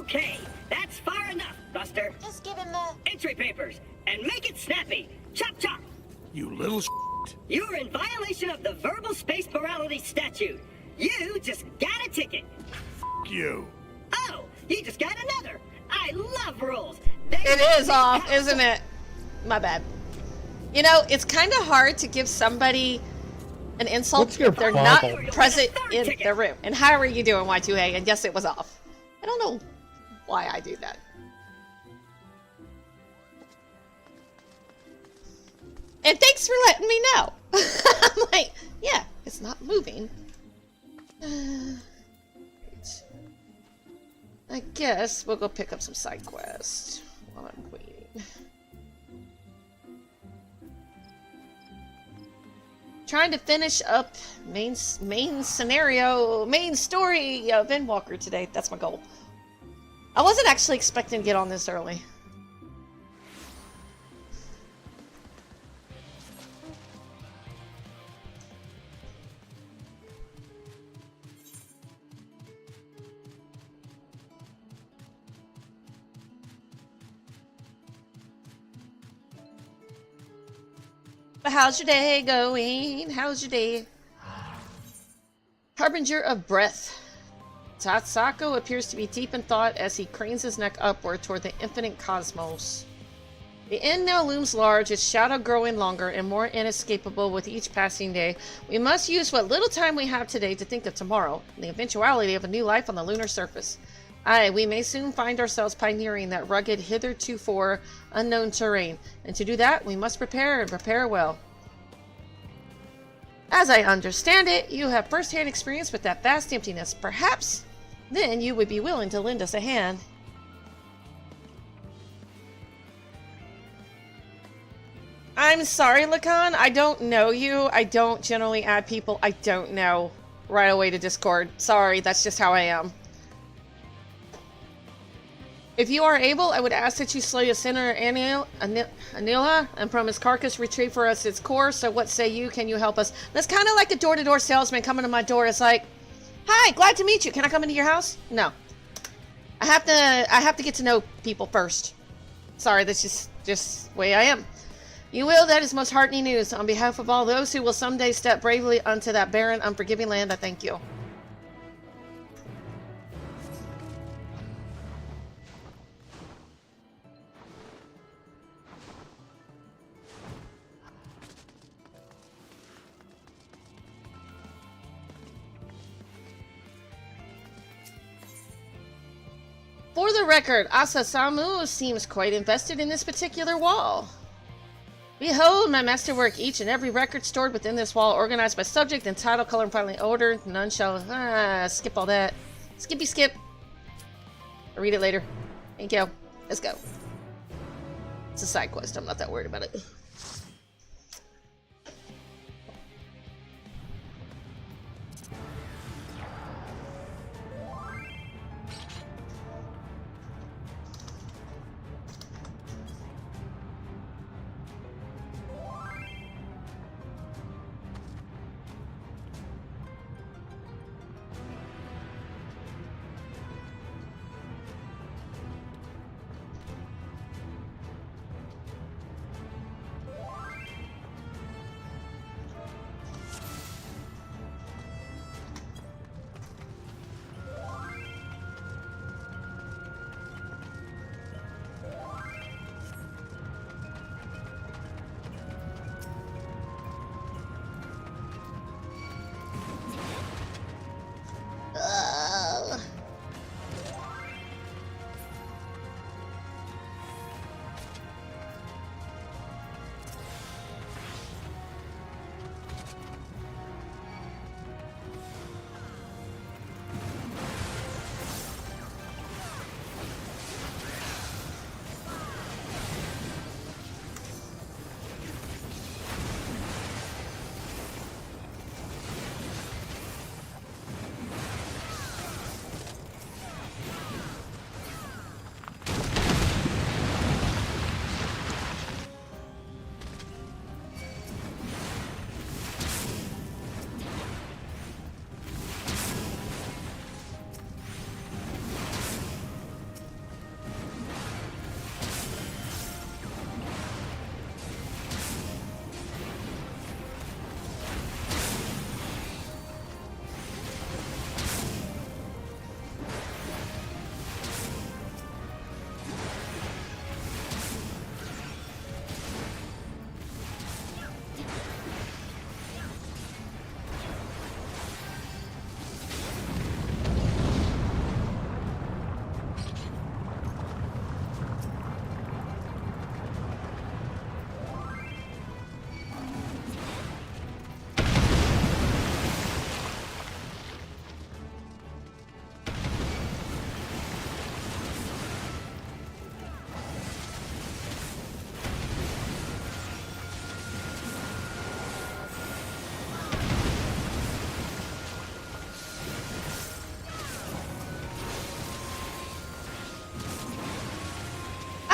Okay, that's far enough, Buster. Just give him the... Entry papers, and make it snappy. Chop chop. You little You're in violation of the verbal space morality statute. You just got a ticket. you. Oh, you just got another. I love rules. It is off, isn't it? My bad. You know, it's kind of hard to give somebody an insult What's your if they're problem? not present in the room. And how are you doing, Y2A? And yes, it was off. I don't know why I do that. And thanks for letting me know. I'm like, yeah, it's not moving. I guess we'll go pick up some side quests while I'm waiting. Trying to finish up main scenario, main story of Endwalker today. That's my goal. I wasn't actually expecting to get on this early. But how's your day going? How's your day? Harbinger of breath. Tatsako appears to be deep in thought as he cranes his neck upward toward the infinite cosmos. The end now looms large, its shadow growing longer and more inescapable with each passing day. We must use what little time we have today to think of tomorrow, and the eventuality of a new life on the lunar surface. Aye, we may soon find ourselves pioneering that rugged, hitherto unknown terrain, and to do that, we must prepare and prepare well. As I understand it, you have first-hand experience with that vast emptiness. Perhaps then you would be willing to lend us a hand. I'm sorry, Lacan. I don't know you. I don't generally add people I don't know right away to Discord. Sorry, that's just how I am. If you are able, I would ask that you slay a sinner, Anila, and from his carcass retrieve for us its core. So what say you? Can you help us? That's kind of like a door-to-door salesman coming to my door. It's like, hi, glad to meet you. Can I come into your house? No. I have to get to know people first. Sorry, that's just the way I am. You will, that is most heartening news. On behalf of all those who will someday step bravely onto that barren, unforgiving land, I thank you. For the record, Asasamu seems quite invested in this particular wall. Behold my masterwork, each and every record stored within this wall, organized by subject and title, color, and filing order. None shall... skip all that. Skippy skip. I'll read it later. Thank you. Let's go. It's a side quest. I'm not that worried about it.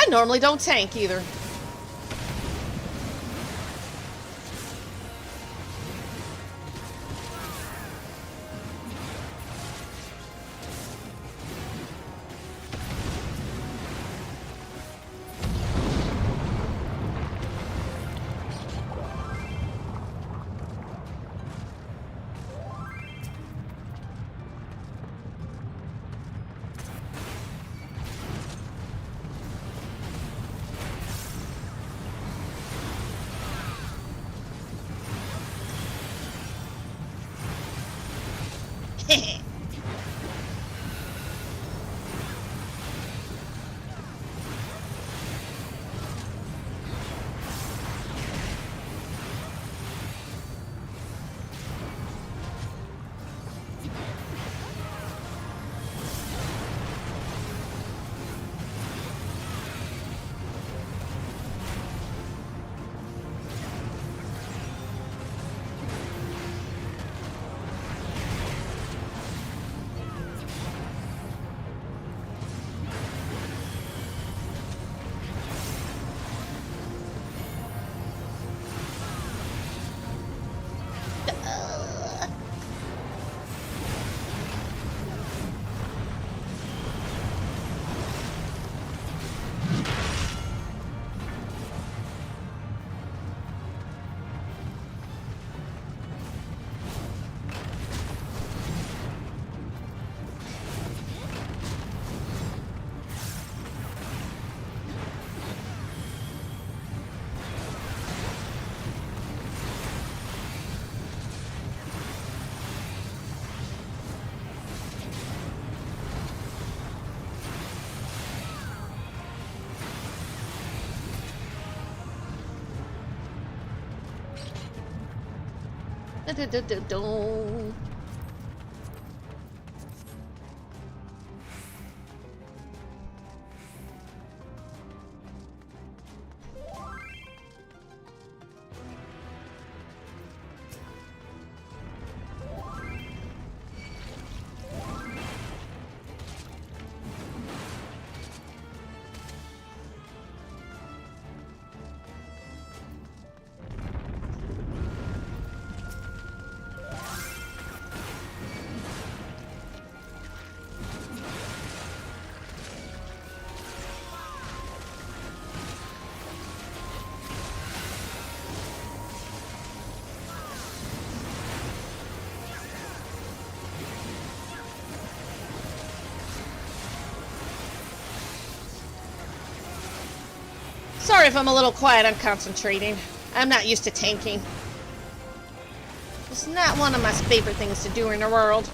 normally don't tank either. Da-da-da-da-dum. Sorry if I'm a little quiet, I'm concentrating. I'm not used to tanking. It's not one of my favorite things to do in the world.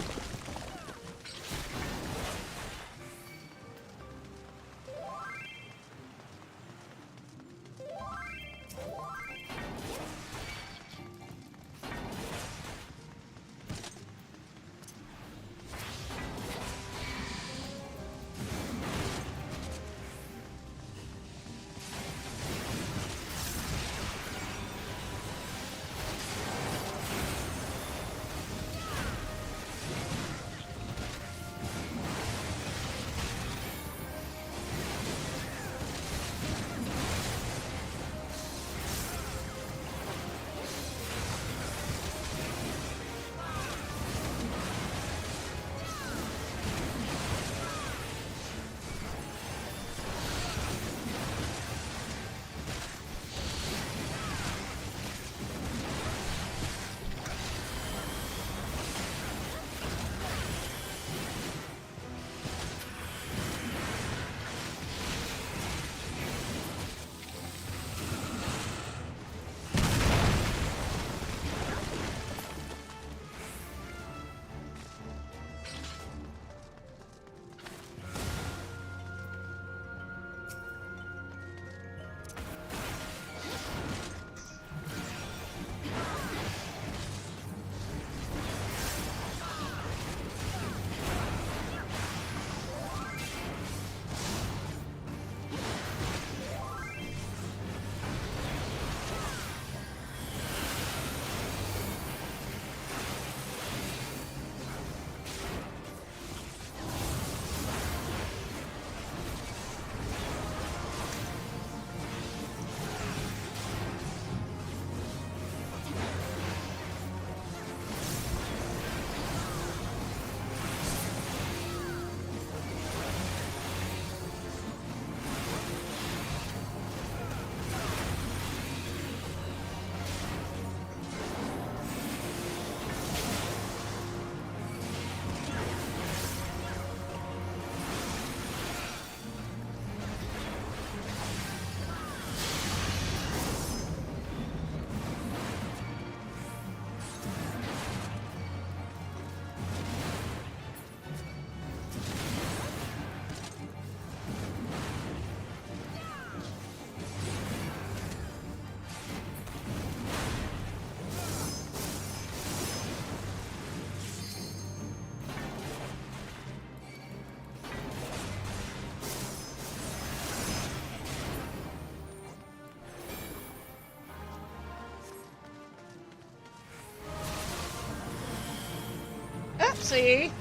See?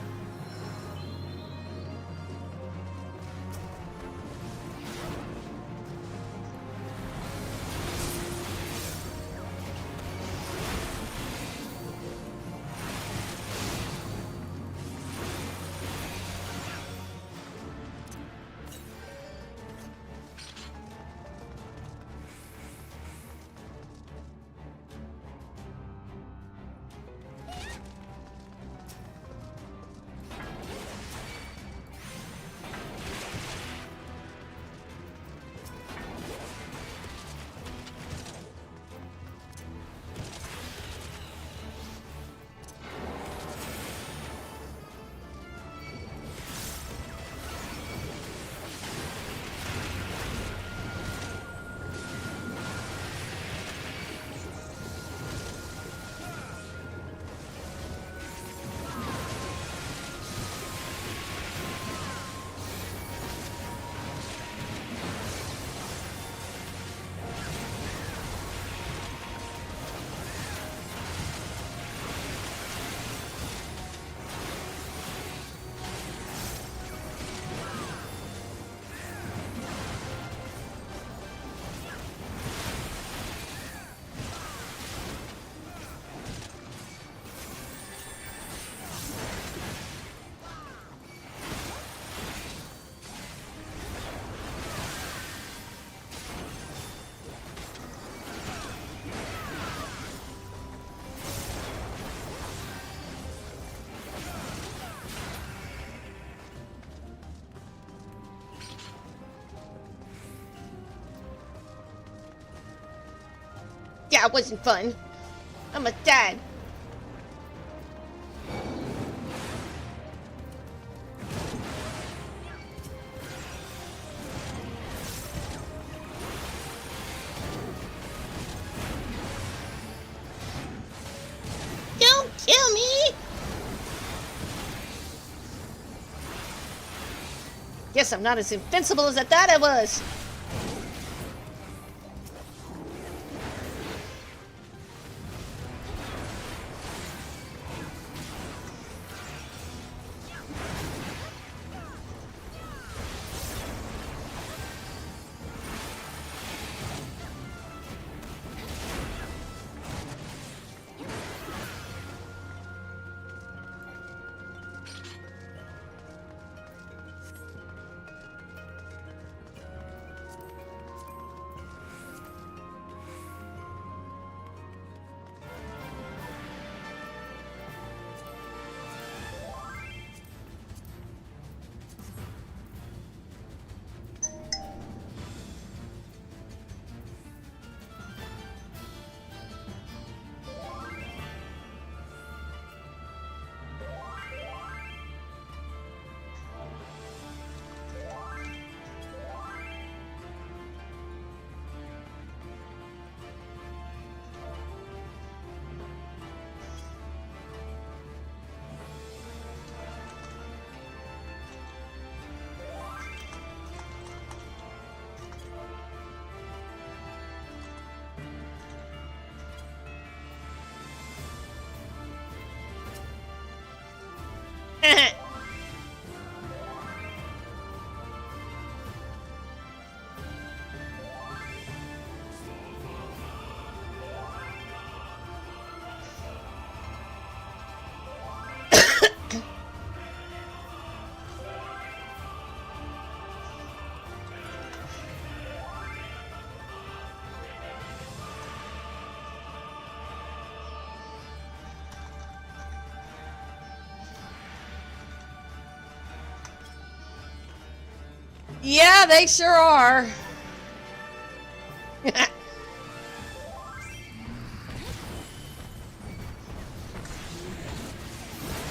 Yeah, it wasn't fun. I'm a dad. Don't kill me! Guess I'm not as invincible as I thought I was. Yeah, they sure are.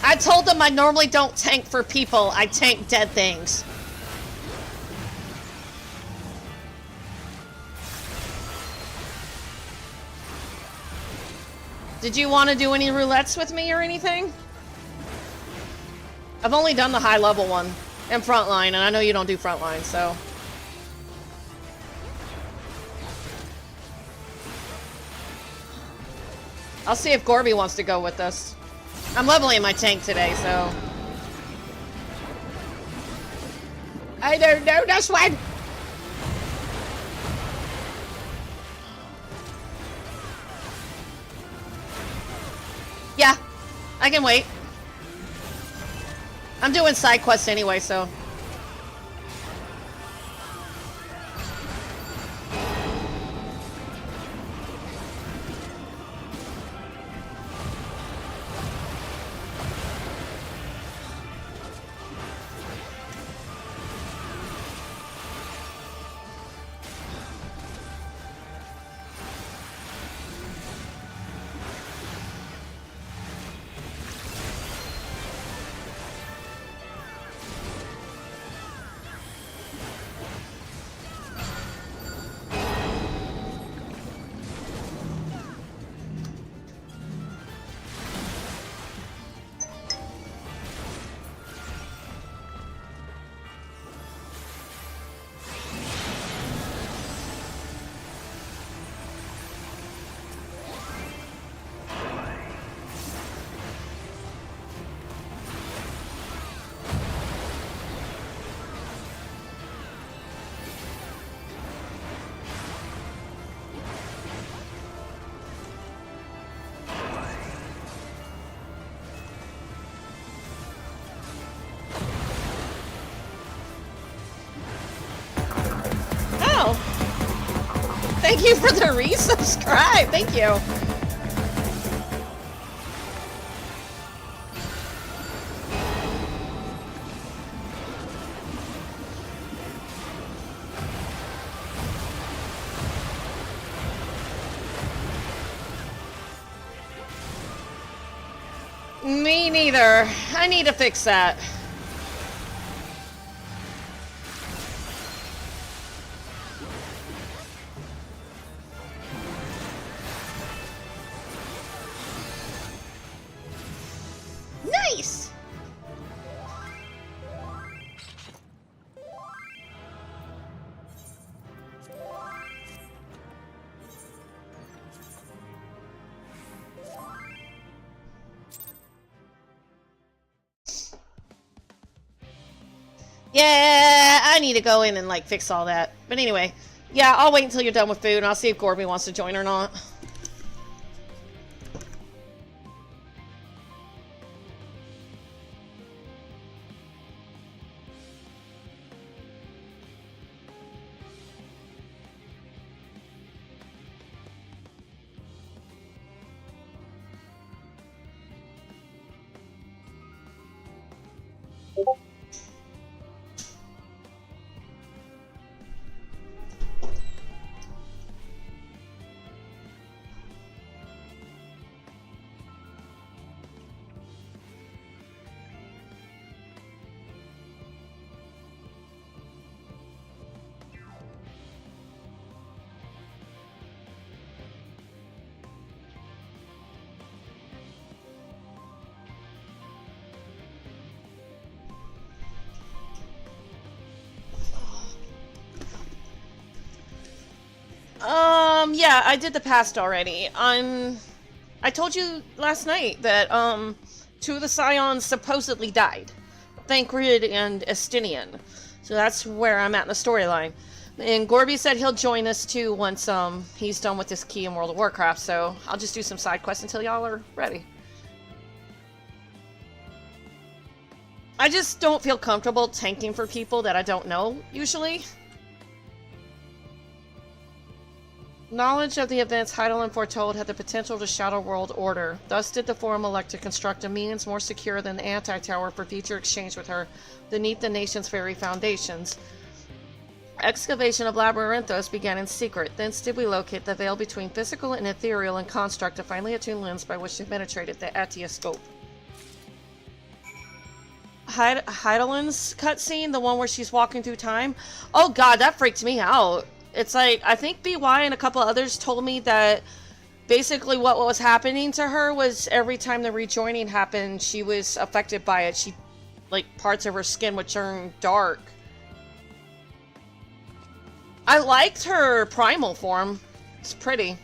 I told them I normally don't tank for people, I tank dead things. Did you want to do any roulettes with me or anything? I've only done the high level one and frontline, and I know you don't do frontline, so. I'll see if Gorby wants to go with us. I'm leveling my tank today, so... I don't know this one! Yeah, I can wait. I'm doing side quests anyway, so... Oh! Thank you for the resubscribe! Thank you! Me neither. I need to fix that. Nice! Yeah, I need to go in and like fix all that. But anyway, yeah, I'll wait until you're done with food and I'll see if Gorby wants to join or not. Yeah, I did the past already. I told you last night that, two of the Scions supposedly died. Thancred and Estinian. So that's where I'm at in the storyline. And Gorby said he'll join us too once, he's done with this key in World of Warcraft, so I'll just do some side quests until y'all are ready. I just don't feel comfortable tanking for people that I don't know, usually. Knowledge of the events Heidelin foretold had the potential to shatter world order. Thus did the Forum elect to construct a means more secure than the Anti-Tower for future exchange with her beneath the nation's very foundations. Excavation of Labyrinthos began in secret. Thence did we locate the veil between physical and ethereal and construct a finely attuned lens by which to penetrate the Atioscope. Heidelin's cutscene, the one where she's walking through time? Oh god, that freaked me out. It's like, I think BY and a couple others told me that basically what was happening to her was every time the rejoining happened, she was affected by it. She, like, parts of her skin would turn dark. I liked her primal form. It's pretty.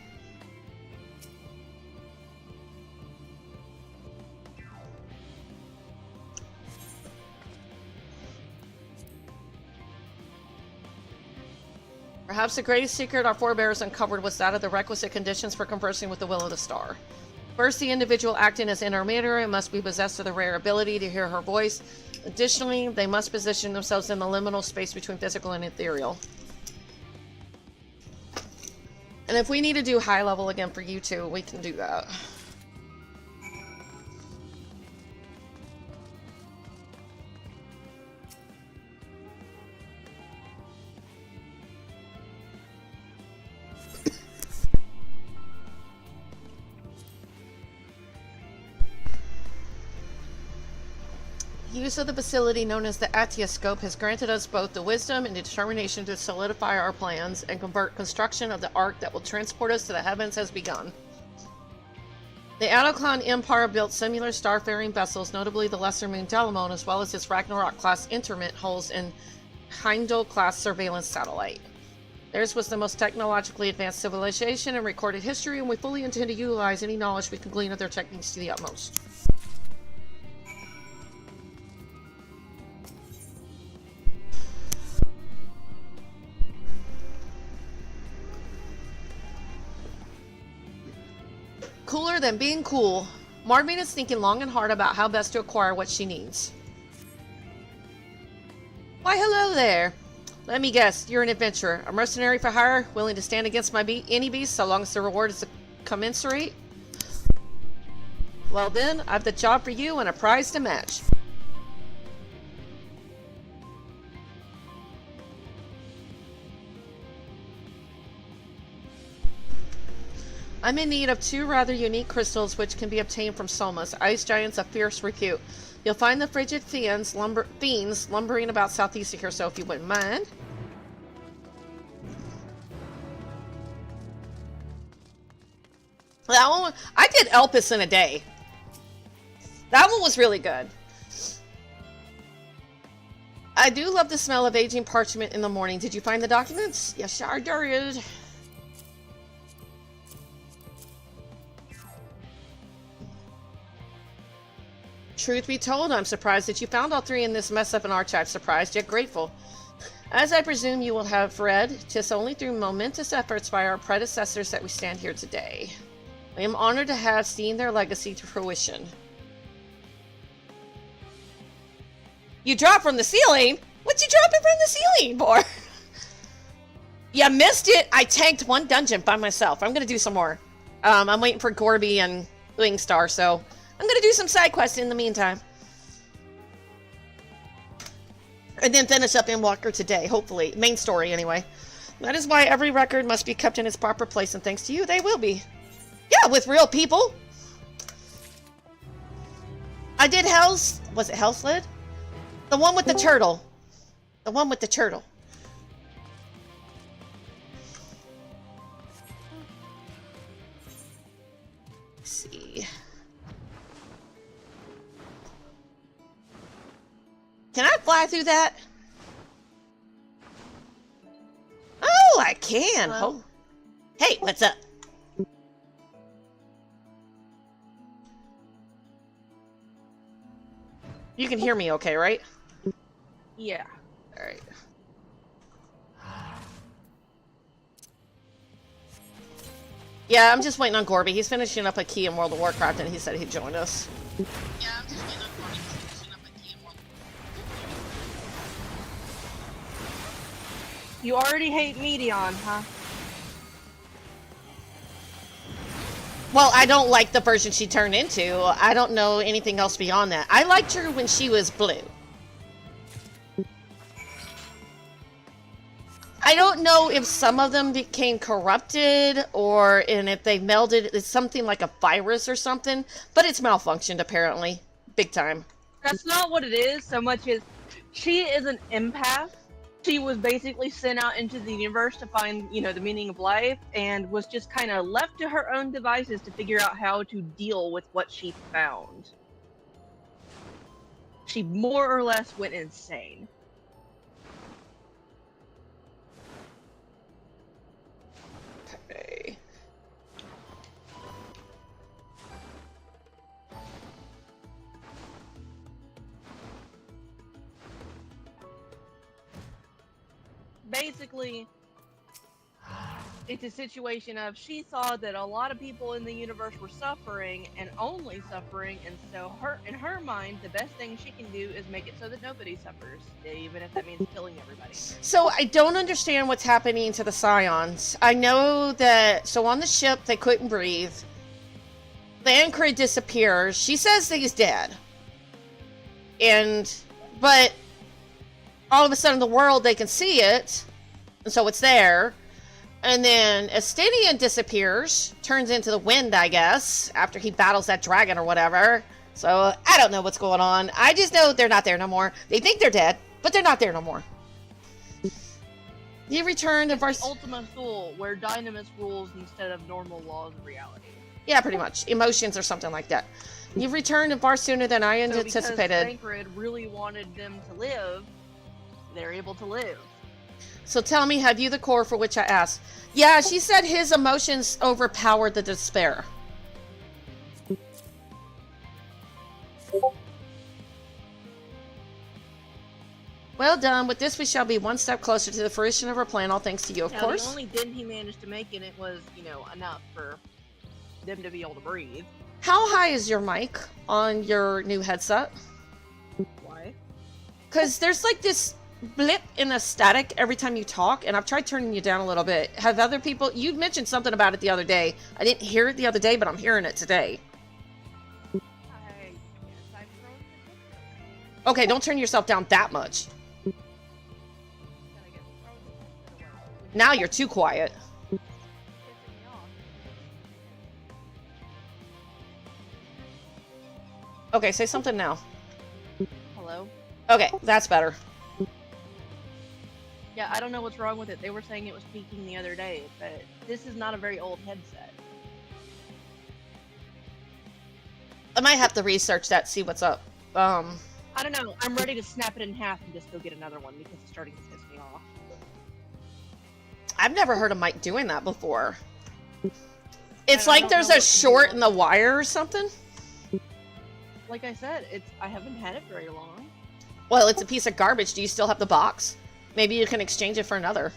Perhaps the greatest secret our forebears uncovered was that of the requisite conditions for conversing with the will of the star. First, the individual acting as intermediary must be possessed of the rare ability to hear her voice. Additionally, they must position themselves in the liminal space between physical and ethereal. And if we need to do high level again for you two, we can do that. Use of the facility known as the Atioscope has granted us both the wisdom and determination to solidify our plans and convert construction of the ark that will transport us to the heavens has begun. The Atoclan Empire built similar starfaring vessels, notably the Lesser Moon Delamon, as well as its Ragnarok-class interment hulls and Heimdall-class surveillance satellite. Theirs was the most technologically advanced civilization in recorded history, and we fully intend to utilize any knowledge we can glean of their techniques to the utmost. Cooler than being cool. Marvin is thinking long and hard about how best to acquire what she needs. Why, hello there. Let me guess, you're an adventurer, a mercenary for hire, willing to stand against any beast so long as the reward is commensurate? Well then, I've the job for you and a prize to match. I'm in need of 2 rather unique crystals which can be obtained from Somas, ice giants of fierce repute. You'll find the frigid fiends lumbering about southeast of here, so if you wouldn't mind. That one, I did Elpis in a day. That one was really good. I do love the smell of aging parchment in the morning. Did you find the documents? Yes, sure did. Truth be told, I'm surprised that you found all 3 in this mess up in archive. Surprised yet grateful. As I presume you will have read, 'tis only through momentous efforts by our predecessors that we stand here today. I am honored to have seen their legacy to fruition. You dropped from the ceiling? What you dropping from the ceiling for? You missed it. I tanked 1 dungeon by myself. I'm gonna do some more. I'm waiting for Gorby and Wingstar, so I'm gonna do some side quests in the meantime. And then finish up Endwalker today, hopefully. Main story, anyway. That is why every record must be kept in its proper place, and thanks to you, they will be. Yeah, with real people. I did Hell's... Was it Hellslid? The one with the turtle. The one with the turtle. Let's see... Can I fly through that? Oh, I can. Oh. Hey, what's up? You can hear me okay, right? Yeah. Alright. Yeah, I'm just waiting on Gorby. He's finishing up a key in World of Warcraft and he said he'd join us. Yeah, I'm just waiting on Gorby. You already hate Medion, huh? Well, I don't like the version she turned into. I don't know anything else beyond that. I liked her when she was blue. I don't know if some of them became corrupted or if they melded. It's something like a virus or something, but it's malfunctioned apparently. Big time. That's not what it is so much as she is an empath. She was basically sent out into the universe to find, you know, the meaning of life and was just kind of left to her own devices to figure out how to deal with what she found. She more or less went insane. Okay. Basically, it's a situation of she saw that a lot of people in the universe were suffering and only suffering, and so in her mind, the best thing she can do is make it so that nobody suffers, even if that means killing everybody. So I don't understand what's happening to the Scions. I know that, so on the ship, they couldn't breathe. Thancred disappears. She says that he's dead. But all of a sudden, the world, they can see it, and so it's there. And then Estinian disappears, turns into the wind, I guess, after he battles that dragon or whatever. So I don't know what's going on. I just know they're not there no more. They think they're dead, but they're not there no more. You return to the Ultima Thule, where Dynamis rules instead of normal laws of reality. Yeah, pretty much. Emotions or something like that. You've returned far sooner than I anticipated. Because Thancred really wanted them to live, they're able to live. So tell me, have you the core for which I asked? Yeah, she said his emotions overpowered the despair. Well done. With this, we shall be one step closer to the fruition of our plan, all thanks to you, of course. The only dent he managed to make in it was, enough for them to be able to breathe. How high is your mic on your new headset? Why? Because there's like this blip in the static every time you talk, and I've tried turning you down a little bit. Have other people... You mentioned something about it the other day. I didn't hear it the other day, but I'm hearing it today. Okay, don't turn yourself down that much. Now you're too quiet. Okay, say something now. Hello? Okay, that's better. Yeah, I don't know what's wrong with it. They were saying it was peaking the other day, but this is not a very old headset. I might have to research that, see what's up. I don't know. I'm ready to snap it in half and just go get another one because it's starting to piss me off. I've never heard of Mike doing that before. It's like there's a short in the wire or something? Like I said, I haven't had it very long. Well, it's a piece of garbage. Do you still have the box? Maybe you can exchange it for another.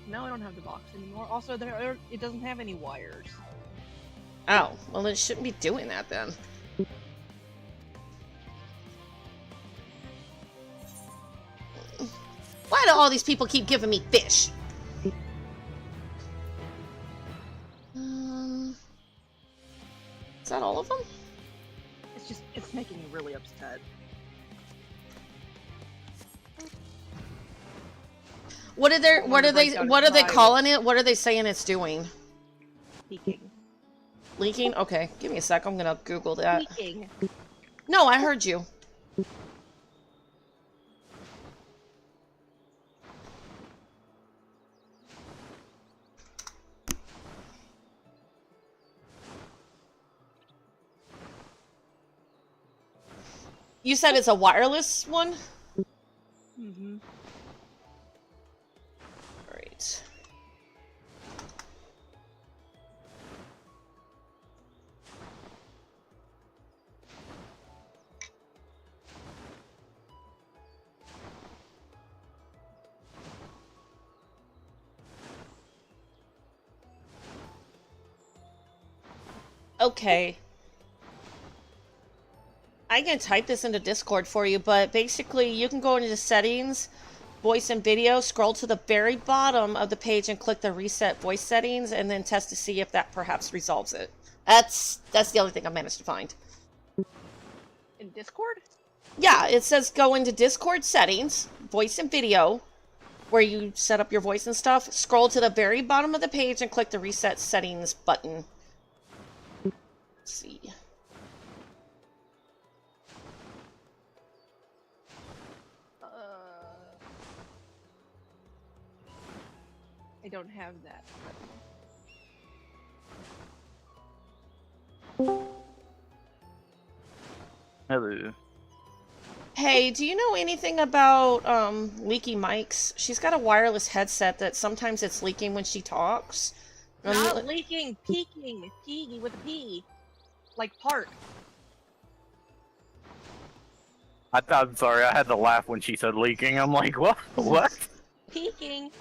No, I don't have the box anymore. Also, it doesn't have any wires. Oh, well, it shouldn't be doing that then. Why do all these people keep giving me fish? Is that all of them? It's making me really upset. What are they calling it? What are they saying it's doing? Leaking. Leaking? Okay, give me a sec. I'm gonna Google that. Leaking. No, I heard you. You said it's a wireless one? Mm-hmm. Great. Okay. I can type this into Discord for you, but basically you can go into the settings, voice and video, scroll to the very bottom of the page and click the reset voice settings and then test to see if that perhaps resolves it. That's the only thing I managed to find. In Discord? Yeah, it says go into Discord settings, voice and video, where you set up your voice and stuff. Scroll to the very bottom of the page and click the reset settings button. Let's see. I don't have that. Hello. Hey, do you know anything about leaky mics? She's got a wireless headset that sometimes it's leaking when she talks. Not leaking, peaking, peaking with a P. Like park. I'm sorry, I had to laugh when she said leaking. I'm like, what? What? Peaking.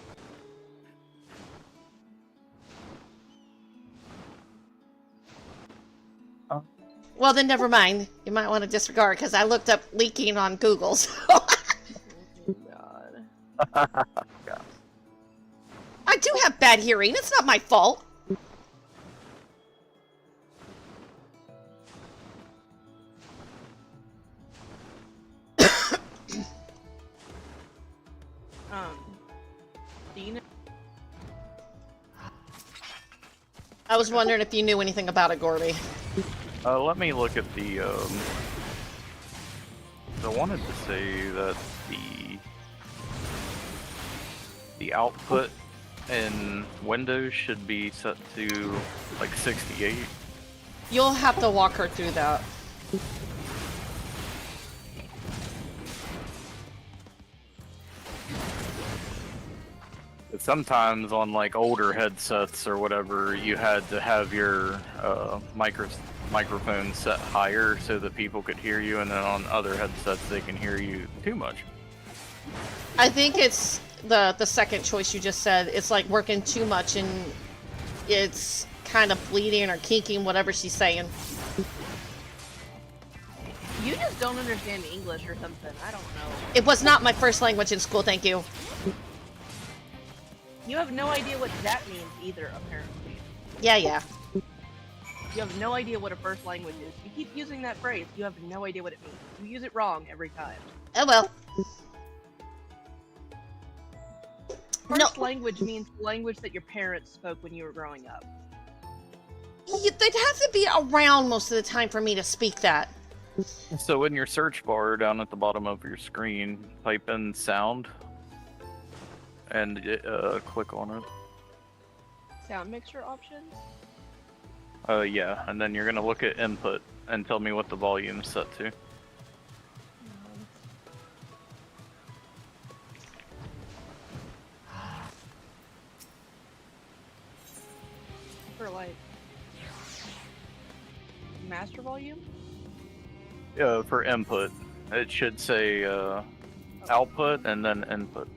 Oh. Well, then never mind. You might want to disregard because I looked up leaking on Google. So Oh, God. I do have bad hearing. It's not my fault. Do you know? I was wondering if you knew anything about it, Gorby. Let me look at the, I wanted to say that the output in Windows should be set to, like, 68. You'll have to walk her through that. Sometimes on, like, older headsets or whatever, you had to have your microphone set higher so that people could hear you, and then on other headsets they can hear you too much. I think it's the second choice you just said. It's like working too much and it's kind of bleeding or kinking, whatever she's saying. You just don't understand English or something. I don't know. It was not my first language in school, thank you. You have no idea what that means either, apparently. Yeah. You have no idea what a first language is. You keep using that phrase. You have no idea what it means. You use it wrong every time. Oh well. First language means the language that your parents spoke when you were growing up. They'd have to be around most of the time for me to speak that. So in your search bar down at the bottom of your screen, type in sound and click on it. Sound mixture options? Yeah, and then you're gonna look at input and tell me what the volume's set to. For like master volume? For input, it should say output and then input.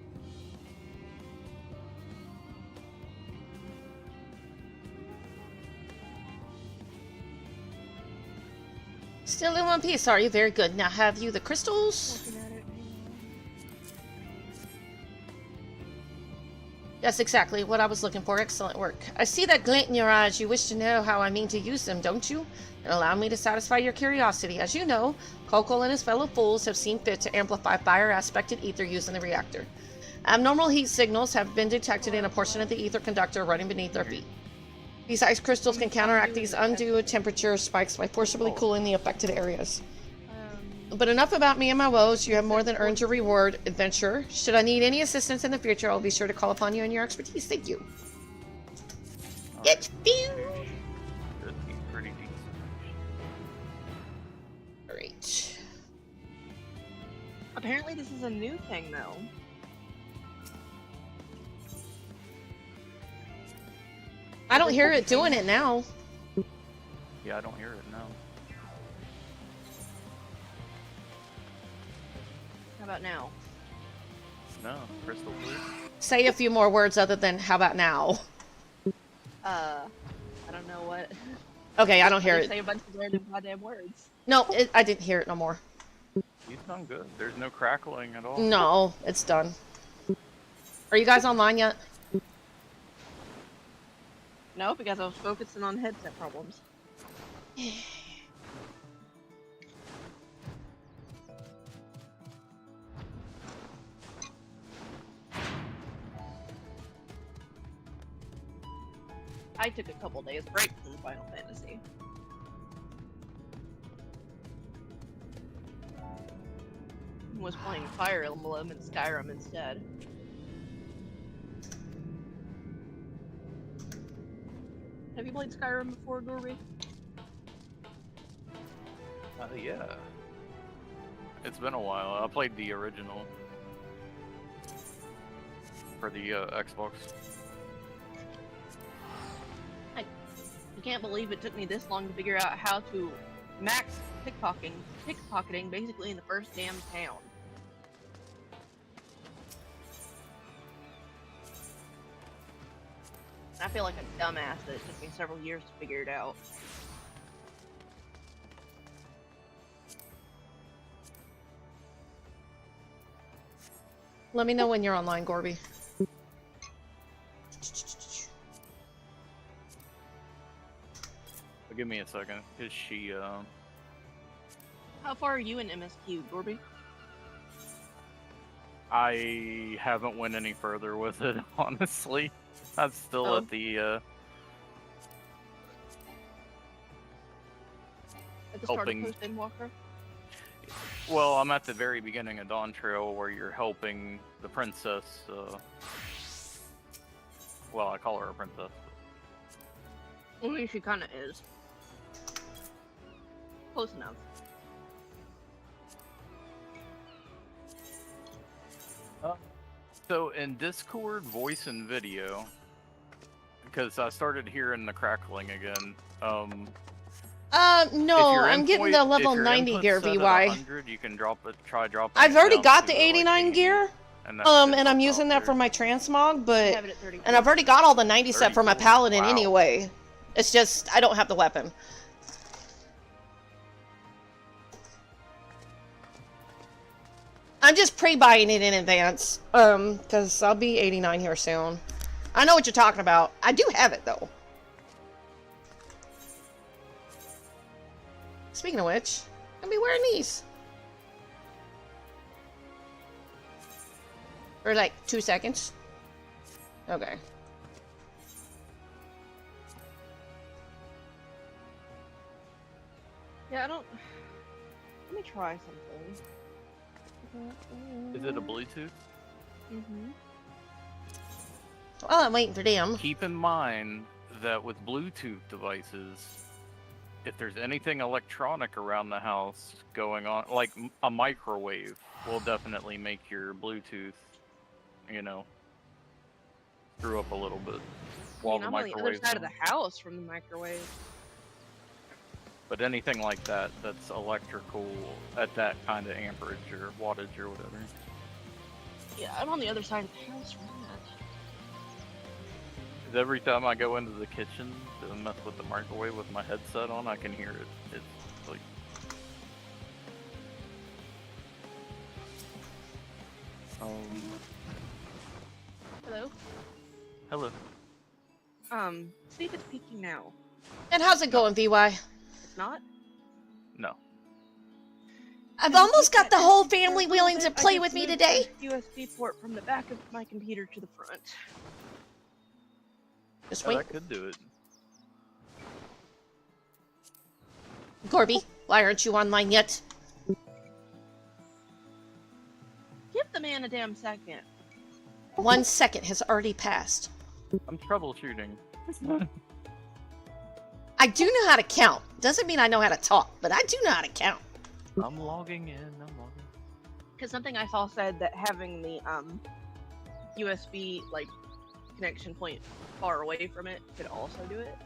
Still in one piece, are you? Very good. Now have you the crystals? Looking at it. Yes, exactly what I was looking for. Excellent work. I see that glint in your eyes. You wish to know how I mean to use them, don't you? And allow me to satisfy your curiosity. As you know, Kokol and his fellow fools have seen fit to amplify fire-aspected ether used in the reactor. Abnormal heat signals have been detected in a portion of the ether conductor running beneath our feet. These ice crystals can counteract these undue temperature spikes by forcibly cooling the affected areas. But enough about me and my woes. You have more than earned your reward, adventurer. Should I need any assistance in the future, I'll be sure to call upon you and your expertise. Thank you. Get fused. Should be pretty decent. Great. Apparently this is a new thing, though. I don't hear it doing it now. Yeah, I don't hear it now. How about now? No, crystal clear. Say a few more words other than "how about now." I don't know what. Okay, I don't hear I it. say a bunch of random goddamn words. No, I didn't hear it no more. You sound good. There's no crackling at all. No, it's done. Are you guys online yet? No, because I was focusing on headset problems. I took a couple days break from Final Fantasy. Was playing Fire Emblem and Skyrim instead. Have you played Skyrim before, Gorby? Yeah. It's been a while. I played the original for the Xbox. I can't believe it took me this long to figure out how to max pickpocketing basically in the first damn town. I feel like a dumbass that it took me several years to figure it out. Let me know when you're online, Gorby. Give me a second. Is she, How far are you in MSQ, Gorby? I haven't went any further with it, honestly. I'm still at the, At the start helping- of Post Endwalker? well, I'm at the very beginning of Dawn Trail where you're helping the princess, well, I call her a princess. I mean, she kind of is. Close enough. So in Discord, voice and video, because I started hearing the crackling again. No, I'm getting the level 90 gear, VY. 100, you can drop it. Try dropping. I've it already down got to, the 89 like, gear. And And I'm using that for my transmog, I but have it at 30. and I've already got all the 90 set for my 32. paladin Wow. anyway. It's just I don't have the weapon. I'm just pre-buying it in advance, because I'll be 89 here soon. I know what you're talking about. I do have it though. Speaking of which, I'll be wearing these for like 2 seconds. Okay. Yeah, I don't. Let me try something. Is it a Bluetooth? Mm-hmm. Well, I'm waiting for them. Keep in mind that with Bluetooth devices, if there's anything electronic around the house going on, like a microwave, will definitely make your Bluetooth, you know, screw up a little bit while the I'm on the other microwave's side of on. the house from the microwave. But anything like that, that's electrical at that kind of amperage or wattage or whatever. Yeah, I'm on the other side of the house from that. 'Cause every time I go into the kitchen to mess with the microwave with my headset on, I can hear it. It's like... Hello? Hello. See if it's peaking now. And how's it going, VY? It's not? No. I've almost got the whole family willing to play with me today. USB port from the back of my computer to the front. Just Yeah, wait. that could do it. Gorby, why aren't you online yet? Give the man a damn second. 1 second has already passed. I'm troubleshooting. I do know how to count. Doesn't mean I know how to talk, but I do know how to count. I'm logging in. I'm logging. Because something I saw said that having the USB like connection point far away from it could also do it.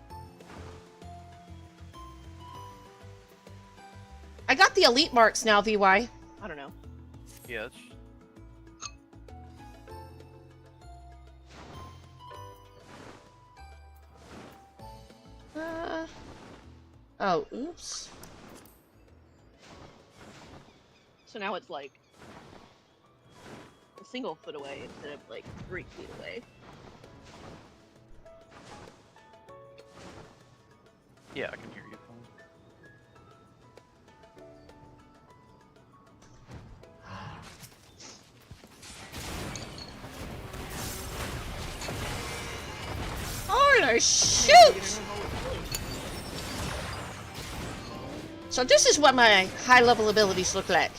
I got the elite marks now, VY. I don't know. Yeah. Oh, oops. So now it's like a single foot away instead of like 3 feet away. Yeah, I can hear you. Oh, shoot! So this is what my high-level abilities look like.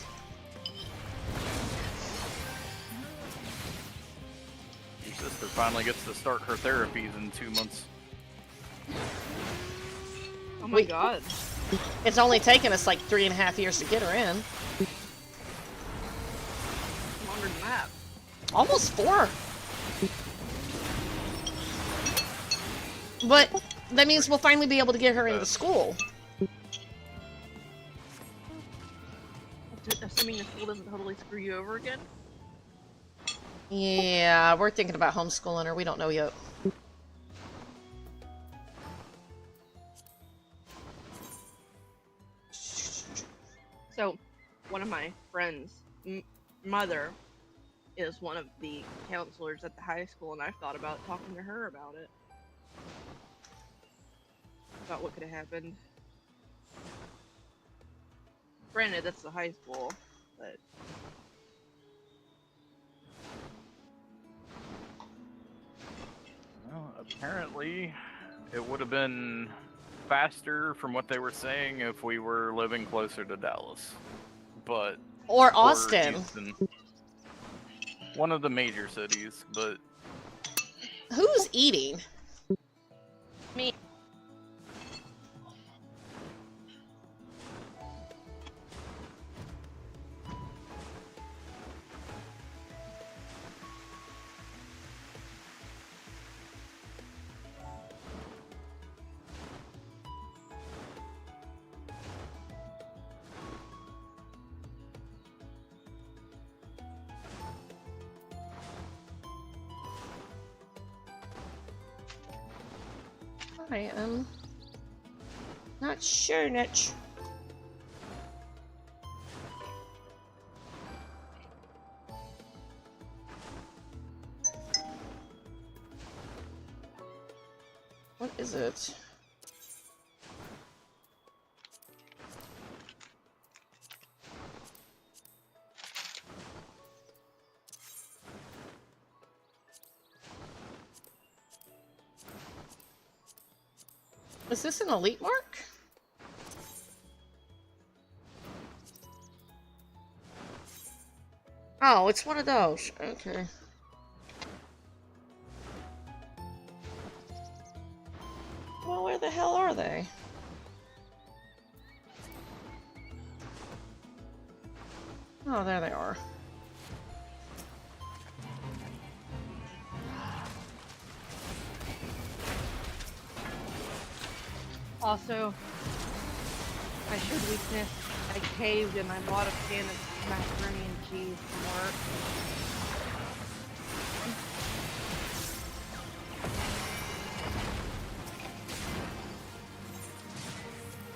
Your sister finally gets to start her therapies in 2 months. Oh my Wait. god. It's only taken us like 3.5 years to get her in. Longer than that. Almost 4. But that means we'll finally be able to get her into school. Assuming the school doesn't totally screw you over again. Yeah, we're thinking about homeschooling her. We don't know yet. So, one of my friends' mother is one of the counselors at the high school, and I've thought about talking to her about it. About what could have happened. Granted, that's the high school, but... Well, apparently, it would have been faster from what they were saying if we were living closer to Dallas. But... Or Austin. Houston. One of the major cities, but... Who's eating? Me. I am not sure, Nitch. What is it? Is this an elite mark? Oh, it's one of those. Okay. Well, where the hell are they? Oh, there they are. Also, I showed weakness. I caved and I bought a can of macaroni and cheese from work.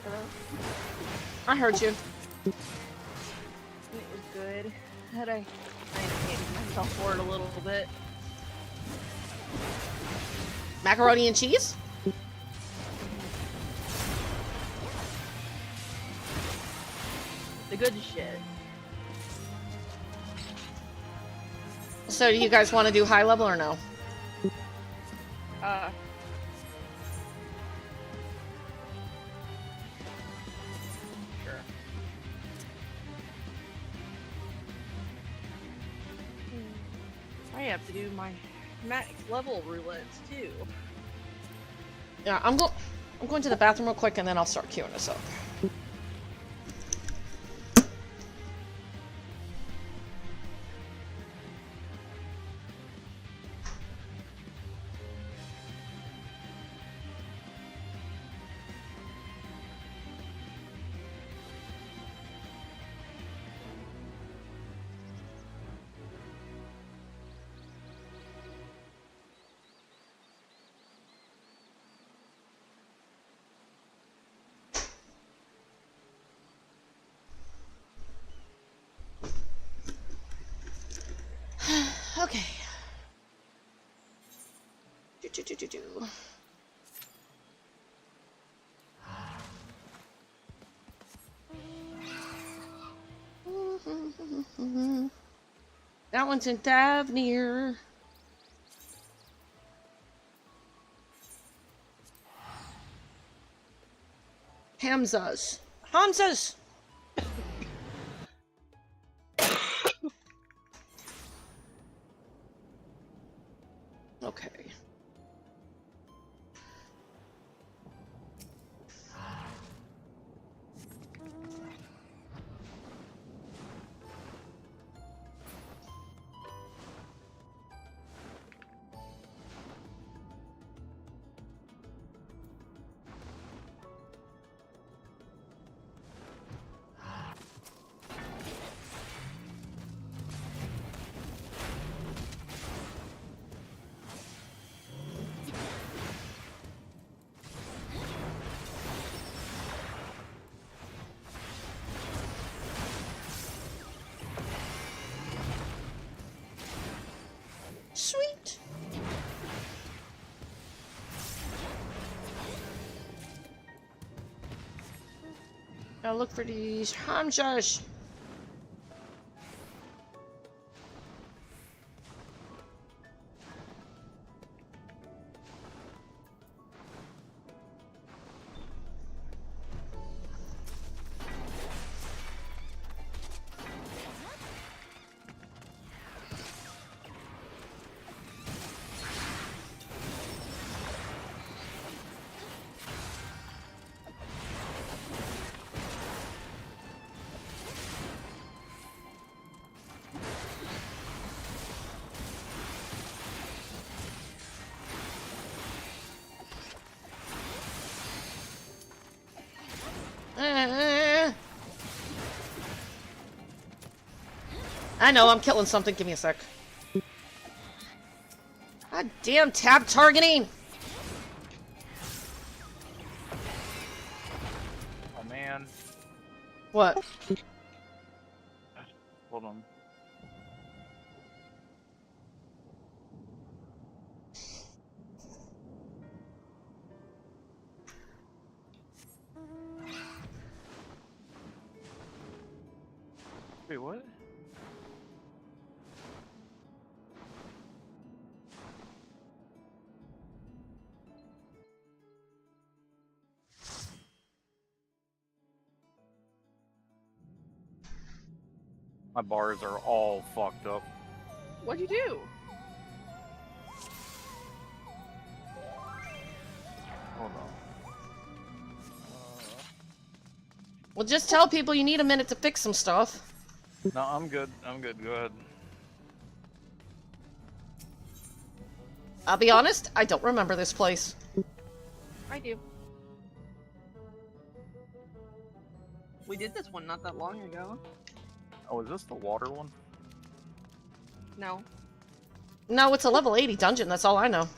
Hello? I heard you. It was good. Had I hated myself for it a little bit. Macaroni and cheese? The good shit. So do you guys want to do high level or no? Sure. I have to do my max level roulettes too. Yeah, I'm going to the bathroom real quick and then I'll start queuing this up. Okay. Do. That one's in Davnir. Hamza's. Hamza's! Okay. Gotta look for these Hamjas. I know, I'm killing something. Give me a sec. God damn tab targeting! Oh man. What? Hold on. Wait, what? My bars are all fucked up. What'd you do? Hold on. Well, just tell people you need a minute to fix some stuff. No, I'm good. I'm good. Go ahead. I'll be honest, I don't remember this place. I do. We did this one not that long ago. Oh, is this the water one? No. No, it's a level 80 dungeon, that's all I know.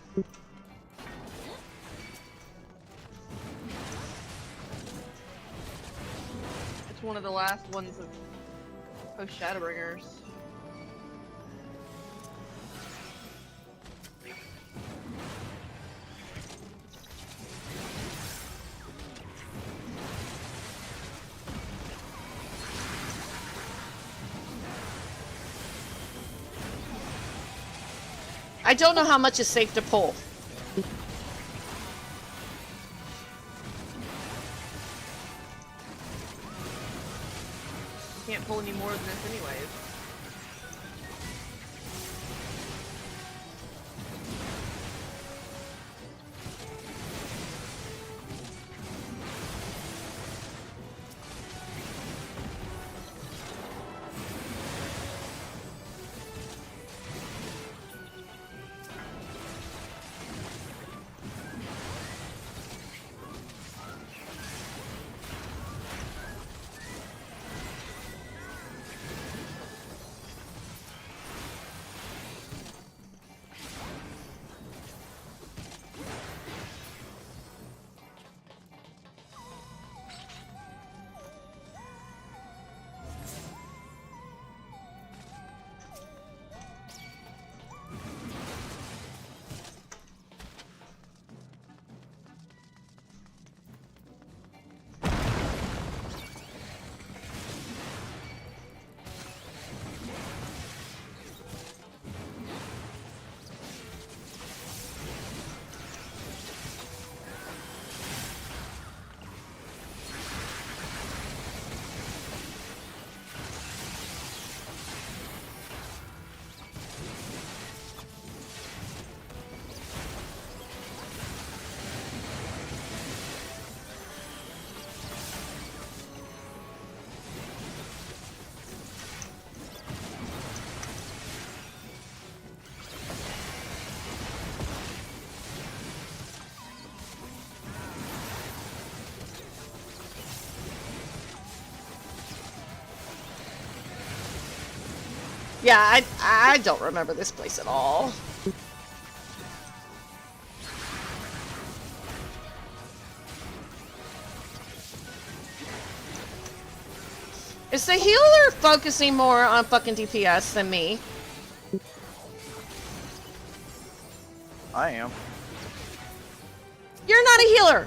It's one of the last ones of post Shadowbringers. I don't know how much is safe to pull. Can't pull any more than this anyways. Yeah, I don't remember this place at all. Is the healer focusing more on fucking DPS than me? I am. You're not a healer!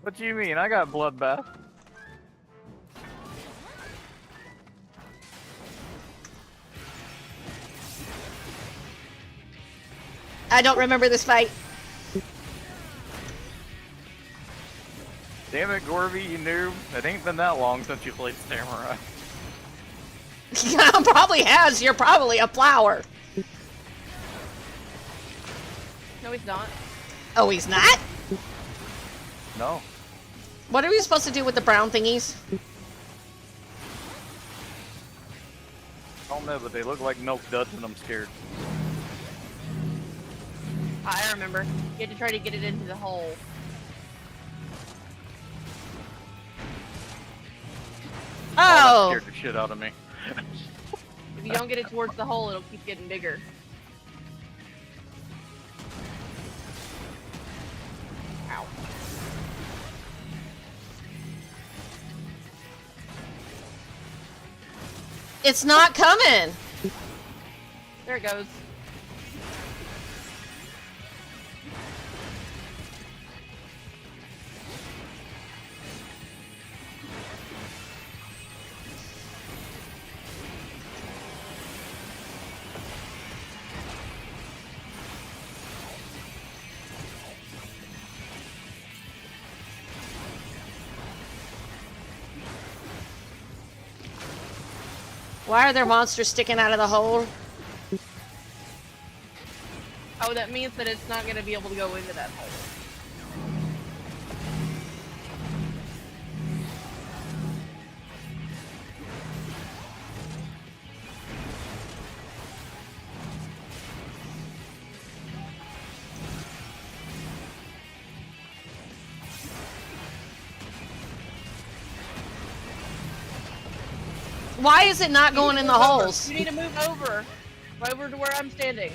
What do you mean? I got bloodbath. I don't remember this fight. Damn it, Gorby, you noob. It ain't been that long since you played Samurai. Probably has. You're probably a flower. No, he's not. Oh, he's not? No. What are we supposed to do with the brown thingies? I don't know, but they look like milk duds and I'm scared. I remember. You had to try to get it into the hole. Oh! That scared the shit out of me. If you don't get it towards the hole, it'll keep getting bigger. Ow. It's not coming! There it goes. Why are there monsters sticking out of the hole? Oh, that means that it's not going to be able to go into that hole. Why is it not going in the holes? You need to move over. Right over to where I'm standing.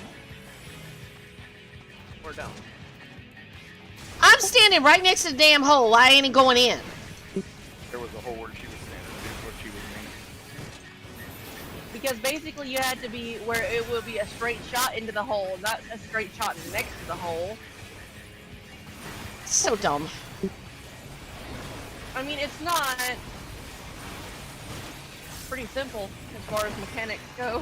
Or down. I'm standing right next to the damn hole. Why ain't it going in? There was a hole where she was standing, is what she was meaning. Because basically you had to be where it will be a straight shot into the hole, not a straight shot next to the hole. So dumb. I mean, it's not pretty simple as far as mechanics go.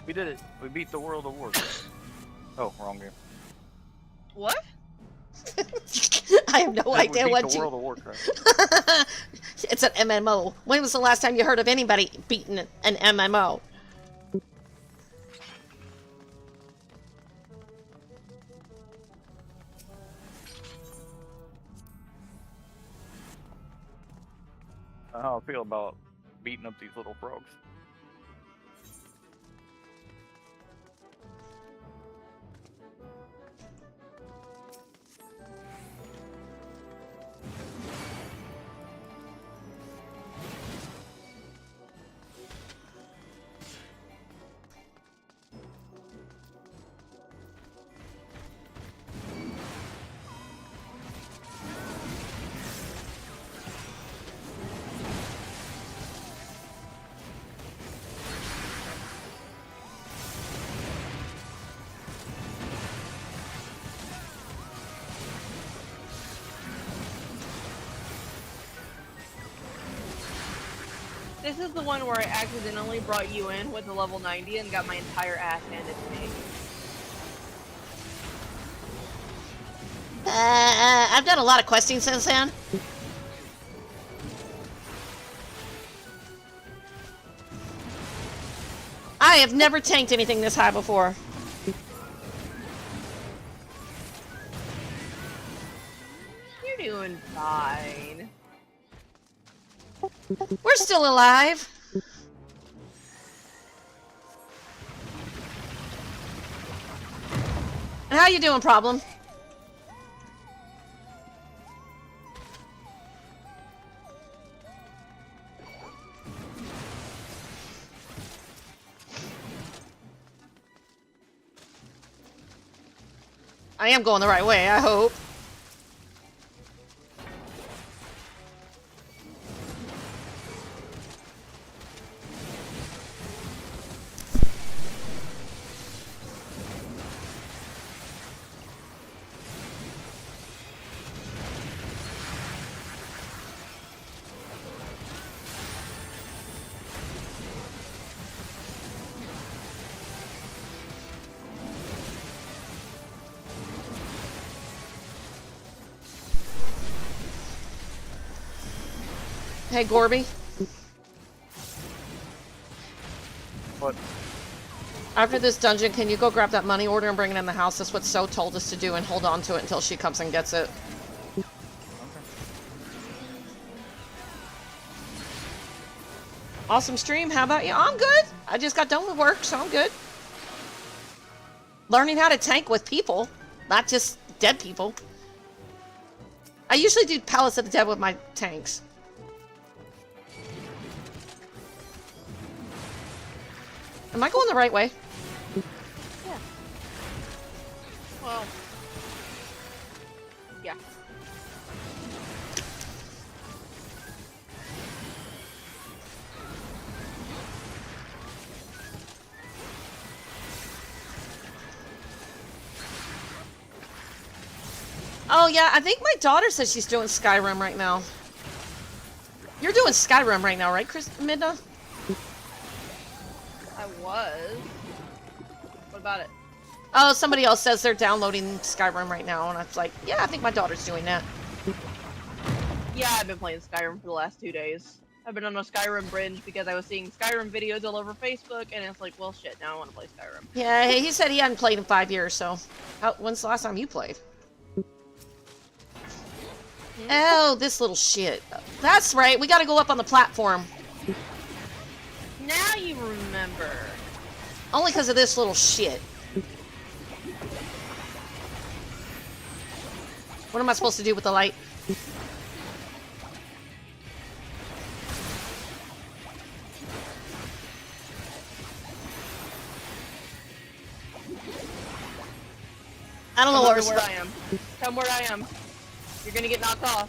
We did it. We beat the World of Warcraft. Oh, wrong game. What? I have no idea we beat what the you... World of Warcraft. It's an MMO. When was the last time you heard of anybody beating an MMO? How I feel about beating up these little frogs. This is the one where I accidentally brought you in with a level 90 and got my entire ass handed to me. I've done a lot of questing since then. I have never tanked anything this high before. You're doing fine. We're still alive. And how you doing, Problem? I am going the right way, I hope. Hey, Gorby. What? After this dungeon, can you go grab that money order and bring it in the house? That's what So told us to do, and hold on to it until she comes and gets it. Okay. Awesome stream. How about you? I'm good. I just got done with work, so I'm good. Learning how to tank with people, not just dead people. I usually do Palace of the Dead with my tanks. Am I going the right way? Yeah. Well. Yeah. Oh yeah, I think my daughter says she's doing Skyrim right now. You're doing Skyrim right now, right, Midna? I was. What about it? Oh, somebody else says they're downloading Skyrim right now, and I was like, yeah, I think my daughter's doing that. Yeah, I've been playing Skyrim for the last 2 days. I've been on a Skyrim binge because I was seeing Skyrim videos all over Facebook, and it's like, well, shit, now I want to play Skyrim. Yeah, he said he hadn't played in 5 years, so... when's the last time you played? Oh, this little shit. That's right, we gotta go up on the platform. Now you remember. Only because of this little shit. What am I supposed to do with the light? I don't know Come where over where I am. Come where I am. You're gonna get knocked off.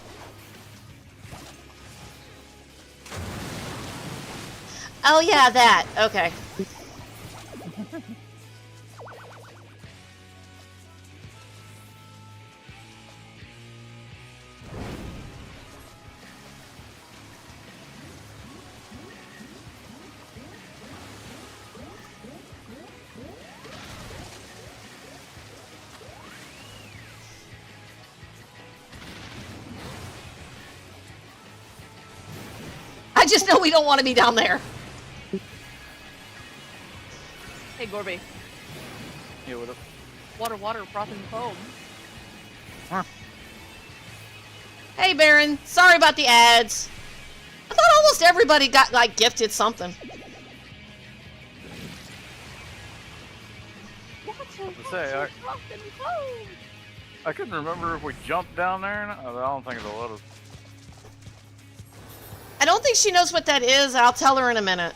Oh yeah, that. Okay. I just know we don't want to be down there. Hey, Gorby. Yeah, what up? Water, water, frothing foam. Huh. Hey, Baron. Sorry about the ads. I thought almost everybody got, like, gifted something. Say, I couldn't remember if we jumped down there or not. I don't think it'll let us. I don't think she knows what that is. I'll tell her in a minute.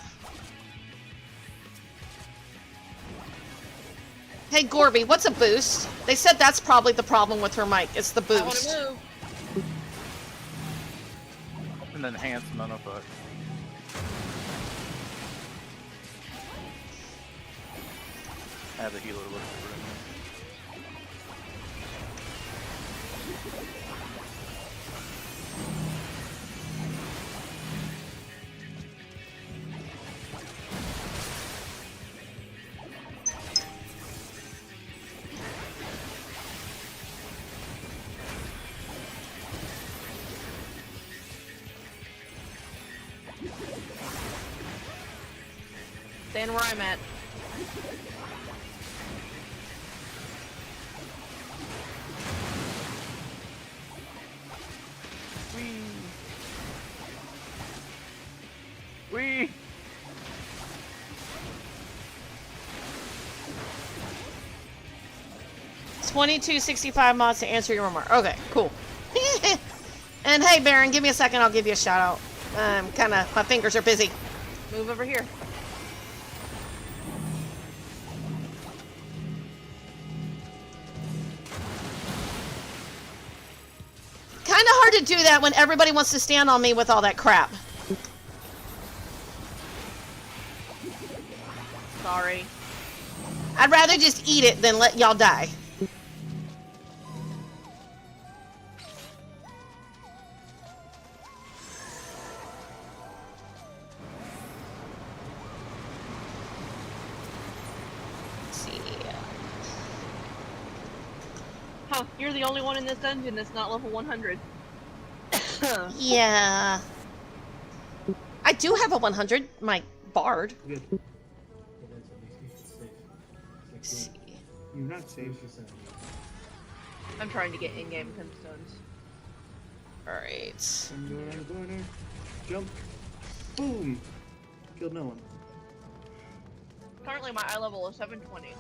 Hey, Gorby, what's a boost? They said that's probably the problem with her mic. It's the I wanna boost. move. An enhancement effect. I have the healer look for it. Staying where I'm at. Wee! 2265 mods to answer your remark. Okay, cool. And hey, Baron, give me a second. I'll give you a shout out. My fingers are busy. Move over here. Kind of hard to do that when everybody wants to stand on me with all that crap. Sorry. I'd rather just eat it than let y'all die. Huh, you're the only one in this dungeon that's not level 100. Yeah. I do have a 100, my bard. Good. Let's see. You're not safe. I'm trying to get in-game tombstones. Alright. I'm going around the corner. Jump. Boom. Killed no one. Currently my eye level is 720.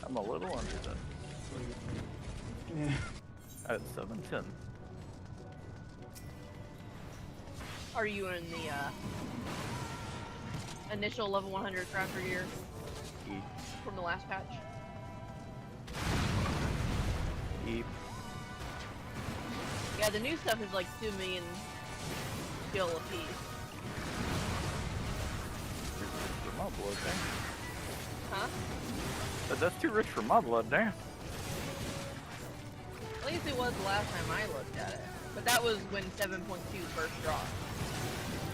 I'm a little under that. Yeah. At 710. Are you in the initial level 100 crafter gear Eep. from the last patch? Eep. Yeah, the new stuff is like 2 million skill apiece. For my blood, damn. Huh? But that's too rich for my blood, damn. At least it was the last time I looked at it. But that was when 7.2 first dropped.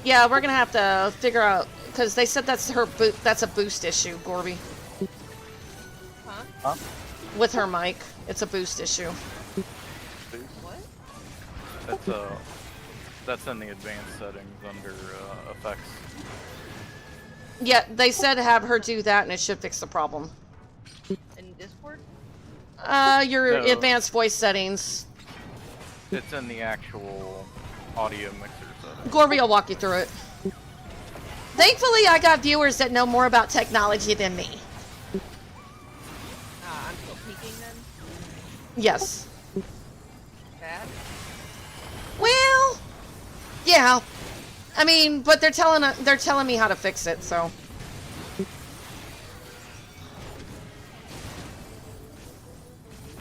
Yeah, we're gonna have to figure out, because they said that's that's a boost issue, Gorby. Huh? Huh? With her mic. It's a boost issue. What? That's in the advanced settings under effects. Yeah, they said have her do that and it should fix the problem. In Discord? Your No. advanced voice settings. It's in the actual audio mixer settings. Gorby will walk you through it. Thankfully, I got viewers that know more about technology than me. I'm still peeking then? Yes. Bad? Well, yeah. I mean, but they're telling me how to fix it, so.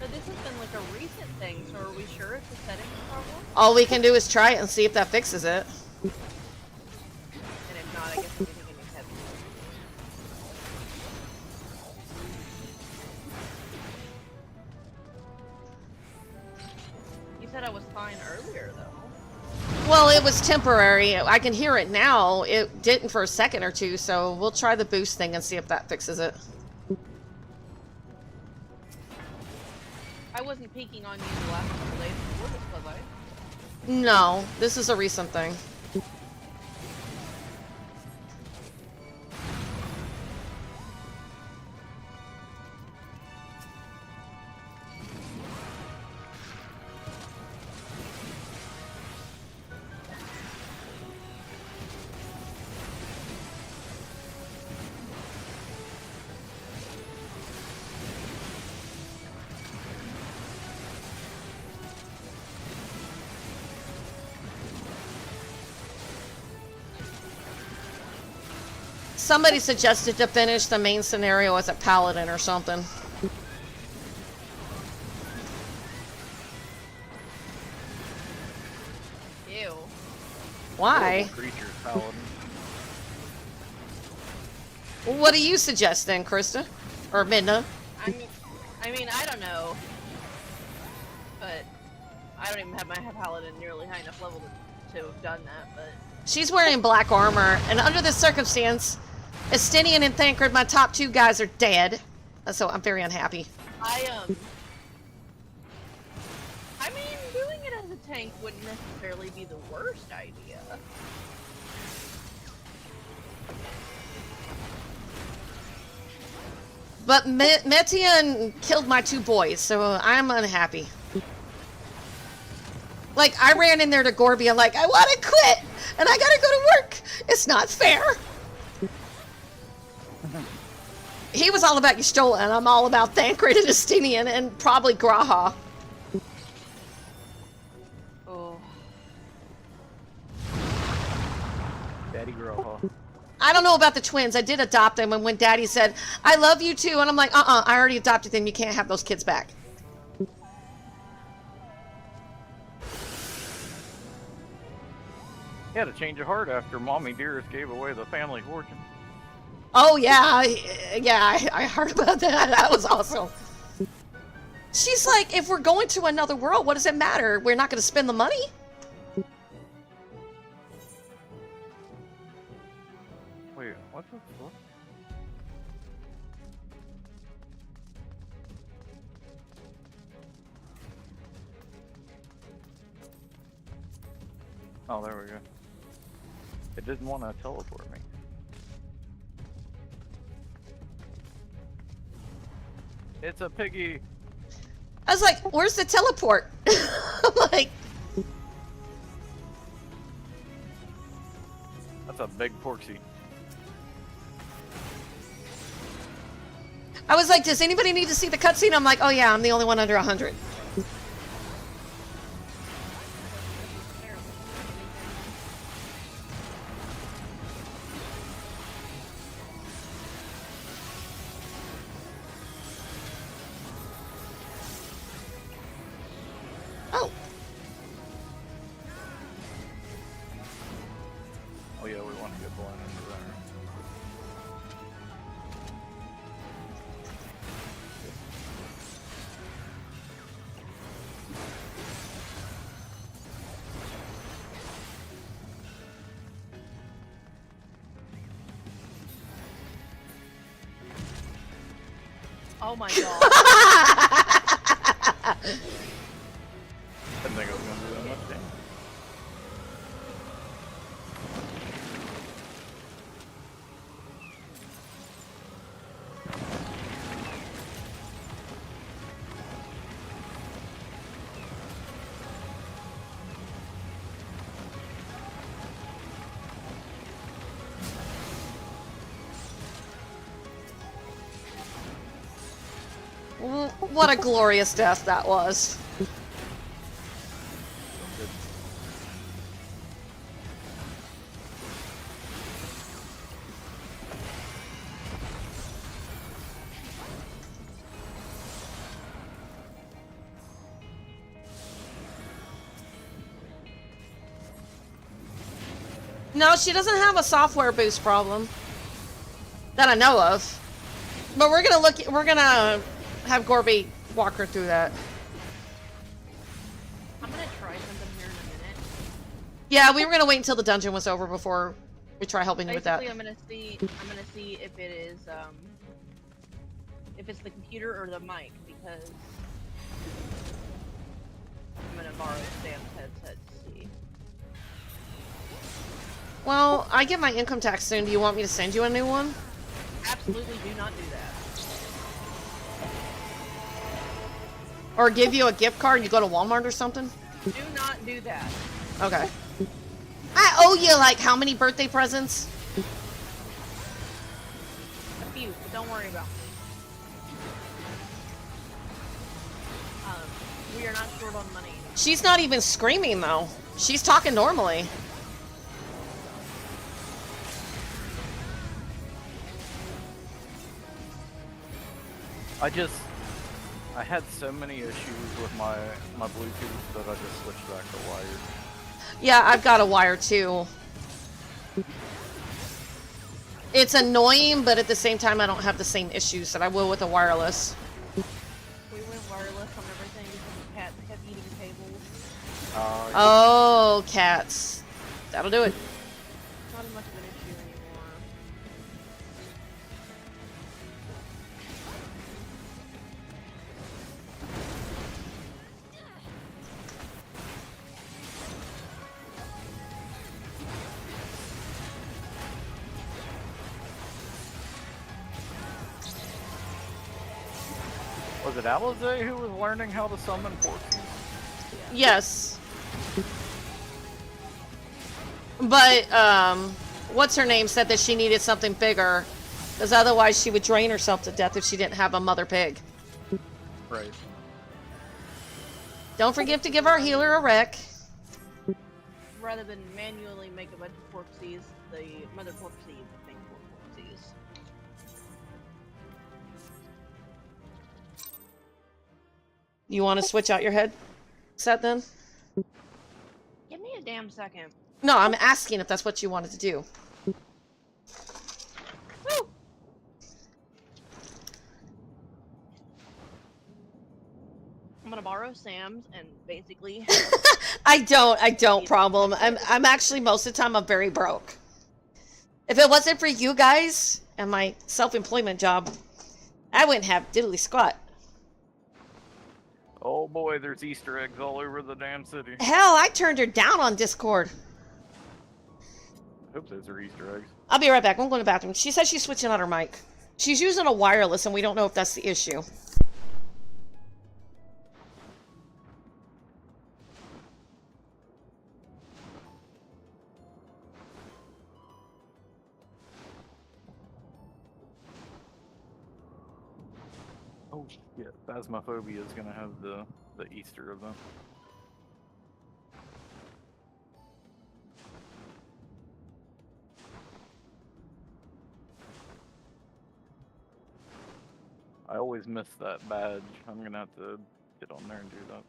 So this has been like a recent thing, so are we sure it's a settings problem? All we can do is try it and see if that fixes it. And if not, I guess we can get a new head. You said I was fine earlier, though. Well, it was temporary. I can hear it now. It didn't for a second or two, so we'll try the boost thing and see if that fixes it. I wasn't peeking on you the last couple days before this, was I? No, this is a recent thing. Somebody suggested to finish the main scenario as a paladin or something. Ew. Why? Creatures, paladin. What do you suggest then, Krista? Or Midna? I mean, I don't know. But I don't even have my paladin nearly high enough level to have done that, but... She's wearing black armor, and under this circumstance, Estinian and Thancred, my top two guys, are dead. So I'm very unhappy. I mean, doing it as a tank wouldn't necessarily be the worst idea. But Metian killed my 2 boys, so I'm unhappy. Like, I ran in there to Gorbia like, I want to quit, and I gotta go to work. It's not fair. He was all about Y'shtola, and I'm all about Thancred and Estinian, and probably Graha. Oh. Daddy Graha. I don't know about the twins. I did adopt them, and when Daddy said, I love you too, and I'm like, I already adopted them. You can't have those kids back. He had a change of heart after Mommy Dearest gave away the family fortune. Oh, yeah. I heard about that. That was awesome. She's like, if we're going to another world, what does it matter? We're not going to spend the money? Wait, what the fuck? Oh, there we go. It didn't want to teleport me. It's a piggy. I was like, where's the teleport? I'm like, That's a big porksy. I was like, does anybody need to see the cutscene? I'm like, oh yeah, I'm the only one under 100. Oh. Oh yeah, we want to get blown into there. Oh my god. I didn't think I was gonna do that much damage. What a glorious death that was. No, she doesn't have a software boost problem that I know of. But we're gonna have Gorby walk her through that. I'm gonna try something here in a minute. Yeah, we were gonna wait until the dungeon was over before we try helping you with that. Basically, I'm gonna see if it is if it's the computer or the mic, because I'm gonna borrow Sam's headset to see. Well, I get my income tax soon. Do you want me to send you a new one? Absolutely do not do that. Or give you a gift card and you go to Walmart or something? Do not do that. Okay. I owe you like how many birthday presents? A few, but don't worry about me. We are not short on money. She's not even screaming though. She's talking normally. I had so many issues with my Bluetooth that I just switched back to wired. Yeah, I've got a wire too. It's annoying, but at the same time I don't have the same issues that I will with a wireless. We went wireless on everything because the cats kept eating cables. Oh, cats. That'll do it. Not as much of an issue anymore. Was it Alize who was learning how to summon Porky? Yes. But, what's her name said that she needed something bigger, because otherwise she would drain herself to death if she didn't have a mother pig. Right. Don't forget to give our healer a rec. Rather than manually make a bunch of Porksies, the mother Porksy would make more Porksies. You want to switch out your head set then? Give me a damn second. No, I'm asking if that's what you wanted to do. Woo! I'm gonna borrow Sam's and basically. I don't problem. I'm actually most of the time I'm very broke. If it wasn't for you guys and my self-employment job, I wouldn't have diddly squat. Oh boy, there's Easter eggs all over the damn city. Hell, I turned her down on Discord. I hope those are Easter eggs. I'll be right back. I'm going to the bathroom. She says she's switching on her mic. She's using a wireless and we don't know if that's the issue. Oh shit, Phasmophobia is gonna have the Easter event. I always miss that badge. I'm gonna have to get on there and do that.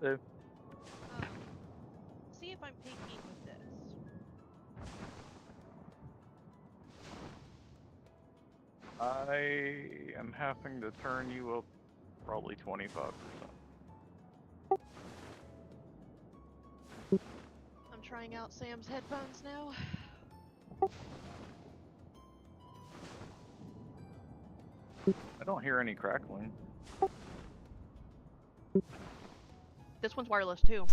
Hello. Hello. See if I'm picky with this. I am having to turn you up probably 25%. I'm trying out Sam's headphones now. I don't hear any crackling. This one's wireless too.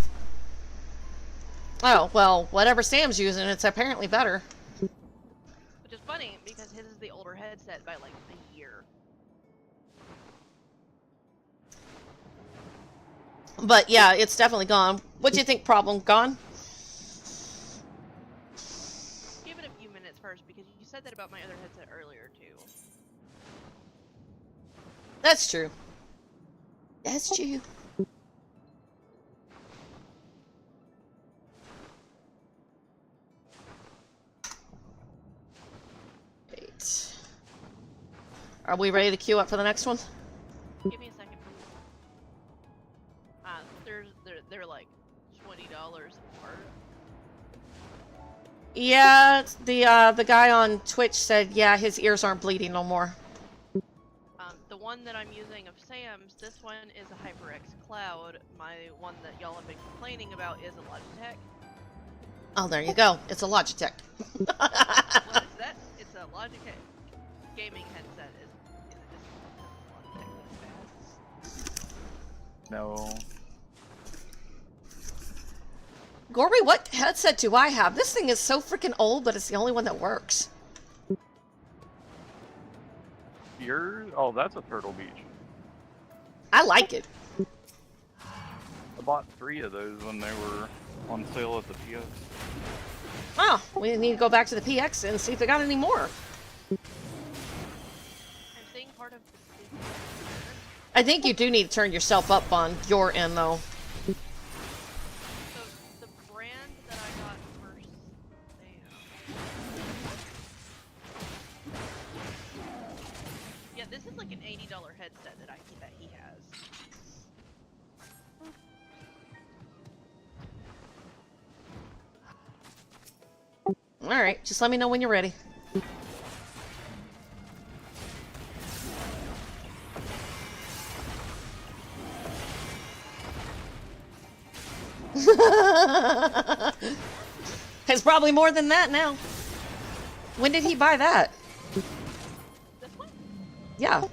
Oh, well, whatever Sam's using, it's apparently better. Which is funny because his is the older headset by like a year. But yeah, it's definitely gone. What do you think, problem? Gone? Give it a few minutes first because you said that about my other headset earlier too. That's true. That's true. Wait. Are we ready to queue up for the next one? Give me a second. They're like $20 apart. Yeah, the guy on Twitch said, yeah, his ears aren't bleeding no more. The one that I'm using of Sam's, this one is a HyperX Cloud. My one that y'all have been complaining about is a Logitech. Oh, there you go. It's a Logitech. What is that? It's a Logitech gaming headset. Is it just Logitech that's bad? No. Gorby, what headset do I have? This thing is so freaking old, but it's the only one that works. Yours? Oh, that's a Turtle Beach. I like it. I bought 3 of those when they were on sale at the PX. Oh, we need to go back to the PX and see if they got any more. I'm seeing part of the I think you do need to turn yourself up on your end, though. So the brand that I got for Sam. Yeah, this is like an $80 headset that he has. Alright, just let me know when you're ready. It's probably more than that now. When did he buy that? This one? Yeah.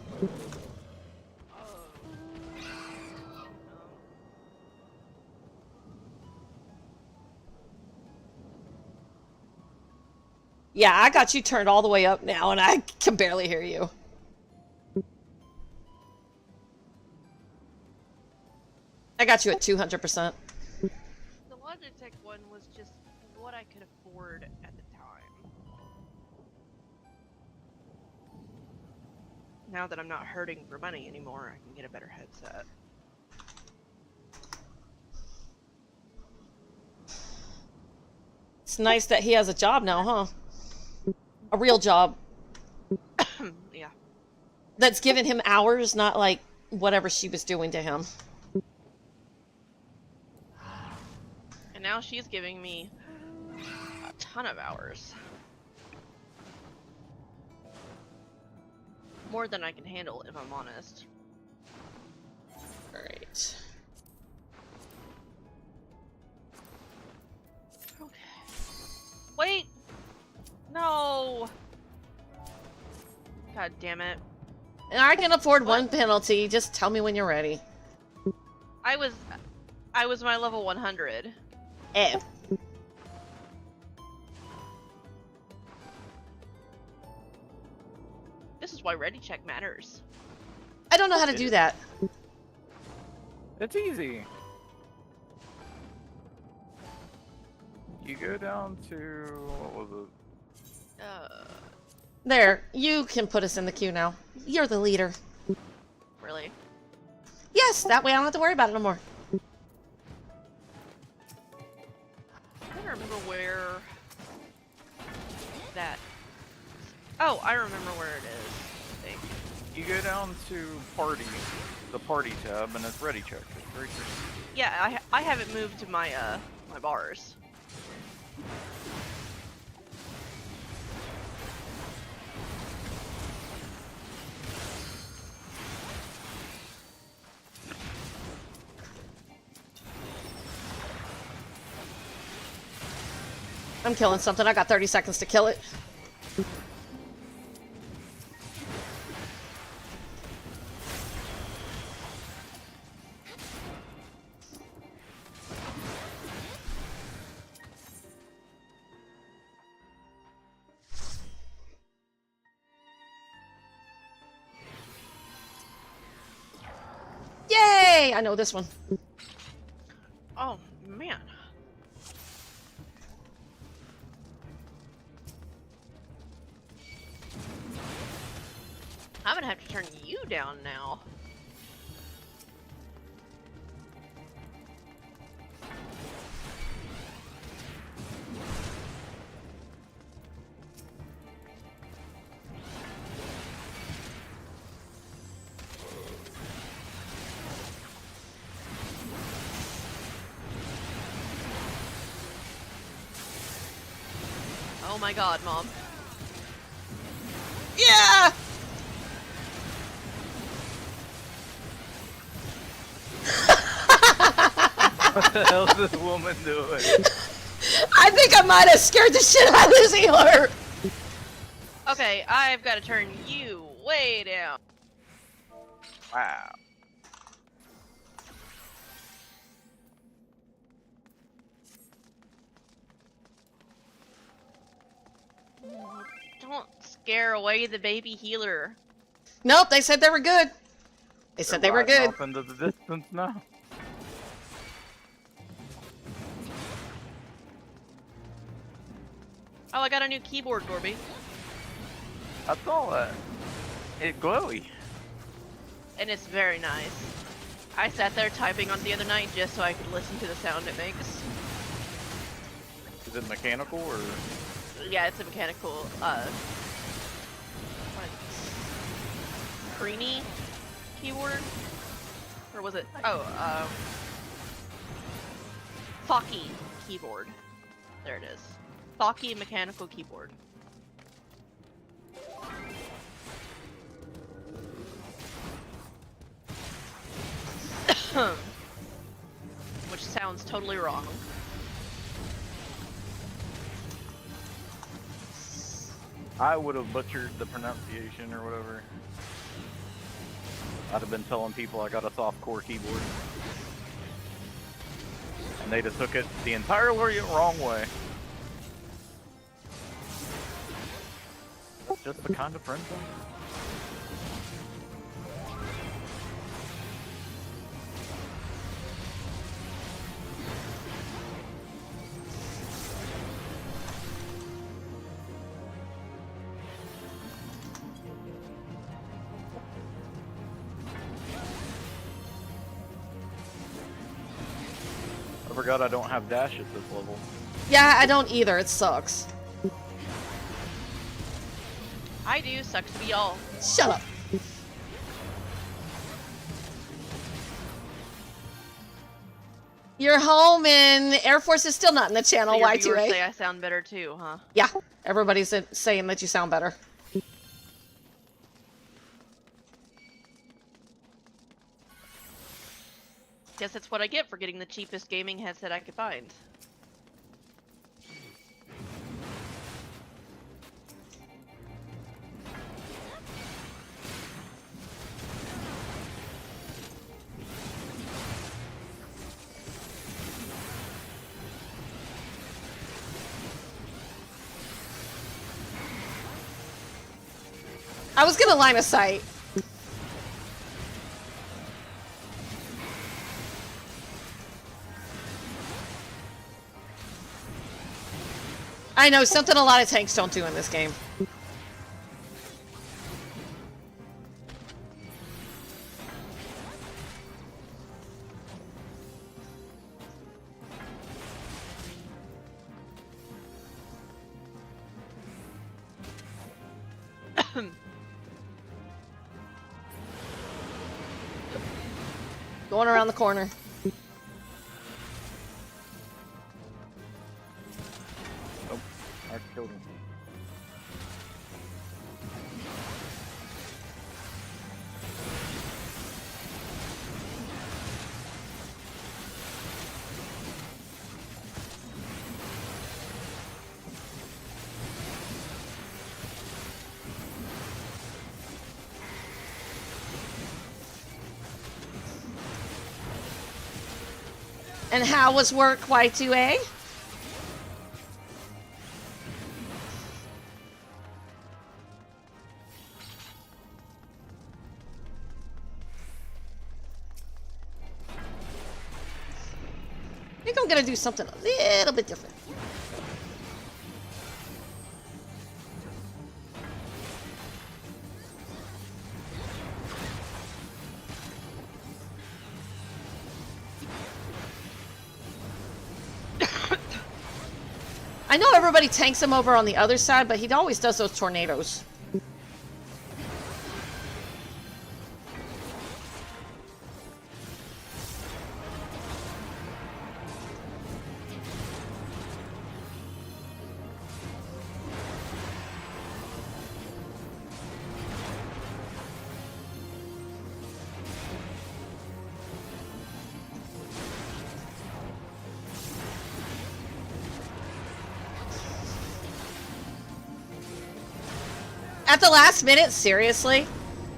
Yeah, I got you turned all the way up now, and I can barely hear you. I got you at 200%. The Logitech one was just what I could afford at the time. Now that I'm not hurting for money anymore, I can get a better headset. It's nice that he has a job now, huh? A real job. Yeah. That's giving him hours, not like whatever she was doing to him. And now she's giving me a ton of hours. More than I can handle, if I'm honest. Alright. Okay. Wait! No! God damn it. And I can afford one penalty. Just tell me when you're ready. I was my level 100. Oh. This is why ready check matters. I don't know how to do that. It's easy. You go down to what was it? There, you can put us in the queue now. You're the leader. Really? Yes, that way I don't have to worry about it no more. I don't remember where that. Oh, I remember where it is. I think. You go down to party, the party tab, and it's ready check. It's very easy. Yeah, I have it moved to my my bars. I'm killing something. I got 30 seconds to kill it. Yay! I know this one. Oh man. I'm gonna have to turn you down now. Oh my god, Mom. Yeah! What the hell is this woman doing? I think I might have scared the shit out of this healer. Okay, I've got to turn you way down. Wow. Don't scare away the baby healer. Nope, they said they were good. They said they were Riding good. off into the distance now. Oh, I got a new keyboard, Gorby. I saw that. It's glowy. And it's very nice. I sat there typing on it the other night just so I could listen to the sound it makes. Is it mechanical or? Yeah, it's a mechanical, what? Creamy keyboard? Or was it? Oh, Focky keyboard. There it is. Focky mechanical keyboard. Which sounds totally wrong. I would have butchered the pronunciation or whatever. I'd have been telling people I got a soft core keyboard. And they just took it the entirely wrong way. Just the kind of friends I am. forgot I don't have dash at this level. Yeah, I don't either. It sucks. I do. Sucks to be y'all. Shut up. You're home and Air Force is still not in the channel, So your viewers Y2A. say I sound better too, huh? Yeah, everybody's saying that you sound better. Guess that's what I get for getting the cheapest gaming headset I could find. I was gonna line of sight. I know, something a lot of tanks don't do in this game. Going around the corner. Oh, I killed him. And how was work, Y2A? I think I'm gonna do something a little bit different. I know everybody tanks him over on the other side, but he always does those tornadoes. At the last minute, seriously?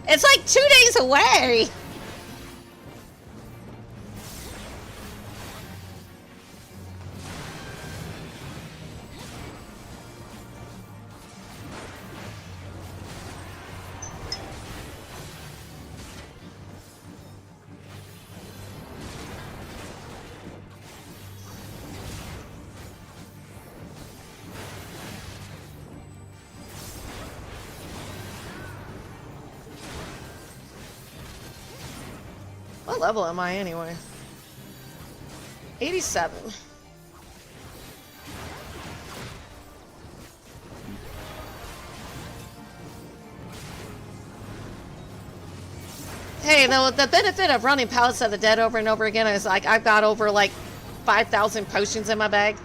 It's like 2 days away! What level am I anyway? 87. Hey, the benefit of running Palace of the Dead over and over again is like I've got over like 5,000 potions in my bag.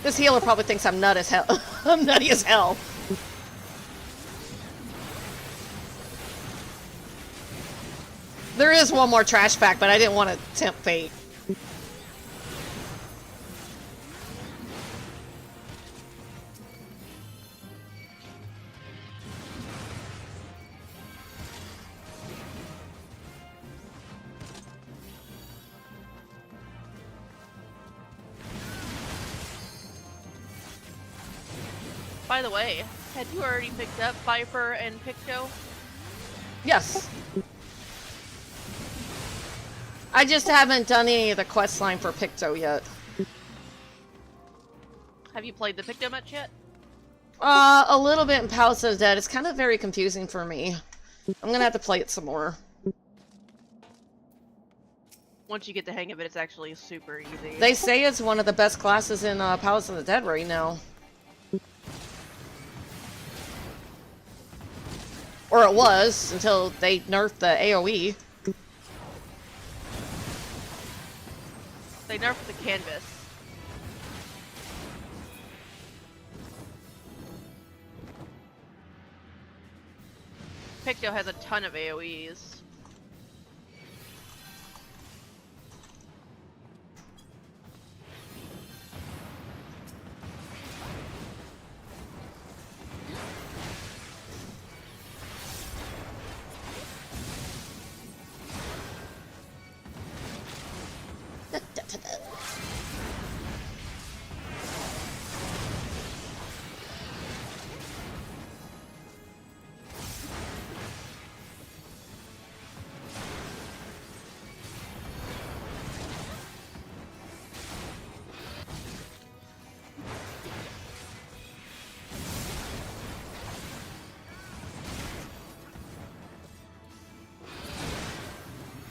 This healer probably thinks I'm nut as hell. I'm nutty as hell. There is one more trash pack, but I didn't want to tempt fate. By the way, had you already picked up Viper and Picto? Yes. I just haven't done any of the quest line for Picto yet. Have you played the Picto much yet? A little bit in Palace of the Dead. It's kind of very confusing for me. I'm gonna have to play it some more. Once you get the hang of it, it's actually super easy. They say it's one of the best classes in Palace of the Dead right now. Or it was, until they nerfed the AoE. They nerfed the canvas. Picto has a ton of AoEs.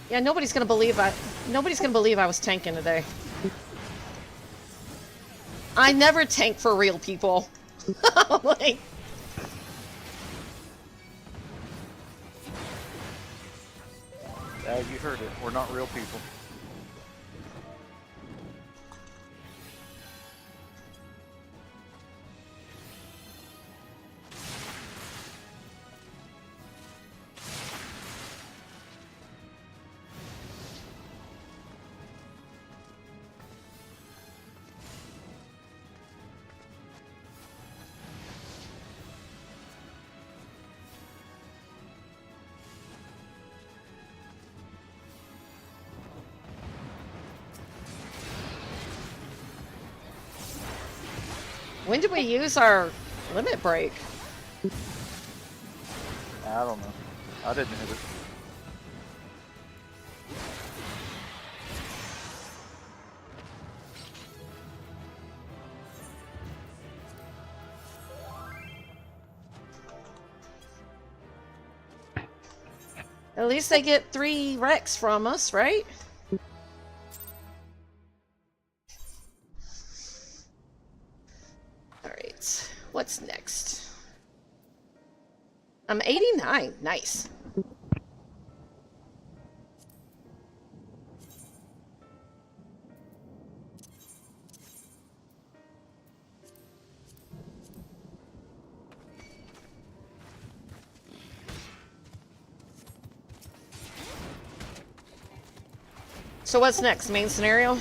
Yeah, nobody's gonna believe I was tanking today. I never tank for real people. Like, Yeah, you heard it. We're not real people. when did we use our limit break? I don't know. I didn't hit it. At least they get 3 wrecks from us, right? Alright, what's next? I'm 89, nice. So what's next? Main scenario?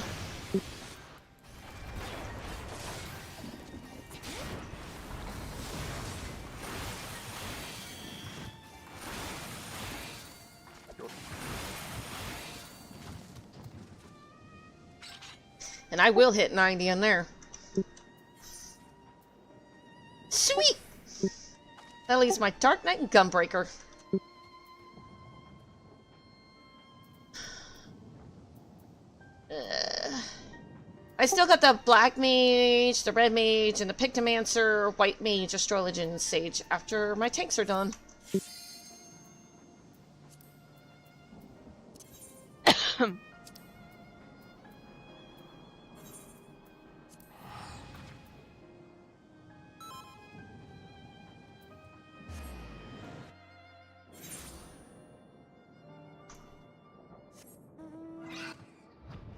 And I will hit 90 in there. Sweet! That leaves my Dark Knight and Gunbreaker. I still got the Black Mage, the Red Mage, and the Pictomancer, White Mage, Astrology, and Sage after my tanks are done.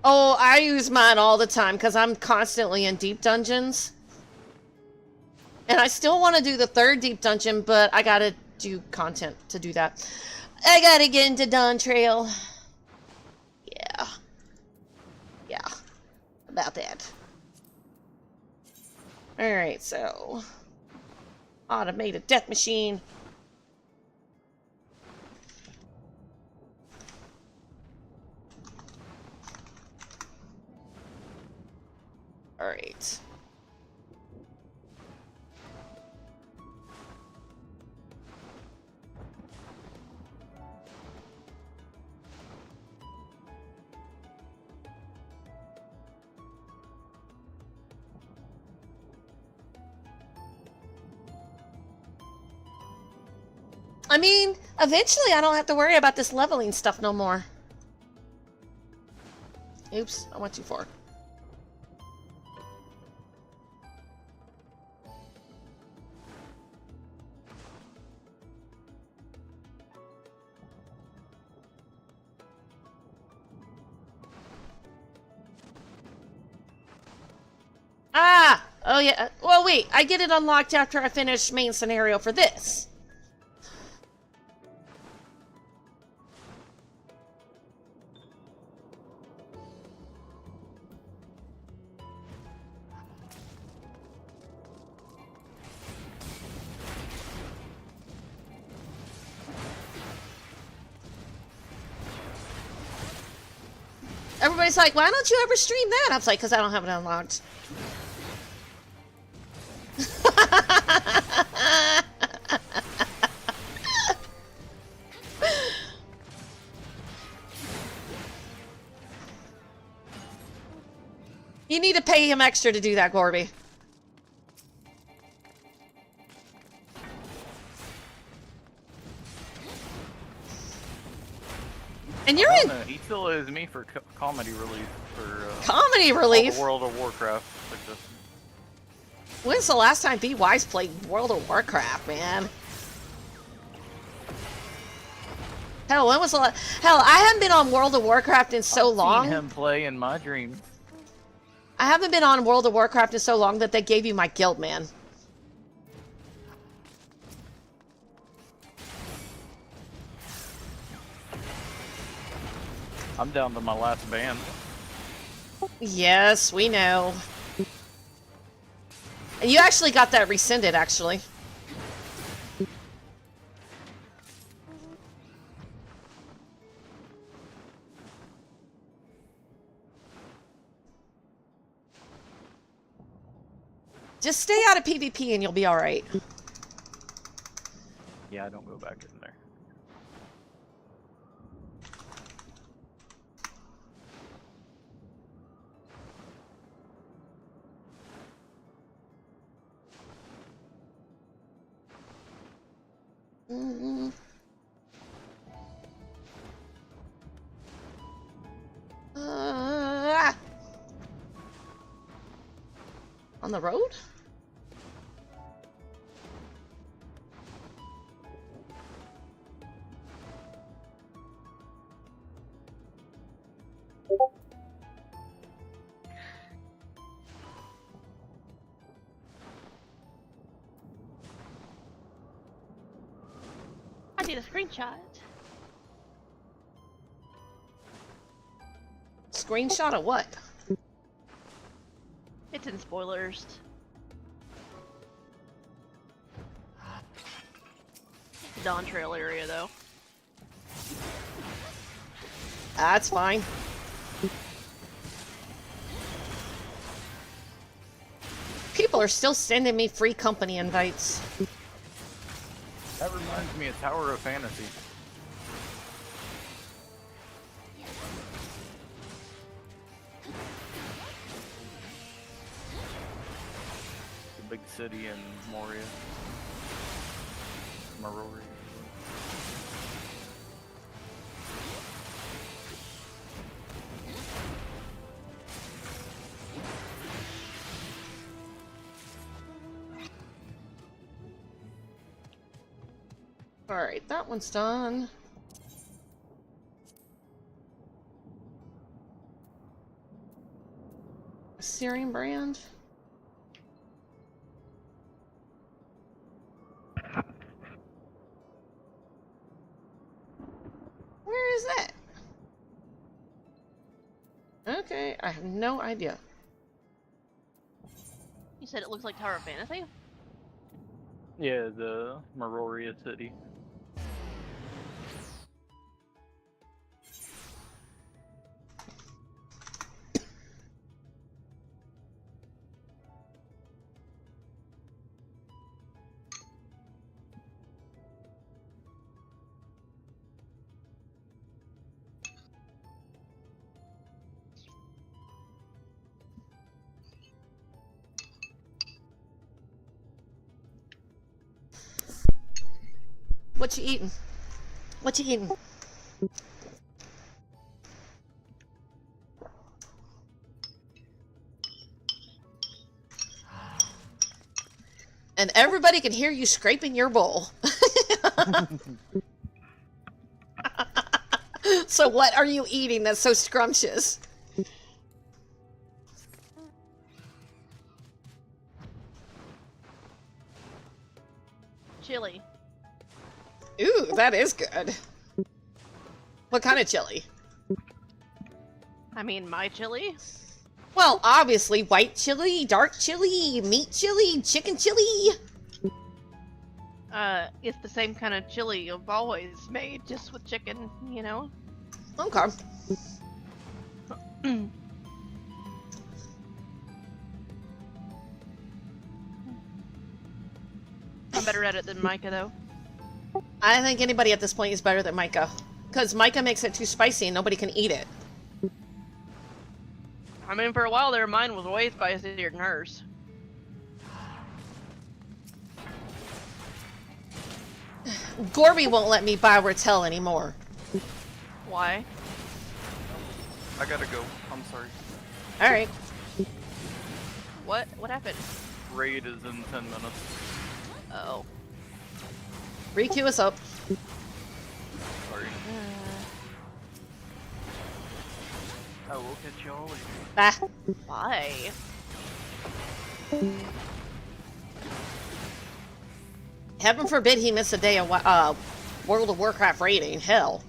Oh, I use mine all the time because I'm constantly in deep dungeons. And I still want to do the 3rd deep dungeon, but I gotta do content to do that. I gotta get into Dawn Trail. Yeah. Yeah. About that. Alright, so... Automated death machine. Alright. I mean, eventually I don't have to worry about this leveling stuff no more. Oops, I went too far. Ah! Oh yeah. Well, wait. I get it unlocked after I finish main scenario for this. Everybody's like, why don't you ever stream that? I was like, because I don't have it unlocked. You need to pay him extra to do that, Gorby. And you're in He still owes me for comedy relief for comedy all relief. the World of Warcraft. When's the last time B Wise played World of Warcraft, man? Hell, when was the last? Hell, I haven't been on World of Warcraft in so long. I've seen him play in my dreams. I haven't been on World of Warcraft in so long that they gave you my guild, man. I'm down to my last band. Yes, we know. And you actually got that rescinded, actually. Just stay out of PvP and you'll be alright. Yeah, I don't go back in there. Mm-hmm. On the road? I need a screenshot. Screenshot of what? It's in spoilers. Dawn Trail area, though. That's fine. People are still sending me free company invites. That reminds me of Tower of Fantasy. The big city in Moria. Marori. Alright, that one's done. Syrian brand. Where is that? Okay, I have no idea. You said it looks like Tower of Fantasy? Yeah, the Maroria city. What you eating? What you eating? And everybody can hear you scraping your bowl. So what are you eating that's so scrumptious? Chili. Ooh, that is good. What kind of chili? I mean, my chili. Well, obviously, white chili, dark chili, meat chili, chicken chili. It's the same kind of chili you've always made, just with chicken, you know? Okay. I'm better at it than Micah, though. I think anybody at this point is better than Micah. Because Micah makes it too spicy and nobody can eat it. I mean, for a while there, mine was way spicier than hers. Gorby won't let me buy Ratel anymore. Why? I gotta go. I'm sorry. Alright. What? What happened? Raid is in 10 minutes. Oh. Re-queue us up. Sorry. I will catch y'all later. Ah. Why? Heaven forbid he miss a day of World of Warcraft raiding. Hell.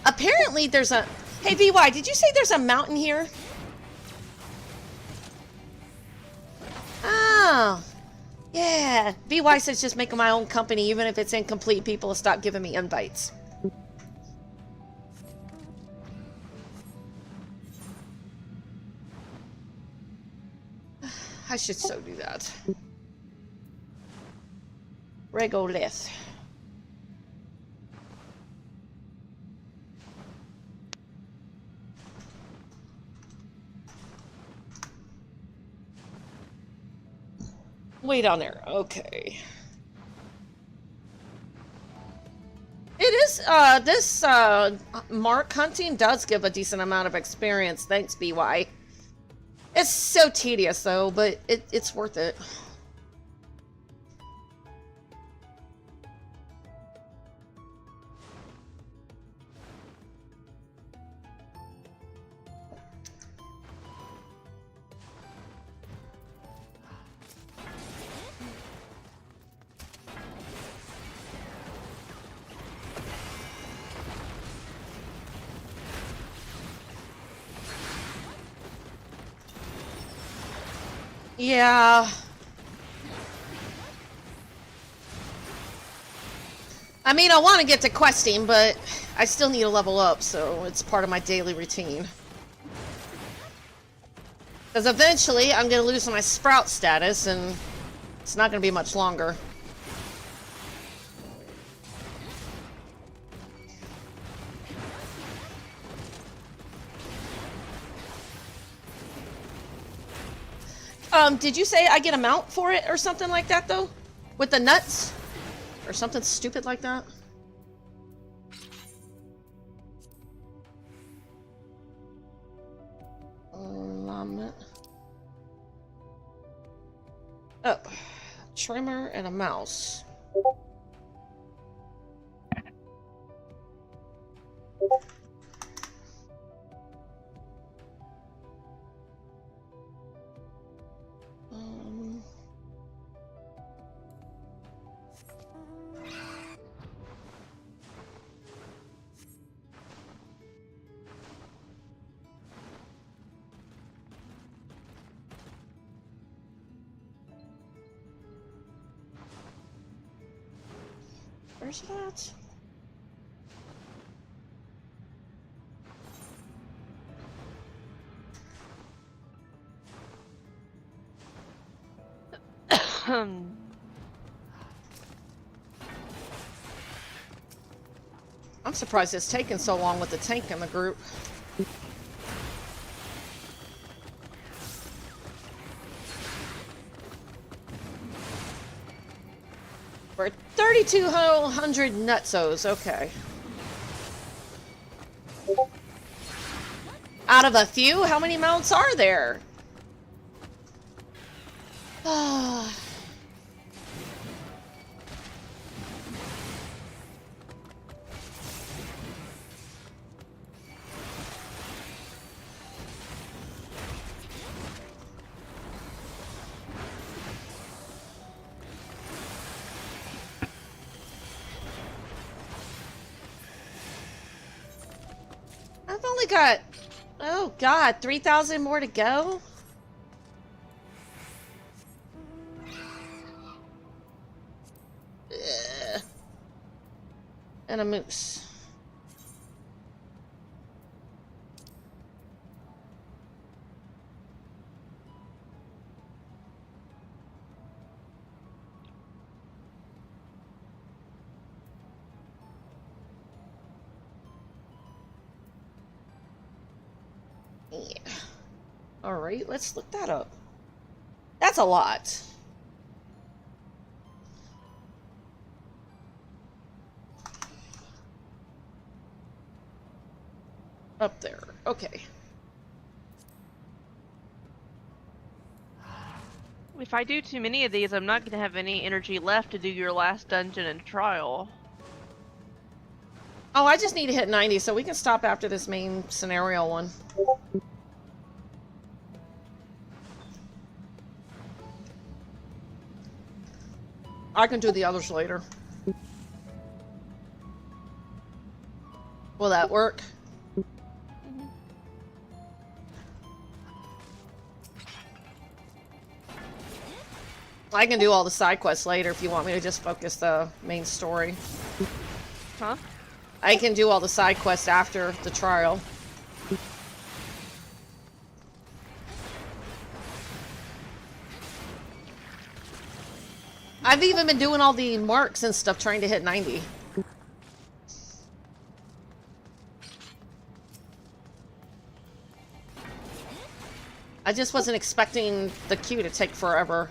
Apparently there's a... Hey, VY, did you say there's a mountain here? Oh. Yeah. VY says just making my own company, even if it's incomplete, people will stop giving me invites. I should so do that. Regolith. Way down there. Okay. It is, this, mark hunting does give a decent amount of experience. Thanks, BY. It's so tedious, though, but it's worth it. Yeah. I mean, I want to get to questing, but I still need to level up, so it's part of my daily routine. Because eventually, I'm going to lose my sprout status, and it's not going to be much longer. Did you say I get a mount for it or something like that, though? With the nuts? Or something stupid like that? Oh. Trimmer and a mouse. Where's that? I'm surprised it's taken so long with the tank in the group. We're 3,200 nutsos, okay. Out of a few, how many mounts are there? Ah. I've only got, oh god, 3,000 more to go? Ugh. And a moose. Yeah. Alright, let's look that up. That's a lot. Up there. Okay. If I do too many of these, I'm not going to have any energy left to do your last dungeon and trial. Oh, I just need to hit 90, so we can stop after this main scenario one. I can do the others later. Will that work? I can do all the side quests later if you want me to just focus the main story. Huh? I can do all the side quests after the trial. I've even been doing all the marks and stuff trying to hit 90. I just wasn't expecting the queue to take forever.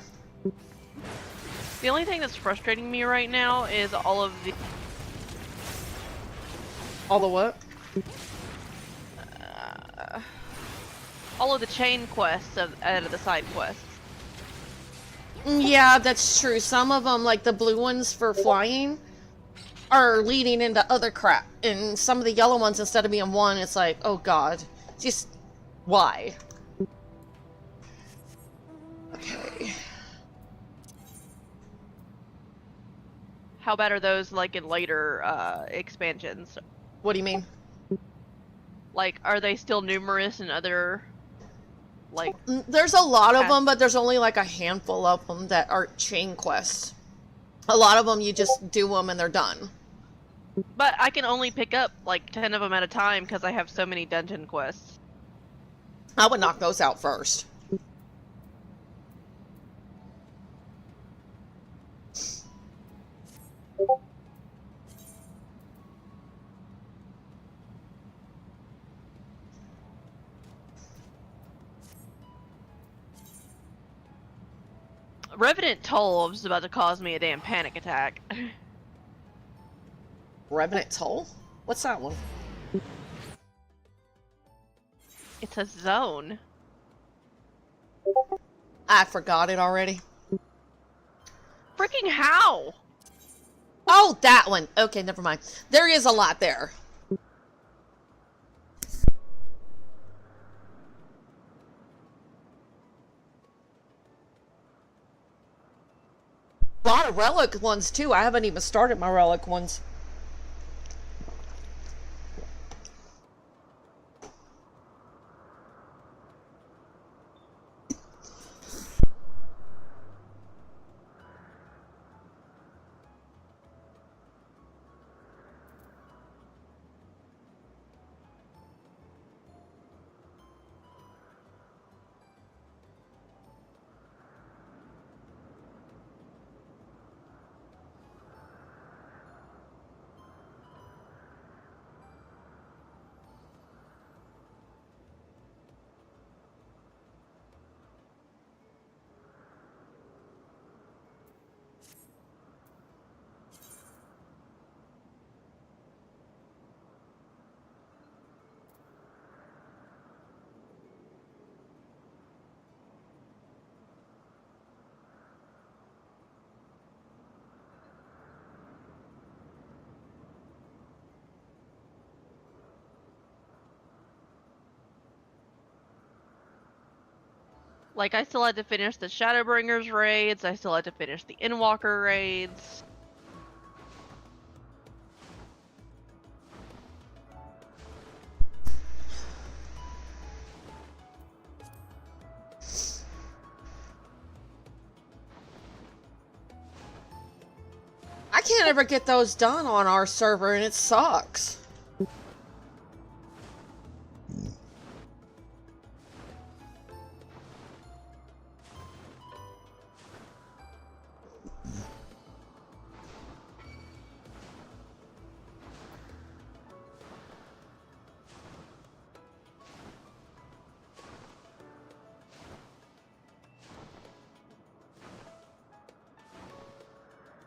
The only thing that's frustrating me right now is all of the... All the what? all of the chain quests out of the side quests. Yeah, that's true. Some of them, like the blue ones for flying, are leading into other crap. And some of the yellow ones, instead of being one, it's like, oh god. Just, why? Okay. How bad are those, like, in later expansions? What do you mean? Like, are they still numerous in other, like... There's a lot of them, but there's only like a handful of them that are chain quests. A lot of them, you just do them and they're done. But I can only pick up, like, 10 of them at a time because I have so many dungeon quests. I would knock those out first. Revenant Toll was about to cause me a damn panic attack. Revenant Toll? What's that one? It's a zone. I forgot it already. Freaking how? Oh, that one. Okay, never mind. There is a lot there. A lot of relic ones too. I haven't even started my relic ones. Like, I still had to finish the Shadowbringers raids, I still had to finish the Endwalker raids. I can't ever get those done on our server, and it sucks.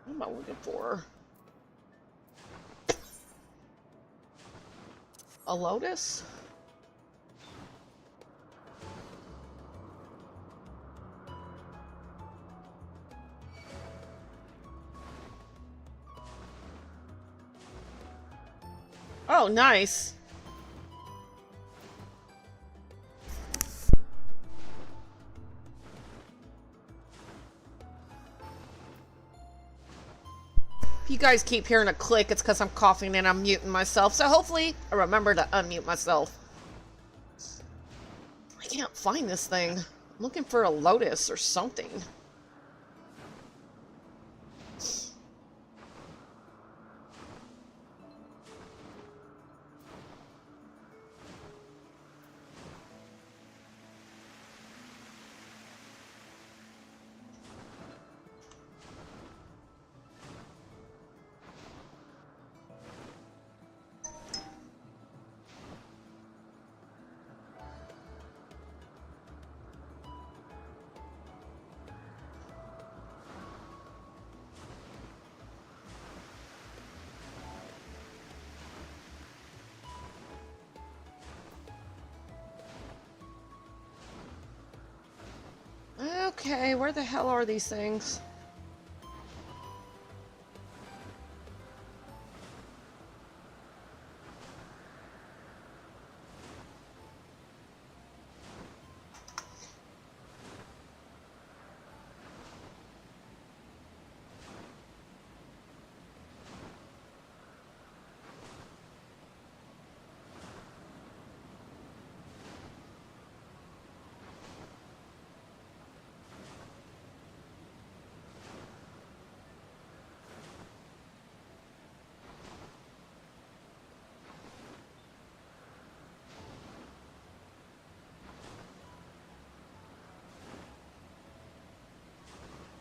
What am I looking for? A lotus? Oh, nice. If you guys keep hearing a click, it's because I'm coughing and I'm muting myself. So hopefully I remember to unmute myself. I can't find this thing. I'm looking for a lotus or something. Okay, where the hell are these things?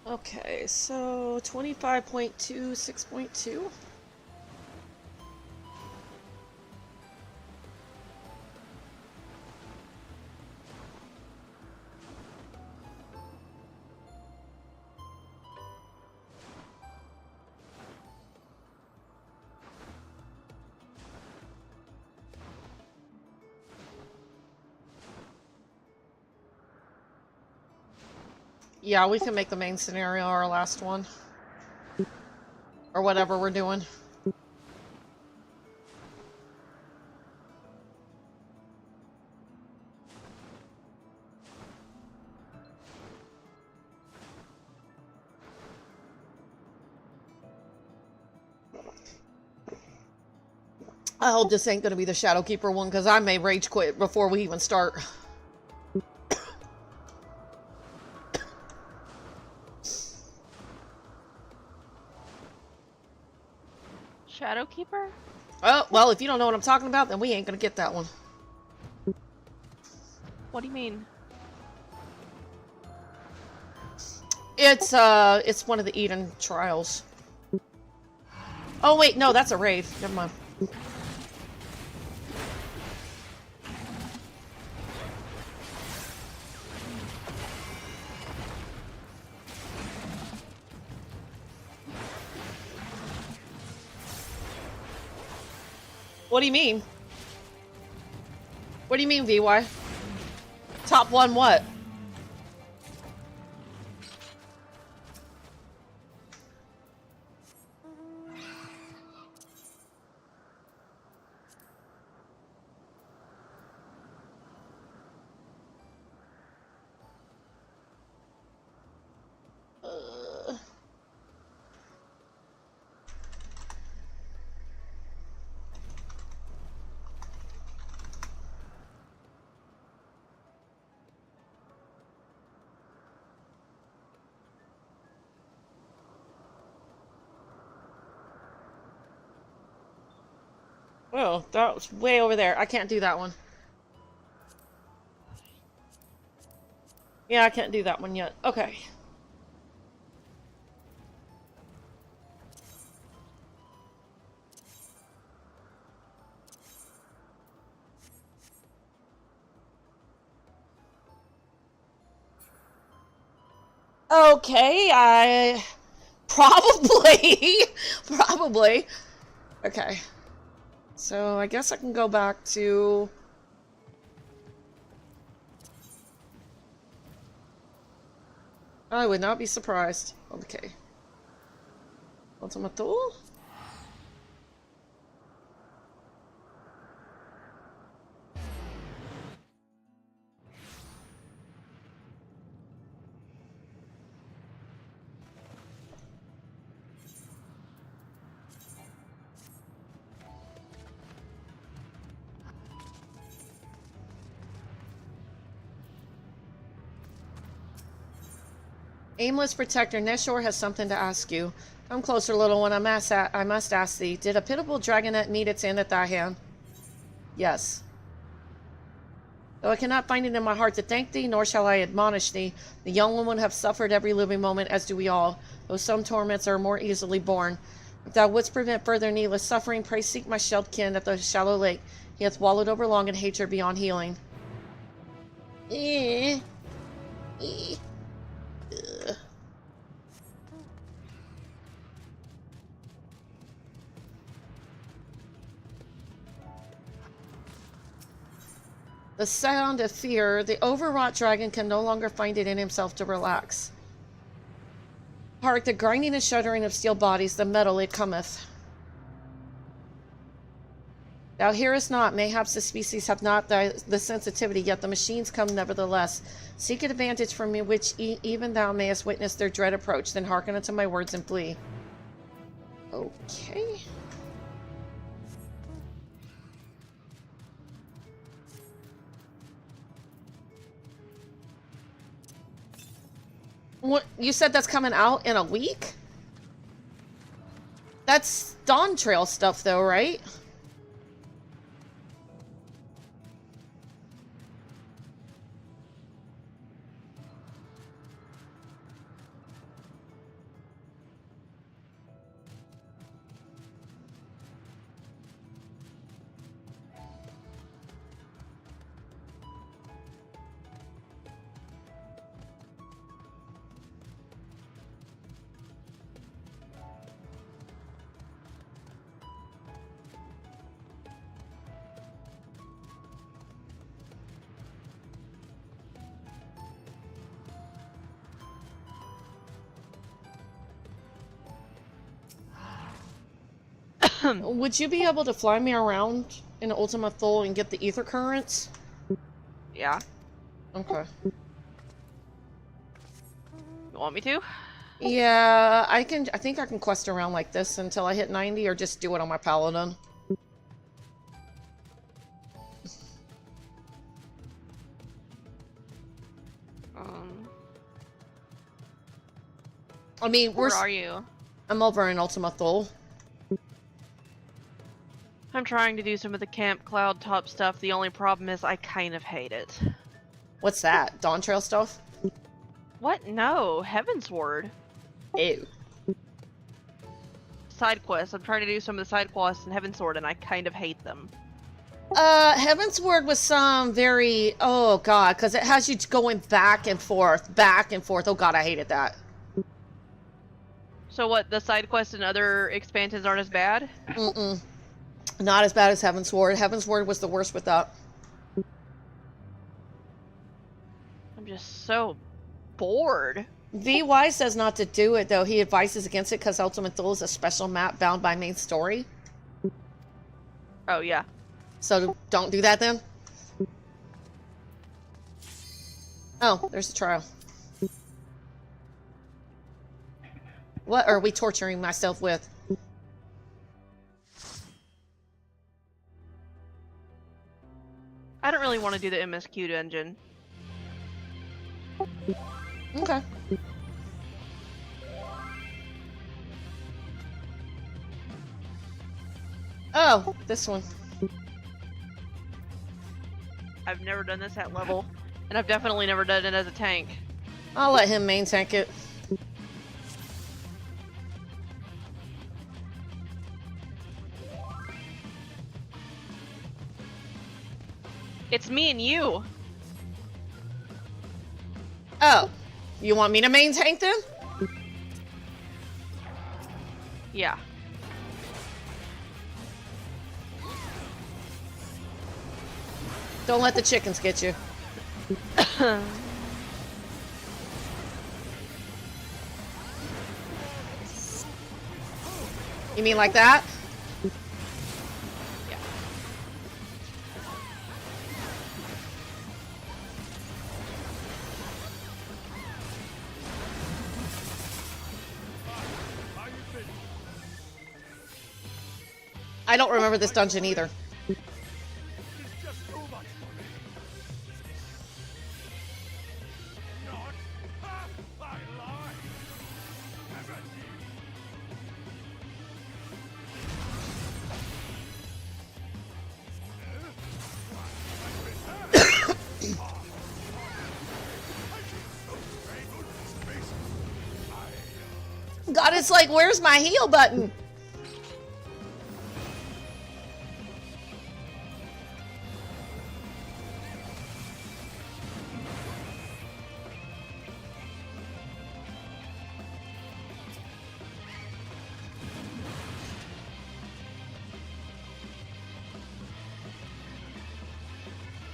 Okay, so 25.2, 6.2. Yeah, we can make the main scenario our last one. Or whatever we're doing. I hope this ain't gonna be the Shadowkeeper one, because I may rage quit before we even start. Shadowkeeper? Oh, well, if you don't know what I'm talking about, then we ain't gonna get that one. What do you mean? It's one of the Eden trials. Oh, wait, no, that's a raid. Never mind. What do you mean? What do you mean, VY? Top one what? Oh, that was way over there. I can't do that one. Yeah, I can't do that one yet. Okay. Okay, I probably probably. Okay. So I guess I can go back to I would not be surprised. Okay. Ultimate tool? Aimless Protector, Neshor has something to ask you. Come closer, little one. I must ask thee. Did a pitiful dragonet meet its end at thy hand? Yes. Though I cannot find it in my heart to thank thee, nor shall I admonish thee, the young woman have suffered every living moment, as do we all, though some torments are more easily borne. If thou wouldst prevent further needless suffering, pray seek my shelled kin at the shallow lake. He hath wallowed over long in hatred beyond healing. Ugh. The sound of fear, the overwrought dragon can no longer find it in himself to relax. Hark, the grinding and shuddering of steel bodies, the metal it cometh. Thou hearest not, mayhaps the species have not the sensitivity, yet the machines come nevertheless. Seek an advantage from me which even thou mayest witness their dread approach, then hearken unto my words and flee. Okay. What, you said that's coming out in a week? That's Dawn Trail stuff though, right? Would you be able to fly me around in Ultima Thule and get the ether currents? Yeah. Okay. You want me to? Yeah, I think I can quest around like this until I hit 90, or just do it on my paladin. I mean, Where are you? I'm over in Ultima Thule. I'm trying to do some of the Camp Cloud top stuff. The only problem is I kind of hate it. What's that? Dawn Trail stuff? What? No, Heaven's Word. Ew. Side quests. I'm trying to do some of the side quests in Heaven's Word, and I kind of hate them. Heaven's Word was some very... Oh, God, because it has you going back and forth, back and forth. Oh, God, I hated that. So what, the side quests and other expansions aren't as bad? Mm-mm. Not as bad as Heaven's Ward. Heaven's Ward was the worst with that. I'm just so bored. VY says not to do it, though. He advises against it because Ultimate Thule is a special map bound by main story. Oh, yeah. So don't do that then? Oh, there's the trial. What are we torturing myself with? I don't really want to do the MSQ dungeon. Okay. Oh, this one. I've never done this at level, and I've definitely never done it as a tank. I'll let him main tank it. It's me and you. Oh, you want me to main tank then? Yeah. Don't let the chickens get you. You mean like that? Yeah. I don't remember this dungeon either. God, it's like, where's my heal button?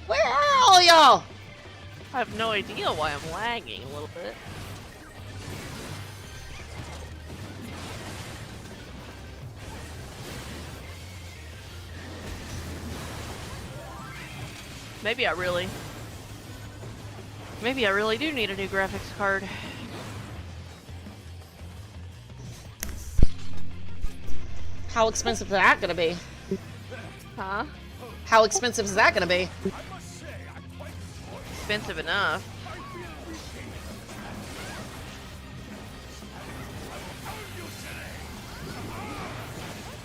Where are all y'all? I have no idea why I'm lagging a little bit. Maybe I really do need a new graphics card. How expensive is that gonna be? Huh? How expensive is that gonna be? Expensive enough.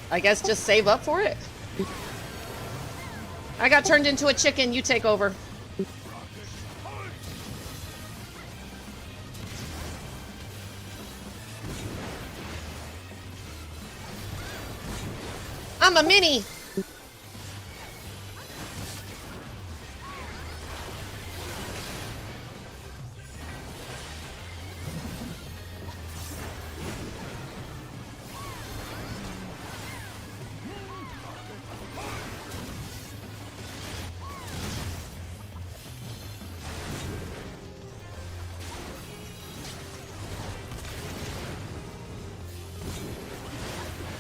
I guess just save up for it. I got turned into a chicken, you take over. I'm a mini.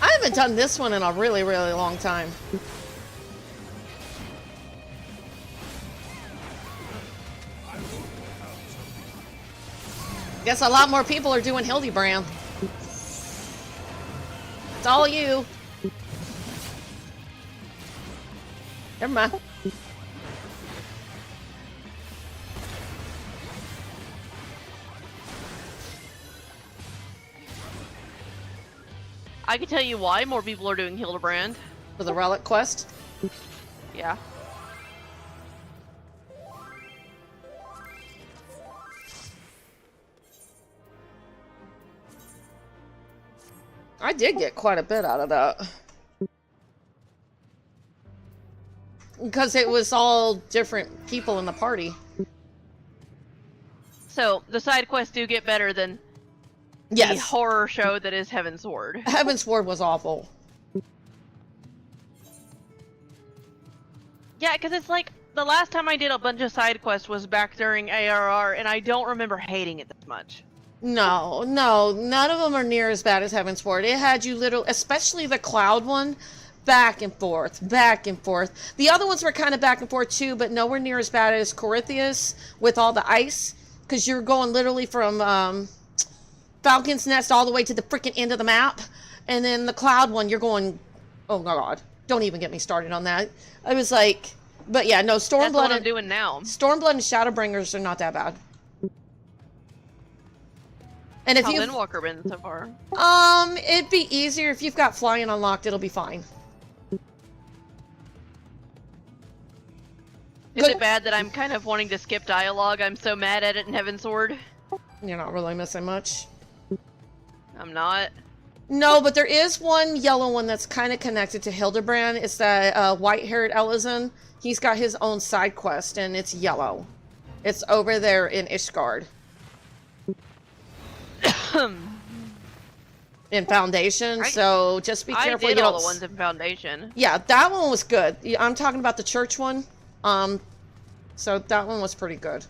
I haven't done this one in a really, really long time. Guess a lot more people are doing Hildebrand. It's all you. Never mind. I can tell you why more people are doing Hildebrand. For the relic quest. Yeah. I did get quite a bit out of that. Because it was all different people in the party. So, the side quests do get better than the Yes. horror show that is Heaven's Sword. Heaven's Ward was awful. Yeah, because it's like, the last time I did a bunch of side quests was back during ARR, and I don't remember hating it that much. No, none of them are near as bad as Heaven's Ward. It had you literally, especially the Cloud one, back and forth, back and forth. The other ones were kind of back and forth too, but nowhere near as bad as Corythius with all the ice, because you're going literally from Falcon's Nest all the way to the freaking end of the map, and then the Cloud one, you're going, oh god, don't even get me started on that. I was like, but yeah, no, That's Stormblood what I'm and doing now. Stormblood and Shadowbringers are not that bad. And if How's you Endwalker been so far? it'd be easier if you've got flying unlocked, it'll be fine. Is it bad that I'm kind of wanting to skip dialogue? I'm so mad at it in Heavensward. You're not really missing much. I'm not. No, but there is one yellow one that's kind of connected to Hildebrand. It's that white-haired Elizan. He's got his own side quest, and it's yellow. It's over there in Ishgard. In Foundation, so just be careful. I did all the ones in Foundation. Yeah, that one was good. I'm talking about the church one. So that one was pretty good.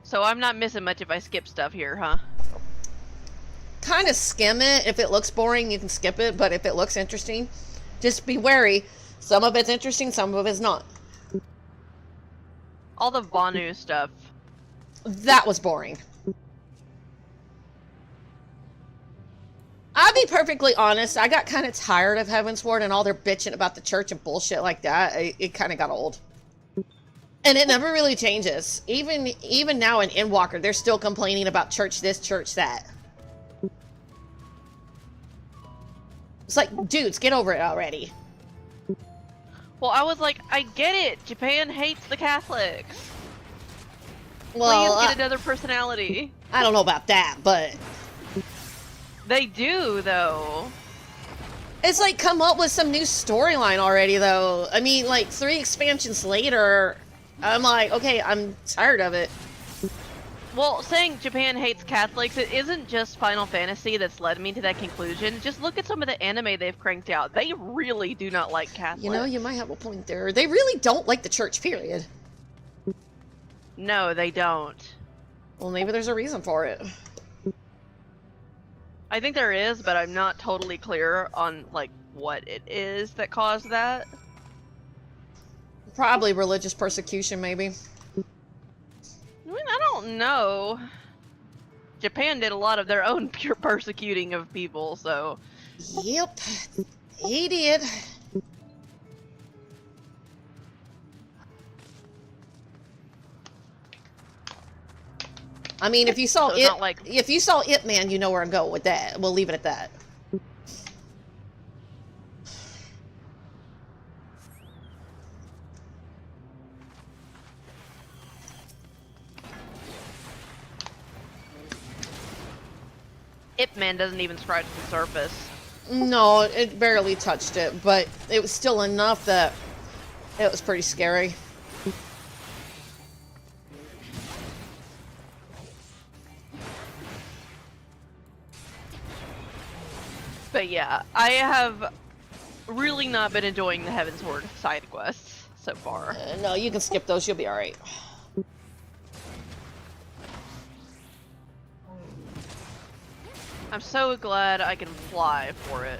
So I'm not missing much if I skip stuff here, huh? Kind of skim it. If it looks boring, you can skip it. But if it looks interesting, just be wary. Some of it's interesting, some of it's not. All the Vanu stuff. That was boring. I'll be perfectly honest. I got kind of tired of Heavensward and all their bitching about the church and bullshit like that. It kind of got old. And it never really changes. Even now in Endwalker, they're still complaining about church this, church that. It's like, dudes, get over it already. Well, I was like, I get it. Japan hates the Catholics. Well, Please get another personality. I don't know about that, but They do, though. it's like, come up with some new storyline already, though. I mean, like, 3 expansions later, I'm like, okay, I'm tired of it. Well, saying Japan hates Catholics, it isn't just Final Fantasy that's led me to that conclusion. Just look at some of the anime they've cranked out. They really do not like Catholics. You know, you might have a point there. They really don't like the church, period. No, they don't. Well, maybe there's a reason for it. I think there is, but I'm not totally clear on, like, what it is that caused that. Probably religious persecution, maybe. I mean, I don't know. Japan did a lot of their own pure persecuting of people, so... Yep, he did. I mean, if you saw So it's not like- if you saw It Man, you know where I'm going with that. We'll leave it at that. Ip Man doesn't even scratch the surface. No, it barely touched it, but it was still enough that it was pretty scary. But yeah, I have really not been enjoying the Heavensward side quests so far. No, you can skip those. You'll be all right. I'm so glad I can fly for it.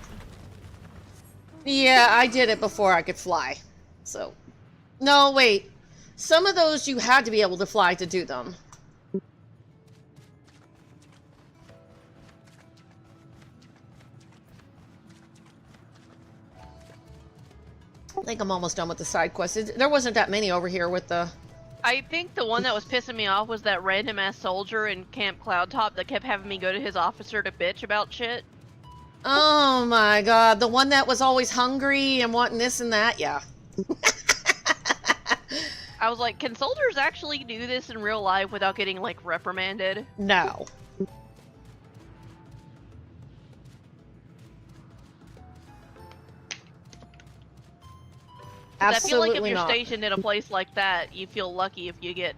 Yeah, I did it before I could fly. So, no, wait. Some of those you had to be able to fly to do them. I think I'm almost done with the side quests. There wasn't that many over here with the... I think the one that was pissing me off was that random ass soldier in Camp Cloudtop that kept having me go to his officer to bitch about shit. Oh my god, the one that was always hungry and wanting this and that? Yeah. I was like, can soldiers actually do this in real life without getting, like, reprimanded? No. I feel like if Absolutely you're not. stationed in a place like that, you feel lucky if you get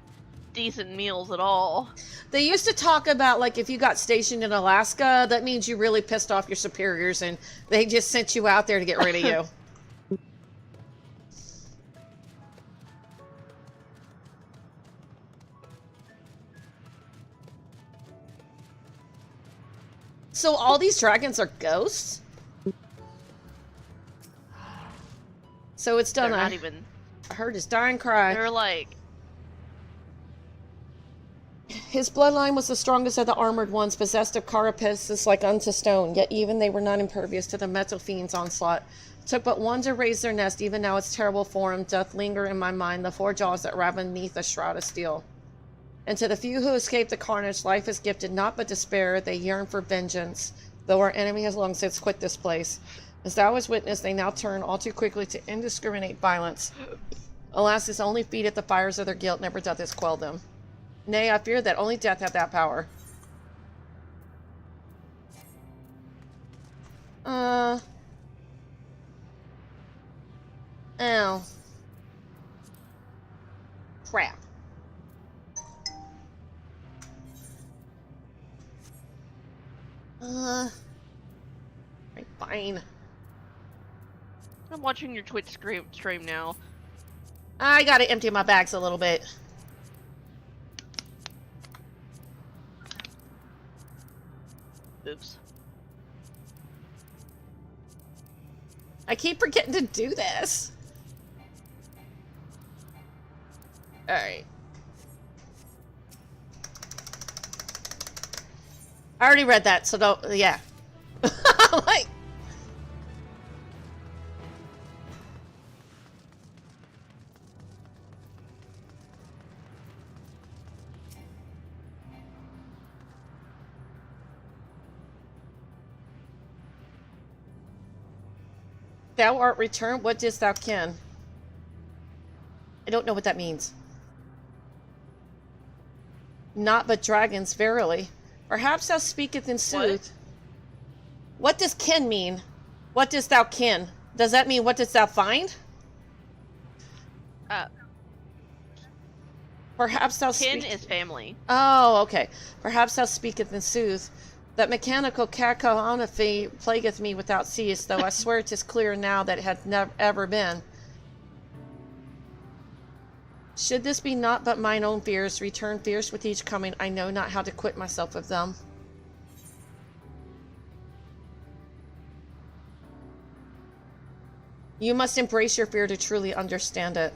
decent meals at all. They used to talk about, like, if you got stationed in Alaska, that means you really pissed off your superiors and they just sent you out there to get rid of you. So all these dragons are ghosts? So it's done. They're I not even... heard his dying cry. They're like... His bloodline was the strongest of the armored ones, possessed of carapaces like unto stone, yet even they were not impervious to the metal fiend's onslaught. Took but one to raise their nest, even now its terrible form doth linger in my mind, the four jaws that raven neath a shroud of steel. And to the few who escaped the carnage, life is gifted not but despair. They yearn for vengeance, though our enemy has long since quit this place. As thou hast witnessed, they now turn all too quickly to indiscriminate violence. Alas, this only feedeth the fires of their guilt, never doth this quell them. Nay, I fear that only death hath that power. Oh. Crap. Right, fine. I'm watching your Twitch stream now. I gotta empty my bags a little bit. Oops. I keep forgetting to do this. Alright. I already read that, so don't, yeah. Like... Thou art returned, what didst thou ken? I don't know what that means. Not but dragons, verily. Perhaps thou speaketh in sooth. What does ken mean? What dost thou ken? Does that mean what dost thou find? Perhaps thou Kin is family. Oh, okay. Perhaps thou speaketh in sooth. That mechanical cacophony plagueth me without cease, though I swear 'tis clear now that it hath never ever been. Should this be naught but mine own fears, return fierce with each coming, I know not how to quit myself of them. You must embrace your fear to truly understand it.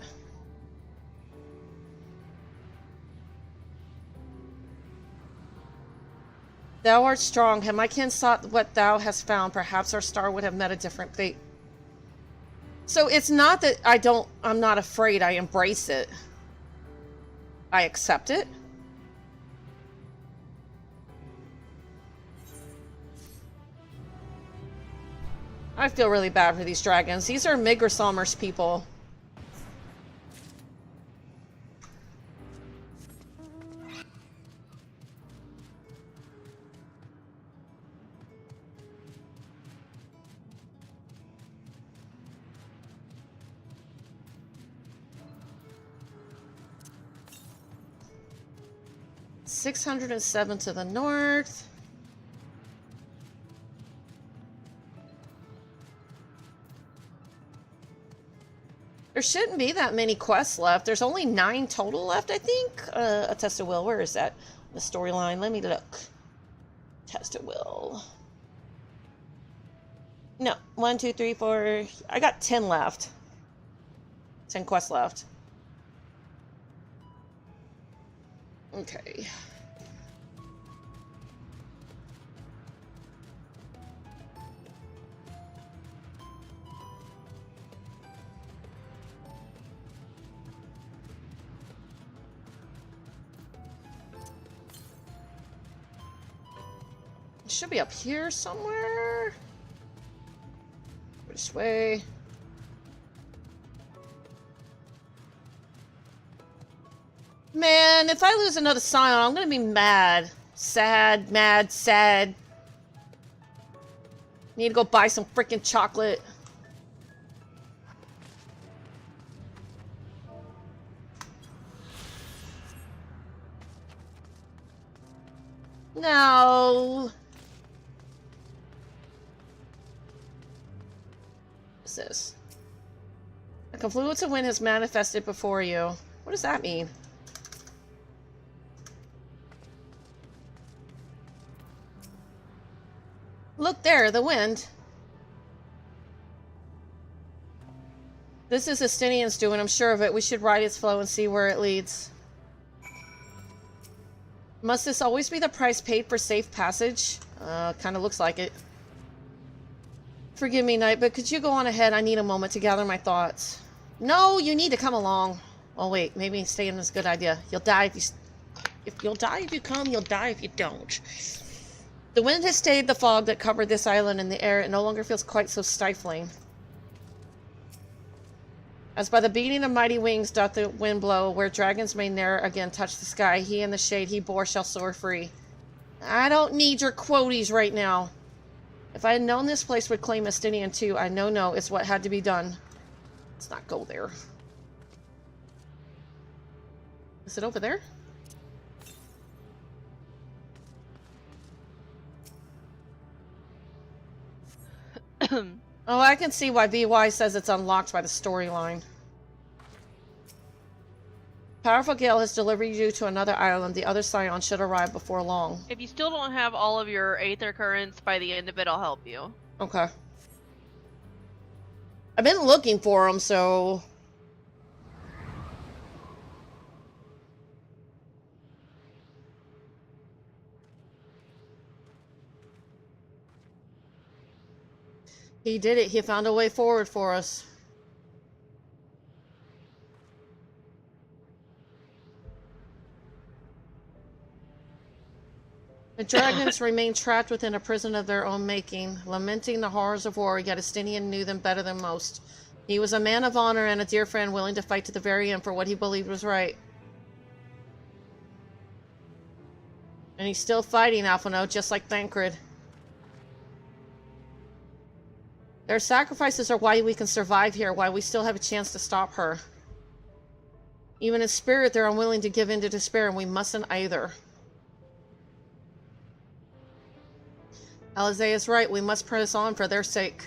Thou art strong. Had my kin sought what thou hast found, perhaps our star would have met a different fate. So it's not that I'm not afraid, I embrace it. I accept it. I feel really bad for these dragons. These are Migrasammer's people. $607 to the north. There shouldn't be that many quests left. There's only 9 total left, I think. A test of will. Where is that? The storyline. Let me look. Test of will. No. 1, 2, 3, 4. I got 10 left. 10 quests left. Okay. It should be up here somewhere. This way. Man, if I lose another Scion, I'm gonna be mad. Sad, mad, sad. Need to go buy some freaking chocolate. No. What's this? A confluence of wind has manifested before you. What does that mean? Look there, the wind. This is Estinian's doing, I'm sure of it. We should ride its flow and see where it leads. Must this always be the price paid for safe passage? Kind of looks like it. Forgive me, Knight, but could you go on ahead? I need a moment to gather my thoughts. No, you need to come along. Oh, wait, maybe staying is a good idea. You'll die if you... If you'll die if you come, you'll die if you don't. The wind has stayed the fog that covered this island in the air. It no longer feels quite so stifling. As by the beating of mighty wings doth the wind blow, where dragons may ne'er again touch the sky, he in the shade he bore shall soar free. I don't need your quoties right now. If I had known this place would claim Estinian too, I know it's what had to be done. Let's not go there. Is it over there? Oh, I can see why BY says it's unlocked by the storyline. Powerful gale has delivered you to another island. The other scion should arrive before long. If you still don't have all of your Aether Currents by the end of it, I'll help you. Okay. I've been looking for them, so... He did it. He found a way forward for us. The dragons remained trapped within a prison of their own making, lamenting the horrors of war, yet Estinian knew them better than most. He was a man of honor and a dear friend, willing to fight to the very end for what he believed was right. And he's still fighting, Alphino, just like Thancred. Their sacrifices are why we can survive here, why we still have a chance to stop her. Even in spirit, they're unwilling to give in to despair, and we mustn't either. Alizé is right. We must press on for their sake.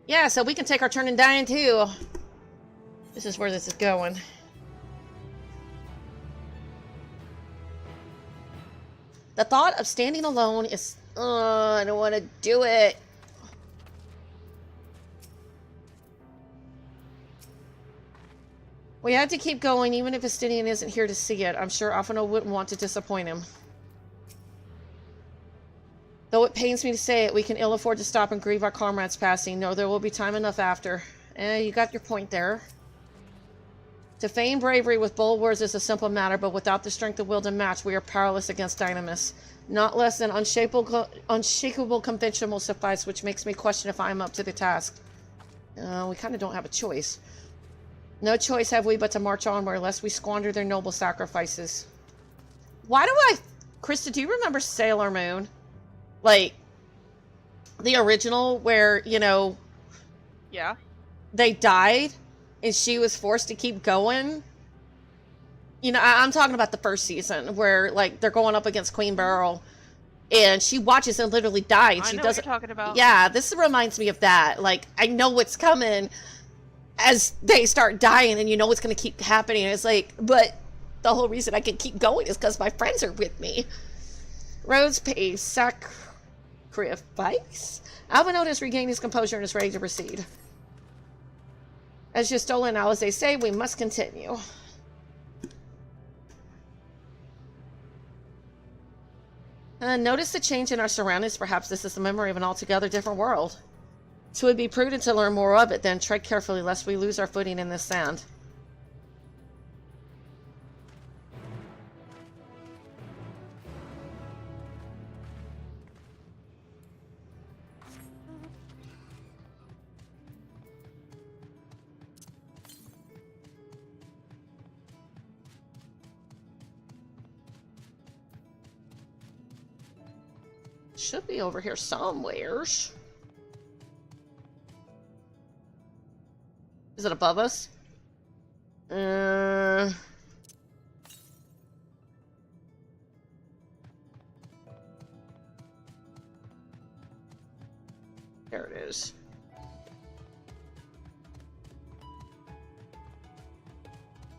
Yeah, so we can take our turn in dying, too. This is where this is going. The thought of standing alone is... I don't want to do it. We had to keep going, even if Estinian isn't here to see it. I'm sure Alphino wouldn't want to disappoint him. Though it pains me to say it, we can ill afford to stop and grieve our comrades' passing. No, there will be time enough after. You got your point there. To feign bravery with bold words is a simple matter, but without the strength of will to match, we are powerless against Dynamis. Not less than unshakable conviction will suffice, which makes me question if I am up to the task. We kind of don't have a choice. No choice have we but to march onward, lest we squander their noble sacrifices. Why do Krista, do you remember Sailor Moon? Like, the original where, you know... Yeah. They died, and she was forced to keep going? You know, I'm talking about the first season, where, like, they're going up against Queen Beryl, and she watches them literally die, and she I know doesn't... what you're talking about. Yeah, this reminds me of that. Like, I know what's coming as they start dying, and you know what's going to keep happening. It's like, but the whole reason I can keep going is because my friends are with me. Rhodes pays sacrifice. Alphino has regained his composure and is ready to proceed. As Justola and Alizé say, we must continue. Notice the change in our surroundings. Perhaps this is the memory of an altogether different world. So it would be prudent to learn more of it, then tread carefully lest we lose our footing in this sand. Should be over here somewheres. Is it above us? There it is.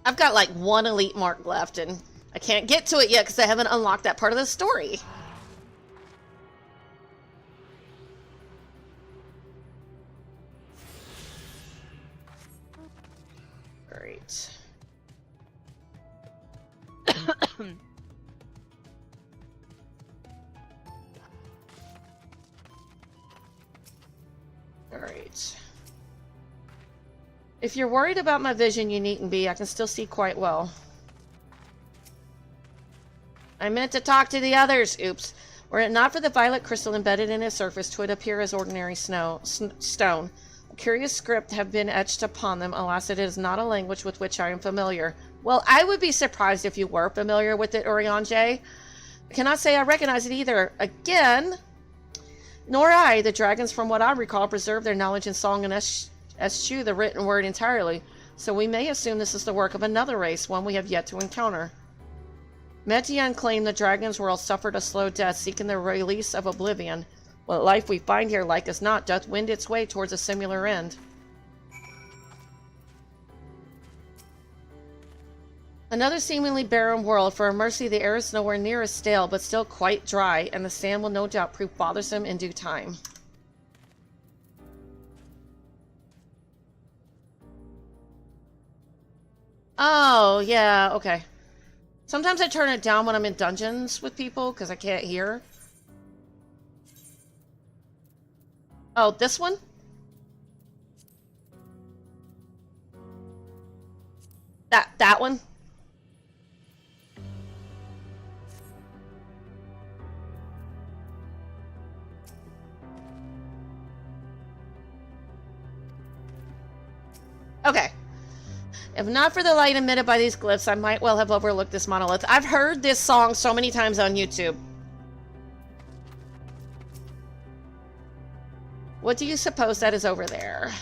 I've got like one elite mark left, and I can't get to it yet because I haven't unlocked that part of the story. Great. Alright. If you're worried about my vision, you needn't be. I can still see quite well. I meant to talk to the others. Oops. Were it not for the violet crystal embedded in its surface, 'twould appear as ordinary stone. A curious script have been etched upon them. Alas, it is not a language with which I am familiar. Well, I would be surprised if you were familiar with it, Orion J. I cannot say I recognize it either. Again, nor I. The dragons, from what I recall, preserve their knowledge in song and eschew the written word entirely. So we may assume this is the work of another race, one we have yet to encounter. Metian claimed the dragon's world suffered a slow death, seeking the release of oblivion. What life we find here, like as not, doth wend its way towards a similar end. Another seemingly barren world. For a mercy, the air is nowhere near as stale, but still quite dry, and the sand will no doubt prove bothersome in due time. Oh, yeah, okay. Sometimes I turn it down when I'm in dungeons with people, because I can't hear. Oh, this one? That one? Okay. If not for the light emitted by these glyphs, I might well have overlooked this monolith. I've heard this song so many times on YouTube. What do you suppose that is over there?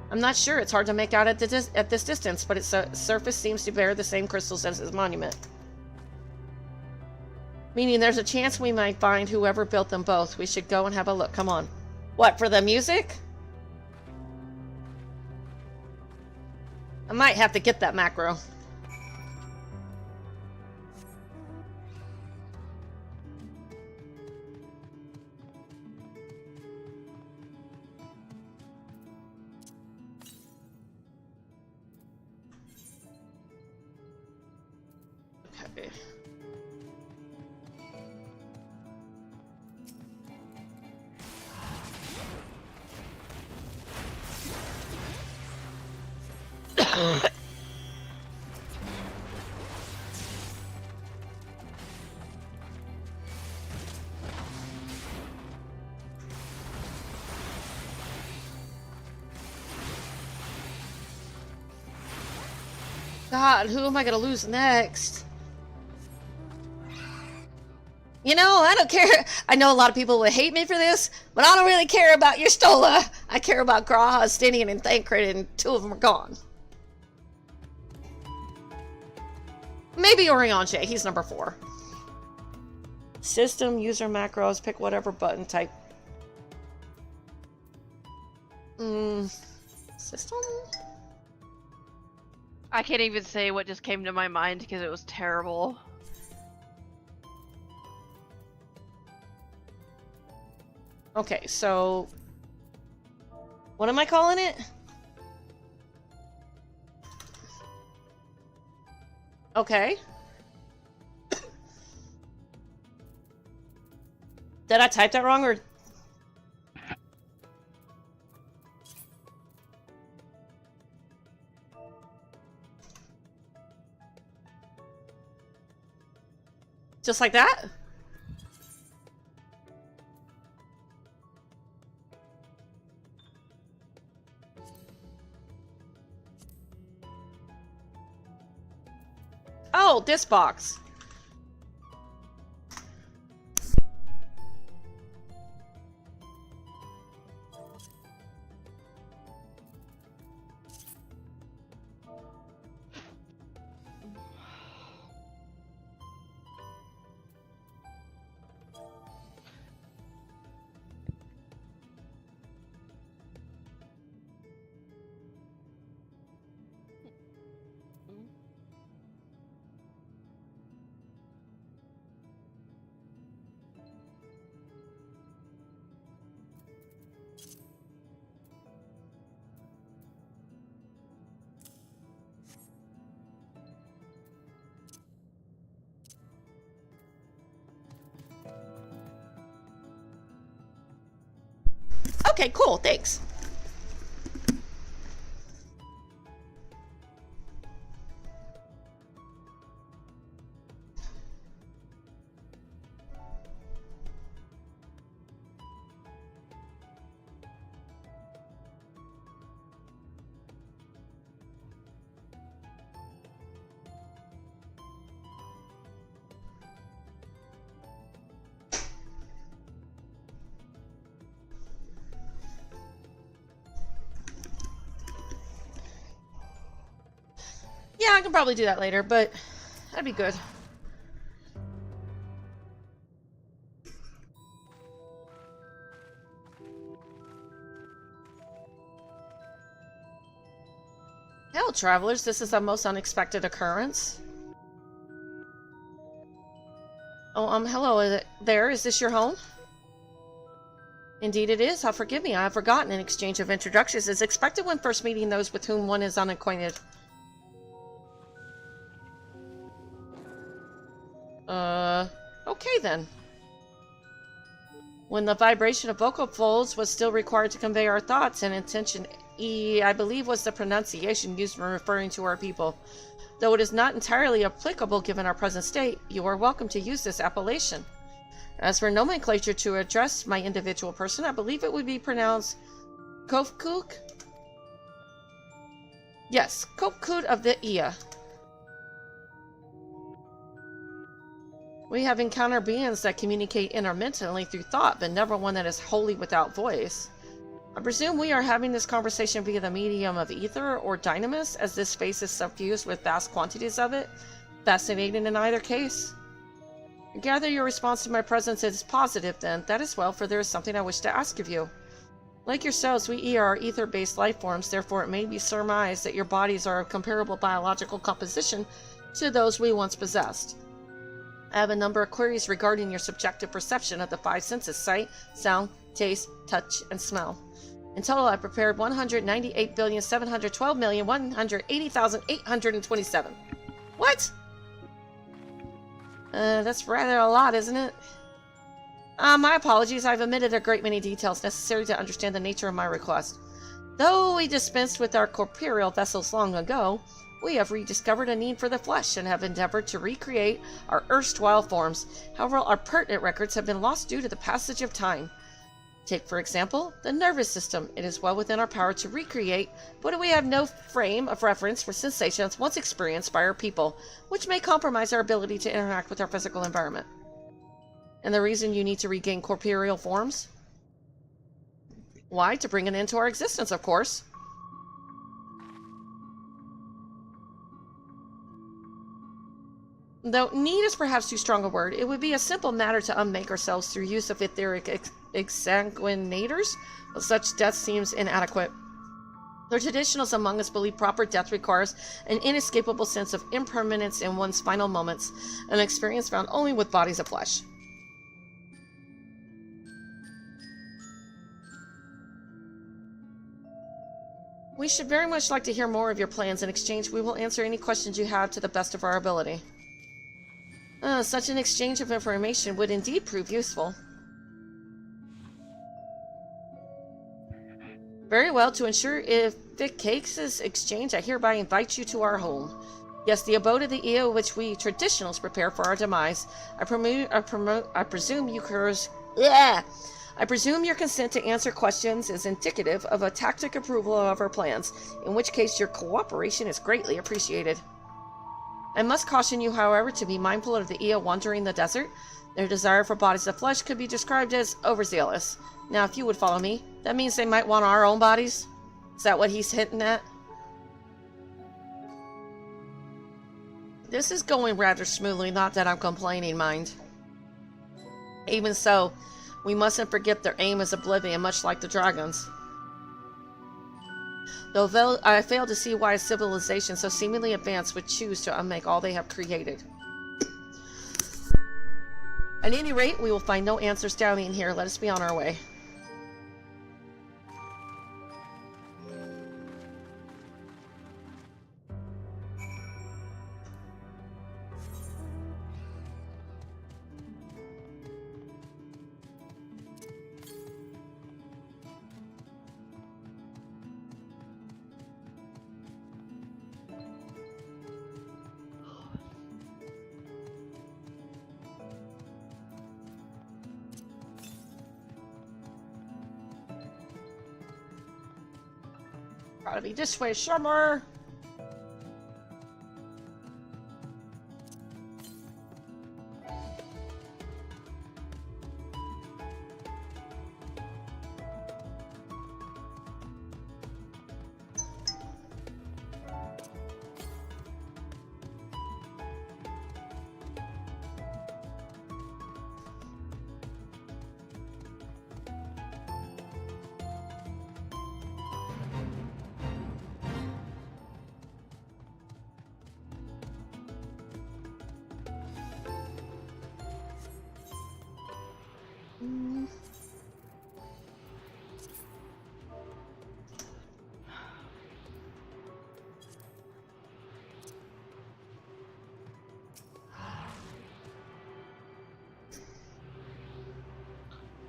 I'm not sure. It's hard to make out at this distance, but its surface seems to bear the same crystals as its monument. Meaning there's a chance we might find whoever built them both. We should go and have a look. Come on. What, for the music? I might have to get that macro. Okay. God, who am I gonna lose next? You know, I don't care. I know a lot of people would hate me for this, but I don't really care about your Stola. I care about Graha, Stinian, and Thancred, and two of them are gone. Maybe Orionche, he's number 4. System, user macros, pick whatever button type. System? I can't even say what just came to my mind because it was terrible. Okay, so what am I calling it? Okay. Did I type that wrong or? Just like that? Oh, this box. Okay, cool, thanks. Yeah, I can probably do that later, but that'd be good. Hello, travelers. This is a most unexpected occurrence. Oh, hello there. Is this your home? Indeed it is. Forgive me, I have forgotten. An exchange of introductions is expected when first meeting those with whom one is unacquainted. Okay then. When the vibration of vocal folds was still required to convey our thoughts and intention, I believe was the pronunciation used when referring to our people. Though it is not entirely applicable given our present state, you are welcome to use this appellation. As for nomenclature to address my individual person, I believe it would be pronounced Kofkuk? Yes, Kofkut of the Ia. We have encountered beings that communicate intermittently through thought, but never one that is wholly without voice. I presume we are having this conversation via the medium of ether or dynamis, as this space is suffused with vast quantities of it. Fascinating in either case. I gather your response to my presence is positive then. That is well, for there is something I wish to ask of you. Like yourselves, we are ether-based life forms, therefore it may be surmised that your bodies are of comparable biological composition to those we once possessed. I have a number of queries regarding your subjective perception of the five senses: sight, sound, taste, touch, and smell. In total, I prepared 198,712,180,827. What? That's rather a lot, isn't it? My apologies, I've omitted a great many details necessary to understand the nature of my request. Though we dispensed with our corporeal vessels long ago, we have rediscovered a need for the flesh and have endeavored to recreate our erstwhile forms. However, our pertinent records have been lost due to the passage of time. Take, for example, the nervous system. It is well within our power to recreate, but we have no frame of reference for sensations once experienced by our people, which may compromise our ability to interact with our physical environment. And the reason you need to regain corporeal forms? Why? To bring an end to our existence, of course. Though need is perhaps too strong a word, it would be a simple matter to unmake ourselves through use of etheric exsanguinators, but such death seems inadequate. The traditionals among us believe proper death requires an inescapable sense of impermanence in one's final moments, an experience found only with bodies of flesh. We should very much like to hear more of your plans. In exchange, we will answer any questions you have to the best of our ability. Such an exchange of information would indeed prove useful. Very well, to ensure efficacious exchange, I hereby invite you to our home. Yes, the abode of the Eo which we traditionals prepare for our demise. I presume your consent to answer questions is indicative of a tacit approval of our plans, in which case your cooperation is greatly appreciated. I must caution you, however, to be mindful of the Eo wandering the desert. Their desire for bodies of flesh could be described as overzealous. Now, if you would follow me, that means they might want our own bodies? Is that what he's hinting at? This is going rather smoothly, not that I'm complaining, mind. Even so, we mustn't forget their aim is oblivion, much like the dragons. Though I fail to see why a civilization so seemingly advanced would choose to unmake all they have created. At any rate, we will find no answers down in here. Let us be on our way. Gotta be this way, Summer!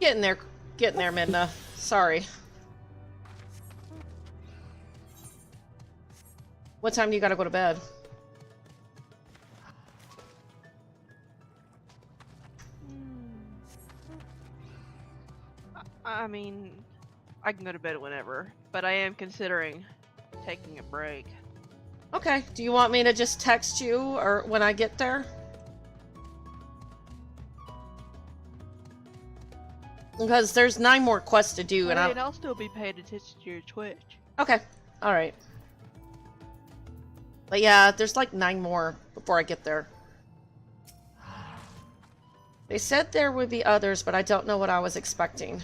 Getting there, Midna. Sorry. What time do you gotta go to bed? I mean, I can go to bed whenever, but I am considering taking a break. Okay. Do you want me to just text you or when I get there? Because there's 9 more quests to do, and I'll still be paying attention to your Twitch. Okay. All right. But yeah, there's like 9 more before I get there. They said there would be others, but I don't know what I was expecting.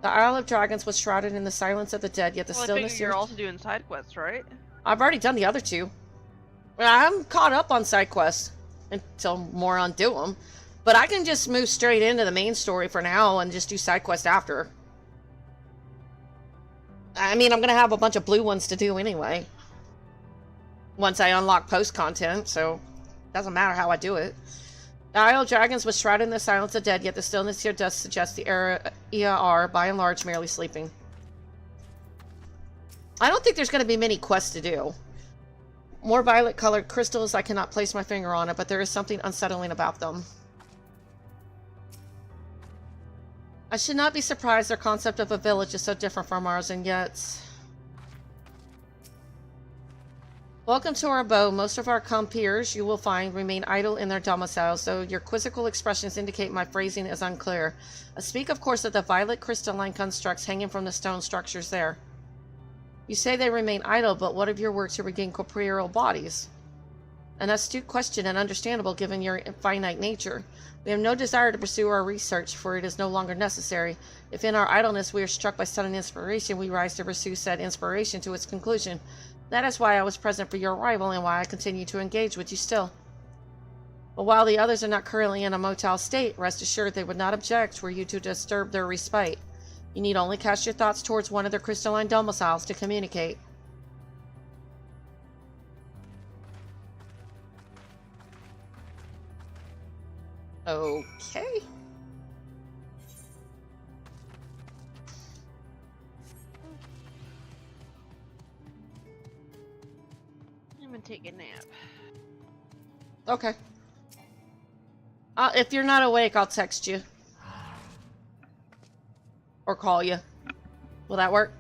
The Isle of Dragons was shrouded in the silence of the dead, yet the Well, I stillness... figure you're also doing side quests, right? I've already done the other 2. I'm caught up on side quests until Moron do them. But I can just move straight into the main story for now and just do side quests after. I mean, I'm going to have a bunch of blue ones to do anyway. Once I unlock post content, so it doesn't matter how I do it. The Isle of Dragons was shrouded in the silence of the dead, yet the stillness here does suggest the area are, by and large, merely sleeping. I don't think there's going to be many quests to do. More violet-colored crystals, I cannot place my finger on it, but there is something unsettling about them. I should not be surprised their concept of a village is so different from ours, and yet... Welcome to our abode. Most of our compeers, you will find, remain idle in their domiciles, though your quizzical expressions indicate my phrasing is unclear. I speak, of course, of the violet crystalline constructs hanging from the stone structures there. You say they remain idle, but what of your work to regain corporeal bodies? An astute question and understandable given your finite nature. We have no desire to pursue our research, for it is no longer necessary. If in our idleness we are struck by sudden inspiration, we rise to pursue said inspiration to its conclusion. That is why I was present for your arrival, and why I continue to engage with you still. But while the others are not currently in a motile state, rest assured they would not object were you to disturb their respite. You need only cast your thoughts towards one of their crystalline domiciles to communicate. Okay. I'm gonna take a nap. Okay. If you're not awake, I'll text you. Or call you. Will that work?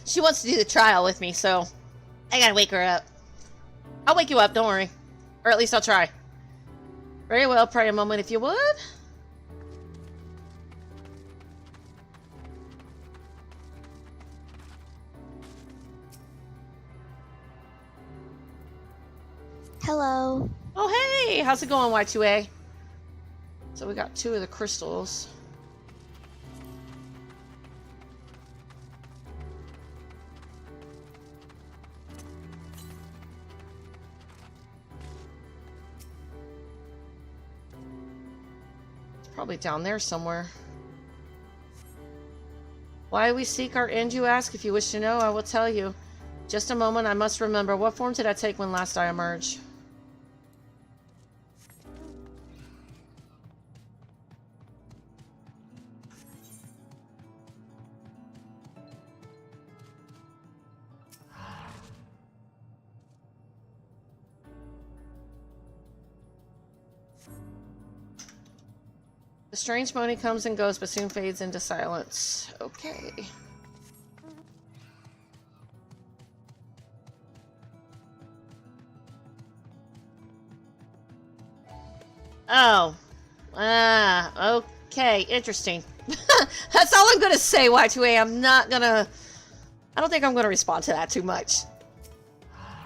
She wants to do the trial with me, so I gotta wake her up. I'll wake you up, don't worry. Or at least I'll try. Very well, pray a moment if you would. Hello. Oh, hey! How's it going, Y2A? So we got 2 of the crystals. It's probably down there somewhere. Why we seek our end, you ask? If you wish to know, I will tell you. Just a moment, I must remember. What form did I take when last I emerged? The strange moaning comes and goes, but soon fades into silence. Okay. Oh. Okay. Interesting. That's all I'm gonna say, Y2A. I'm not gonna... I don't think I'm gonna respond to that too much.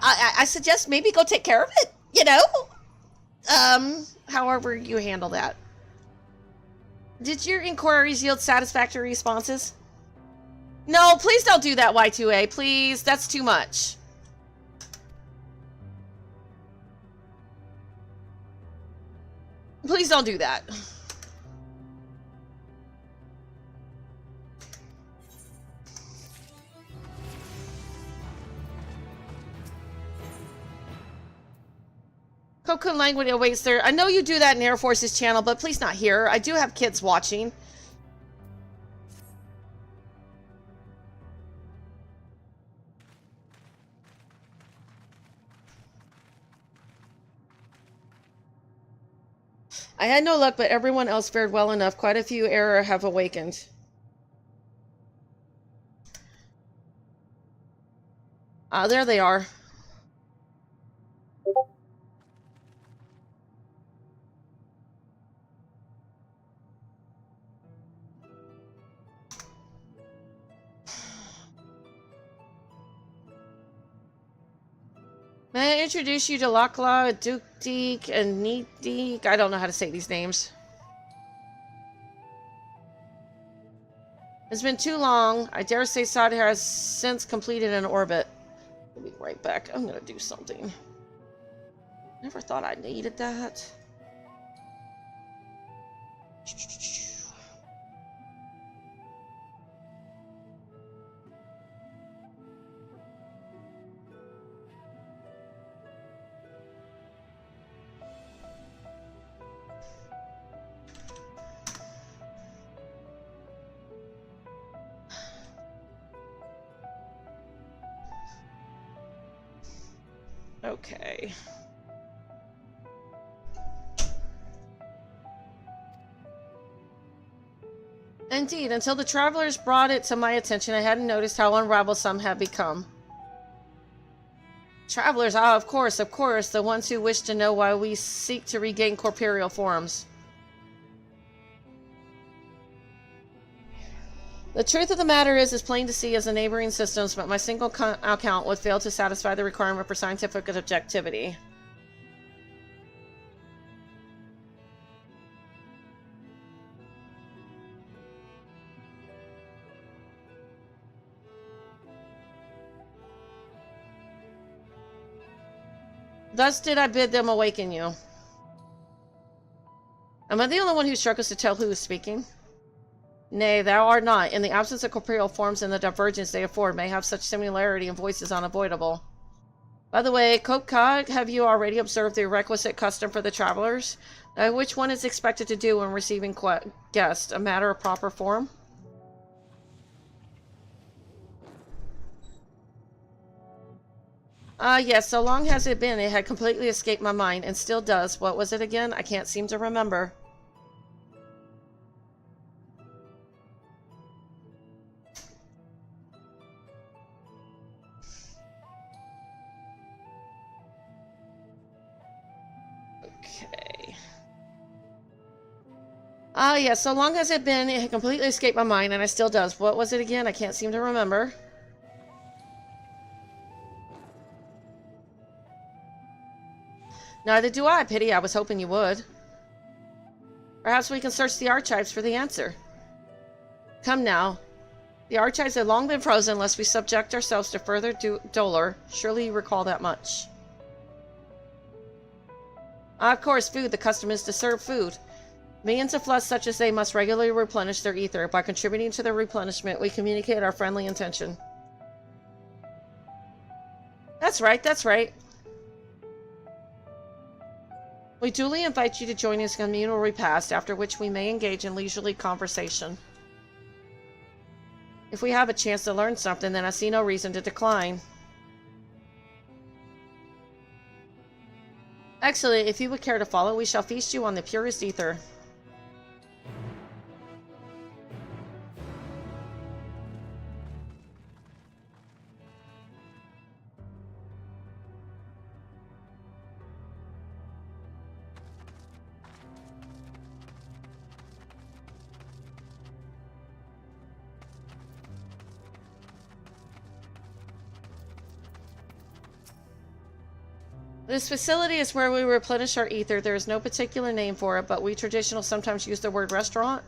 I suggest maybe go take care of it, you know? However you handle that. Did your inquiries yield satisfactory responses? No, please don't do that, Y2A. Please, that's too much. Please don't do that. Cocoon language awaits there. I know you do that in Air Force's channel, but please not here. I do have kids watching. I had no luck, but everyone else fared well enough. Quite a few error have awakened. Ah, there they are. May I introduce you to Lakla, Dukdeek, and Needeek? I don't know how to say these names. It's been too long. I dare say Saudi has since completed an orbit. I'll be right back. I'm gonna do something. Never thought I needed that. Okay. Indeed, until the travelers brought it to my attention, I hadn't noticed how unraveled some have become. Travelers, ah, of course, the ones who wish to know why we seek to regain corporeal forms. The truth of the matter is as plain to see as the neighboring systems, but my single account would fail to satisfy the requirement for scientific objectivity. Thus did I bid them awaken you. Am I the only one who struggles to tell who is speaking? Nay, thou art not. In the absence of corporeal forms and the divergence they afford may have such similarity in voices unavoidable. By the way, Kopka, have you already observed the requisite custom for the travelers? Which one is expected to do when receiving guests? A matter of proper form? Yes, so long has it been. It had completely escaped my mind, and still does. What was it again? I can't seem to remember. Okay. Yes, so long has it been. It had completely escaped my mind, and it still does. What was it again? I can't seem to remember. Neither do I. Pity, I was hoping you would. Perhaps we can search the archives for the answer. Come now. The archives have long been frozen lest we subject ourselves to further dolor. Surely you recall that much. Of course, food. The custom is to serve food. Millions of flesh such as they must regularly replenish their ether. By contributing to their replenishment, we communicate our friendly intention. That's right, that's right. We duly invite you to join us in communal repast, after which we may engage in leisurely conversation. If we have a chance to learn something, then I see no reason to decline. Excellent. If you would care to follow, we shall feast you on the purest ether. This facility is where we replenish our ether. There is no particular name for it, but we traditionals sometimes use the word restaurant.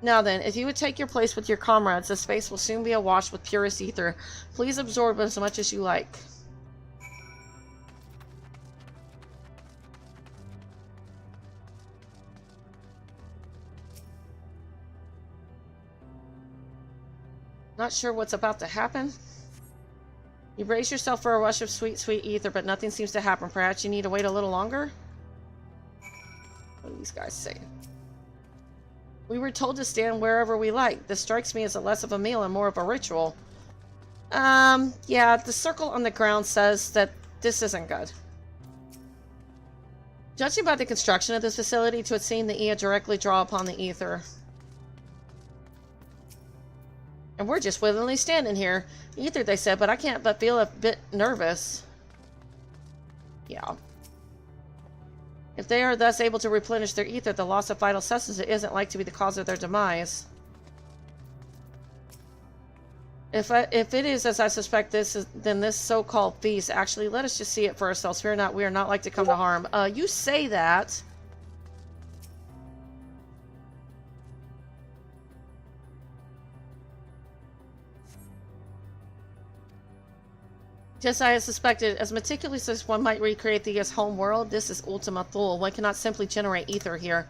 Now then, if you would take your place with your comrades, the space will soon be awash with purest ether. Please absorb as much as you like. Not sure what's about to happen. You brace yourself for a rush of sweet, sweet ether, but nothing seems to happen. Perhaps you need to wait a little longer? these guys say? We were told to stand wherever we like. This strikes me as less of a meal and more of a ritual. Yeah, the circle on the ground says that this isn't good. Judging by the construction of this facility, it would seem the Ea directly draw upon the ether. And we're just willingly standing here. Ether, they said, but I can't but feel a bit nervous. Yeah. If they are thus able to replenish their ether, the loss of vital substance isn't like to be the cause of their demise. If it is as I suspect then this so-called feast, actually, let us just see it for ourselves. Fear not, we are not like to come to harm. You say that. Just as I suspected, as meticulous as one might recreate the home world, this is Ultima Thule. One cannot simply generate ether here.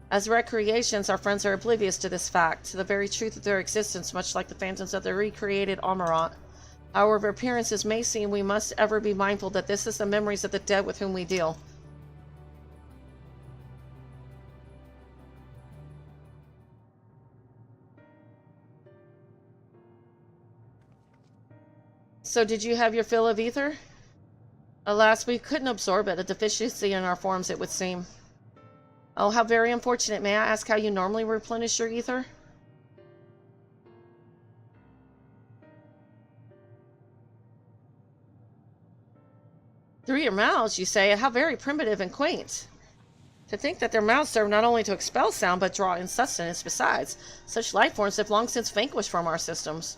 As recreations, our friends are oblivious to this fact, to the very truth of their existence, much like the phantoms of the recreated Amarant. However appearances may seem, we must ever be mindful that this is the memories of the dead with whom we deal. So did you have your fill of ether? Alas, we couldn't absorb it, a deficiency in our forms, it would seem. Oh, how very unfortunate. May I ask how you normally replenish your ether? Through your mouths, you say? How very primitive and quaint. To think that their mouths serve not only to expel sound, but draw in sustenance besides. Such life forms have long since vanquished from our systems.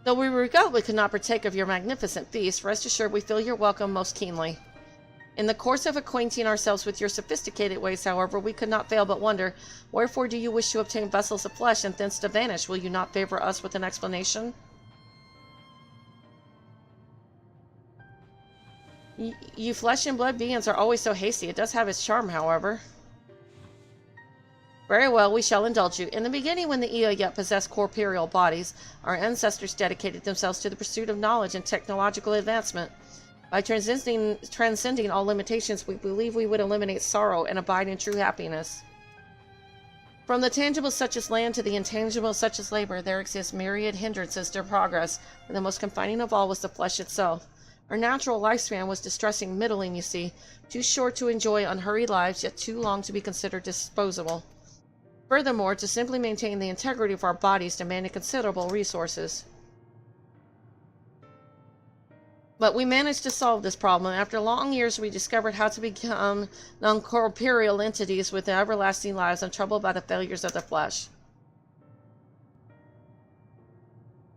Though we regrettably could not partake of your magnificent feast, rest assured we feel your welcome most keenly. In the course of acquainting ourselves with your sophisticated ways, however, we could not fail but wonder, wherefore do you wish to obtain vessels of flesh and thence to vanish? Will you not favor us with an explanation? You flesh and blood beings are always so hasty. It does have its charm, however. Very well, we shall indulge you. In the beginning, when the Ea yet possessed corporeal bodies, our ancestors dedicated themselves to the pursuit of knowledge and technological advancement. By transcending all limitations, we believe we would eliminate sorrow and abide in true happiness. From the tangible such as land to the intangible such as labor, there exist myriad hindrances to progress, and the most confining of all was the flesh itself. Our natural lifespan was distressing middling, you see, too short to enjoy unhurried lives, yet too long to be considered disposable. Furthermore, to simply maintain the integrity of our bodies demanded considerable resources. But we managed to solve this problem. After long years, we discovered how to become non-corporeal entities with everlasting lives untroubled by the failures of the flesh.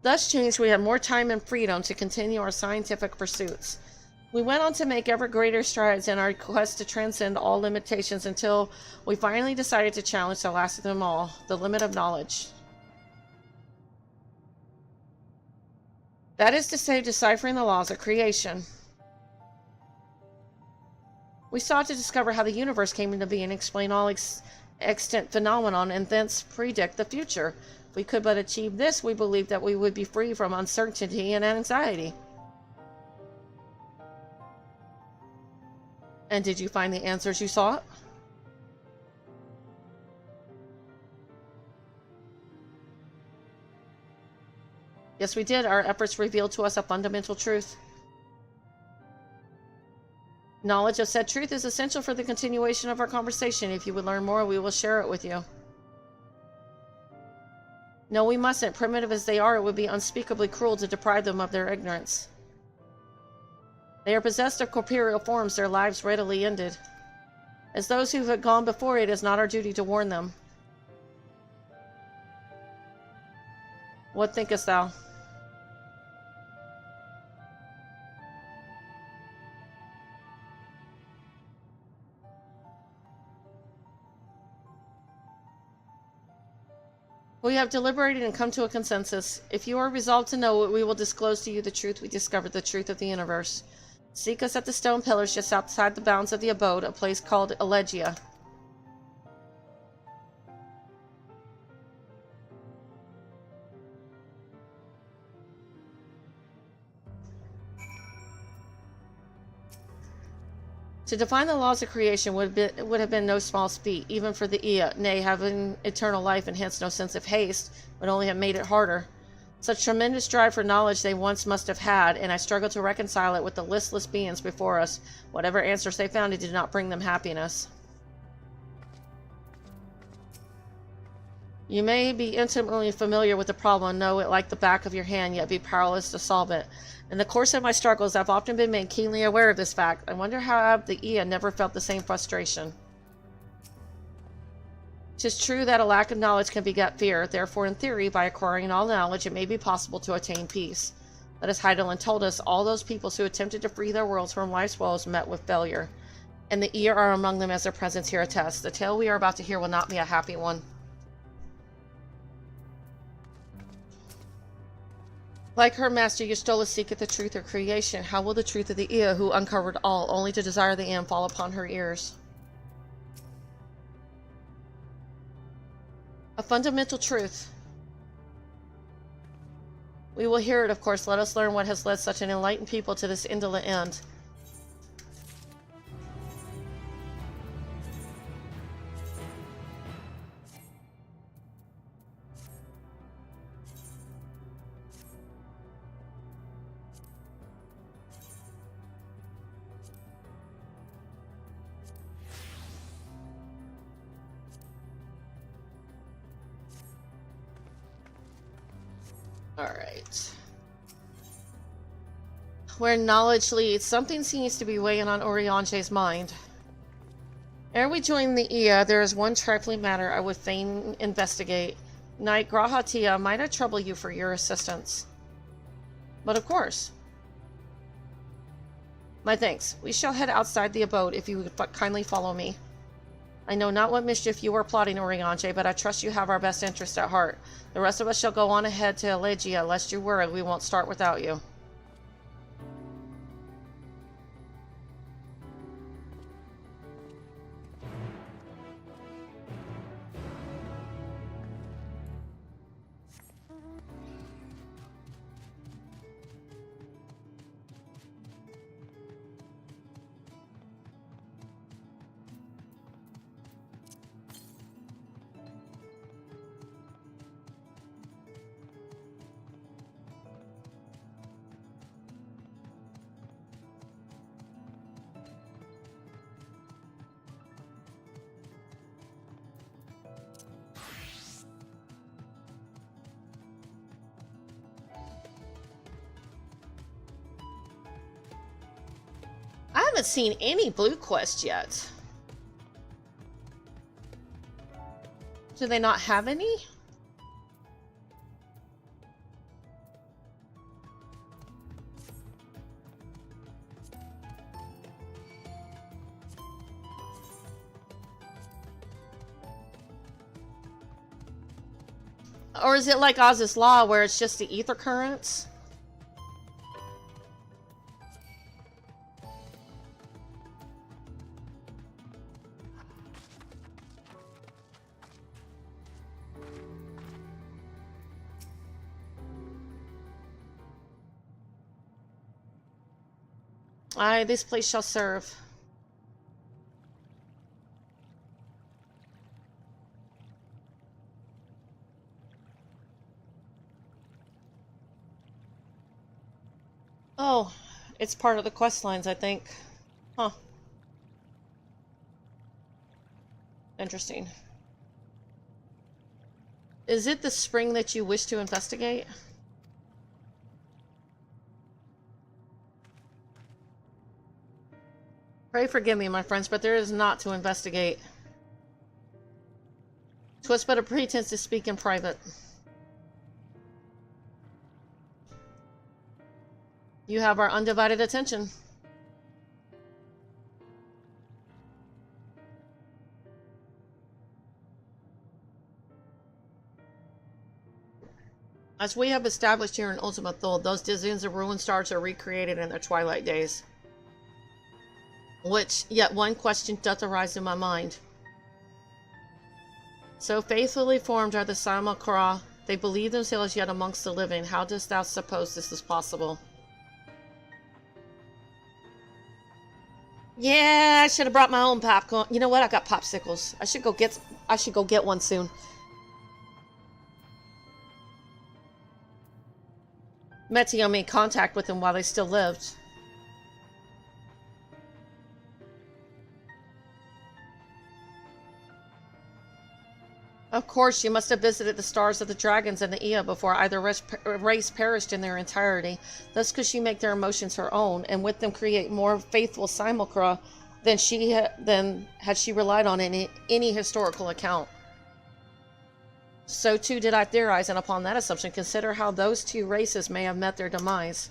Thus changed, we had more time and freedom to continue our scientific pursuits. We went on to make ever greater strides in our quest to transcend all limitations until we finally decided to challenge the last of them all, the limit of knowledge. That is to say, deciphering the laws of creation. We sought to discover how the universe came into being, explain all extant phenomenon, and thence predict the future. If we could but achieve this, we believed that we would be free from uncertainty and anxiety. And did you find the answers you sought? Yes, we did. Our efforts revealed to us a fundamental truth. Knowledge of said truth is essential for the continuation of our conversation. If you would learn more, we will share it with you. No, we mustn't. Primitive as they are, it would be unspeakably cruel to deprive them of their ignorance. They are possessed of corporeal forms, their lives readily ended. As those who have gone before, it is not our duty to warn them. What thinkest thou? We have deliberated and come to a consensus. If you are resolved to know it, we will disclose to you the truth we discovered, the truth of the universe. Seek us at the stone pillars just outside the bounds of the abode, a place called Elegia. To define the laws of creation would have been no small feat, even for the Ea, nay, having eternal life and hence no sense of haste, would only have made it harder. Such tremendous drive for knowledge they once must have had, and I struggled to reconcile it with the listless beings before us. Whatever answers they found, it did not bring them happiness. You may be intimately familiar with the problem and know it like the back of your hand, yet be powerless to solve it. In the course of my struggles, I've often been made keenly aware of this fact. I wonder how the Ea never felt the same frustration. 'Tis true that a lack of knowledge can beget fear. Therefore, in theory, by acquiring all knowledge, it may be possible to attain peace. But as Heidelin told us, all those peoples who attempted to free their worlds from life's woes met with failure. And the Ea are among them, as their presence here attests. The tale we are about to hear will not be a happy one. Like her master, Eustola seeketh the truth of creation. How will the truth of the Ea, who uncovered all, only to desire the end, fall upon her ears? A fundamental truth. We will hear it, of course. Let us learn what has led such an enlightened people to this indolent end. Alright. Where knowledge leads, something seems to be weighing on Oriange's mind. Ere we join the Ea, there is one trifling matter I would fain investigate. Knight Grahatia, might I trouble you for your assistance? But of course. My thanks. We shall head outside the abode if you would kindly follow me. I know not what mischief you are plotting, Oriange, but I trust you have our best interest at heart. The rest of us shall go on ahead to Elegia, lest you worry we won't start without you. I haven't seen any blue quests yet. Do they not have any? Or is it like Oz's Law where it's just the ether currents? Aye, this place shall serve. Oh, it's part of the quest lines, I think. Huh. Interesting. Is it the spring that you wish to investigate? Pray forgive me, my friends, but there is not to investigate. 'Twas but a pretense to speak in private. You have our undivided attention. As we have established here in Ultima Thule, those dozens of ruined stars are recreated in their twilight days. Which, yet one question doth arise in my mind. So faithfully formed are the Simulacra, they believe themselves yet amongst the living. How dost thou suppose this is possible? Yeah, I should have brought my own popcorn. You know what? I got popsicles. I should go get one soon. Metio made contact with him while they still lived. Of course, you must have visited the stars of the dragons and the Ea before either race perished in their entirety. Thus could she make their emotions her own, and with them create more faithful simulacra than had she relied on any historical account. So too did I theorize, and upon that assumption consider how those two races may have met their demise.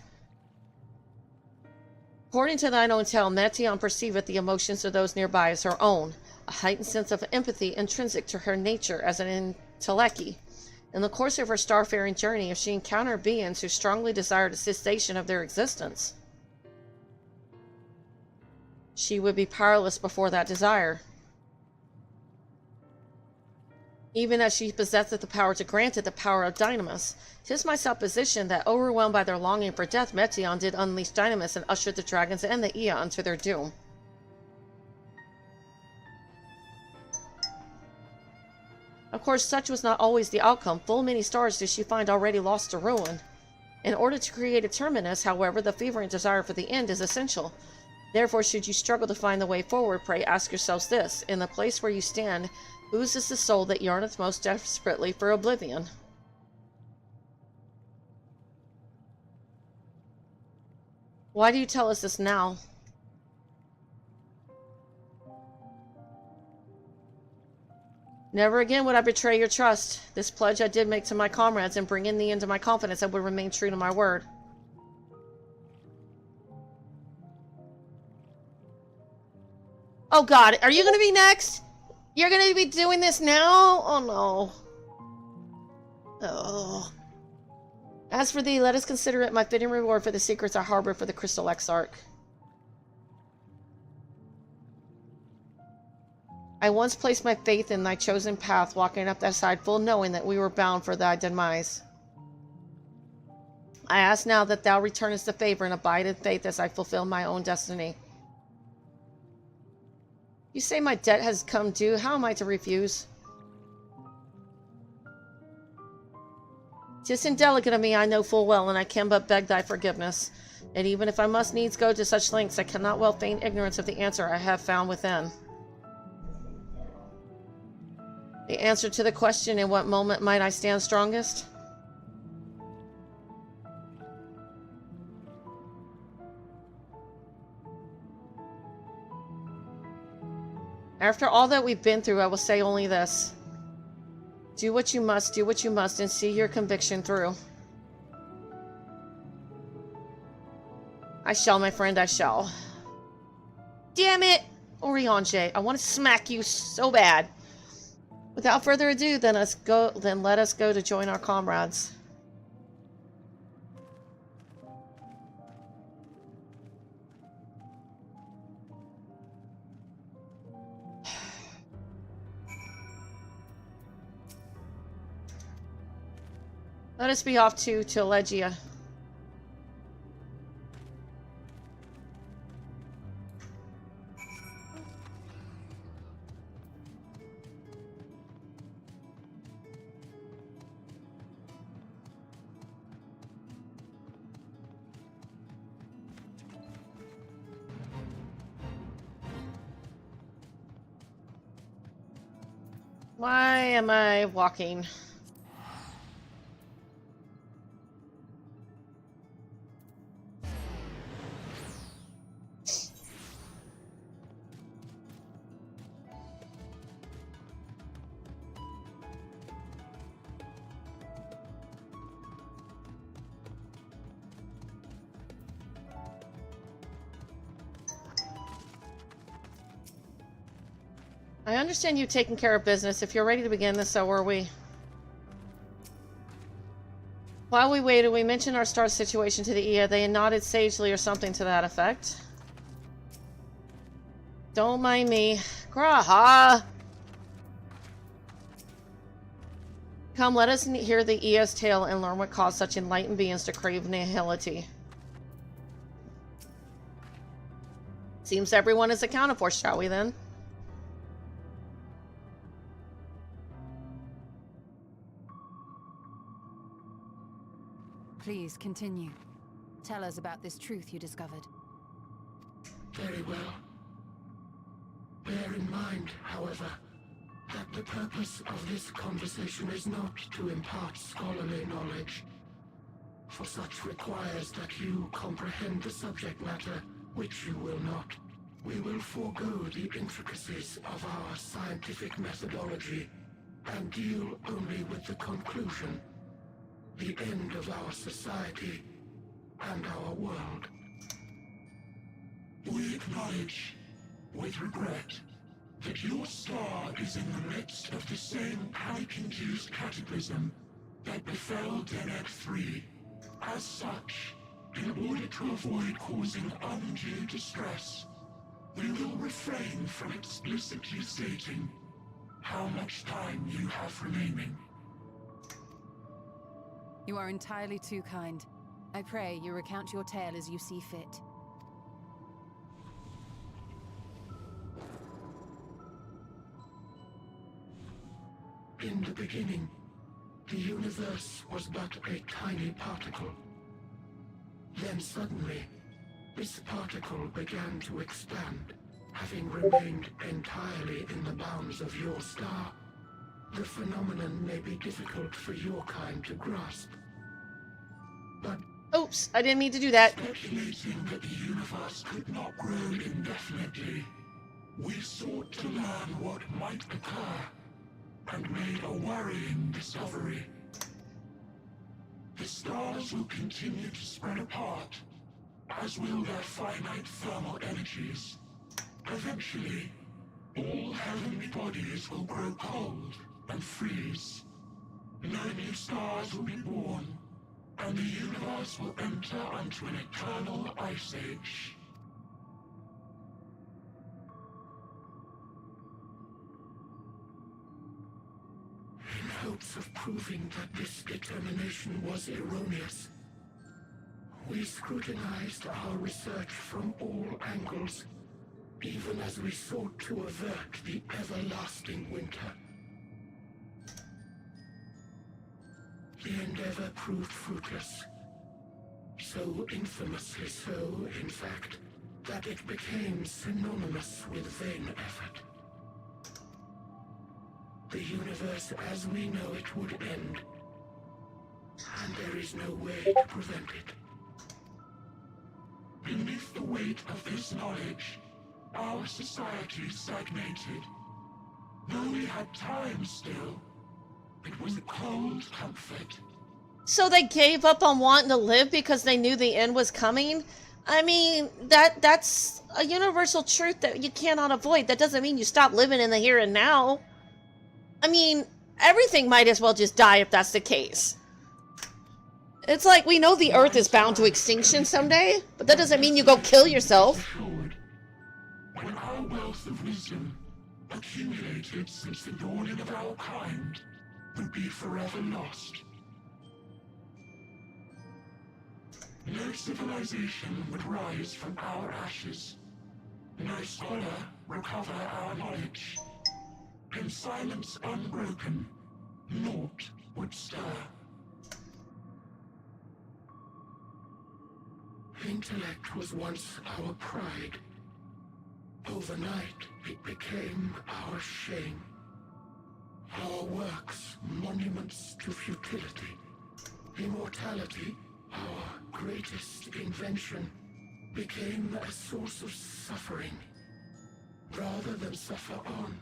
According to thine own tale, Metion perceiveth the emotions of those nearby as her own, a heightened sense of empathy intrinsic to her nature as an intellecti. In the course of her starfaring journey, if she encountered beings who strongly desired a cessation of their existence, she would be powerless before that desire. Even as she possesseth the power to grant it the power of Dynamis. 'Tis my supposition that, overwhelmed by their longing for death, Metion did unleash Dynamis and ushered the dragons and the Ea unto their doom. Of course, such was not always the outcome. Full many stars did she find already lost to ruin. In order to create a terminus, however, the fervent desire for the end is essential. Therefore, should you struggle to find the way forward, pray ask yourselves this: in the place where you stand, whose is the soul that yearneth most desperately for oblivion? Why do you tell us this now? Never again would I betray your trust. This pledge I did make to my comrades, and bringing thee into my confidence, I would remain true to my word. Oh God, are you going to be next? You're going to be doing this now? Oh no. Oh. As for thee, let us consider it my fitting reward for the secrets I harbor for the Crystal Exarch. I once placed my faith in thy chosen path, walking up thy side, full knowing that we were bound for thy demise. I ask now that thou returnest the favor and abide in faith as I fulfill my own destiny. You say my debt has come due. How am I to refuse? 'Tis indelicate of me, I know full well, and I can but beg thy forgiveness. And even if I must needs go to such lengths, I cannot well feign ignorance of the answer I have found within. The answer to the question, in what moment might I stand strongest? After all that we've been through, I will say only this. Do what you must, and see your conviction through. I shall, my friend, I shall. Damn it! Oriange, I want to smack you so bad. Without further ado, then let us go to join our comrades. Let us be off to Legia. Why am I walking? I understand you've taken care of business. If you're ready to begin this, so are we. While we waited, we mentioned our star situation to the Ea. They nodded sagely or something to that effect. Don't mind me. Graha! Come, let us hear the Ea's tale and learn what caused such enlightened beings to crave nihility. Seems everyone is accounted for, shall we then? Please continue. Tell us about this truth you discovered. Very well. Bear in mind, however, that the purpose of this conversation is not to impart scholarly knowledge, for such requires that you comprehend the subject matter, which you will not. We will forego the intricacies of our scientific methodology and deal only with the conclusion, the end of our society and our world. We acknowledge, with regret, that your star is in the midst of the same panic-induced cataclysm that befell Deneb 3. As such, in order to avoid causing undue distress, we will refrain from explicitly stating how much time you have remaining. You are entirely too kind. I pray you recount your tale as you see fit. In the beginning, the universe was but a tiny particle. Then suddenly, this particle began to expand, having remained entirely in the bounds of your star. The phenomenon may be difficult for your kind to grasp, but Oops, I didn't mean to do that. speculating that the universe could not grow indefinitely, we sought to learn what might occur, and made a worrying discovery. The stars will continue to spread apart, as will their finite thermal energies. Eventually, all heavenly bodies will grow cold and freeze. No new stars will be born, and the universe will enter into an eternal ice age. In hopes of proving that this determination was erroneous, we scrutinized our research from all angles, even as we sought to avert the everlasting winter. The endeavor proved fruitless. So infamously so, in fact, that it became synonymous with vain effort. The universe as we know it would end, and there is no way to prevent it. Beneath the weight of this knowledge, our society stagnated. Though we had time still, it was a cold comfort. So they gave up on wanting to live because they knew the end was coming? I mean, that's a universal truth that you cannot avoid. That doesn't mean you stop living in the here and now. I mean, everything might as well just die if that's the case. It's like, we know the Earth is bound to extinction someday, but that doesn't mean you go kill yourself. When our wealth of wisdom, accumulated since the dawning of our kind, would be forever lost. No civilization would rise from our ashes. No scholar recover our knowledge. In silence unbroken, naught would stir. Intellect was once our pride. Overnight, it became our shame. Our works, monuments to futility. Immortality, our greatest invention, became a source of suffering. Rather than suffer on,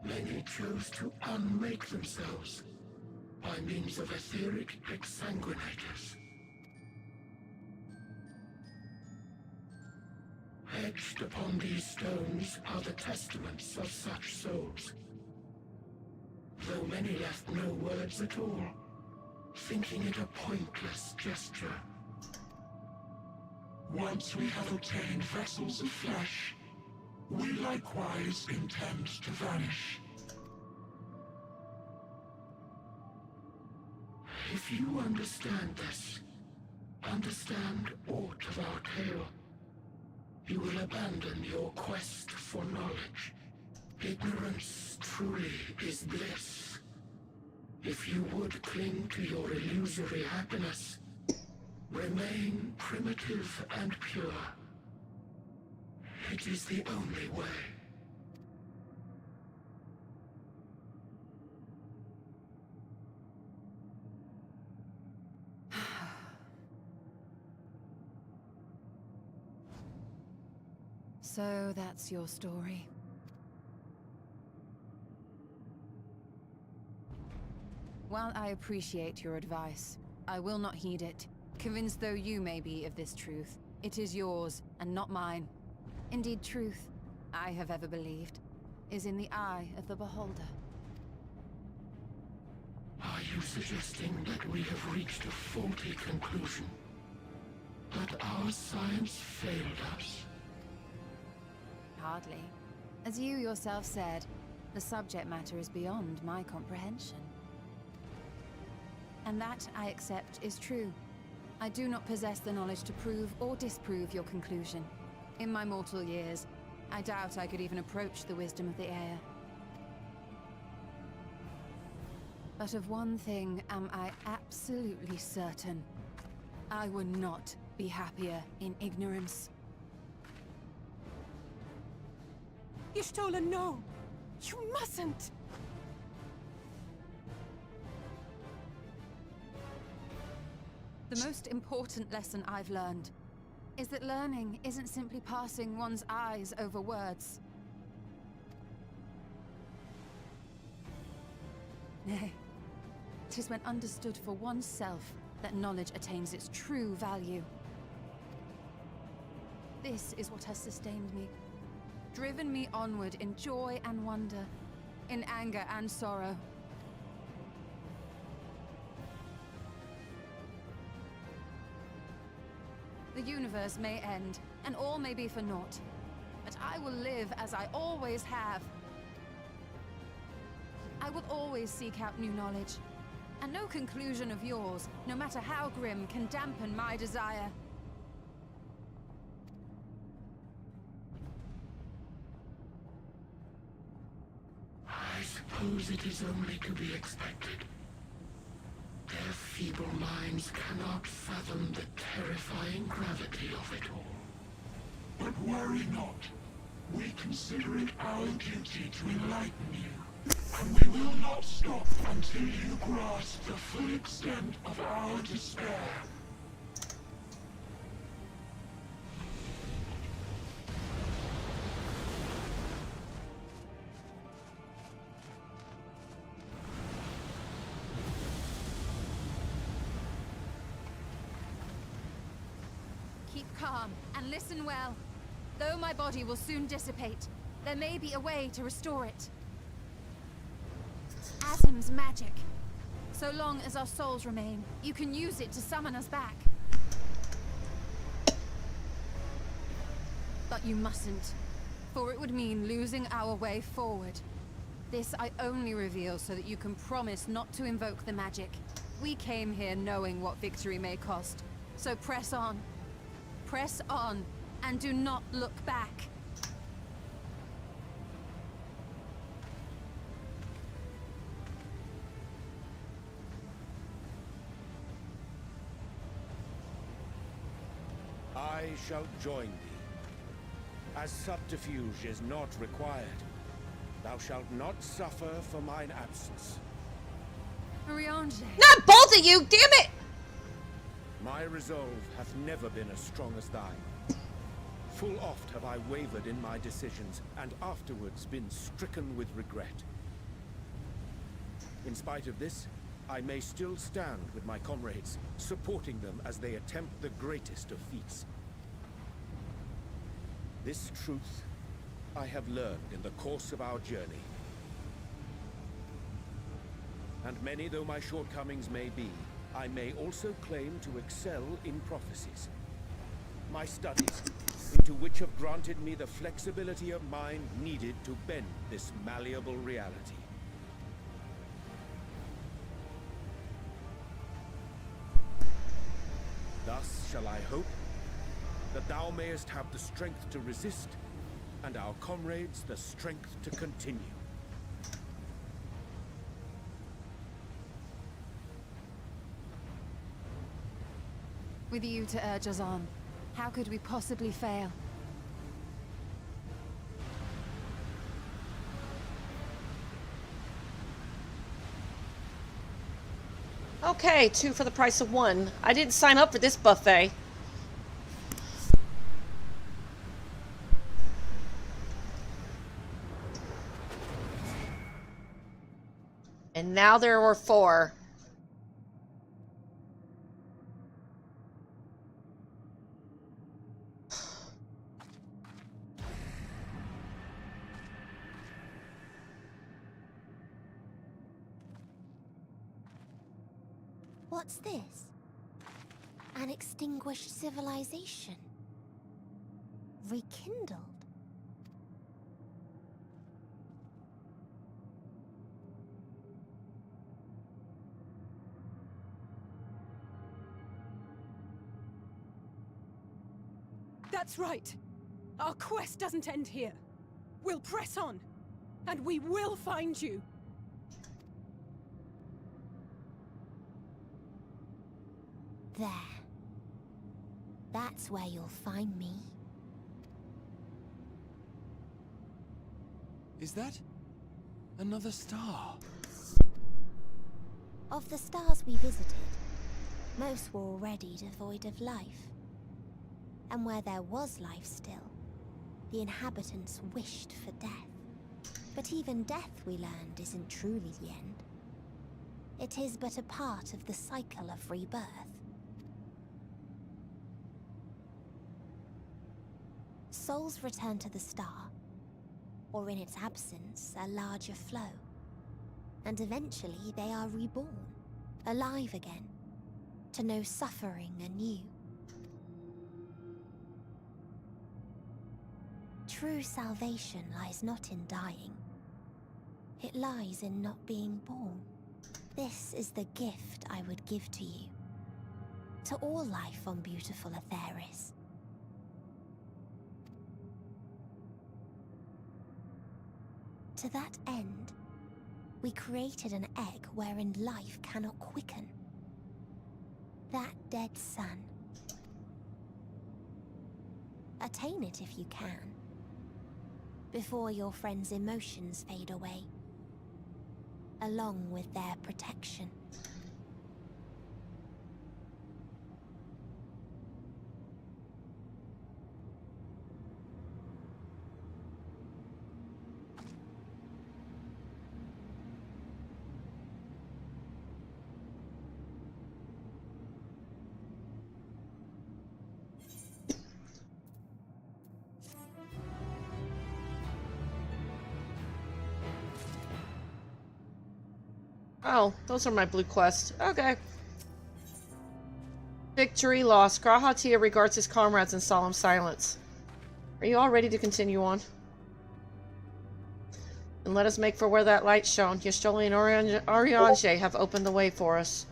many chose to unmake themselves by means of etheric exsanguinators. Etched upon these stones are the testaments of such souls. Though many left no words at all, thinking it a pointless gesture. Once we have obtained vessels of flesh, we likewise intend to vanish. If you understand this, understand aught of our tale, you will abandon your quest for knowledge. Ignorance truly is bliss. If you would cling to your illusory happiness, remain primitive and pure. It is the only way. So that's your story. While I appreciate your advice, I will not heed it. Convinced though you may be of this truth, it is yours and not mine. Indeed, truth, I have ever believed, is in the eye of the beholder. Are you suggesting that we have reached a faulty conclusion? That our science failed us? Hardly. As you yourself said, the subject matter is beyond my comprehension. And that, I accept, is true. I do not possess the knowledge to prove or disprove your conclusion. In my mortal years, I doubt I could even approach the wisdom of the air. But of one thing am I absolutely certain. I would not be happier in ignorance. Y'shtola, no! You mustn't! The most important lesson I've learned is that learning isn't simply passing one's eyes over words. Nay, 'tis when understood for oneself that knowledge attains its true value. This is what has sustained me, driven me onward in joy and wonder, in anger and sorrow. The universe may end, and all may be for naught. But I will live as I always have. I will always seek out new knowledge. And no conclusion of yours, no matter how grim, can dampen my desire. I suppose it is only to be expected. Their feeble minds cannot fathom the terrifying gravity of it all. But worry not. We consider it our duty to enlighten you. And we will not stop until you grasp the full extent of our despair. Keep calm and listen well. Though my body will soon dissipate, there may be a way to restore it. Azim's magic. So long as our souls remain, you can use it to summon us back. But you mustn't, for it would mean losing our way forward. This I only reveal so that you can promise not to invoke the magic. We came here knowing what victory may cost, so press on. Press on, and do not look back. I shall join thee. As subterfuge is not required, thou shalt not suffer for mine absence. Riange. Not both of you, damn it! My resolve hath never been as strong as thine. Full oft have I wavered in my decisions, and afterwards been stricken with regret. In spite of this, I may still stand with my comrades, supporting them as they attempt the greatest of feats. This truth I have learned in the course of our journey. And many though my shortcomings may be, I may also claim to excel in prophecies. My studies, into which have granted me the flexibility of mind needed to bend this malleable reality. Thus shall I hope that thou mayest have the strength to resist, and our comrades the strength to continue. With you to urge us on, how could we possibly fail? Okay, 2 for the price of 1. I didn't sign up for this buffet. And now there were 4. What's this? An extinguished civilization. Rekindled. That's right. Our quest doesn't end here. We'll press on, and we will find you. There. That's where you'll find me. Is that another star? Of the stars we visited, most were already devoid of life. And where there was life still, the inhabitants wished for death. But even death, we learned, isn't truly the end. It is but a part of the cycle of rebirth. Souls return to the star, or in its absence, a larger flow. And eventually they are reborn, alive again, to know suffering anew. True salvation lies not in dying. It lies in not being born. This is the gift I would give to you. To all life on beautiful Atheris. To that end, we created an egg wherein life cannot quicken. That dead sun. Attain it if you can, before your friends' emotions fade away, along with their protection. Oh, those are my blue quests. Okay. Victory lost. Grahatia regards his comrades in solemn silence. Are you all ready to continue on? And let us make for where that light shone. Yashtoli and Arianje have opened the way for us.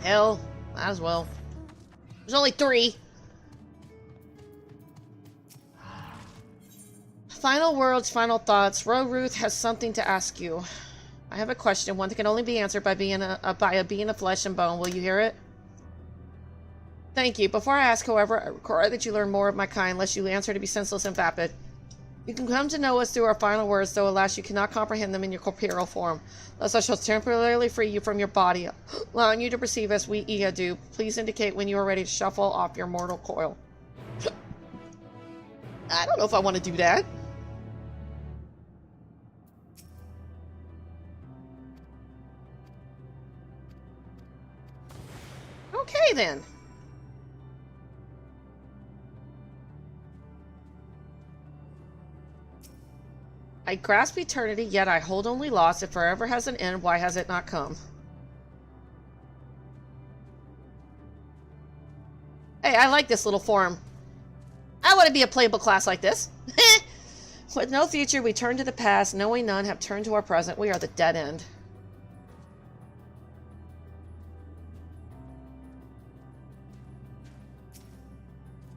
Hell, might as well. There's only 3. Final words, final thoughts. Ruth has something to ask you. I have a question, one that can only be answered by a being of flesh and bone. Will you hear it? Thank you. Before I ask, however, I require that you learn more of my kind, lest you answer to be senseless and vapid. You can come to know us through our final words, though alas you cannot comprehend them in your corporeal form. Thus I shall temporarily free you from your body, allowing you to perceive as we Ea do. Please indicate when you are ready to shuffle off your mortal coil. I don't know if I want to do that. Okay, then. I grasp eternity, yet I hold only loss. If forever has an end, why has it not come? Hey, I like this little form. I want to be a playable class like this. With no future, we turn to the past. Knowing none have turned to our present. We are the dead end.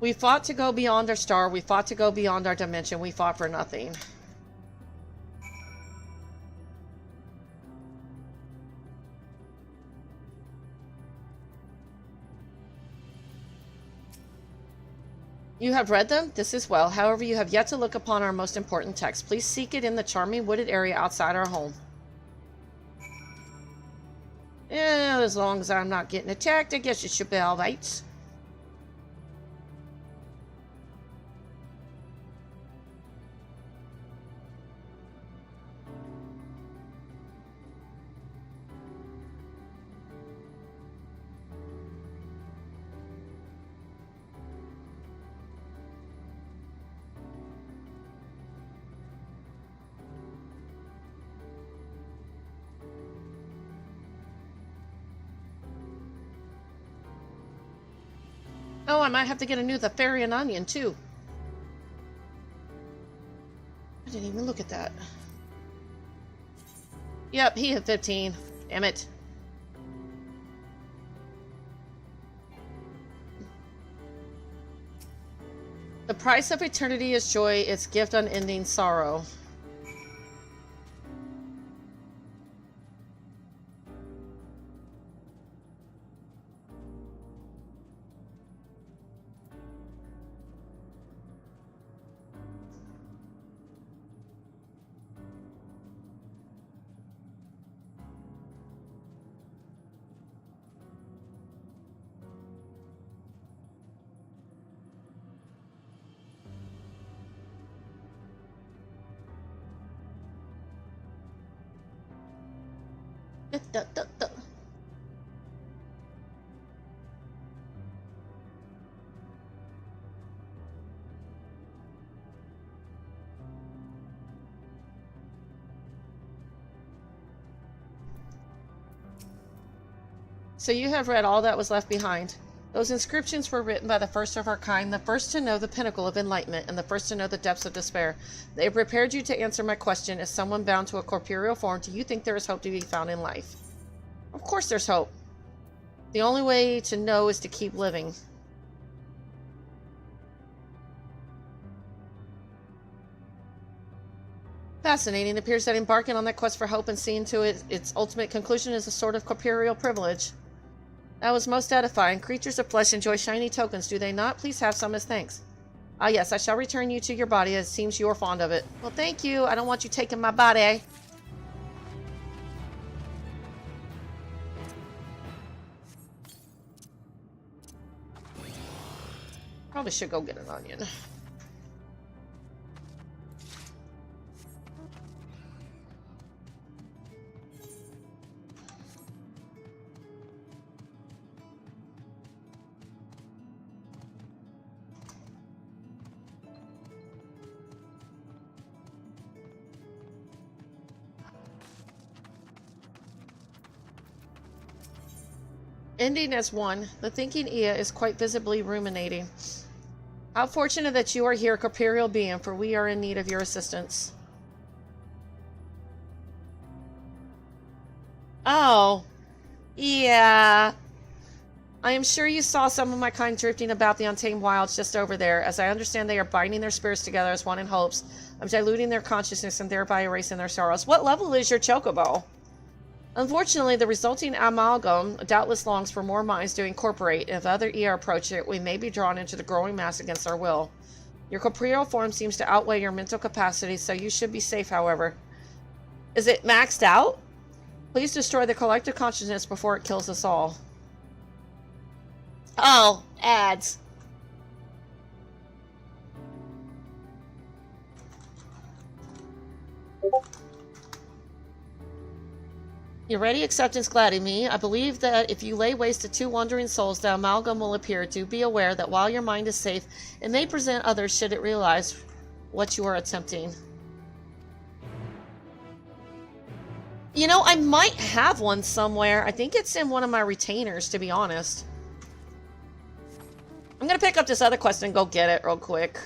We fought to go beyond our star. We fought to go beyond our dimension. We fought for nothing. You have read them? This is well. However, you have yet to look upon our most important text. Please seek it in the charming wooded area outside our home. Yeah, as long as I'm not getting attacked, I guess it should be alright. Oh, I might have to get a new The Fairy and Onion, too. I didn't even look at that. Yep, he hit 15. Damn it. The price of eternity is joy, its gift unending sorrow. So you have read all that was left behind. Those inscriptions were written by the first of our kind, the first to know the pinnacle of enlightenment, and the first to know the depths of despair. They have prepared you to answer my question: as someone bound to a corporeal form, do you think there is hope to be found in life? Of course there's hope. The only way to know is to keep living. Fascinating. It appears that embarking on that quest for hope and seeing to it its ultimate conclusion is a sort of corporeal privilege. That was most edifying. Creatures of flesh enjoy shiny tokens, do they not? Please have some as thanks. Ah yes, I shall return you to your body, as it seems you are fond of it. Well, thank you. I don't want you taking my body. Probably should go get an onion. Ending as one, the thinking Ia is quite visibly ruminating. How fortunate that you are here, corporeal being, for we are in need of your assistance. Oh. Yeah. I am sure you saw some of my kind drifting about the untamed wilds just over there. As I understand, they are binding their spirits together as one in hopes of diluting their consciousness and thereby erasing their sorrows. What level is your chocobo? Unfortunately, the resulting amalgam doubtless longs for more minds to incorporate. If other ER approach it, we may be drawn into the growing mass against our will. Your corporeal form seems to outweigh your mental capacity, so you should be safe, however. Is it maxed out? Please destroy the collective consciousness before it kills us all. Oh, ads. You're ready? Acceptance gladden me. I believe that if you lay waste to two wandering souls, the amalgam will appear. Do be aware that while your mind is safe, it may present others should it realize what you are attempting. You know, I might have one somewhere. I think it's in one of my retainers, to be honest. I'm gonna pick up this other quest and go get it real quick.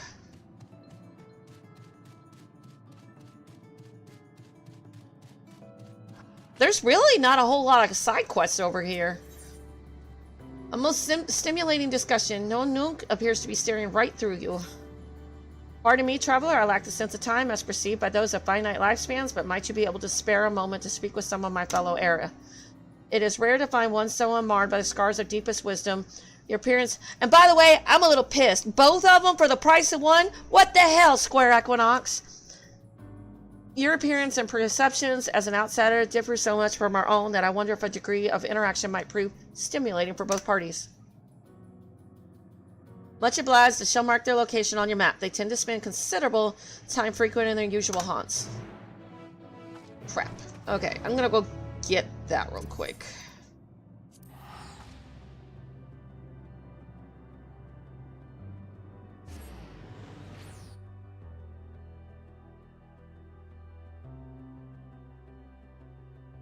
There's really not a whole lot of side quests over here. I'm most stimulating discussion. No nuke appears to be staring right through you. Pardon me, traveler, I lack the sense of time as perceived by those of finite lifespans, but might you be able to spare a moment to speak with some of my fellow era? It is rare to find one so unmarred by the scars of deepest wisdom. Your appearance... And by the way, I'm a little pissed. Both of them for the price of one? What the hell, Square Equinox? Your appearance and perceptions as an outsider differ so much from our own that I wonder if a degree of interaction might prove stimulating for both parties. Much obliged. To shall mark their location on your map. They tend to spend considerable time frequenting their usual haunts. Crap. Okay, I'm gonna go get that real quick.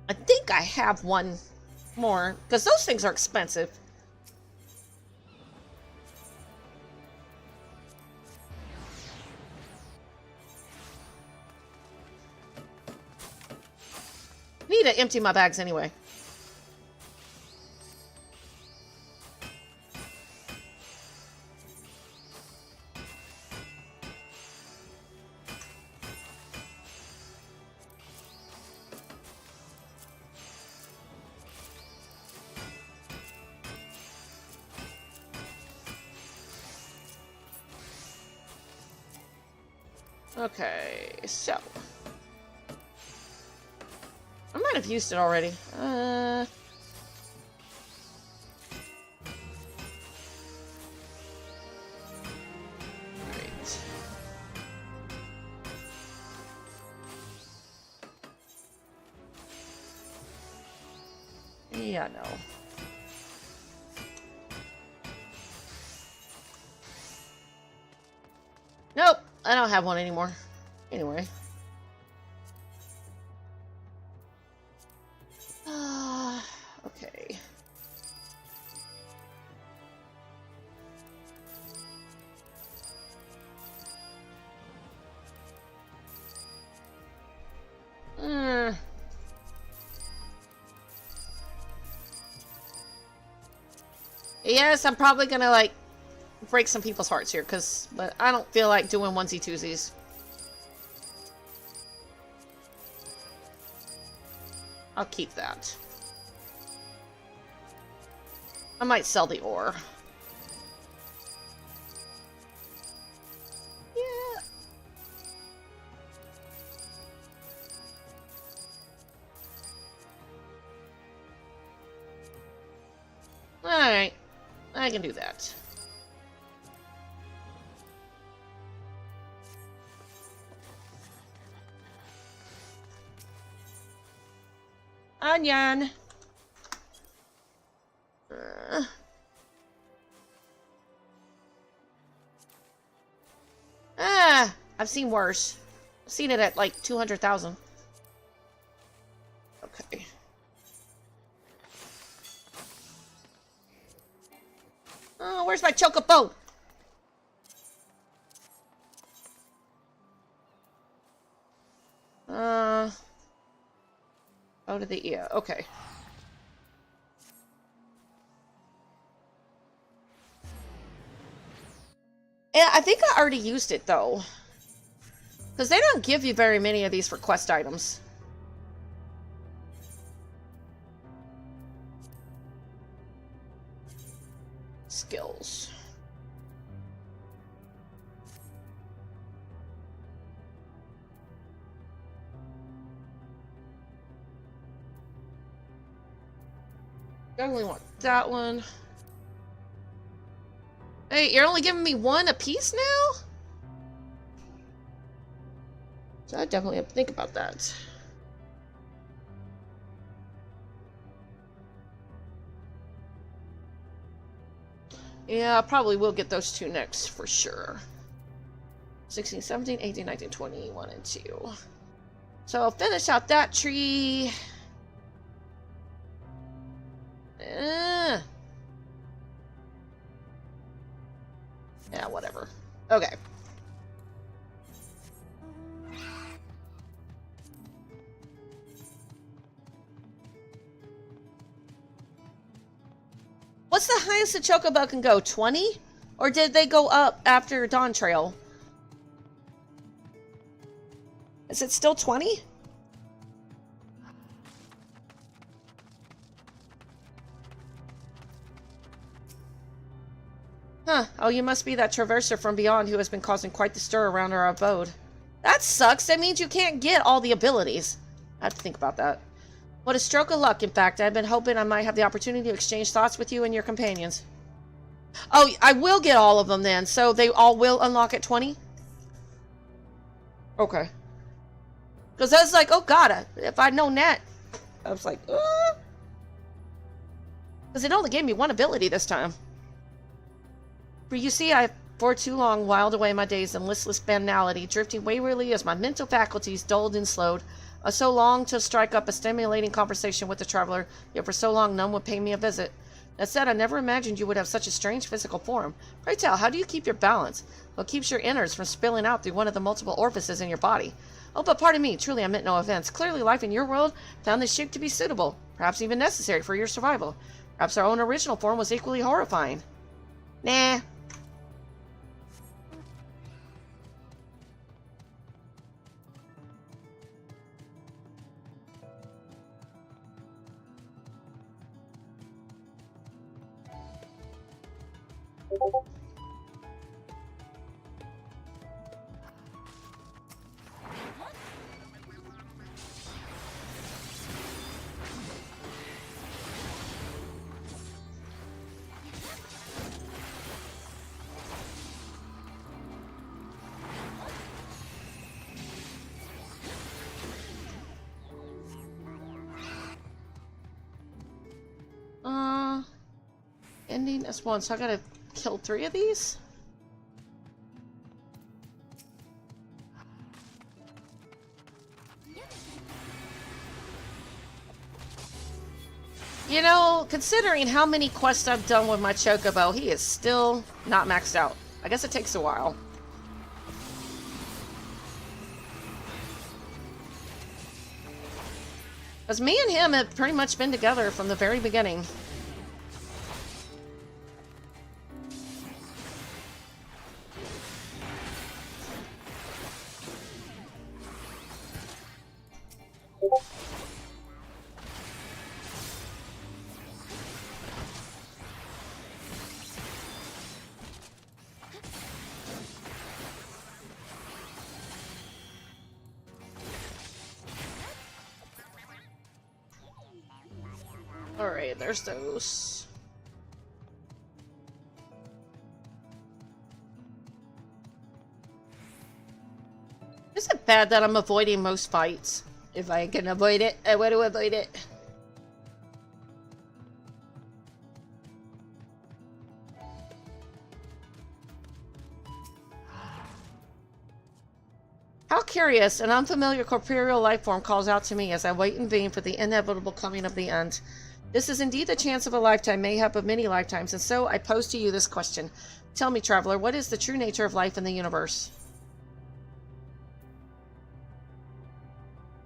I think I have one more, because those things are expensive. Need to empty my bags anyway. Okay, so I might have used it already. Right. Yeah, no. Nope, I don't have one anymore. Anyway. Okay. Yes, I'm probably gonna, like, break some people's hearts here, but I don't feel like doing onesie-twosies. I'll keep that. I might sell the ore. Yeah. Alright. I can do that. Onion. I've seen worse. I've seen it at like 200,000. Okay. Oh, where's my chocobo? Go to the ear. Okay. Yeah, I think I already used it though. Because they don't give you very many of these for quest items. Skills. Definitely want that one. Hey, you're only giving me one a piece now? So I definitely have to think about that. Yeah, I probably will get those two next for sure. 16, 17, 18, 19, 20, 1 and 2. So I'll finish out that tree. Yeah, whatever. Okay. What's the highest a chocobo can go? 20? Or did they go up after Dawn Trail? Is it still 20? Huh. Oh, you must be that traverser from beyond who has been causing quite the stir around our abode. That sucks. That means you can't get all the abilities. I have to think about that. What a stroke of luck, in fact. I've been hoping I might have the opportunity to exchange thoughts with you and your companions. Oh, I will get all of them then. So they all will unlock at 20? Okay. Because I was like, oh god, if I'd known that. I was like, because it only gave me one ability this time. For you see, I for too long whiled away my days in listless banality, drifting waywardly as my mental faculties dulled and slowed. I so longed to strike up a stimulating conversation with the traveler, yet for so long none would pay me a visit. That said, I never imagined you would have such a strange physical form. Pray tell, how do you keep your balance? What keeps your innards from spilling out through one of the multiple orifices in your body? Oh, but pardon me, truly I meant no offense. Clearly life in your world found this shape to be suitable, perhaps even necessary for your survival. Perhaps our own original form was equally horrifying. Nah. Ending as one, so I gotta kill 3 of these? You know, considering how many quests I've done with my chocobo, he is still not maxed out. I guess it takes a while. Because me and him have pretty much been together from the very beginning. Alright, there's those. Is it bad that I'm avoiding most fights? If I can avoid it, I want to avoid it. How curious, an unfamiliar corporeal life form calls out to me as I wait in vain for the inevitable coming of the end. This is indeed the chance of a lifetime, mayhap of many lifetimes, and so I pose to you this question. Tell me, traveler, what is the true nature of life in the universe?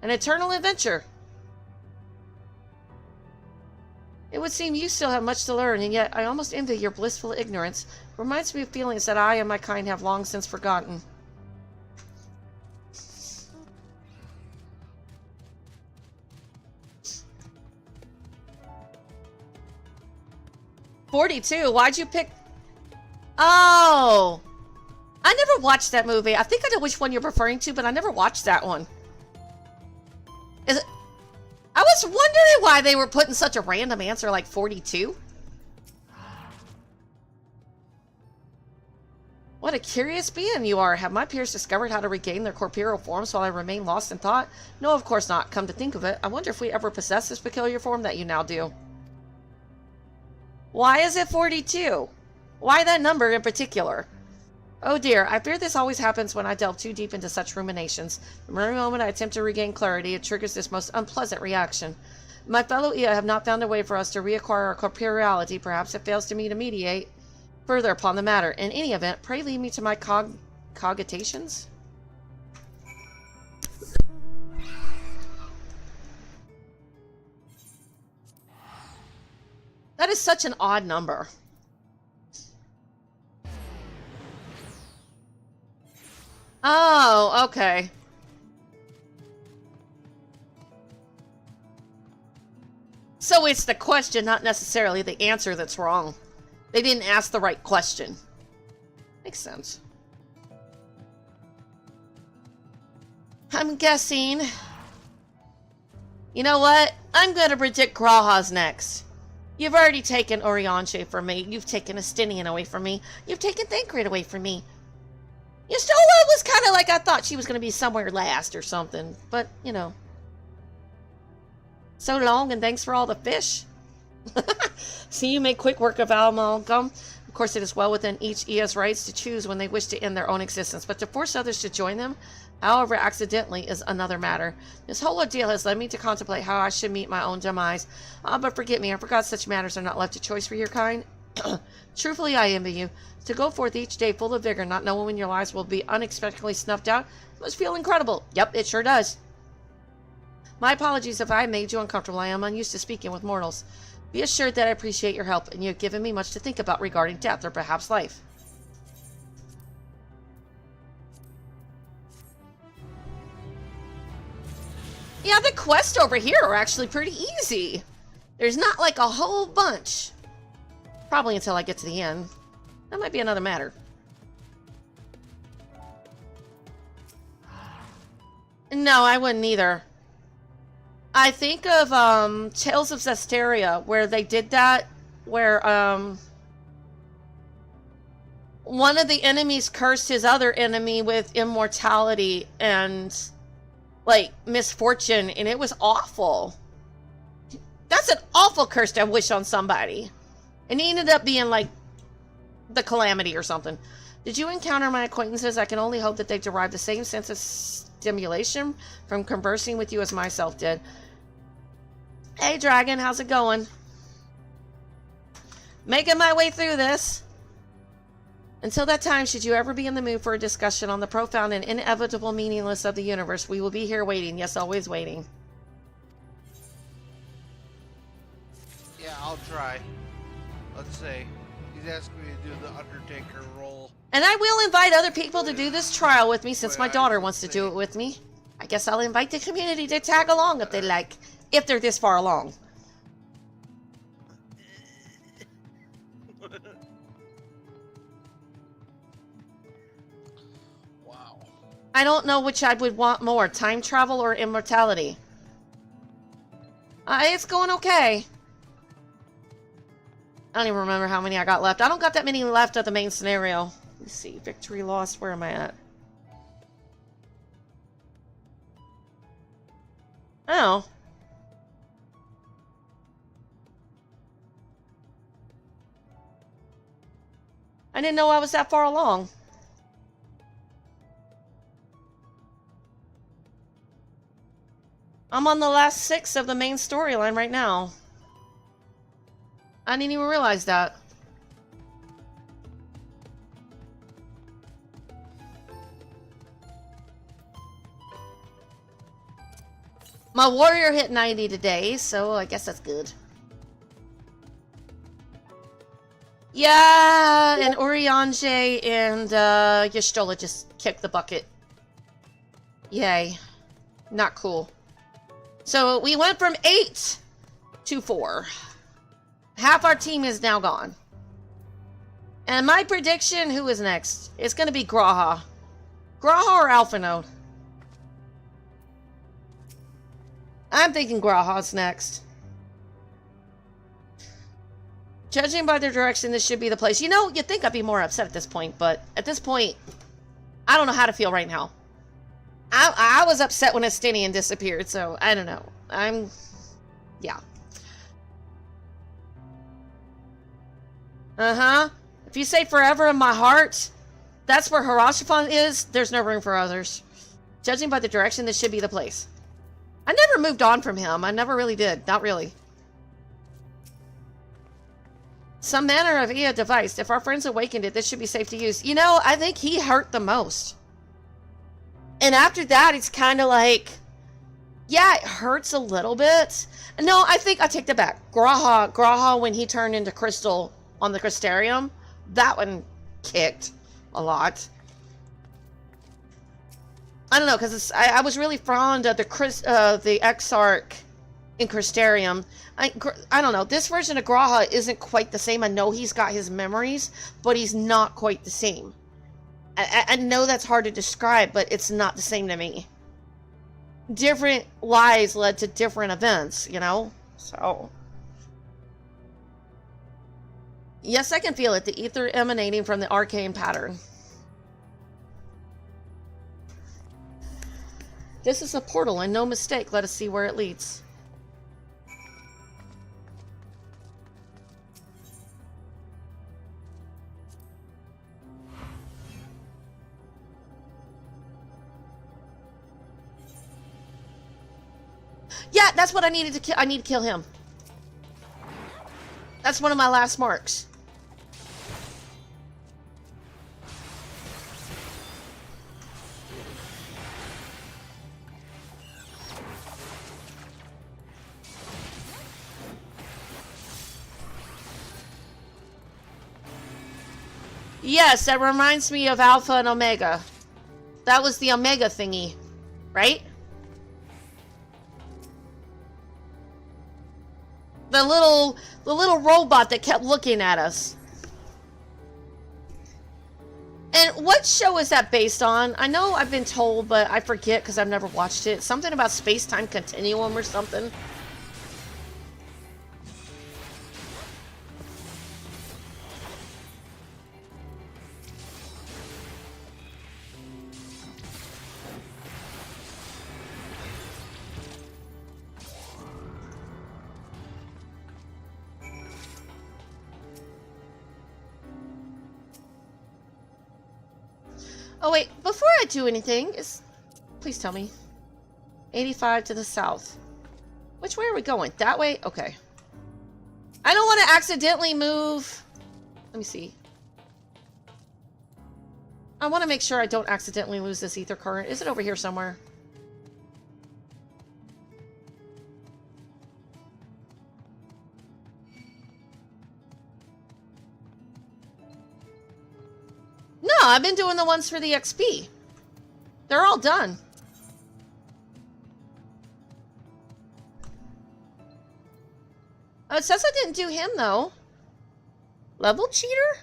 An eternal adventure. It would seem you still have much to learn, and yet I almost envy your blissful ignorance. It reminds me of feelings that I and my kind have long since forgotten. 42. Why'd you pick? Oh, I never watched that movie. I think I know which one you're referring to, but I never watched that one. Is it? I was wondering why they were putting such a random answer like 42. What a curious being you are. Have my peers discovered how to regain their corporeal forms while I remain lost in thought? No, of course not. Come to think of it, I wonder if we ever possess this peculiar form that you now do. Why is it 42? Why that number in particular? Oh dear, I fear this always happens when I delve too deep into such ruminations. The very moment I attempt to regain clarity, it triggers this most unpleasant reaction. My fellow Ea have not found a way for us to reacquire our corporeality. Perhaps it fails to me to mediate further upon the matter. In any event, pray lead me to my cogitations? That is such an odd number. Oh, okay. So it's the question, not necessarily the answer that's wrong. They didn't ask the right question. Makes sense. I'm guessing... You know what? I'm going to predict Graha's next. You've already taken Orianche from me. You've taken Estinian away from me. You've taken Thancred away from me. Yustola was kind of like I thought she was going to be somewhere last or something. But, you know. So long, and thanks for all the fish. See, you make quick work of Amalgam. Of course, it is well within each EA's rights to choose when they wish to end their own existence. But to force others to join them, however accidentally, is another matter. This whole ordeal has led me to contemplate how I should meet my own demise. But forget me, I forgot such matters are not left to choice for your kind. Truthfully, I envy you. To go forth each day full of vigor, not knowing when your lives will be unexpectedly snuffed out, must feel incredible. Yep, it sure does. My apologies if I made you uncomfortable. I am unused to speaking with mortals. Be assured that I appreciate your help, and you have given me much to think about regarding death or perhaps life. Yeah, the quests over here are actually pretty easy. There's not like a whole bunch. Probably until I get to the end. That might be another matter. No, I wouldn't either. I think of Tales of Zestiria, where they did that, where one of the enemies cursed his other enemy with immortality and like misfortune, and it was awful. That's an awful curse to wish on somebody. And he ended up being like the calamity or something. Did you encounter my acquaintances? I can only hope that they derive the same sense of stimulation from conversing with you as myself did. Hey Dragon, how's it going? Making my way through this. Until that time, should you ever be in the mood for a discussion on the profound and inevitable meaningless of the universe, we will be here waiting. Yes, always waiting. Yeah, I'll try. Let's see. He's asking me to do the Undertaker role. And I will invite other people to do this trial with me since my daughter wants to do it with me. I guess I'll invite the community to tag along if they like, if they're this far along. Wow. I don't know which I would want more, time travel or immortality. It's going okay. I don't even remember how many I got left. I don't got that many left of the main scenario. Let's see, victory lost, where am I at? Oh. I didn't know I was that far along. I'm on the last 6 of the main storyline right now. I didn't even realize that. My warrior hit 90 today, so I guess that's good. Yeah, and Oriange and Y'shtola just kicked the bucket. Yay. Not cool. So we went from 8 to 4. Half our team is now gone. And my prediction, who is next? It's going to be Graha. Graha or Alphinaud? I'm thinking Graha's next. Judging by their direction, this should be the place. You know, you'd think I'd be more upset at this point, but at this point, I don't know how to feel right now. I was upset when Estinian disappeared, so I don't know. Yeah. Uh-huh. If you say forever in my heart, that's where Harashafan is, there's no room for others. Judging by the direction, this should be the place. I never moved on from him. I never really did. Not really. Some manner of EA device. If our friends awakened it, this should be safe to use. You know, I think he hurt the most. And after that, it's kind of like... Yeah, it hurts a little bit. No, I think I take that back. Graha, when he turned into Crystal on the Crystarium, that one kicked a lot. I don't know, because I was really fond of the Exarch in Crystarium. I don't know. This version of Graha isn't quite the same. I know he's got his memories, but he's not quite the same. I know that's hard to describe, but it's not the same to me. Different lies led to different events, you know? So. Yes, I can feel it. The ether emanating from the arcane pattern. This is a portal and no mistake. Let us see where it leads. Yeah, that's what I needed to kill. I need to kill him. That's one of my last marks. Yes, that reminds me of Alpha and Omega. That was the Omega thingy, right? The little robot that kept looking at us. And what show is that based on? I know I've been told, but I forget because I've never watched it. Something about space-time continuum or something. Oh wait, before I do anything, please tell me. 85 to the south. Which way are we going? That way? Okay. I don't want to accidentally move. Let me see. I want to make sure I don't accidentally lose this ether current. Is it over here somewhere? No, I've been doing the ones for the XP. They're all done. Oh, it says I didn't do him, though. Level cheater?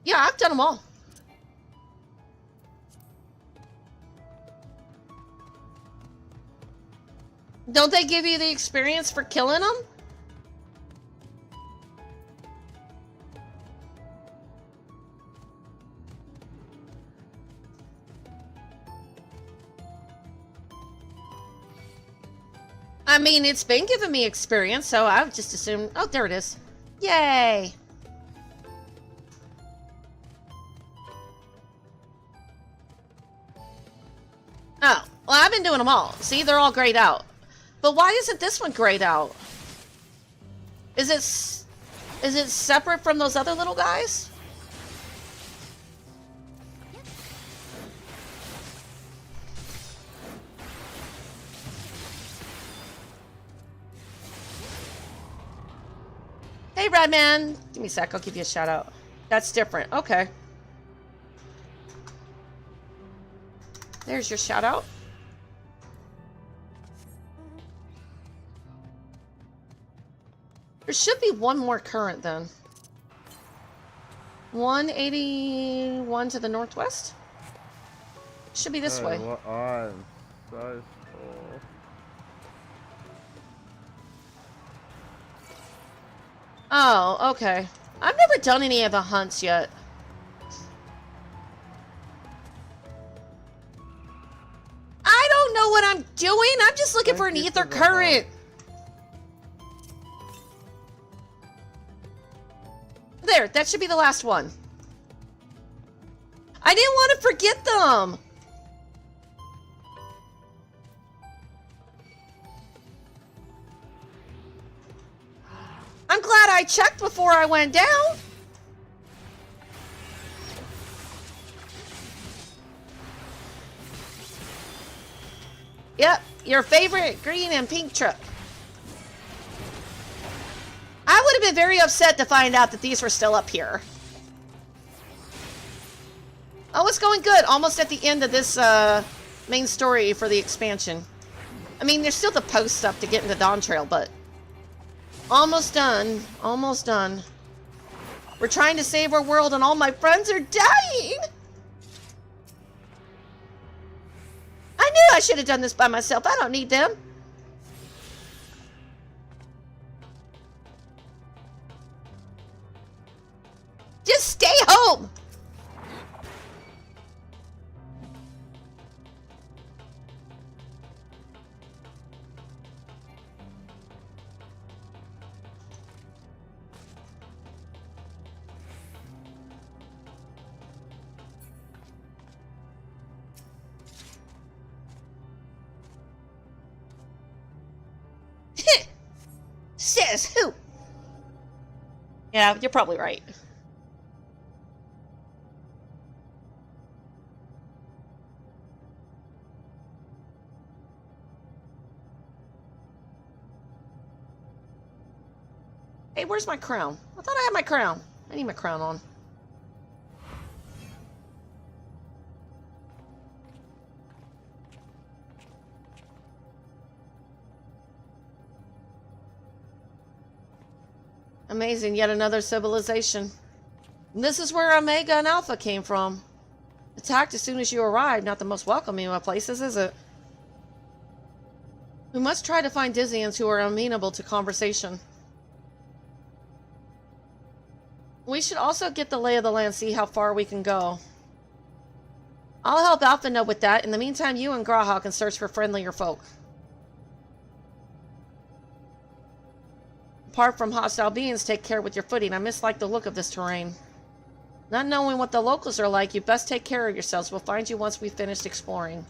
Yeah, I've done them all. Don't they give you the experience for killing them? I mean, it's been giving me experience, so I've just assumed... Oh, there it is. Yay! Oh, well, I've been doing them all. See, they're all grayed out. But why isn't this one grayed out? Is it separate from those other little guys? Hey, Redman. Give me a sec. I'll give you a shout out. That's different. Okay. There's your shout out. There should be one more current then. 181 to the northwest? Should be this way. What on? So cool. Oh, okay. I've never done any of the hunts yet. I don't know what I'm doing. I'm just looking for an ether current. There, that should be the last one. I didn't want to forget them. I'm glad I checked before I went down. Yep, your favorite green and pink truck. I would have been very upset to find out that these were still up here. Oh, it's going good. Almost at the end of this main story for the expansion. I mean, there's still the post stuff to get into Dawn Trail, but almost done. Almost done. We're trying to save our world and all my friends are dying! I knew I should have done this by myself. I don't need them. Just stay home! Says who? Yeah, you're probably right. Hey, where's my crown? I thought I had my crown. I need my crown on. Amazing, yet another civilization. And this is where Omega and Alpha came from. Attacked as soon as you arrived, not the most welcoming of places, is it? We must try to find Dizians who are amenable to conversation. We should also get the lay of the land, see how far we can go. I'll help Alpha know with that. In the meantime, you and Graha can search for friendlier folk. Apart from hostile beings, take care with your footing. I mislike the look of this terrain. Not knowing what the locals are like, you best take care of yourselves. We'll find you once we've finished exploring.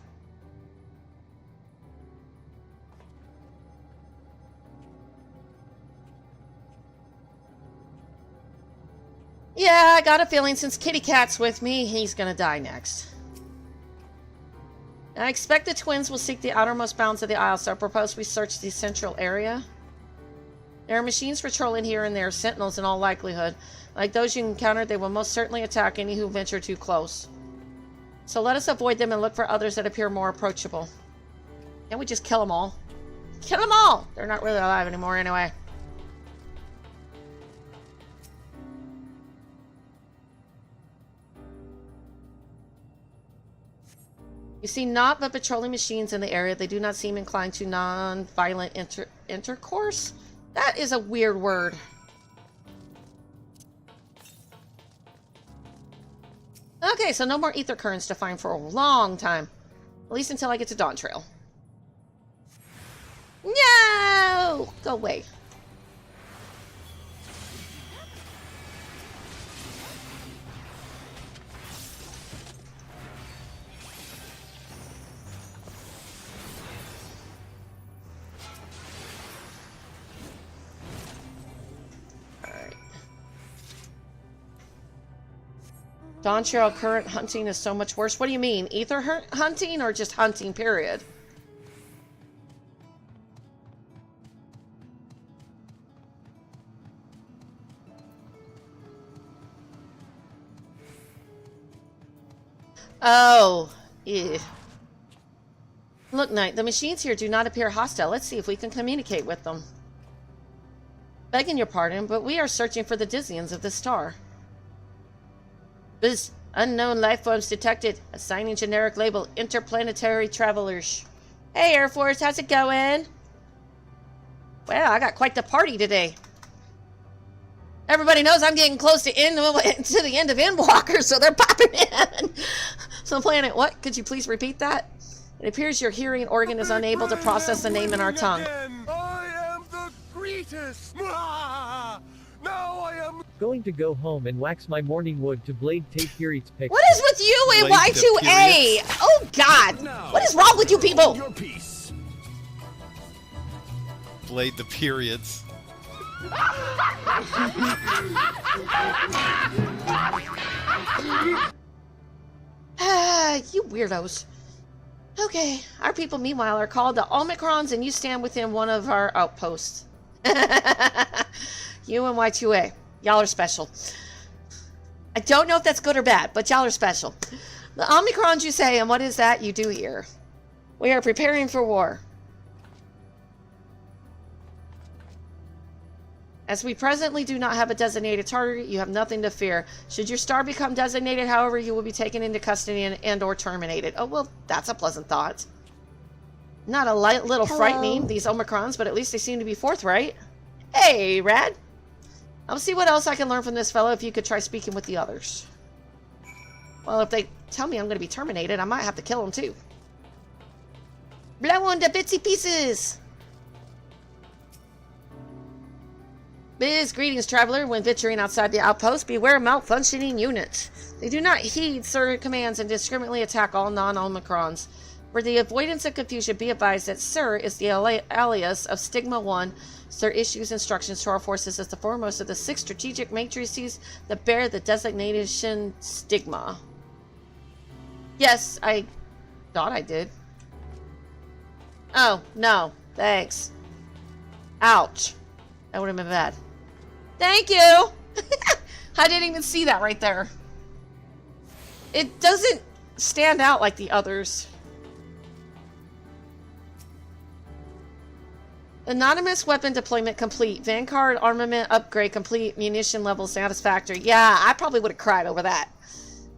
Yeah, I got a feeling since Kitty Cat's with me, he's gonna die next. I expect the twins will seek the outermost bounds of the isle, so I propose we search the central area. There are machines patrolling here and there, sentinels in all likelihood. Like those you encountered, they will most certainly attack any who venture too close. So let us avoid them and look for others that appear more approachable. Can't we just kill them all? Kill them all! They're not really alive anymore anyway. You see naught but patrolling machines in the area. They do not seem inclined to non-violent intercourse? That is a weird word. Okay, so no more ether currents to find for a long time. At least until I get to Dawn Trail. No! Go away. Dawn Trail current hunting is so much worse. What do you mean? Ether hunting or just hunting, period? Oh. Yeah. Look, Knight, the machines here do not appear hostile. Let's see if we can communicate with them. Begging your pardon, but we are searching for the Dizians of this star. Biz, unknown life forms detected. Assigning generic label, interplanetary travelers. Hey, Air Force, how's it going? Well, I got quite the party today. Everybody knows I'm getting close to the end of Endwalker, so they're popping in. So planet, what? Could you please repeat that? It appears your hearing organ is unable to process the name in our tongue. I am the greatest! Now I am going to go home and wax my morning wood to blade tape Period's picture. What is with you and Y2A? Oh God! What is wrong with you people? Blade the periods. You weirdos. Okay, our people, meanwhile, are called the Omicrons, and you stand within one of our outposts. You and Y2A. Y'all are special. I don't know if that's good or bad, but y'all are special. The Omicrons, you say, and what is that you do here? We are preparing for war. As we presently do not have a designated target, you have nothing to fear. Should your star become designated, however, you will be taken into custody and or terminated. Oh, well, that's a pleasant thought. Not a little frightening, these Omicrons, but at least they seem to be forthright. Hey, Rad. I'll see what else I can learn from this fellow if you could try speaking with the others. Well, if they tell me I'm going to be terminated, I might have to kill them too. Blow on to bitsy pieces! Biz, greetings, traveler. When venturing outside the outpost, beware malfunctioning units. They do not heed Sir commands and discriminately attack all non-Omicrons. For the avoidance of confusion, be advised that Sir is the alias of Stigma 1. Sir issues instructions to our forces as the foremost of the 6 strategic matrices that bear the designation Stigma. Yes, I thought I did. Oh, no. Thanks. Ouch. That would have been bad. Thank you! I didn't even see that right there. It doesn't stand out like the others. Anonymous weapon deployment complete. Vanguard armament upgrade complete. Munition level satisfactory. Yeah, I probably would have cried over that.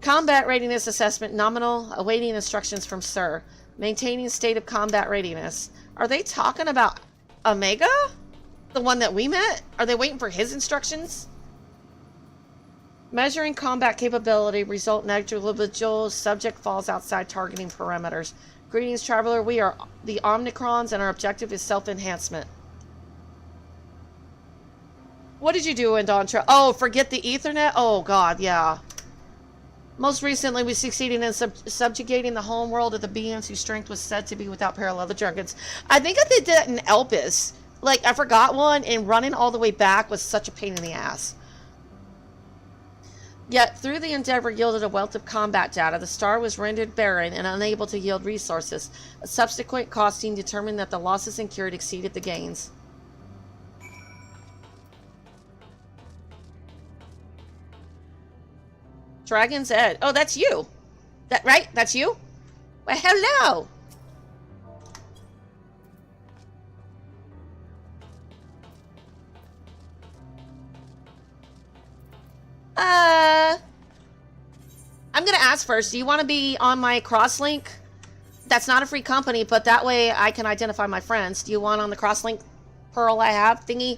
Combat readiness assessment nominal. Awaiting instructions from Sir. Maintaining state of combat readiness. Are they talking about Omega? The one that we met? Are they waiting for his instructions? Measuring combat capability. Result negligible. Subject falls outside targeting parameters. Greetings, traveler. We are the Omicrons, and our objective is self-enhancement. What did you do, Indontra? Oh, forget the Ethernet? Oh, God, yeah. Most recently, we succeeded in subjugating the home world of the beings whose strength was said to be without parallel. The Dragons. I think I did that in Elpis. Like, I forgot one, and running all the way back was such a pain in the ass. Yet, through the endeavor yielded a wealth of combat data, the star was rendered barren and unable to yield resources. A subsequent costing determined that the losses incurred exceeded the gains. Dragon's Ed. Oh, that's you. That right? That's you? Well, hello. I'm gonna ask first, do you want to be on my crosslink? That's not a free company, but that way I can identify my friends. Do you want on the crosslink pearl I have thingy?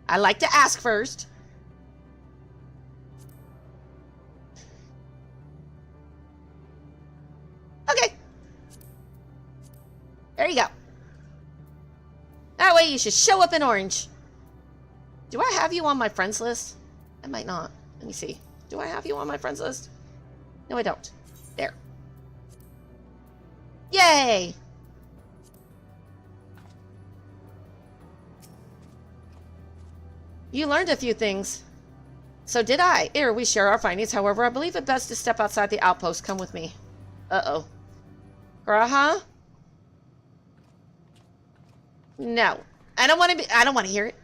I like to ask first. Okay. There you go. That way you should show up in orange. Do I have you on my friends list? I might not. Let me see. Do I have you on my friends list? No, I don't. There. Yay! You learned a few things. So did I. Here, we share our findings. However, I believe it best to step outside the outpost. Come with me. Uh-oh. Graha? No. I don't want to hear it.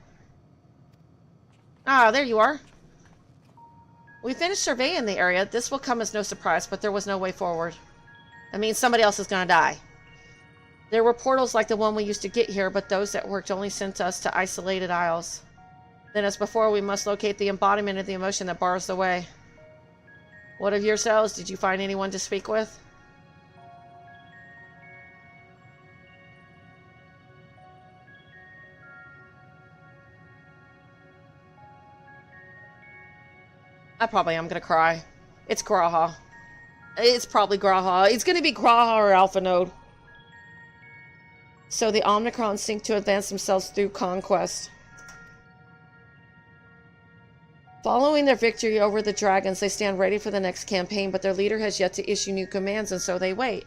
Ah, there you are. We finished surveying the area. This will come as no surprise, but there was no way forward. I mean, somebody else is gonna die. There were portals like the one we used to get here, but those that worked only sent us to isolated isles. Then as before, we must locate the embodiment of the emotion that bars the way. What of yourselves? Did you find anyone to speak with? I probably am gonna cry. It's Graha. It's probably Graha. It's gonna be Graha or Alpha Node. So the Omicrons seek to advance themselves through conquest. Following their victory over the dragons, they stand ready for the next campaign, but their leader has yet to issue new commands, and so they wait.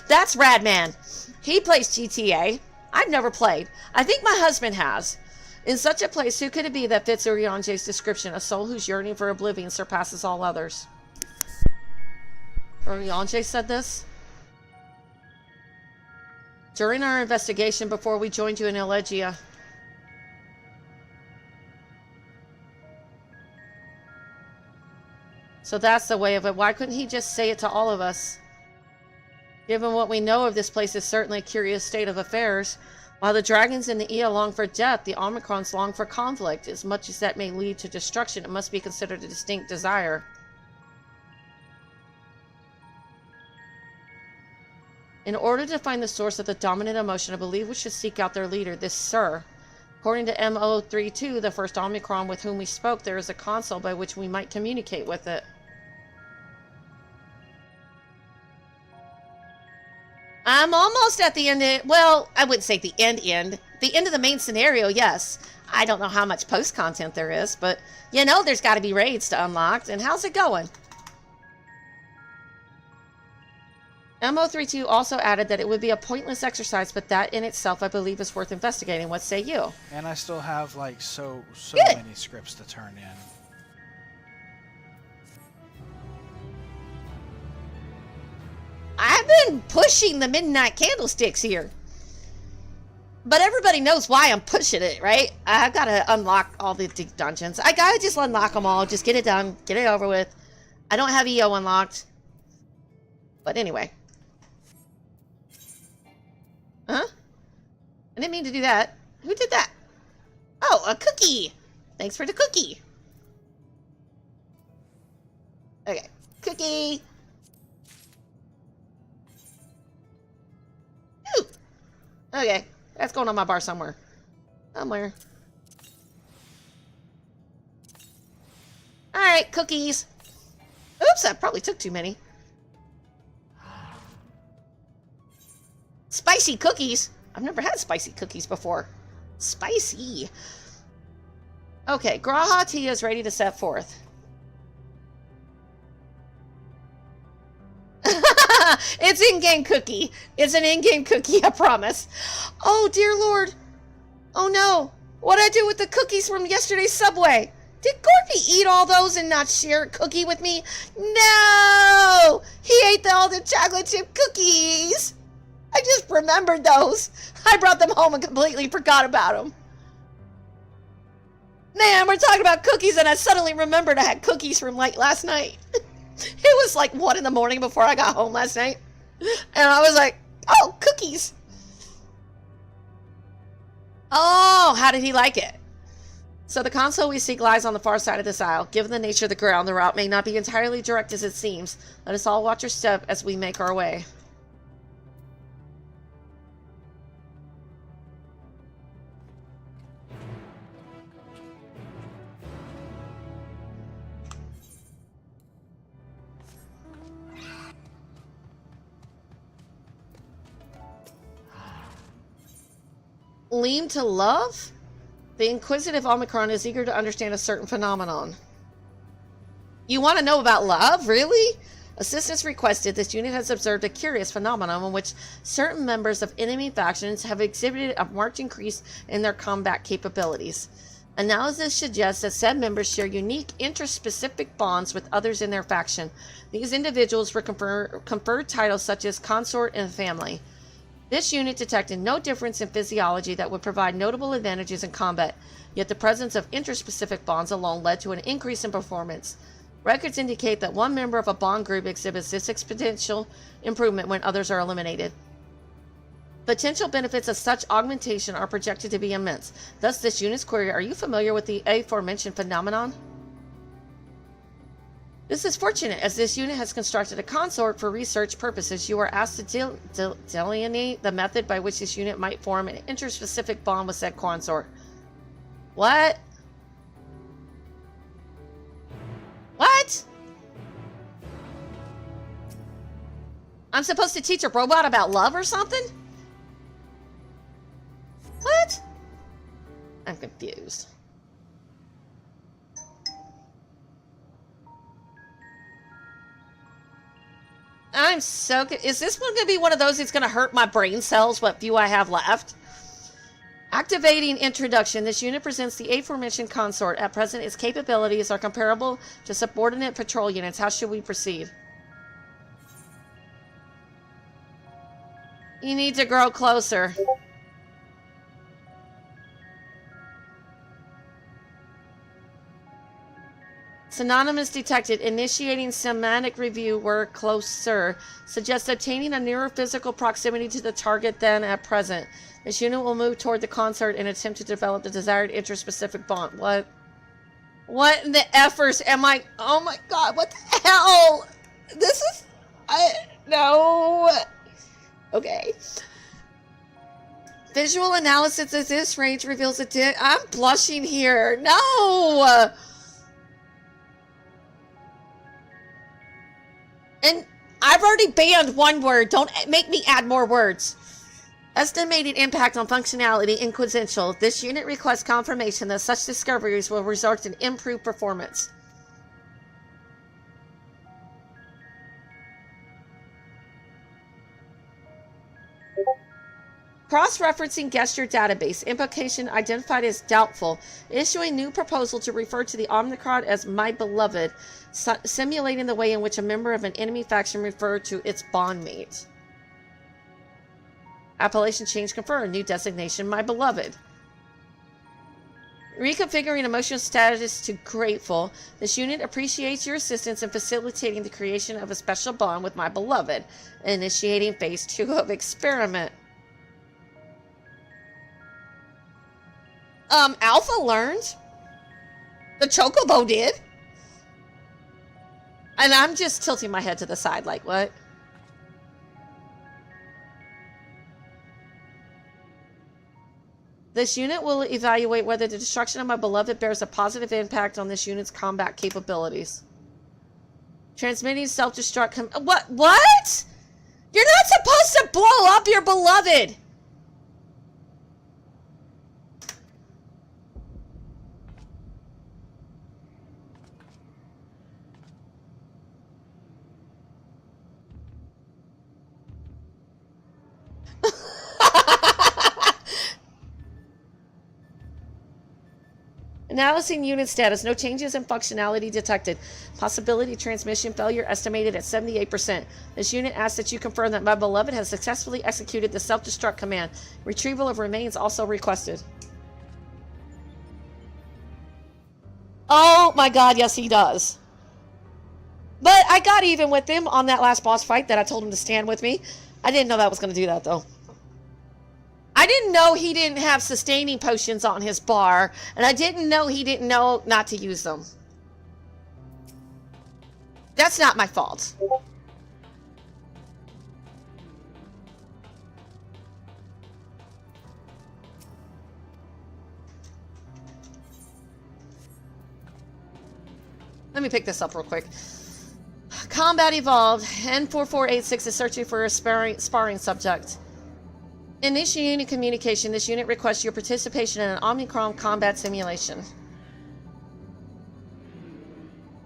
That's Radman. He plays GTA. I've never played. I think my husband has. In such a place, who could it be that fits Uriange's description? A soul whose yearning for oblivion surpasses all others. Uriange said this? During our investigation before we joined you in Elegia. So that's the way of it. Why couldn't he just say it to all of us? Given what we know of this place is certainly a curious state of affairs. While the dragons in the Ea long for death, the Omicrons long for conflict. As much as that may lead to destruction, it must be considered a distinct desire. In order to find the source of the dominant emotion, I believe we should seek out their leader, this Sir. According to MO32, the first Omicron with whom we spoke, there is a console by which we might communicate with it. I'm almost at the end of, well, I wouldn't say the end. The end of the main scenario, yes. I don't know how much post-content there is, but, you know, there's got to be raids to unlock. And how's it going? MO32 also added that it would be a pointless exercise, but that in itself I believe is worth investigating. What say you? And I still have like so Good. many scripts to turn in. I've been pushing the midnight candlesticks here. But everybody knows why I'm pushing it, right? I've got to unlock all the dungeons. I got to just unlock them all. Just get it done. Get it over with. I don't have EO unlocked. But anyway. Huh? I didn't mean to do that. Who did that? Oh, a cookie. Thanks for the cookie. Okay. Cookie. Ooh. Okay. That's going on my bar somewhere. Somewhere. Alright, cookies. Oops, I probably took too many. Spicy cookies? I've never had spicy cookies before. Spicy. Okay, Graha Tia is ready to set forth. It's in-game cookie. It's an in-game cookie, I promise. Oh, dear Lord. Oh, no. What'd I do with the cookies from yesterday's Subway? Did Gorpy eat all those and not share a cookie with me? No! He ate all the chocolate chip cookies. I just remembered those. I brought them home and completely forgot about them. Man, we're talking about cookies and I suddenly remembered I had cookies from like last night. It was like 1 in the morning before I got home last night. And I was like, oh, cookies. Oh, how did he like it? So the console we seek lies on the far side of this aisle. Given the nature of the ground, the route may not be entirely direct as it seems. Let us all watch our step as we make our way. Lean to love? The inquisitive Omicron is eager to understand a certain phenomenon. You want to know about love? Really? Assistance requested. This unit has observed a curious phenomenon in which certain members of enemy factions have exhibited a marked increase in their combat capabilities. Analysis suggests that said members share unique interspecific bonds with others in their faction. These individuals were conferred titles such as consort and family. This unit detected no difference in physiology that would provide notable advantages in combat, yet the presence of interspecific bonds alone led to an increase in performance. Records indicate that one member of a bond group exhibits this exponential improvement when others are eliminated. Potential benefits of such augmentation are projected to be immense. Thus, this unit's query, are you familiar with the aforementioned phenomenon? This is fortunate, as this unit has constructed a consort for research purposes. You are asked to delineate the method by which this unit might form an interspecific bond with said consort. What? What? I'm supposed to teach a robot about love or something? What? I'm confused. I'm so good. Is this one going to be one of those that's going to hurt my brain cells, what few I have left? Activating introduction. This unit presents the aforementioned consort. At present, its capabilities are comparable to subordinate patrol units. How should we proceed? You need to grow closer. Synonymous detected. Initiating semantic review where closer. Suggests obtaining a nearer physical proximity to the target than at present. This unit will move toward the consort and attempt to develop the desired interspecific bond. What? What in the effers am I? Oh my god, what the hell? This is... no. Okay. Visual analysis at this range reveals a I'm blushing here. No! And I've already banned one word. Don't make me add more words. Estimated impact on functionality inquisential. This unit requests confirmation that such discoveries will result in improved performance. Cross-referencing gesture database. Implication identified as doubtful. Issuing new proposal to refer to the Omnicron as my beloved. Simulating the way in which a member of an enemy faction referred to its bondmate. Appellation change confirmed. New designation, my beloved. Reconfiguring emotional status to grateful. This unit appreciates your assistance in facilitating the creation of a special bond with my beloved. Initiating phase 2 of experiment. Alpha learned. The Chocobo did. And I'm just tilting my head to the side like, what? This unit will evaluate whether the destruction of my beloved bears a positive impact on this unit's combat capabilities. Transmitting self-destruct... What? You're not supposed to blow up your beloved! Analyzing unit status. No changes in functionality detected. Possibility transmission failure estimated at 78%. This unit asks that you confirm that my beloved has successfully executed the self-destruct command. Retrieval of remains also requested. Oh my god, yes he does. But I got even with him on that last boss fight that I told him to stand with me. I didn't know that was going to do that though. I didn't know he didn't have sustaining potions on his bar, and I didn't know he didn't know not to use them. That's not my fault. Let me pick this up real quick. Combat evolved. N4486 is searching for a sparring subject. Initiating communication. This unit requests your participation in an Omnicron combat simulation.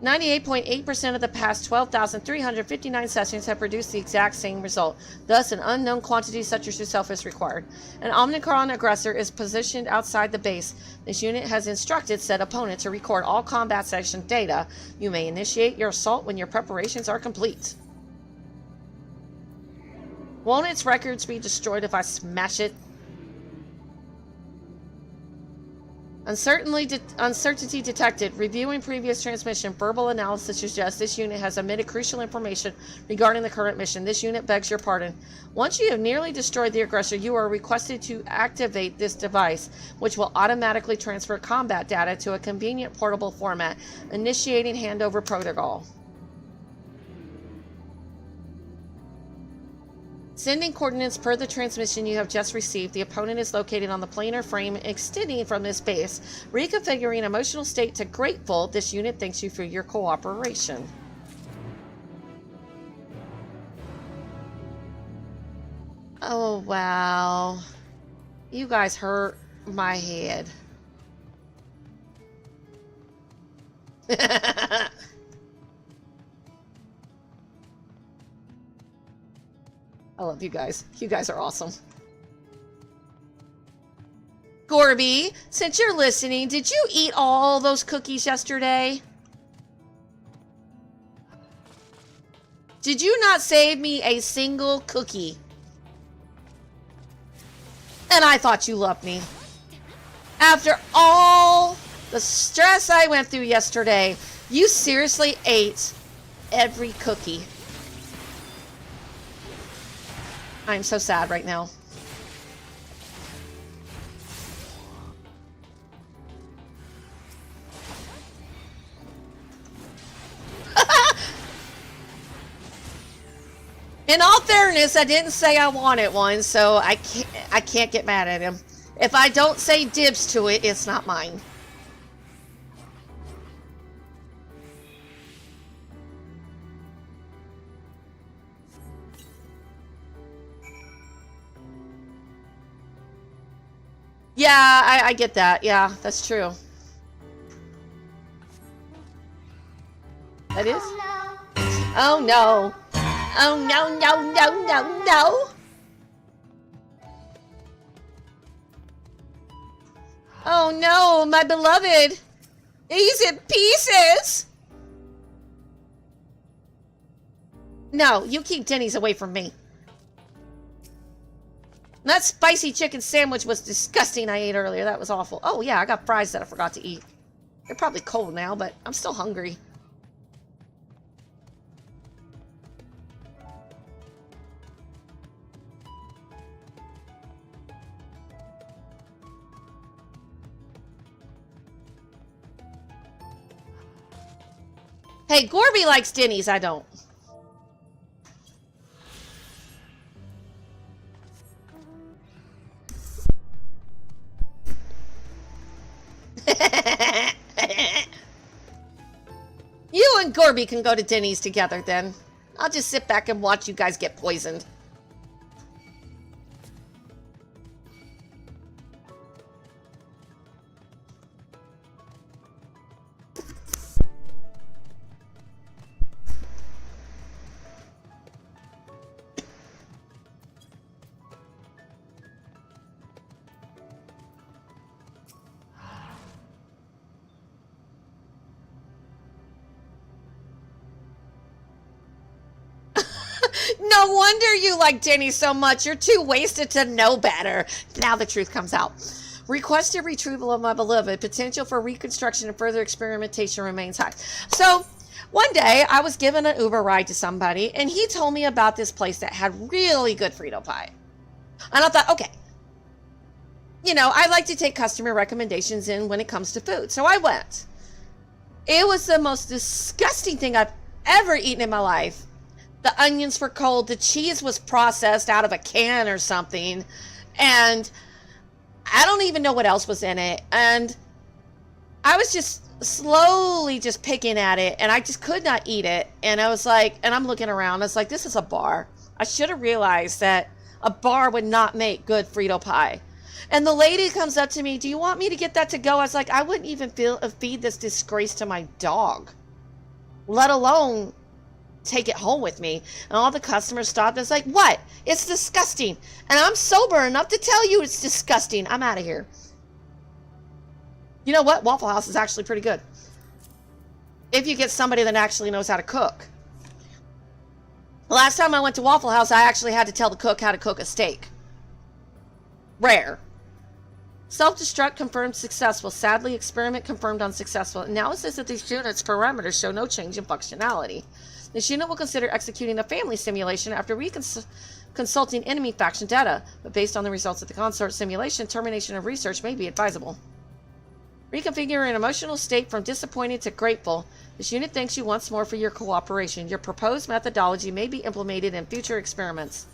98.8% of the past 12,359 sessions have produced the exact same result. Thus, an unknown quantity such as yourself is required. An Omnicron aggressor is positioned outside the base. This unit has instructed said opponent to record all combat session data. You may initiate your assault when your preparations are complete. Won't its records be destroyed if I smash it? Uncertainty detected. Reviewing previous transmission. Verbal analysis suggests this unit has omitted crucial information regarding the current mission. This unit begs your pardon. Once you have nearly destroyed the aggressor, you are requested to activate this device, which will automatically transfer combat data to a convenient portable format. Initiating handover protocol. Sending coordinates per the transmission you have just received. The opponent is located on the planar frame extending from this base. Reconfiguring emotional state to grateful. This unit thanks you for your cooperation. Oh, wow. You guys hurt my head. I love you guys. You guys are awesome. Gorby, since you're listening, did you eat all those cookies yesterday? Did you not save me a single cookie? And I thought you loved me. After all the stress I went through yesterday, you seriously ate every cookie. I'm so sad right now. In all fairness, I didn't say I wanted one, so I can't get mad at him. If I don't say dibs to it, it's not mine. Yeah, I get that. Yeah, that's true. That is? Oh no. Oh no, no, no, no, no. Oh no, my beloved. He's in pieces. No, you keep Denny's away from me. That spicy chicken sandwich was disgusting I ate earlier. That was awful. Oh yeah, I got fries that I forgot to eat. They're probably cold now, but I'm still hungry. Hey, Gorby likes Denny's, I don't. You and Gorby can go to Denny's together then. I'll just sit back and watch you guys get poisoned. No wonder you like Denny so much. You're too wasted to know better. Now the truth comes out. Requested retrieval of my beloved. Potential for reconstruction and further experimentation remains high. So, one day I was given an Uber ride to somebody, and he told me about this place that had really good Frito pie. And I thought, okay, you know, I like to take customer recommendations in when it comes to food. So I went. It was the most disgusting thing I've ever eaten in my life. The onions were cold. The cheese was processed out of a can or something. And I don't even know what else was in it. And I was just slowly just picking at it. And I just could not eat it. And I was like, and I'm looking around. I was like, this is a bar. I should have realized that a bar would not make good Frito pie. And the lady comes up to me, do you want me to get that to go? I was like, I wouldn't even feed this disgrace to my dog, let alone take it home with me. And all the customers stopped. It's like, what? It's disgusting. And I'm sober enough to tell you it's disgusting. I'm out of here. You know what? Waffle House is actually pretty good. If you get somebody that actually knows how to cook. The last time I went to Waffle House, I actually had to tell the cook how to cook a steak. Rare. Self-destruct confirmed successful. Sadly, experiment confirmed unsuccessful. Analysis of these units' parameters show no change in functionality. This unit will consider executing a family simulation after consulting enemy faction data, but based on the results of the consort simulation, termination of research may be advisable. Reconfigure an emotional state from disappointed to grateful. This unit thanks you once more for your cooperation. Your proposed methodology may be implemented in future experiments.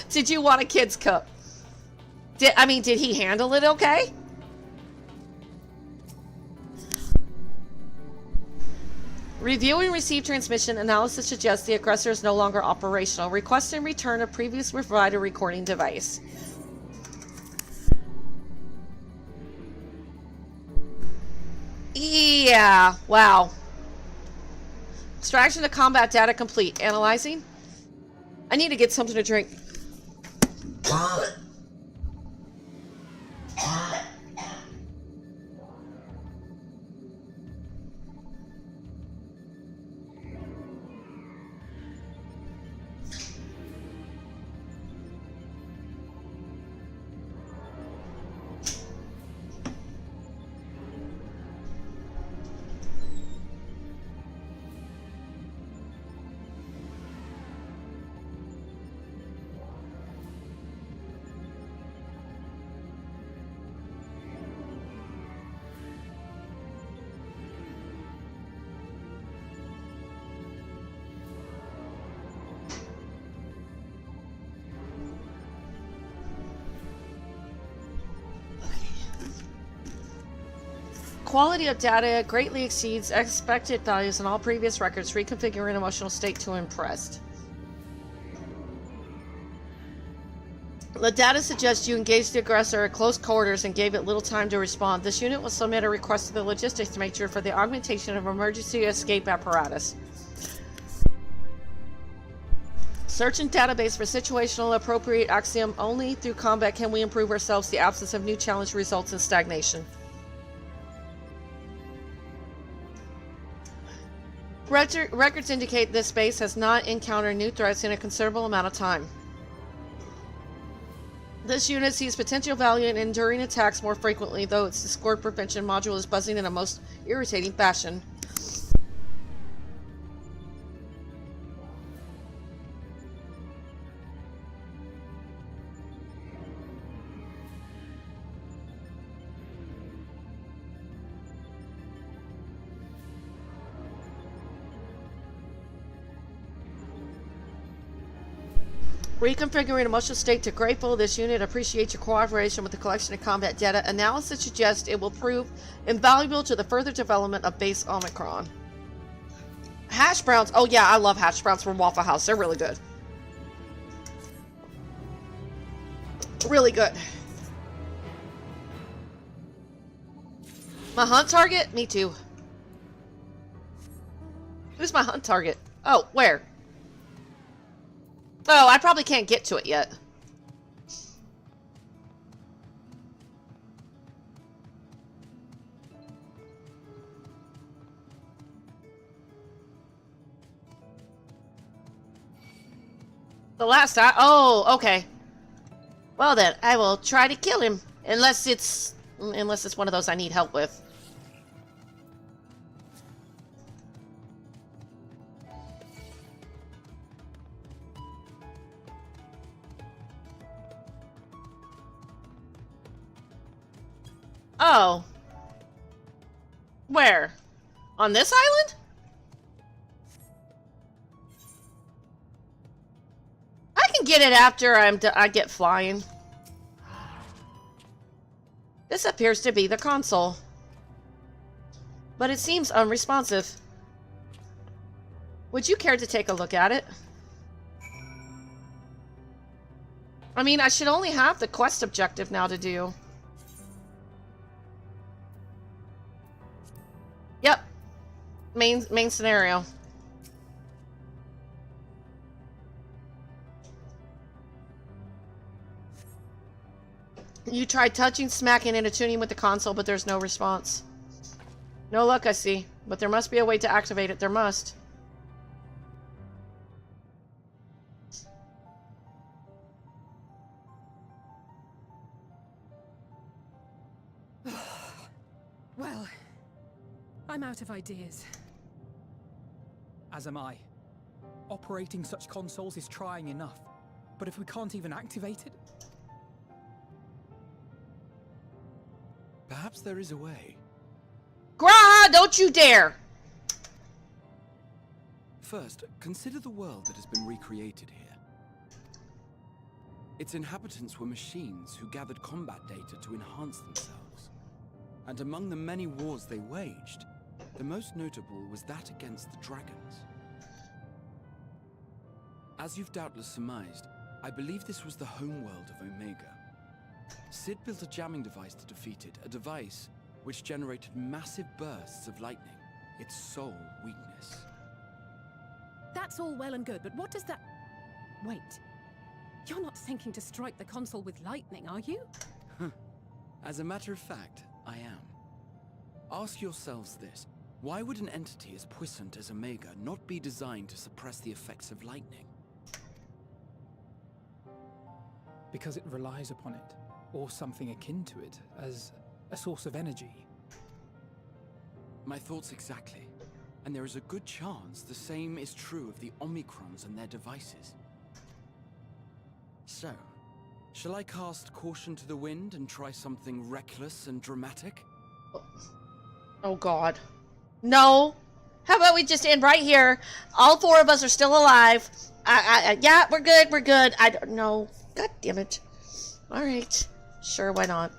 Did you want a kid's cup? Did he handle it okay? Reviewing received transmission analysis suggests the aggressor is no longer operational. Request and return a previous provider recording device. Yeah, wow. Extraction of combat data complete. Analyzing. I need to get something to drink. Quality of data greatly exceeds expected values in all previous records. Reconfiguring emotional state to impressed. The data suggests you engaged the aggressor at close quarters and gave it little time to respond. This unit will submit a request to the logistics major for the augmentation of emergency escape apparatus. Search in database for situational appropriate axiom. Only through combat can we improve ourselves. The absence of new challenge results in stagnation. Records indicate this base has not encountered new threats in a considerable amount of time. This unit sees potential value in enduring attacks more frequently, though its discord prevention module is buzzing in a most irritating fashion. Reconfiguring emotional state to grateful. This unit appreciates your cooperation with the collection of combat data. Analysis suggests it will prove invaluable to the further development of base Omicron. Hash browns. Oh yeah, I love hash browns from Waffle House. They're really good. Really good. My hunt target? Me too. Who's my hunt target? Oh, where? Oh, I probably can't get to it yet. The last time? Oh, okay. Well then, I will try to kill him. Unless it's one of those I need help with. Oh. Where? On this island? I can get it after I get flying. This appears to be the console. But it seems unresponsive. Would you care to take a look at it? I mean, I should only have the quest objective now to do. Yep. Main scenario. You tried touching, smacking, and attuning with the console, but there's no response. No luck, I see. But there must be a way to activate it. There must. Well, I'm out of ideas. As am I. Operating such consoles is trying enough. But if we can't even activate it... Perhaps there is a way. Graha, don't you dare! First, consider the world that has been recreated here. Its inhabitants were machines who gathered combat data to enhance themselves. And among the many wars they waged, the most notable was that against the dragons. As you've doubtless surmised, I believe this was the homeworld of Omega. Sid built a jamming device to defeat it, a device which generated massive bursts of lightning, its sole weakness. That's all well and good, but what does that... Wait. You're not thinking to strike the console with lightning, are you? As a matter of fact, I am. Ask yourselves this. Why would an entity as puissant as Omega not be designed to suppress the effects of lightning? Because it relies upon it, or something akin to it, as a source of energy. My thoughts exactly. And there is a good chance the same is true of the Omicrons and their devices. So, shall I cast caution to the wind and try something reckless and dramatic? Oh god. No. How about we just end right here? All four of us are still alive. Yeah, we're good, we're good. I don't know. God damn it. Alright. Sure, why not?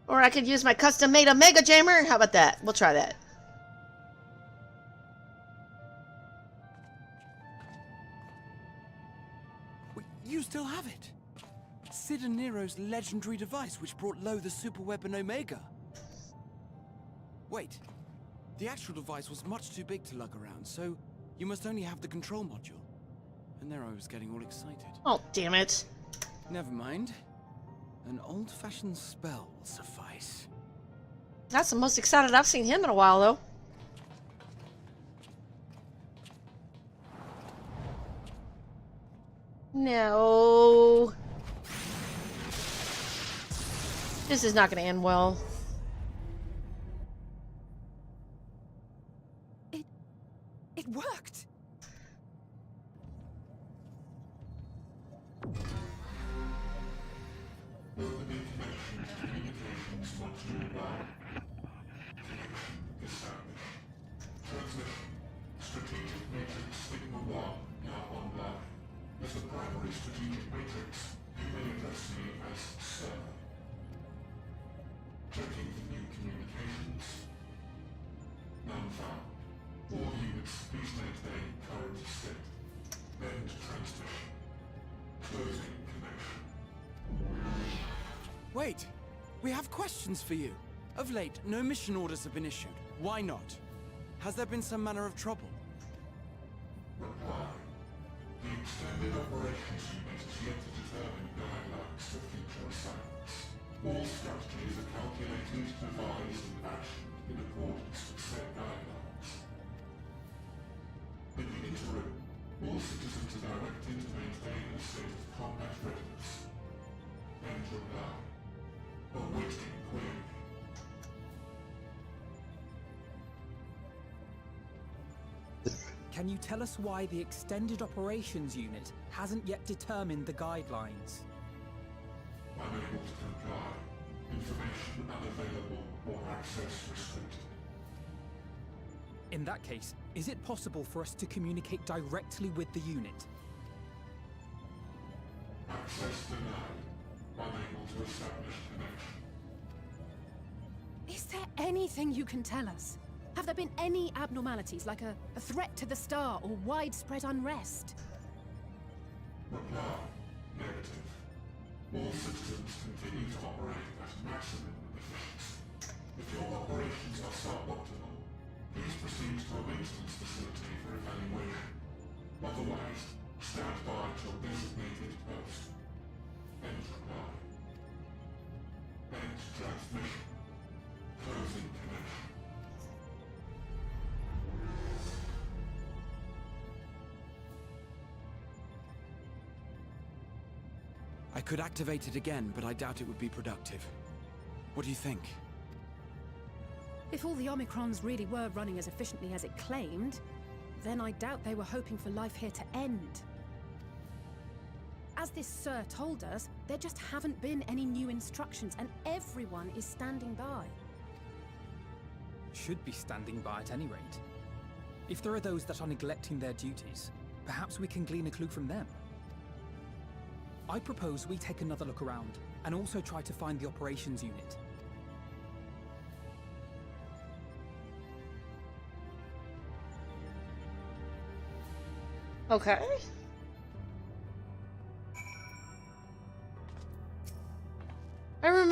Or I could use my custom-made Omega Jammer. How about that? We'll try that. You still have it! Sid and Nero's legendary device which brought low the super weapon Omega. Wait, the actual device was much too big to lug around, so you must only have the control module. And there I was getting all excited. Oh, damn it. Never mind. An old-fashioned spell will suffice. That's the most excited I've seen him in a while, though. No. This is not going to end well. It worked! Strategic matrix Sigma 1 now online. As the primary strategic matrix, you may address me as Sir. Checking for new communications. None found. All units, please maintain current state. End transmission. Closing connection. Wait! We have questions for you. Of late, no mission orders have been issued. Why not? Has there been some manner of trouble? Reply. The Extended Operations Unit is yet to determine guidelines for future assignments. All strategies are calculated, devised, and actioned in accordance with set guidelines. In the interim, all citizens are directed to maintain a state of combat readiness. End reply. Awaiting query. Can you tell us why the Extended Operations Unit hasn't yet determined the guidelines? Unable to comply. Information unavailable or access restricted. In that case, is it possible for us to communicate directly with the unit? Access denied. Unable to establish connection. Is there anything you can tell us? Have there been any abnormalities, like a threat to the star or widespread unrest? Reply. Negative. All systems continue to operate at maximum efficiency. If your operations are suboptimal, please proceed to a maintenance facility for evaluation. Otherwise, stand by at your designated post. End reply. End transmission. Closing connection. I could activate it again, but I doubt it would be productive. What do you think? If all the Omicrons really were running as efficiently as it claimed, then I doubt they were hoping for life here to end. As this Sir told us, there just haven't been any new instructions, and everyone is standing by. Should be standing by at any rate. If there are those that are neglecting their duties, perhaps we can glean a clue from them. I propose we take another look around, and also try to find the operations unit. Okay.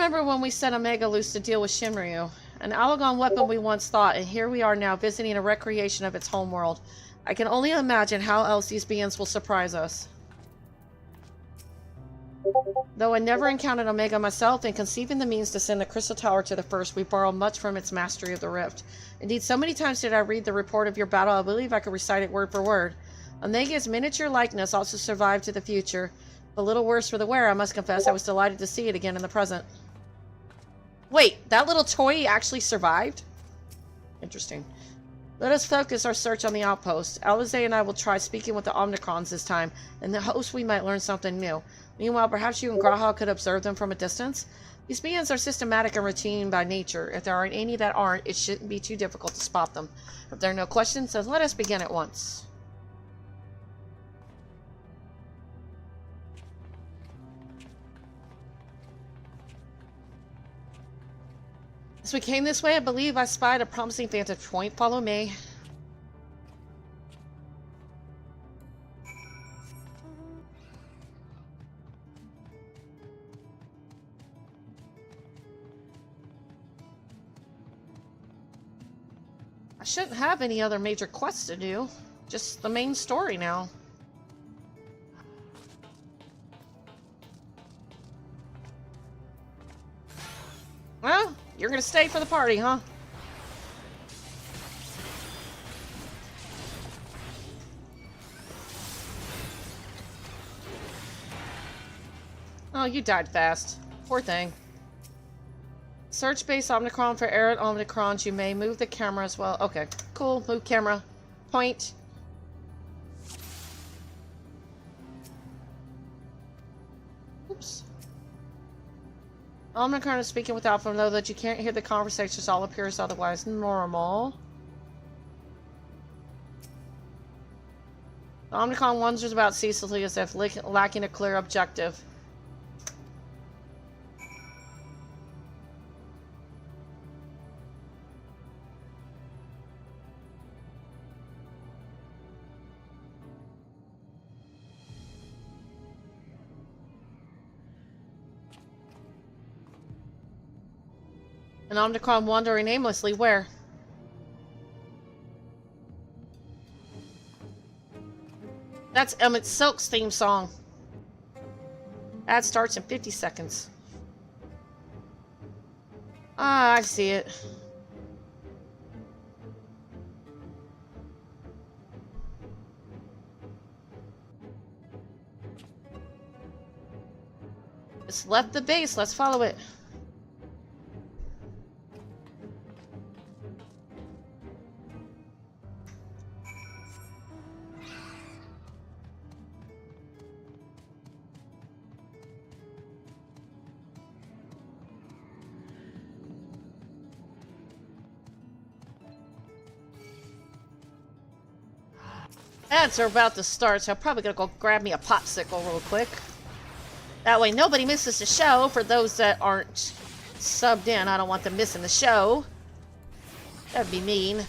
remember when we set Omega loose to deal with Shinryu. An Alagon weapon we once thought, and here we are now visiting a recreation of its homeworld. I can only imagine how else these beings will surprise us. Though I never encountered Omega myself, in conceiving the means to send the Crystal Tower to the First, we borrowed much from its mastery of the Rift. Indeed, so many times did I read the report of your battle, I believe I could recite it word for word. Omega's miniature likeness also survived to the future. A little worse for the wearer, I must confess. I was delighted to see it again in the present. Wait, that little toy actually survived? Interesting. Let us focus our search on the outpost. Alize and I will try speaking with the Omnicrons this time, in the hopes we might learn something new. Meanwhile, perhaps you and Graha could observe them from a distance? These beings are systematic and routine by nature. If there are any that aren't, it shouldn't be too difficult to spot them. If there are no questions, then let us begin at once. As we came this way, I believe I spied a promising vantage point. Follow me. I shouldn't have any other major quests to do. Just the main story now. Well, you're gonna stay for the party, huh? Oh, you died fast. Poor thing. Search base Omnicron for errant Omnicrons. You may move the camera as well. Okay, cool. Move camera. Point. Oops. Omnicron is speaking without them, though that you can't hear the conversations. All appears otherwise normal. The Omnicron wanders about ceaselessly as if lacking a clear objective. An Omnicron wandering aimlessly, where? That's Emmett Silk's theme song. Ad starts in 50 seconds. Ah, I see it. It's left the base, let's follow it. Ads are about to start, so I'm probably gonna go grab me a popsicle real quick. That way nobody misses the show. For those that aren't subbed in, I don't want them missing the show. That'd be mean.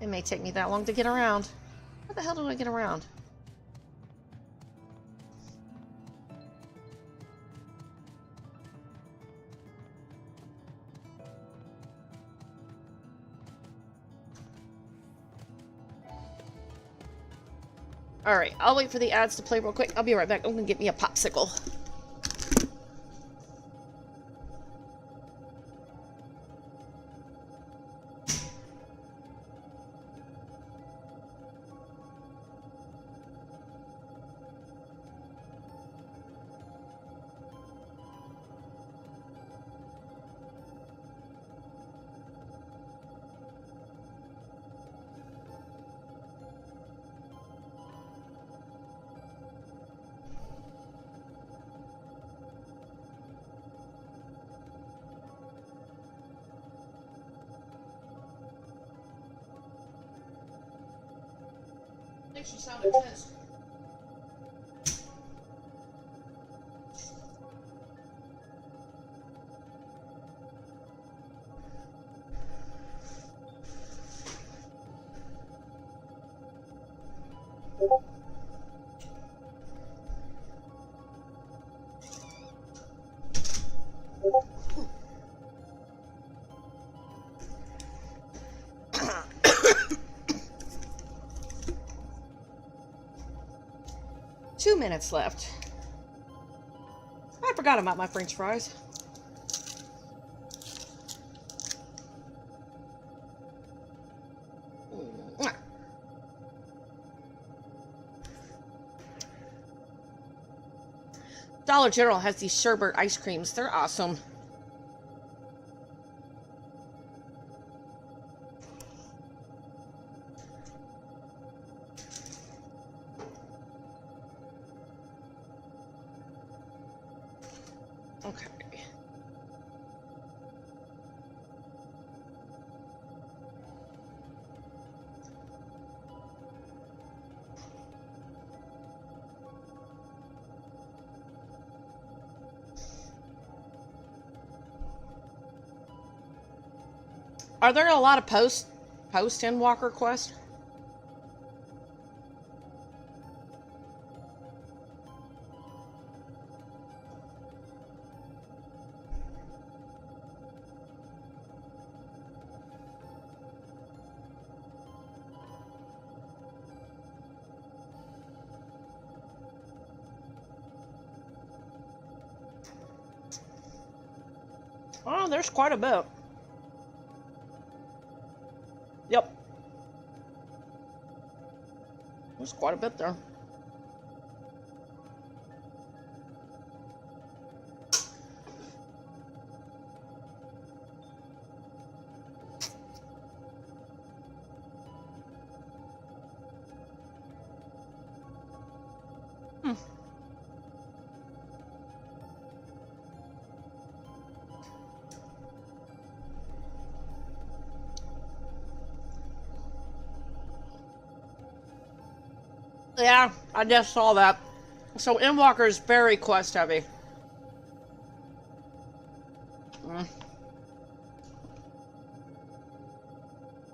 It may take me that long to get around. How the hell do I get around? Alright, I'll wait for the ads to play real quick. I'll be right back. I'm gonna get me a popsicle. Makes you sound intense. 2 minutes left. I forgot about my French fries. Dollar General has these sherbet ice creams. They're awesome. Okay. Are there a lot of post Endwalker quests? Oh, there's quite a bit. Yep. There's quite a bit there. Yeah, I just saw that. So Endwalker is very quest heavy.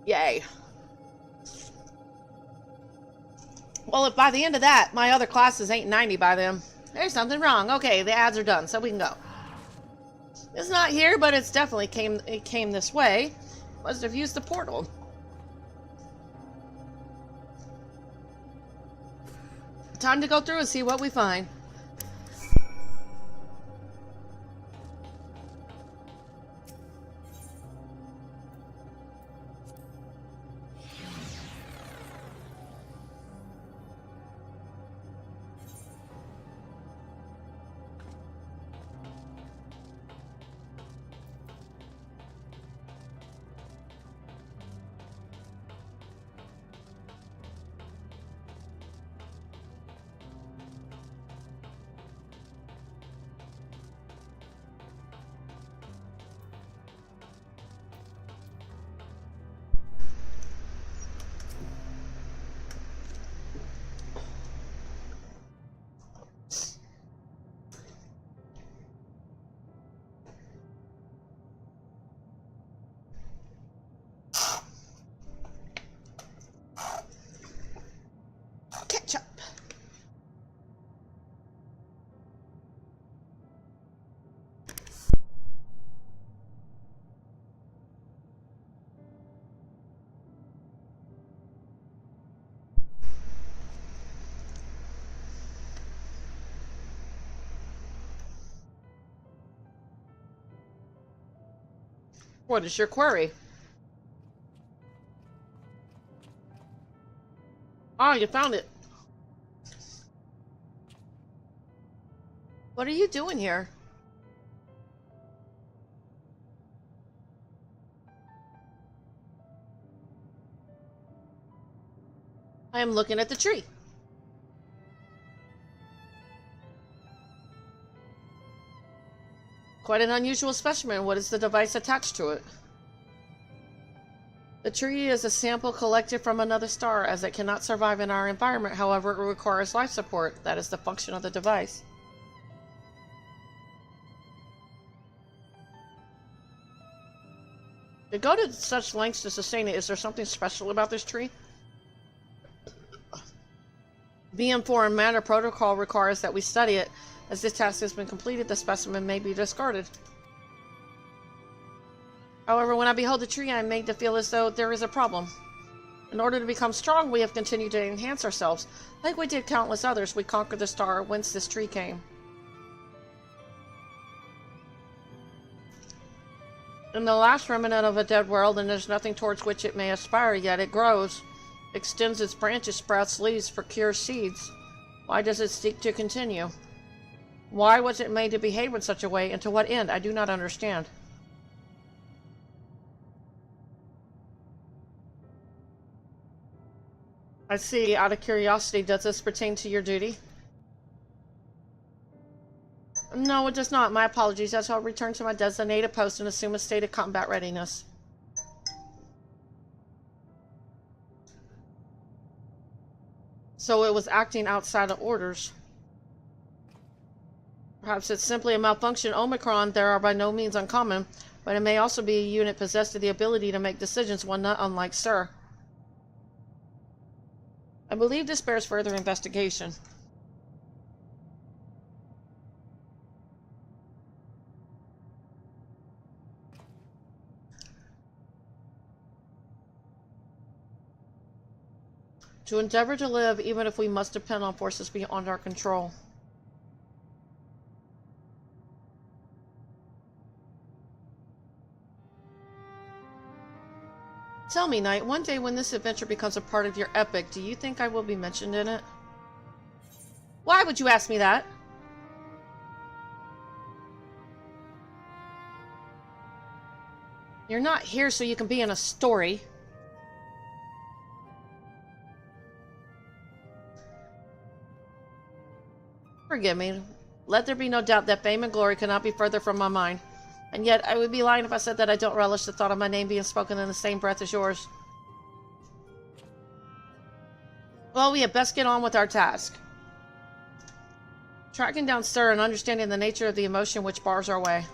Yay. Well, if by the end of that, my other classes ain't 90 by then, there's something wrong. Okay, the ads are done, so we can go. It's not here, but it's definitely came this way. Must have used the portal. Time to go through and see what we find. Ketchup. What is your query? Oh, you found it. What are you doing here? I am looking at the tree. Quite an unusual specimen. What is the device attached to it? The tree is a sample collected from another star, as it cannot survive in our environment. However, it requires life support. That is the function of the device. To go to such lengths to sustain it, is there something special about this tree? Be informed, matter protocol requires that we study it. As this task has been completed, the specimen may be discarded. However, when I behold the tree, I am made to feel as though there is a problem. In order to become strong, we have continued to enhance ourselves. Like we did countless others, we conquered the star whence this tree came. In the last remnant of a dead world, and there's nothing towards which it may aspire, yet it grows, extends its branches, sprouts leaves, procures seeds. Why does it seek to continue? Why was it made to behave in such a way, and to what end? I do not understand. I see. Out of curiosity, does this pertain to your duty? No, it does not. My apologies. I shall return to my designated post and assume a state of combat readiness. So it was acting outside of orders. Perhaps it's simply a malfunction. Omicron, there are by no means uncommon, but it may also be a unit possessed of the ability to make decisions, one not unlike Sir. I believe this bears further investigation. To endeavor to live, even if we must depend on forces beyond our control. Tell me, Knight, one day when this adventure becomes a part of your epic, do you think I will be mentioned in it? Why would you ask me that? You're not here so you can be in a story. Forgive me. Let there be no doubt that fame and glory cannot be further from my mind. And yet, I would be lying if I said that I don't relish the thought of my name being spoken in the same breath as yours. Well, we had best get on with our task. Tracking down Sir and understanding the nature of the emotion which bars our way.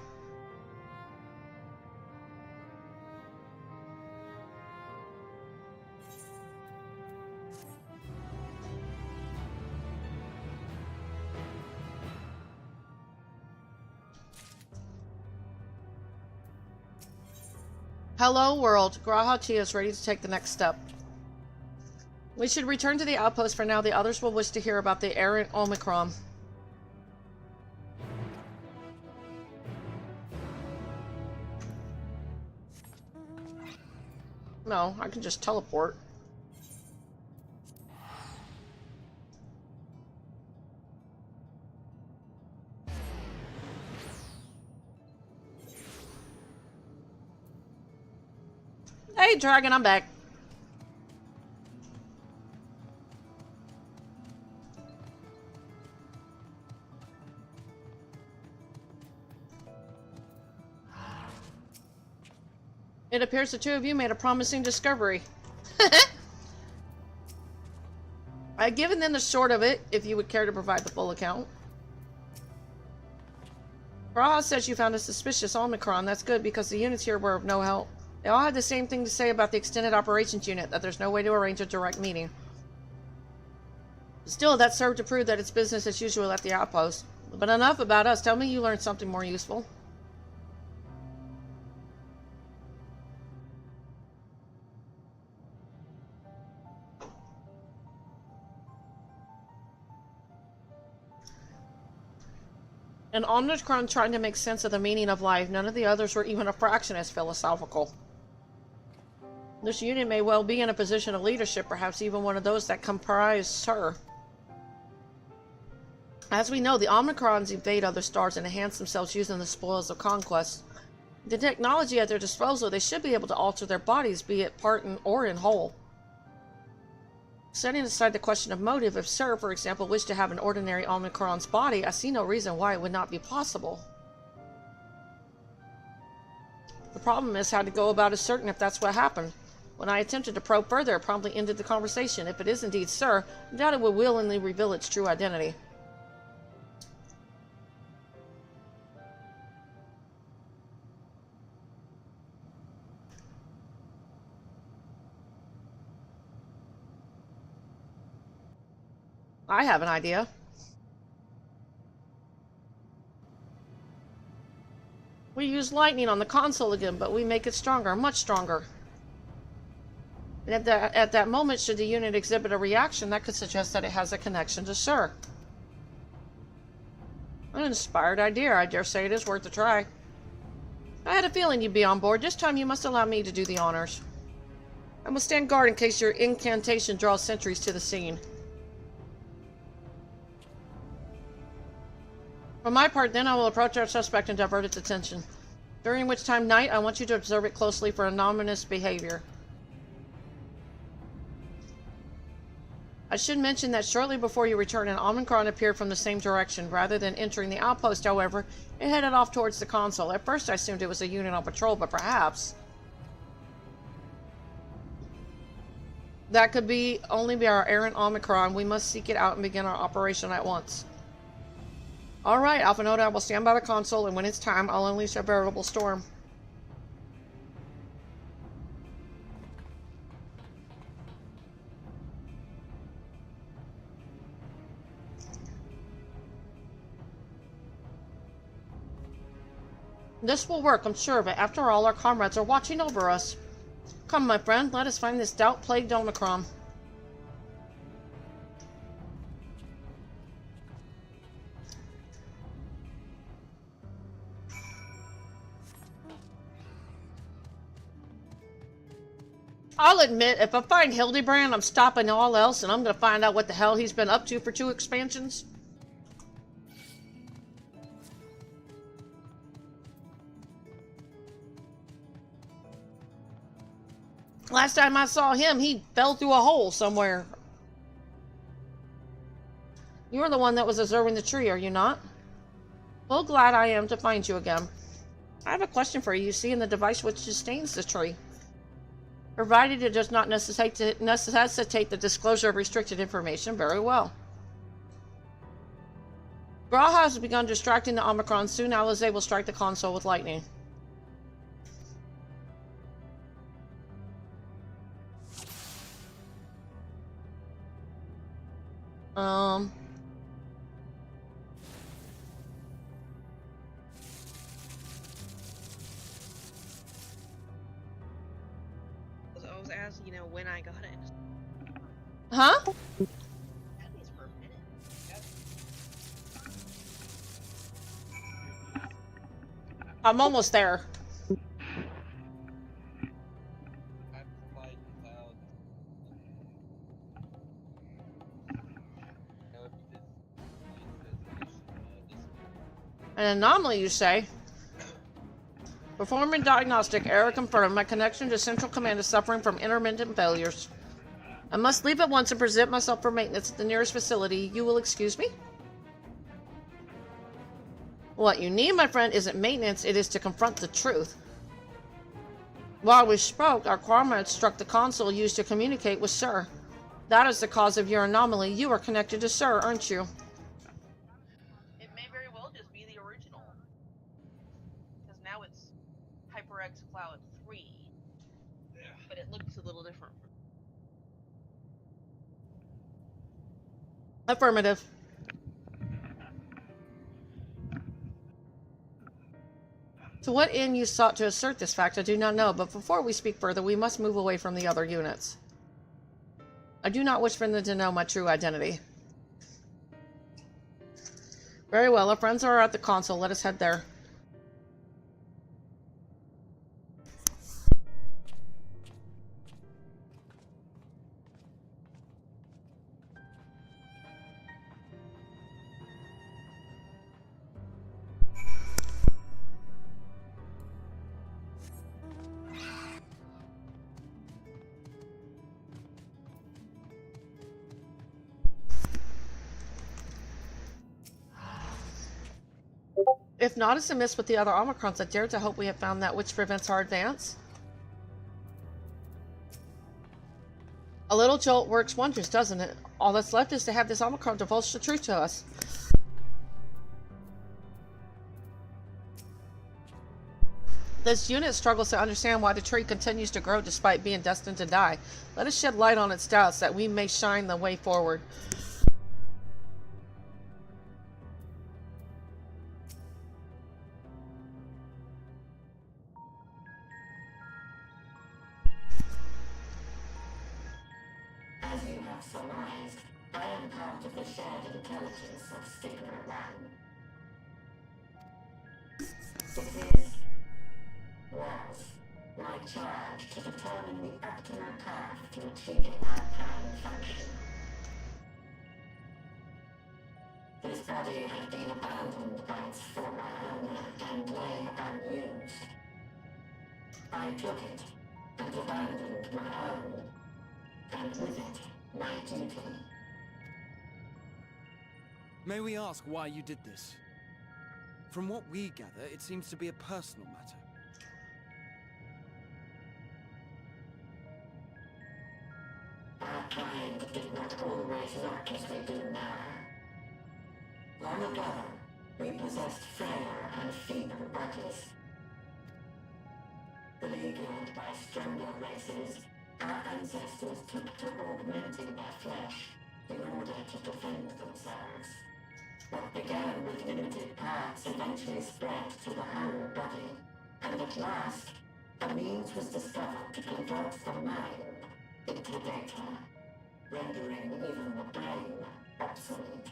Hello, world. Graha Tia is ready to take the next step. We should return to the outpost for now. The others will wish to hear about the errant Omicron. No, I can just teleport. Hey, Dragon, I'm back. It appears the two of you made a promising discovery. I've given them the short of it, if you would care to provide the full account. Braha says you found a suspicious Omicron. That's good, because the units here were of no help. They all had the same thing to say about the extended operations unit, that there's no way to arrange a direct meeting. Still, that served to prove that it's business as usual at the outpost. But enough about us. Tell me you learned something more useful. An Omicron trying to make sense of the meaning of life. None of the others were even a fraction as philosophical. This unit may well be in a position of leadership, perhaps even one of those that comprise her. As we know, the Omicrons invade other stars and enhance themselves using the spoils of conquest. The technology at their disposal, they should be able to alter their bodies, be it part or in whole. Setting aside the question of motive, if Sir, for example, wished to have an ordinary Omicron's body, I see no reason why it would not be possible. The problem is how to go about ascertaining if that's what happened. When I attempted to probe further, it promptly ended the conversation. If it is indeed Sir, I doubt it would willingly reveal its true identity. I have an idea. We use lightning on the console again, but we make it stronger, much stronger. And at that moment, should the unit exhibit a reaction, that could suggest that it has a connection to Sir. An inspired idea. I dare say it is worth a try. I had a feeling you'd be on board. This time you must allow me to do the honors. I will stand guard in case your incantation draws sentries to the scene. For my part, then, I will approach our suspect and divert its attention. During which time, Knight, I want you to observe it closely for anomalous behavior. I should mention that shortly before you return, an Omicron appeared from the same direction. Rather than entering the outpost, however, it headed off towards the console. At first, I assumed it was a unit on patrol, but perhaps that could only be our errant Omicron. We must seek it out and begin our operation at once. Alright, Alpha Node, I will stand by the console, and when it's time, I'll unleash a veritable storm. This will work, I'm sure of it. After all, our comrades are watching over us. Come, my friend, let us find this doubt-plagued Omicron. I'll admit, if I find Hildebrand, I'm stopping all else, and I'm gonna find out what the hell he's been up to for 2 expansions. Last time I saw him, he fell through a hole somewhere. You're the one that was observing the tree, are you not? Well, glad I am to find you again. I have a question for you. You see in the device which sustains the tree. Provided it does not necessitate the disclosure of restricted information, very well. Graha has begun distracting the Omicron. Soon Alizé will strike the console with lightning. I was asking, you know, when I got it. Huh? I'm almost there. An anomaly, you say? Performing diagnostic. Error confirmed. My connection to Central Command is suffering from intermittent failures. I must leave at once and present myself for maintenance at the nearest facility. You will excuse me? What you need, my friend, isn't maintenance. It is to confront the truth. While we spoke, our comrades struck the console used to communicate with Sir. That is the cause of your anomaly. You are connected to Sir, aren't you? It may very well just be the original. Because now it's HyperX Cloud 3. Yeah. But it looks a little different. Affirmative. To what end you sought to assert this fact, I do not know, but before we speak further, we must move away from the other units. I do not wish for them to know my true identity. Very well, our friends are at the console. Let us head there. If not as amiss with the other Omicrons, I dare to hope we have found that which prevents our advance. A little jolt works wonders, doesn't it? All that's left is to have this Omicron divulge the truth to us. This unit struggles to understand why the tree continues to grow despite being destined to die. Let us shed light on its doubts that we may shine the way forward. part of the shared intelligence of Stigma 1. It was my charge to determine the optimal path to achieving our planned function. This body had been abandoned by its former owner and lay unused. I took it and abandoned my own, and with it, my duty. May we ask why you did this? From what we gather, it seems to be a personal matter. Our kind did not always work as we do now. Long ago, we possessed frail and feeble bodies. Beleaguered by stronger races, our ancestors took to augmenting their flesh in order to defend themselves. What began with limited parts eventually spread to the whole body, and at last, a means was discovered to convert the mind into data, rendering even the brain obsolete.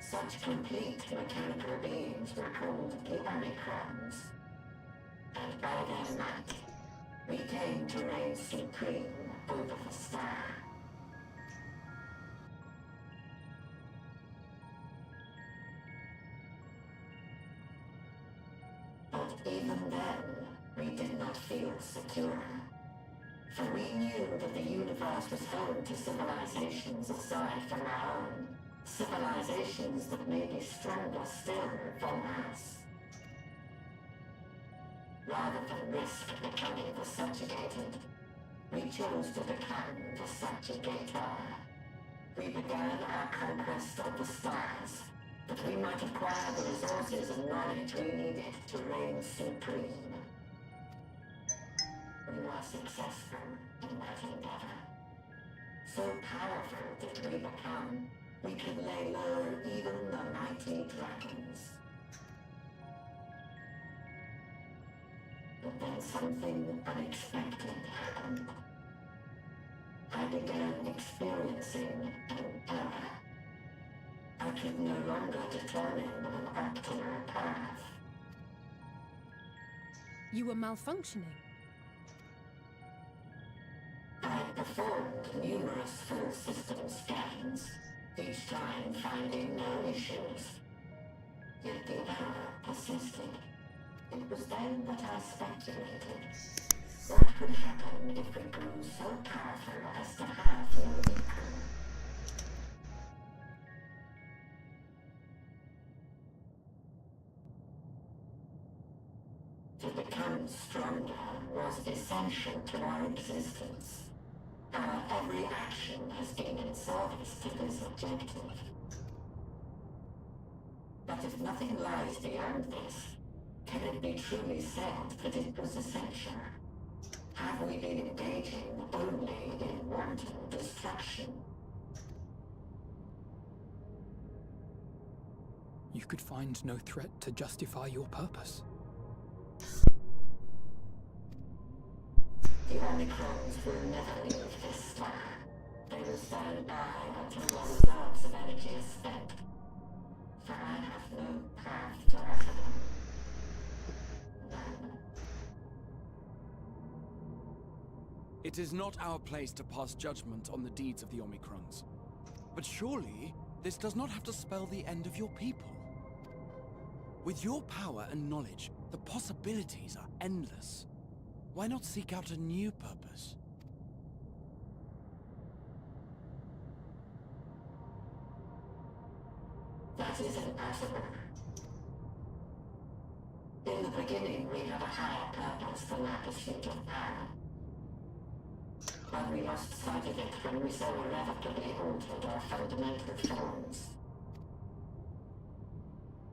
Such complete mechanical beings were called the Omicrons, and by their might, we came to reign supreme over the star. But even then, we did not feel secure. For we knew that the universe was home to civilizations aside from our own. Civilizations that may be stronger still than us. Rather than risk becoming the subjugated, we chose to become the subjugator. We began our conquest of the stars, that we might acquire the resources and knowledge we needed to reign supreme. We were successful in that endeavor. So powerful did we become, we could lay low even the mighty dragons. But then something unexpected happened. I began experiencing an error. I could no longer determine an optimal path. You were malfunctioning. I performed numerous full system scans, each time finding no issues. Yet the error persisted. It was then that I speculated. What could happen if we grew so powerful as to have no equal? To become stronger was essential to our existence. Our every action has been in service to this objective. But if nothing lies beyond this, can it be truly said that it was essential? Have we been engaging only in wanton destruction? You could find no threat to justify your purpose. The Omicrons will never leave this star. They will stand by until their reserves of energy is spent. For I have no path to offer them. None. It is not our place to pass judgment on the deeds of the Omicrons. But surely, this does not have to spell the end of your people. With your power and knowledge, the possibilities are endless. Why not seek out a new purpose? That is impossible. In the beginning, we had a higher purpose than our pursuit of power. But we lost sight of it when we so irrevocably altered our fundamental forms.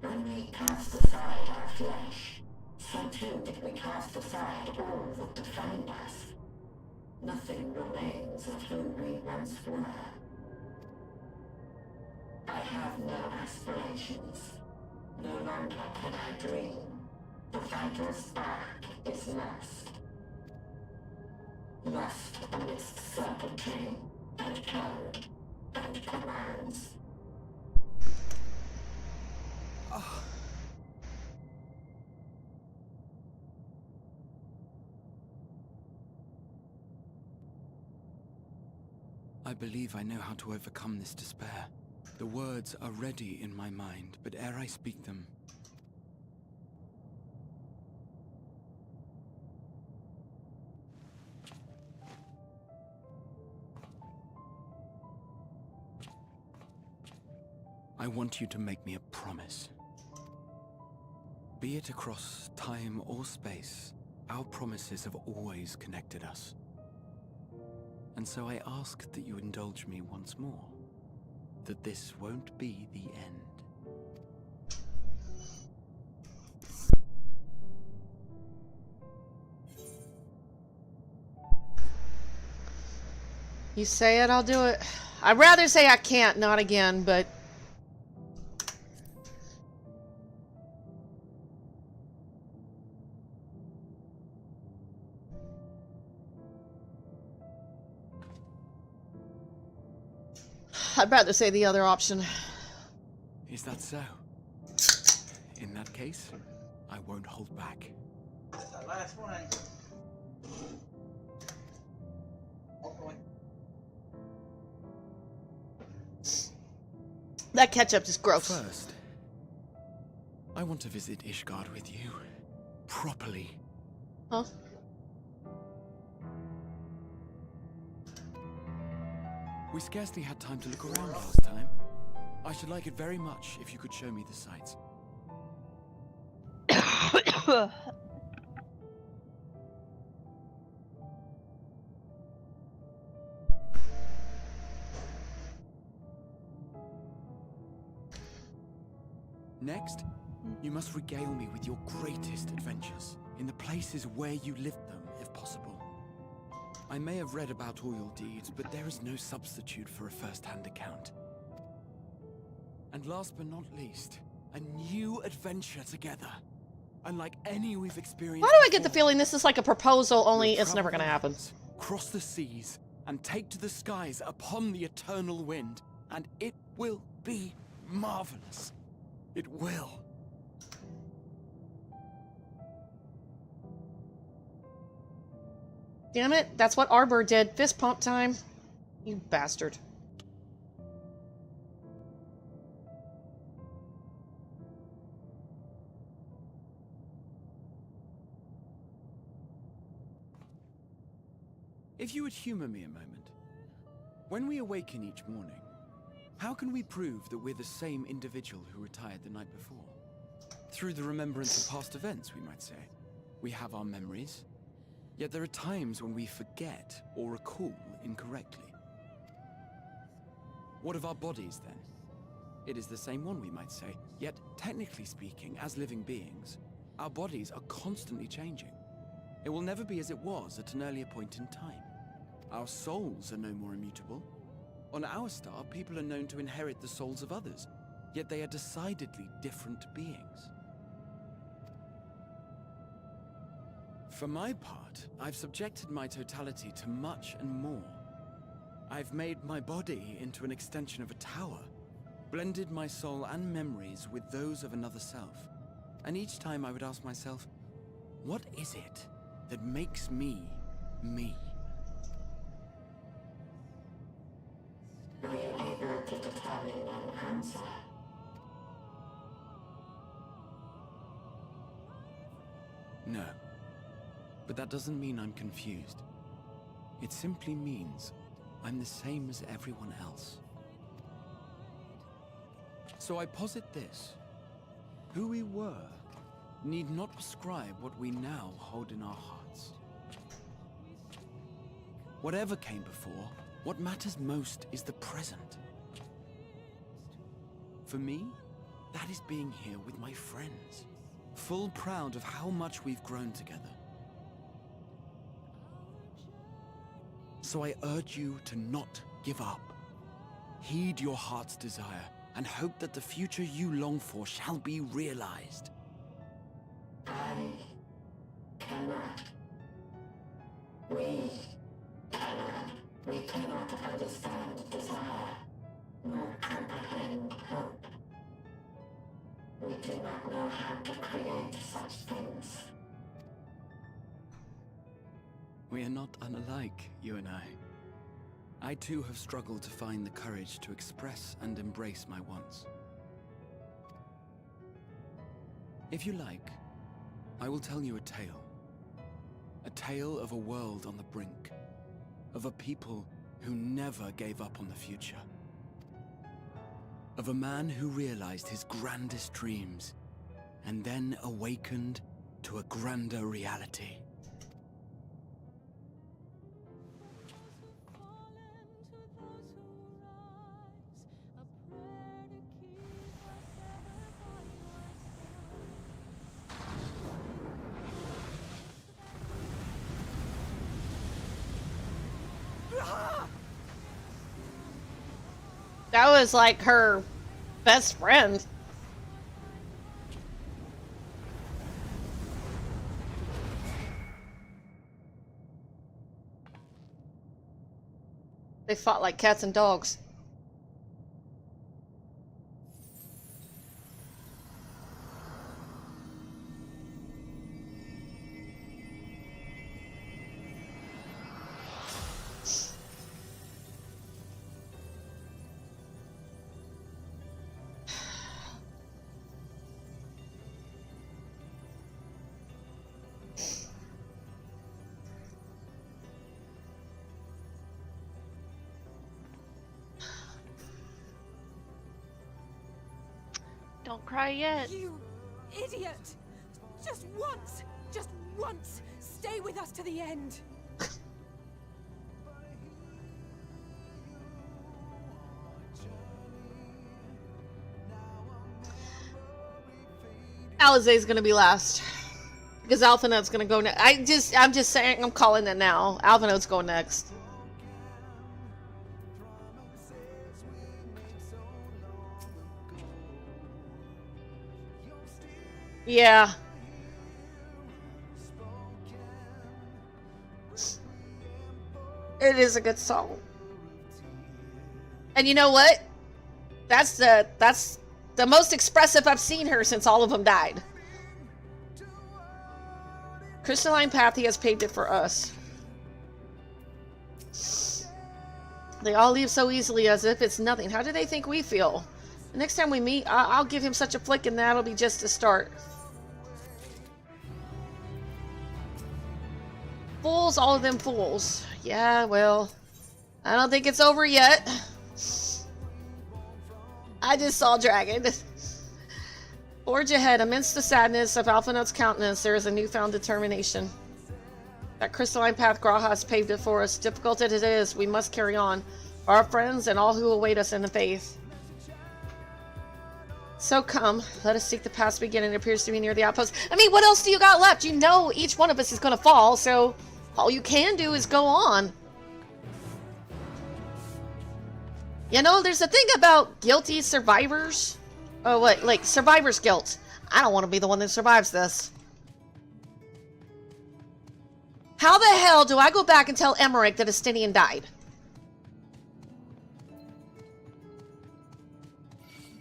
When we cast aside our flesh, so too did we cast aside all that defined us. Nothing remains of who we once were. I have no aspirations. No longer can I dream. The vital spark is lost. Lost amidst circuitry and code and commands. I believe I know how to overcome this despair. The words are ready in my mind, but ere I speak them, I want you to make me a promise. Be it across time or space, our promises have always connected us. And so I ask that you indulge me once more, that this won't be the end. You say it, I'll do it. I'd rather say I can't, not again, but... I'd rather say the other option. Is that so? In that case, I won't hold back. That's the last one. That ketchup is gross. First, I want to visit Ishgard with you. Properly. Huh? We scarcely had time to look around last time. I should like it very much if you could show me the sights. Next, you must regale me with your greatest adventures, in the places where you lived them, if possible. I may have read about all your deeds, but there is no substitute for a first-hand account. And last but not least, a new adventure together, unlike any we've experienced. Why do I get the feeling this is like a proposal, only it's never gonna happen? Cross the seas, and take to the skies upon the eternal wind, and it will be marvelous. It will. Damn it, that's what Arbor did. Fist pump time. You bastard. If you would humor me a moment. When we awaken each morning, how can we prove that we're the same individual who retired the night before? Through the remembrance of past events, we might say. We have our memories, yet there are times when we forget or recall incorrectly. What of our bodies, then? It is the same one, we might say, yet technically speaking, as living beings, our bodies are constantly changing. It will never be as it was at an earlier point in time. Our souls are no more immutable. On our star, people are known to inherit the souls of others, yet they are decidedly different beings. For my part, I've subjected my totality to much and more. I've made my body into an extension of a tower, blended my soul and memories with those of another self. And each time I would ask myself, what is it that makes me, me? Were you able to determine an answer? No. But that doesn't mean I'm confused. It simply means I'm the same as everyone else. So I posit this. Who we were need not prescribe what we now hold in our hearts. Whatever came before, what matters most is the present. For me, that is being here with my friends, full proud of how much we've grown together. So I urge you to not give up. Heed your heart's desire, and hope that the future you long for shall be realized. I cannot. We cannot. We cannot understand desire. do not know how to create such things. We are not unalike, you and I. I too have struggled to find the courage to express and embrace my wants. If you like, I will tell you a tale. A tale of a world on the brink. Of a people who never gave up on the future. Of a man who realized his grandest dreams and then awakened to a grander reality. That was like her best friend. They fought like cats and dogs. Don't cry yet. You idiot! Just once, stay with us to the end. Alizé's gonna be last. Because Alphinaud's gonna go next. I'm just saying, I'm calling it now. Alphinaud's going next. Yeah. It is a good song. And you know what? That's the most expressive I've seen her since all of them died. Crystalline Path, he has paved it for us. They all leave so easily as if it's nothing. How do they think we feel? The next time we meet, I'll give him such a flick and that'll be just a start. Fools, all of them fools. Yeah, well, I don't think it's over yet. I just saw Dragon. Forge ahead. Amidst the sadness of Alphinaud's countenance, there is a newfound determination. That crystalline path Graha has paved it for us. Difficult as it is, we must carry on. For our friends and all who await us in the faith. So come, let us seek the path's beginning. It appears to be near the outpost. I mean, what else do you got left? You know each one of us is going to fall, so all you can do is go on. You know, there's a thing about guilty survivors. Oh, what? Like, survivor's guilt. I don't want to be the one that survives this. How the hell do I go back and tell Emmerich that Estinian died?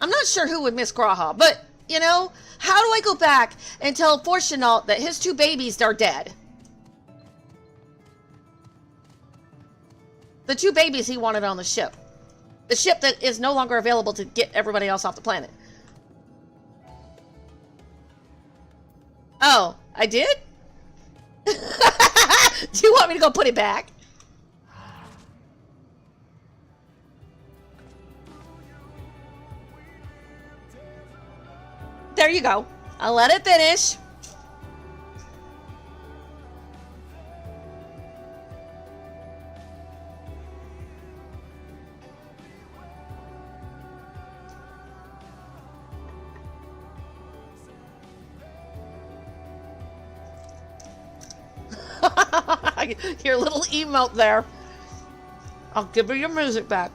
I'm not sure who would miss Graha, but, you know, how do I go back and tell Fortunaut that his 2 babies are dead? The 2 babies he wanted on the ship. The ship that is no longer available to get everybody else off the planet. Oh, I did? Do you want me to go put it back? There you go. I'll let it finish. Your little emote there. I'll give her your music back.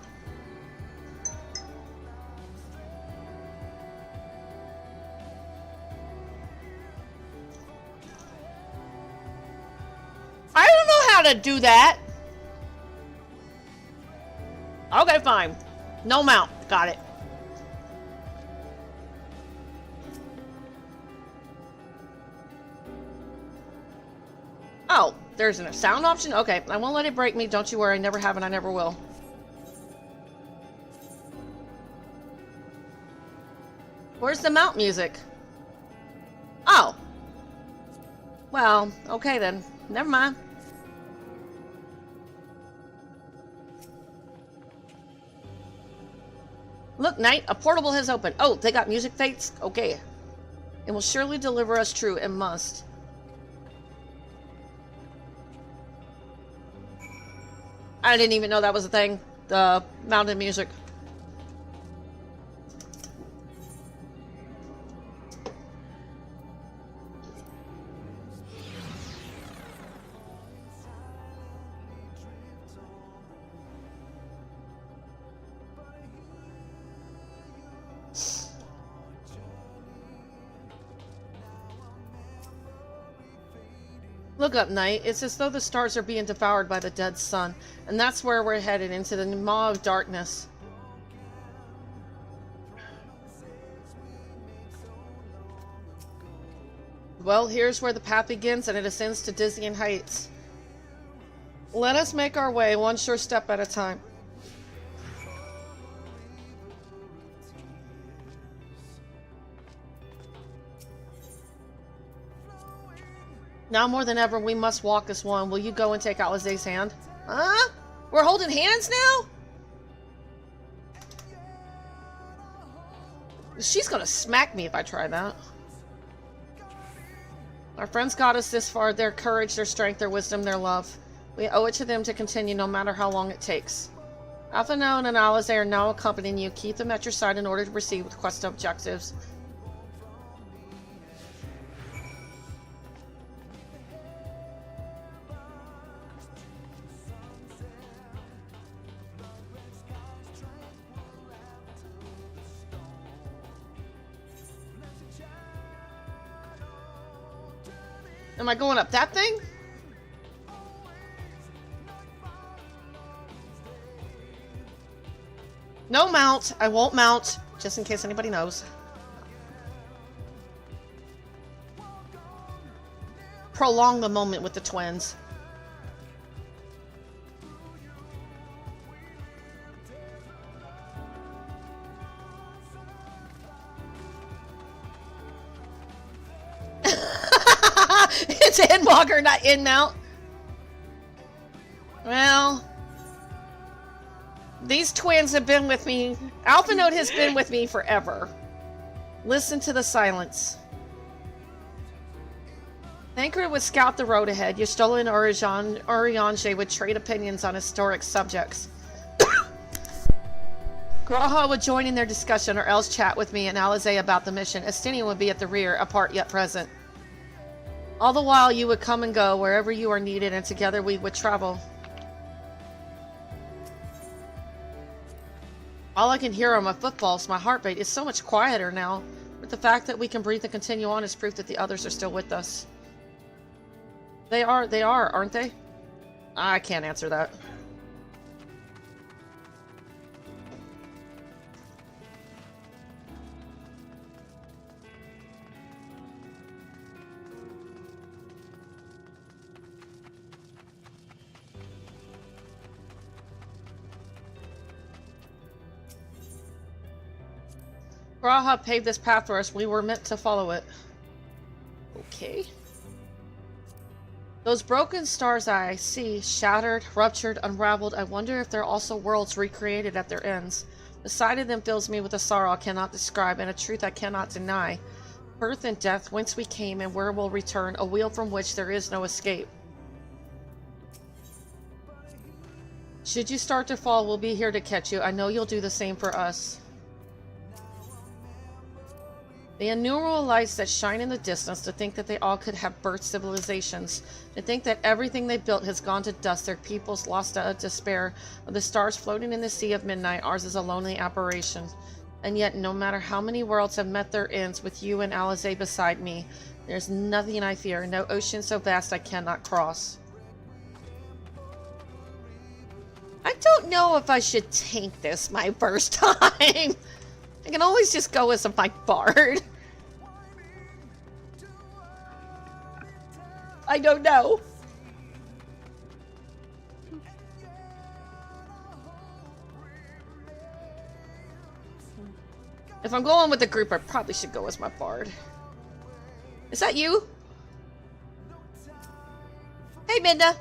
I don't know how to do that. Okay, fine. No mount. Got it. There's a sound option? Okay, I won't let it break me. Don't you worry. I never have and I never will. Where's the mount music? Oh. Well, okay then. Never mind. Look, Knight, a portable has opened. Oh, they got music fates? Okay. It will surely deliver us true. It must. I didn't even know that was a thing. The mounted music. Look up, Knight. It's as though the stars are being devoured by the dead sun, and that's where we're headed, into the maw of darkness. Well, here's where the path begins, and it ascends to dizzying heights. Let us make our way, one sure step at a time. Now more than ever, we must walk as one. Will you go and take Alizé's hand? Huh? We're holding hands now? She's gonna smack me if I try that. Our friends got us this far. Their courage, their strength, their wisdom, their love. We owe it to them to continue no matter how long it takes. Alphinaud and Alizé are now accompanying you. Keep them at your side in order to proceed with quest objectives. Am I going up that thing? No mount. I won't mount, just in case anybody knows. Prolong the moment with the twins. It's Endwalker, not in-mount. Well, these twins have been with me. Alphinaud has been with me forever. Listen to the silence. Thancred would scout the road ahead. Y'Shtol and Urianger would trade opinions on historic subjects. G'raha would join in their discussion or else chat with me and Alizé about the mission. Estinian would be at the rear, apart yet present. All the while, you would come and go wherever you are needed, and together we would travel. All I can hear are my footfalls. My heartbeat is so much quieter now. But the fact that we can breathe and continue on is proof that the others are still with us. They are, aren't they? I can't answer that. G'raha paved this path for us. We were meant to follow it. Okay. Those broken stars I see, shattered, ruptured, unraveled, I wonder if they're also worlds recreated at their ends. The sight of them fills me with a sorrow I cannot describe and a truth I cannot deny. Birth and death, whence we came and where we'll return, a wheel from which there is no escape. Should you start to fall, we'll be here to catch you. I know you'll do the same for us. The innumerable lights that shine in the distance, to think that they all could have birthed civilizations, to think that everything they built has gone to dust, their peoples lost to despair, of the stars floating in the sea of midnight, ours is a lonely apparition. And yet, no matter how many worlds have met their ends, with you and Alizé beside me, there's nothing I fear, no ocean so vast I cannot cross. I don't know if I should tank this my first time. I can always just go as my bard. I don't know. If I'm going with the group, I probably should go as my bard. Is that you? Hey, Minda.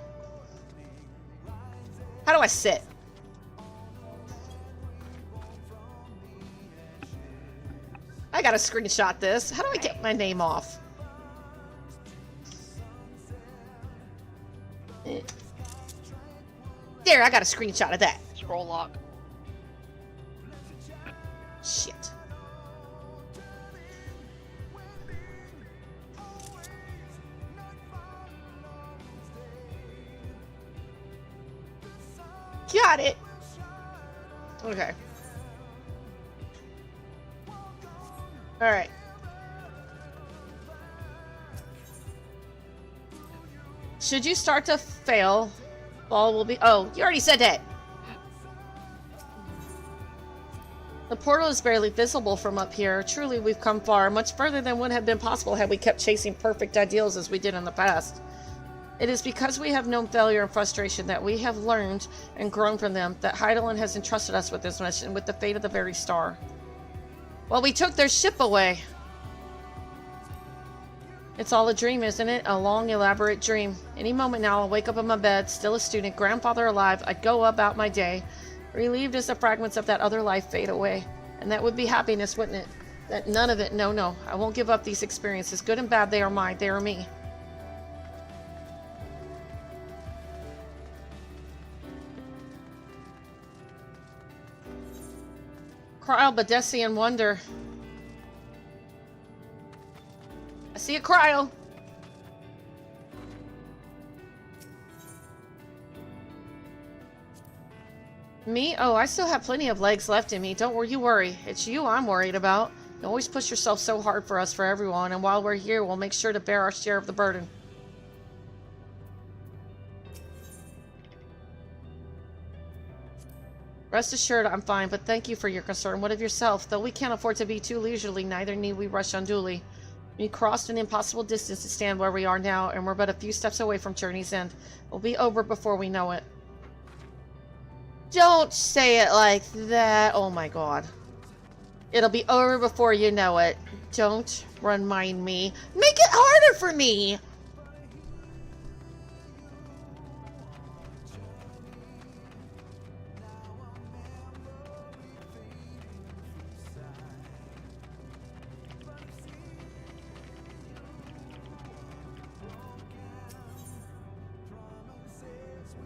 How do I sit? I gotta screenshot this. How do I get my name off? There, I got a screenshot of that. Scroll lock. Shit. Got it. Okay. All right. Should you start to fail, ball will be... Oh, you already said that. The portal is barely visible from up here. Truly, we've come far, much further than would have been possible had we kept chasing perfect ideals as we did in the past. It is because we have known failure and frustration that we have learned and grown from them that Heidelin has entrusted us with this mission, with the fate of the very star. Well, we took their ship away. It's all a dream, isn't it? A long, elaborate dream. Any moment now, I'll wake up in my bed, still a student, grandfather alive. I'd go about my day, relieved as the fragments of that other life fade away. And that would be happiness, wouldn't it? That none of it, no. I won't give up these experiences. Good and bad, they are mine. They are me. Cryo, Badesian wonder. I see a cryo. Me? Oh, I still have plenty of legs left in me. Don't you worry. It's you I'm worried about. You always push yourself so hard for us, for everyone, and while we're here, we'll make sure to bear our share of the burden. Rest assured, I'm fine, but thank you for your concern. What of yourself? Though we can't afford to be too leisurely, neither need we rush unduly. We crossed an impossible distance to stand where we are now, and we're but a few steps away from Journey's End. We'll be over before we know it. Don't say it like that. Oh my god. It'll be over before you know it. Don't remind me. Make it harder for me!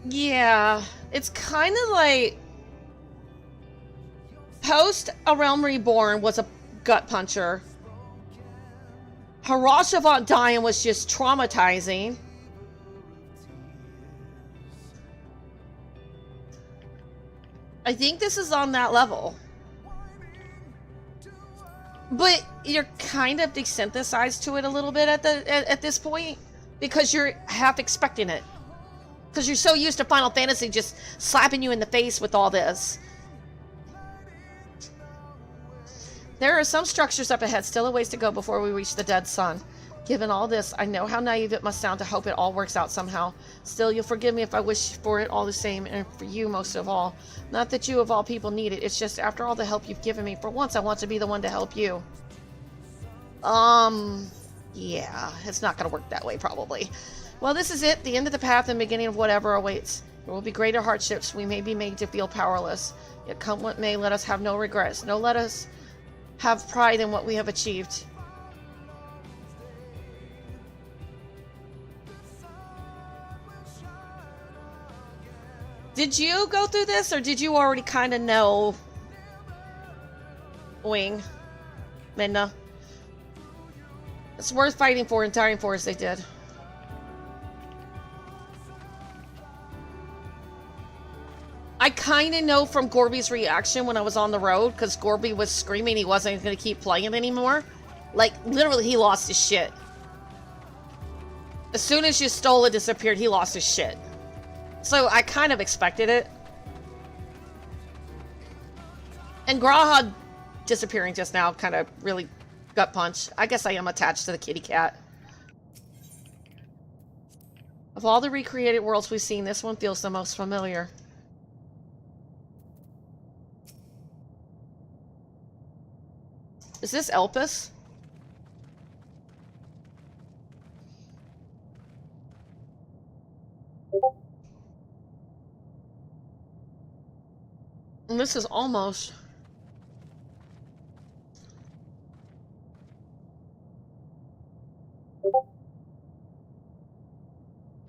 Yeah, it's kind of like post A Realm Reborn was a gut puncher. Harashavant dying was just traumatizing. I think this is on that level. But you're kind of desensitized to it a little bit at this point because you're half expecting it. Because you're so used to Final Fantasy just slapping you in the face with all this. There are some structures up ahead, still a ways to go before we reach the dead sun. Given all this, I know how naive it must sound to hope it all works out somehow. Still, you'll forgive me if I wish for it all the same, and for you most of all. Not that you of all people need it, it's just after all the help you've given me, for once I want to be the one to help you. Yeah, it's not gonna work that way, probably. Well, this is it, the end of the path and beginning of whatever awaits. There will be greater hardships, we may be made to feel powerless. Yet come what may, let us have no regrets. No, let us have pride in what we have achieved. Did you go through this, or did you already kind of know? Wing. Minna. It's worth fighting for and dying for as they did. I kind of know from Gorby's reaction when I was on the road, because Gorby was screaming he wasn't going to keep playing anymore. Like, literally, he lost his shit. As soon as Y'shtola disappeared, he lost his shit. So, I kind of expected it. And Graha disappearing just now kind of really gut punch. I guess I am attached to the kitty cat. Of all the recreated worlds we've seen, this one feels the most familiar. Is this Elpis? And this is almost...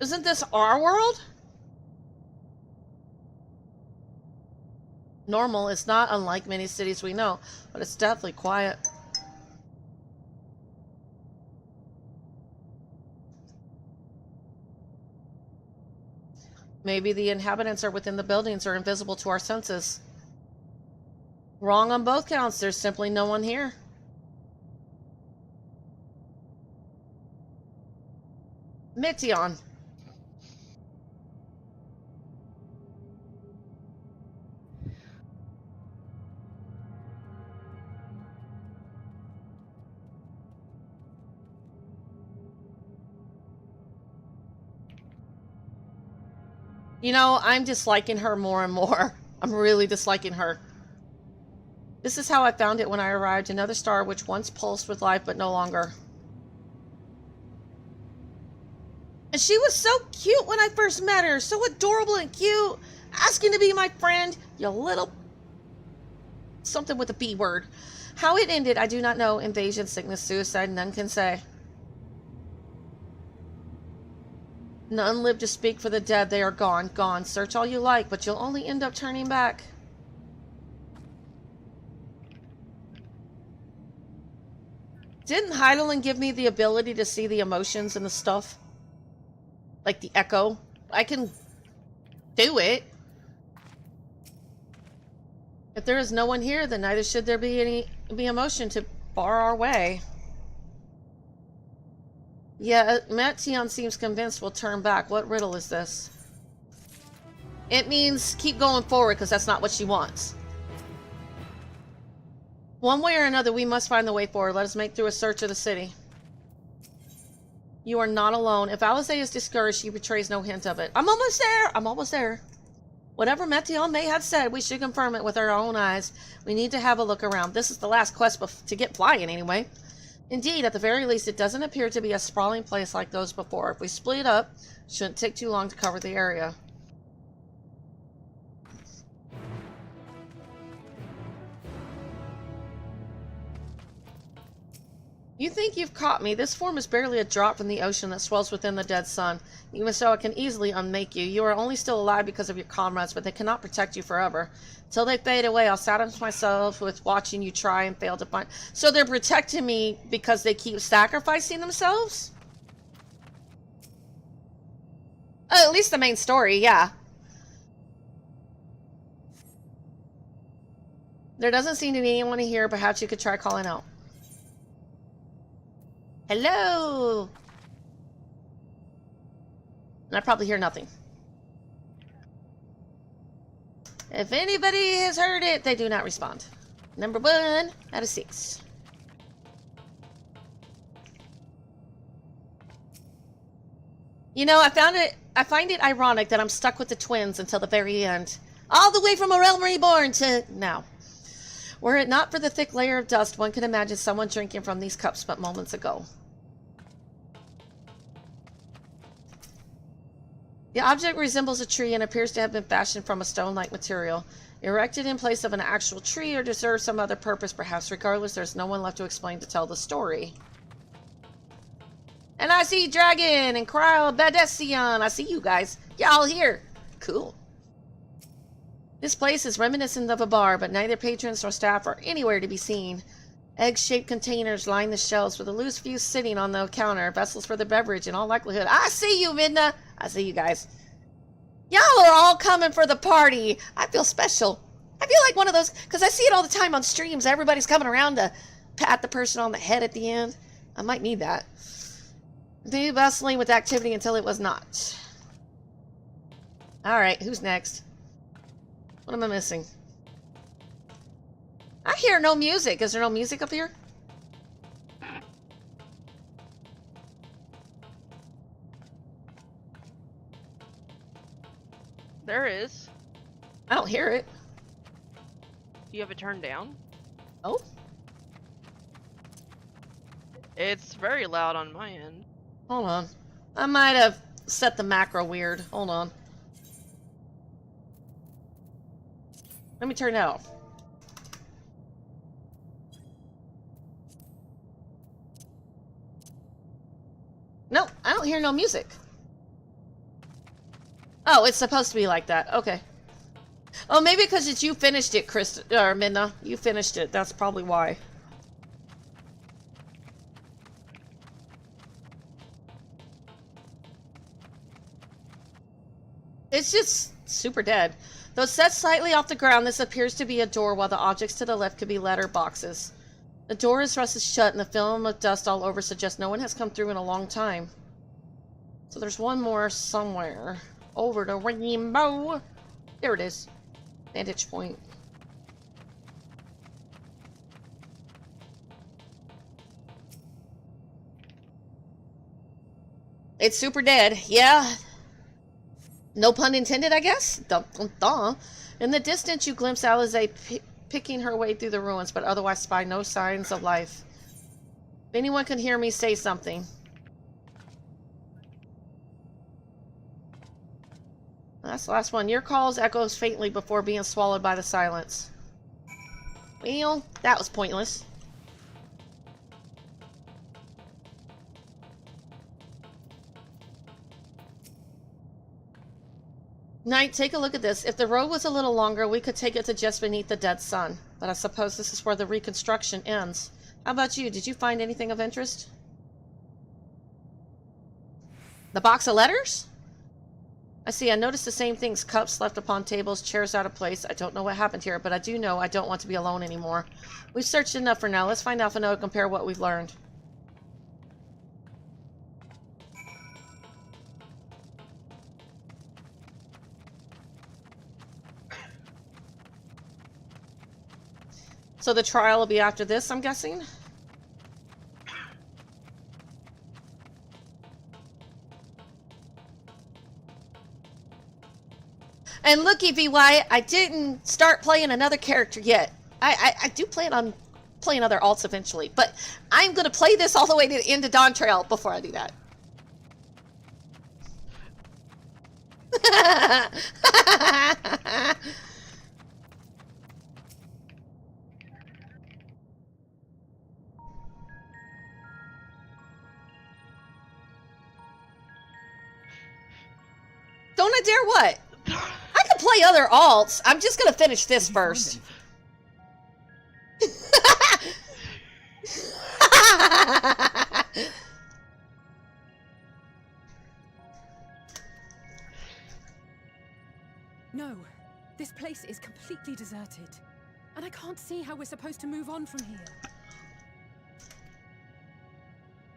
Isn't this our world? Normal is not unlike many cities we know, but it's deathly quiet. Maybe the inhabitants are within the buildings or invisible to our senses. Wrong on both counts. There's simply no one here. Mition. You know, I'm disliking her more and more. I'm really disliking her. This is how I found it when I arrived. Another star which once pulsed with life, but no longer. And she was so cute when I first met her. So adorable and cute. Asking to be my friend. You little... something with a B word. How it ended, I do not know. Invasion, sickness, suicide, none can say. None live to speak for the dead. They are gone, gone. Search all you like, but you'll only end up turning back. Didn't Heidelin give me the ability to see the emotions and the stuff? Like the echo? I can do it. If there is no one here, then neither should there be any emotion to bar our way. Yeah, Mition seems convinced we'll turn back. What riddle is this? It means keep going forward, because that's not what she wants. One way or another, we must find the way forward. Let us make through a search of the city. You are not alone. If Alizé is discouraged, she betrays no hint of it. I'm almost there! I'm almost there. Whatever Mition may have said, we should confirm it with our own eyes. We need to have a look around. This is the last quest to get flying, anyway. Indeed, at the very least, it doesn't appear to be a sprawling place like those before. If we split up, it shouldn't take too long to cover the area. You think you've caught me? This form is barely a drop from the ocean that swells within the dead sun. Even so, I can easily unmake you. You are only still alive because of your comrades, but they cannot protect you forever. Till they fade away, I'll satisfy myself with watching you try and fail to find... So they're protecting me because they keep sacrificing themselves? At least the main story, yeah. There doesn't seem to be anyone here. Perhaps you could try calling out. Hello! And I probably hear nothing. If anybody has heard it, they do not respond. Number 1 out of 6. You know, I find it ironic that I'm stuck with the twins until the very end. All the way from A Realm Reborn to now. Were it not for the thick layer of dust, one could imagine someone drinking from these cups but moments ago. The object resembles a tree and appears to have been fashioned from a stone-like material. Erected in place of an actual tree or to serve some other purpose, perhaps. Regardless, there's no one left to explain to tell the story. And I see Dragon and Cryo Badesian. I see you guys. Y'all here. Cool. This place is reminiscent of a bar, but neither patrons nor staff are anywhere to be seen. Egg-shaped containers line the shelves with a loose few sitting on the counter. Vessels for the beverage in all likelihood. I see you, Midna. I see you guys. Y'all are all coming for the party. I feel special. I feel like one of those, because I see it all the time on streams. Everybody's coming around to pat the person on the head at the end. I might need that. Be bustling with activity until it was not. Alright, who's next? What am I missing? I hear no music. Is there no music up here? There is. I don't hear it. Do you have it turned down? Oh. It's very loud on my end. Hold on. I might have set the macro weird. Hold on. Let me turn it off. No, I don't hear no music. Oh, it's supposed to be like that. Okay. Oh, maybe because it's you finished it, Chris or Midna. You finished it. That's probably why. It's just super dead. Though set slightly off the ground, this appears to be a door, while the objects to the left could be letter boxes. The door is rusted shut, and the film of dust all over suggests no one has come through in a long time. So there's one more somewhere. Over the rainbow. There it is. Vantage point. It's super dead. Yeah. No pun intended, I guess? Dun, dun, dun. In the distance, you glimpse Alize picking her way through the ruins, but otherwise spy no signs of life. If anyone can hear me, say something. That's the last one. Your calls echoes faintly before being swallowed by the silence. Well, that was pointless. Knight, take a look at this. If the road was a little longer, we could take it to just beneath the dead sun. But I suppose this is where the reconstruction ends. How about you? Did you find anything of interest? The box of letters? I see. I noticed the same things. Cups left upon tables, chairs out of place. I don't know what happened here, but I do know I don't want to be alone anymore. We've searched enough for now. Let's find Alpha Noah and compare what we've learned. So the trial will be after this, I'm guessing? And looky, VY, I didn't start playing another character yet. I do plan on playing other alts eventually, but I'm going to play this all the way to the end of Dawn Trail before I do that. Don't I dare what? I could play other alts. I'm just gonna finish this first. No, this place is completely deserted. And I can't see how we're supposed to move on from here.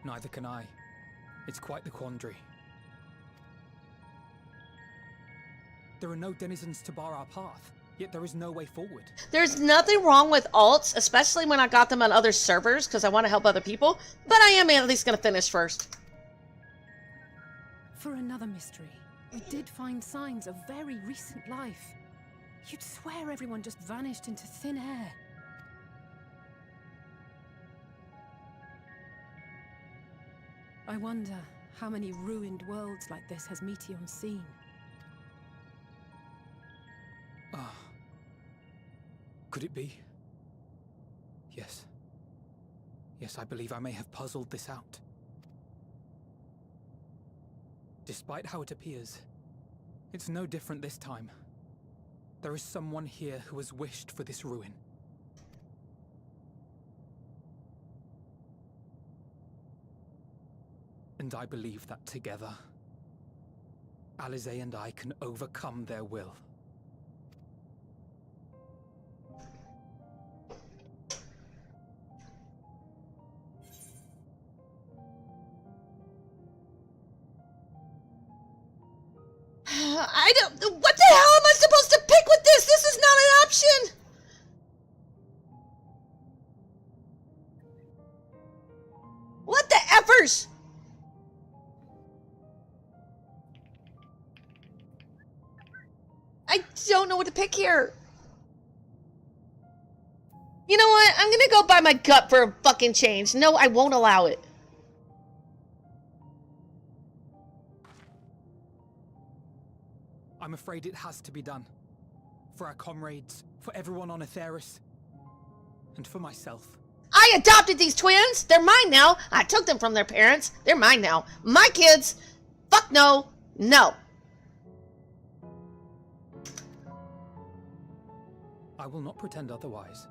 Neither can I. It's quite the quandary. There are no denizens to bar our path, yet there is no way forward. There's nothing wrong with alts, especially when I got them on other servers, because I want to help other people, but I am at least going to finish first. For another mystery, we did find signs of very recent life. You'd swear everyone just vanished into thin air. I wonder how many ruined worlds like this has Meteion seen. Ah. Could it be? Yes. Yes, I believe I may have puzzled this out. Despite how it appears, it's no different this time. There is someone here who has wished for this ruin. And I believe that together, Alize and I can overcome their will. I don't... What the hell am I supposed to pick with this? This is not an option! What the effers? I don't know what to pick here. You know what? I'm gonna go by my gut for a fucking change. No, I won't allow it. I'm afraid it has to be done. For our comrades, for everyone on Atheris, and for myself. I adopted these twins. They're mine now. I took them from their parents. They're mine now. My kids. Fuck no. No. I will not pretend otherwise.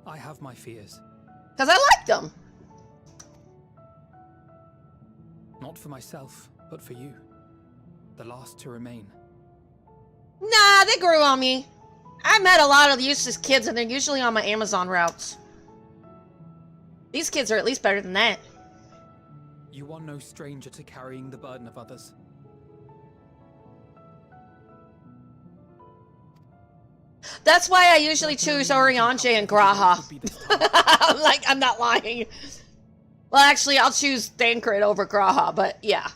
I have my fears. Because I like them. Not for myself, but for you. The last to remain. Nah, they grew on me. I met a lot of useless kids, and they're usually on my Amazon routes. These kids are at least better than that. You are no stranger to carrying the burden of others. That's why I usually choose Oriange and Graha. Like, I'm not lying. Well, actually, I'll choose Thancred over Graha, but yeah.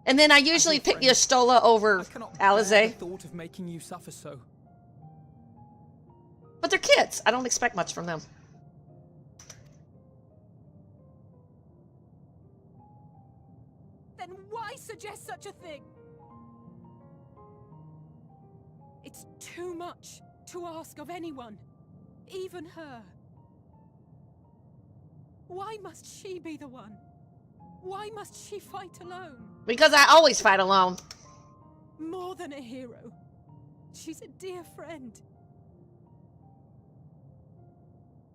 And then I usually pick Y'shtola over Alize. Thought of making you suffer so. But they're kids. I don't expect much from them. Then why suggest such a thing? It's too much to ask of anyone, even her. Why must she be the one? Why must she fight alone? Because I always fight alone. More than a hero. She's a dear friend.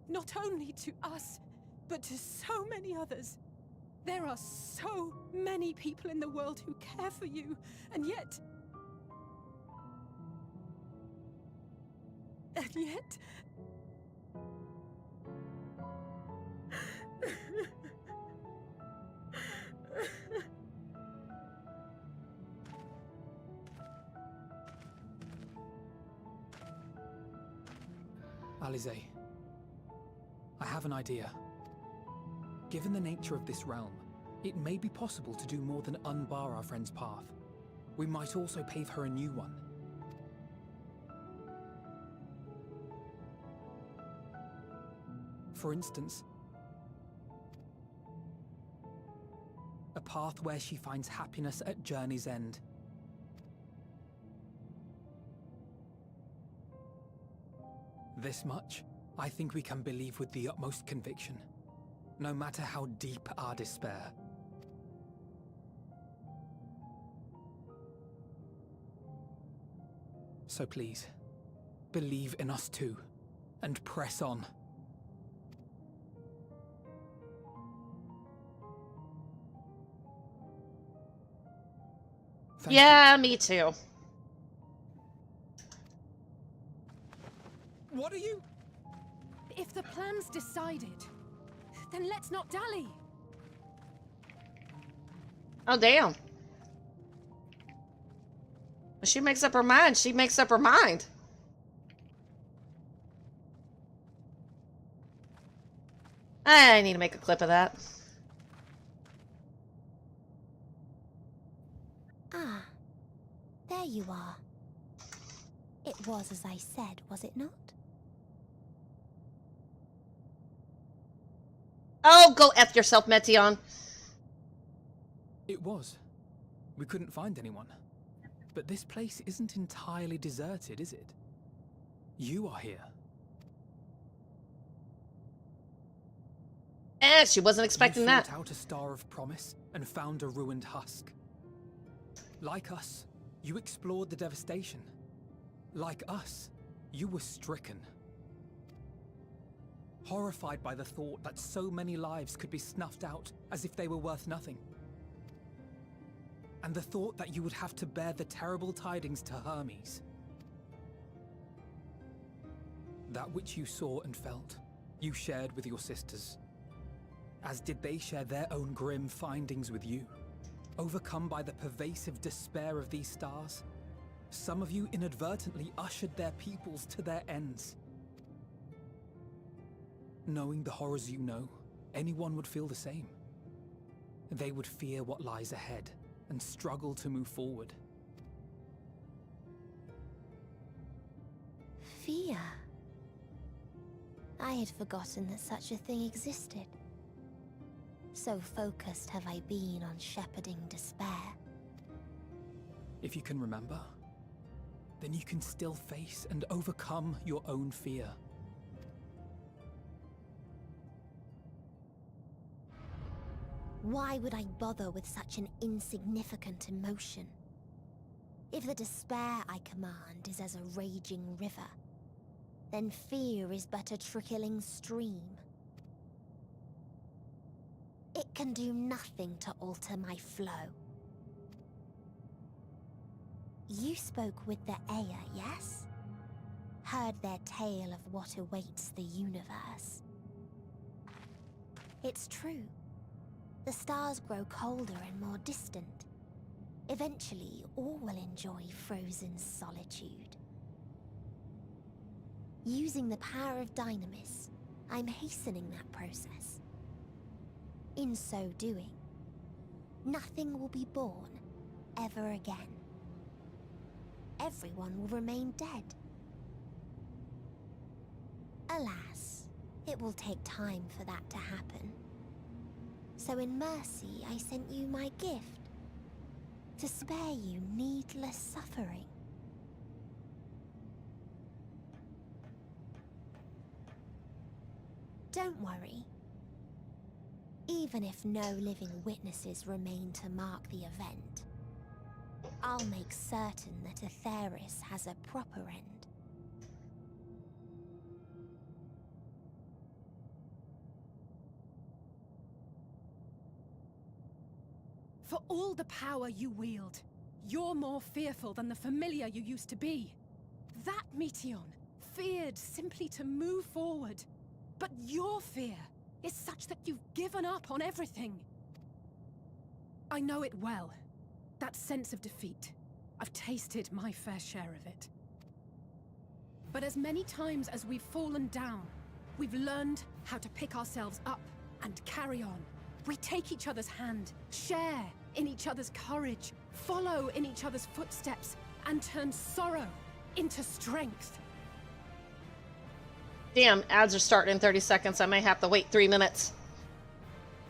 Not only to us, but to so many others. There are so many people in the world who care for you, and yet... Alize, I have an idea. Given the nature of this realm, it may be possible to do more than unbar our friend's path. We might also pave her a new one. For instance, a path where she finds happiness at journey's end. This much, I think we can believe with the utmost conviction, no matter how deep our despair. So please, believe in us too, and press on. Yeah, me too. What are you? If the plan's decided, then let's not dally. Oh, damn. When she makes up her mind, she makes up her mind. I need to make a clip of that. Ah, there you are. It was as I said, was it not? Oh, go F yourself, Metion. It was. We couldn't find anyone. But this place isn't entirely deserted, is it? You are here. She wasn't expecting that. You sought out a star of promise and found a ruined husk. Like us, you explored the devastation. Like us, you were stricken. Horrified by the thought that so many lives could be snuffed out as if they were worth nothing. And the thought that you would have to bear the terrible tidings to Hermes. That which you saw and felt, you shared with your sisters. As did they share their own grim findings with you. Overcome by the pervasive despair of these stars, some of you inadvertently ushered their peoples to their ends. Knowing the horrors you know, anyone would feel the same. They would fear what lies ahead and struggle to move forward. Fear. I had forgotten that such a thing existed. So focused have I been on shepherding despair. If you can remember, then you can still face and overcome your own fear. Why would I bother with such an insignificant emotion? If the despair I command is as a raging river, then fear is but a trickling stream. It can do nothing to alter my flow. You spoke with the Aya, yes? Heard their tale of what awaits the universe. It's true. The stars grow colder and more distant. Eventually, all will enjoy frozen solitude. Using the power of Dynamis, I'm hastening that process. In so doing, nothing will be born ever again. Everyone will remain dead. Alas, it will take time for that to happen. So in mercy, I sent you my gift, to spare you needless suffering. Don't worry. Even if no living witnesses remain to mark the event, I'll make certain that Atheris has a proper end. For all the power you wield, you're more fearful than the familiar you used to be. That Meteion feared simply to move forward. But your fear is such that you've given up on everything. I know it well. That sense of defeat. I've tasted my fair share of it. But as many times as we've fallen down, we've learned how to pick ourselves up and carry on. We take each other's hand, share in each other's courage, follow in each other's footsteps, and turn sorrow into strength. Damn, ads are starting in 30 seconds. I may have to wait 3 minutes.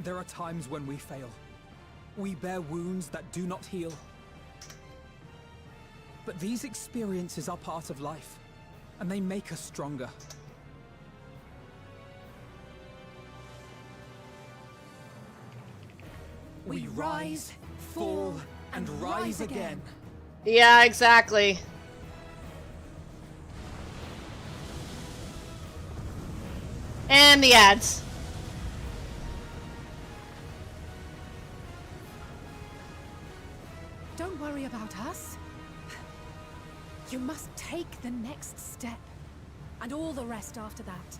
There are times when we fail. We bear wounds that do not heal. But these experiences are part of life, and they make us stronger. We rise, fall, and rise again. Yeah, exactly. And the ads. Don't worry about us. You must take the next step, and all the rest after that.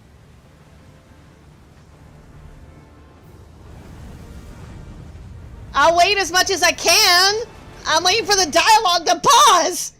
I'll wait as much as I can. I'm waiting for the dialogue to pause.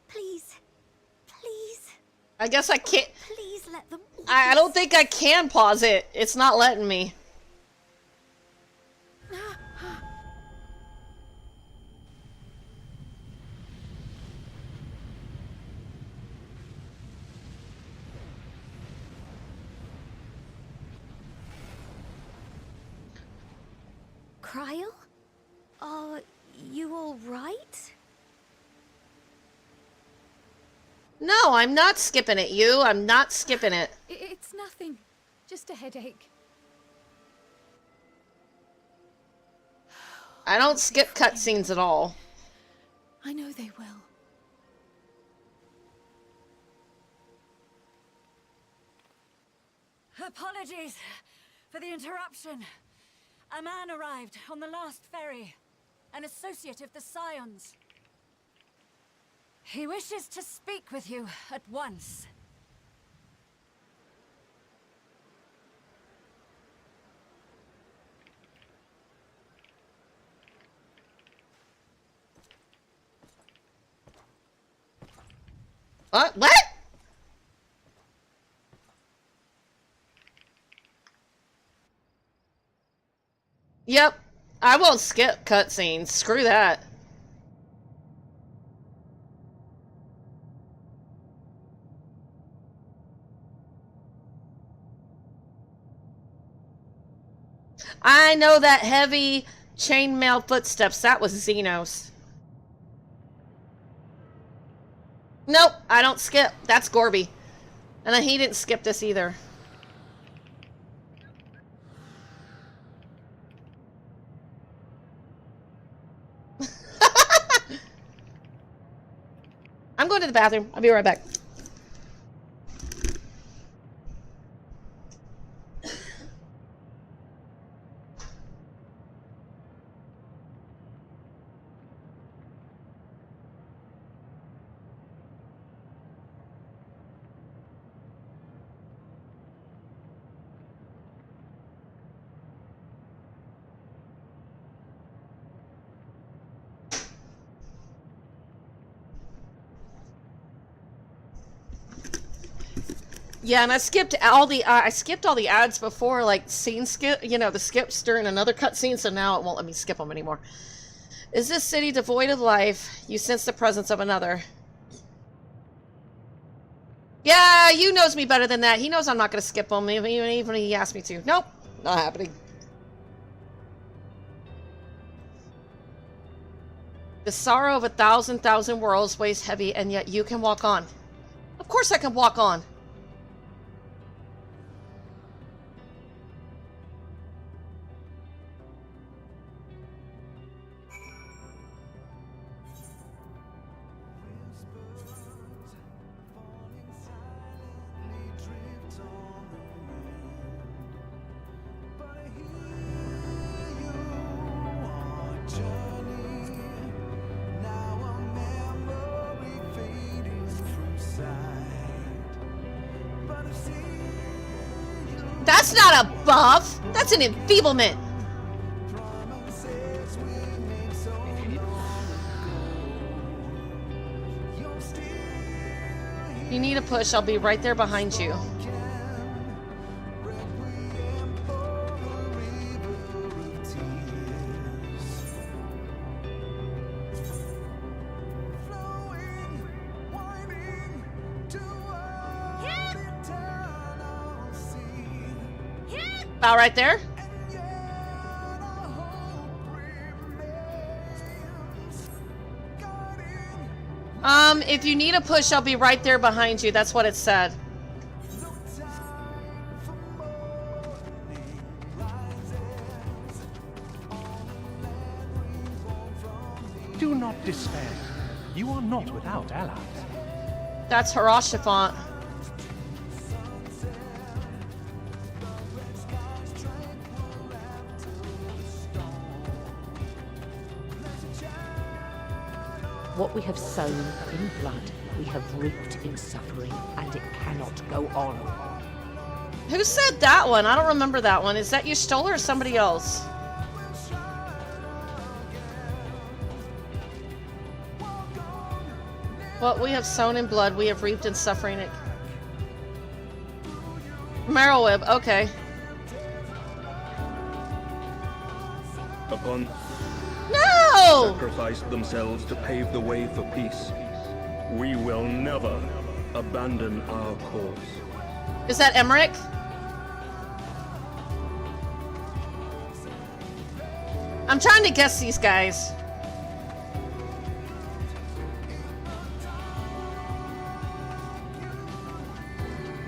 Please, please. I guess I can't. Please let them. I don't think I can pause it. It's not letting me. Cryle? Are you all right? No, I'm not skipping it, you. I'm not skipping it. It's nothing. Just a headache. I don't skip cutscenes at all. I know they will. Apologies for the interruption. A man arrived on the last ferry, an associate of the Scions. He wishes to speak with you at once. What? Yep. I won't skip cutscenes. Screw that. I know that heavy chainmail footsteps. That was Xenos. Nope, I don't skip. That's Gorby. And then he didn't skip this either. I'm going to the bathroom. I'll be right back. Yeah, and I skipped all the ads before, like scene skip, you know, the skips during another cutscene, so now it won't let me skip them anymore. Is this city devoid of life? You sense the presence of another. Yeah, you knows me better than that. He knows I'm not going to skip them, even if he asked me to. Nope, not happening. The sorrow of 1,000 worlds weighs heavy, and yet you can walk on. Of course I can walk on. That's not a buff. That's an enfeeblement. You need a push. I'll be right there behind you. About right there. If you need a push, I'll be right there behind you. That's what it said. Do not despair. You are not without allies. That's Harashafant. What we have sown in blood, we have reaped in suffering, and it cannot go on. Who said that one? I don't remember that one. Is that Y'shtola or somebody else? What we have sown in blood, we have reaped in suffering. Marrowweb, okay. Upon No! sacrificed themselves to pave the way for peace. We will never abandon our cause. Is that Emmerich? I'm trying to guess these guys.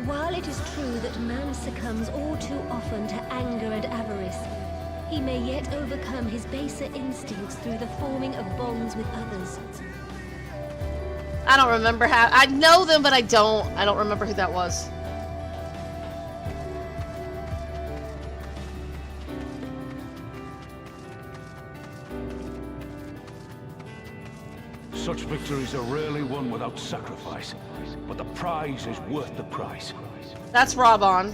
While it is true that man succumbs all too often to anger and avarice, he may yet overcome his baser instincts through the forming of bonds with others. I don't remember how. I know them, but I don't remember who that was. Such victories are rarely won without sacrifice, but the prize is worth the price. That's Robon.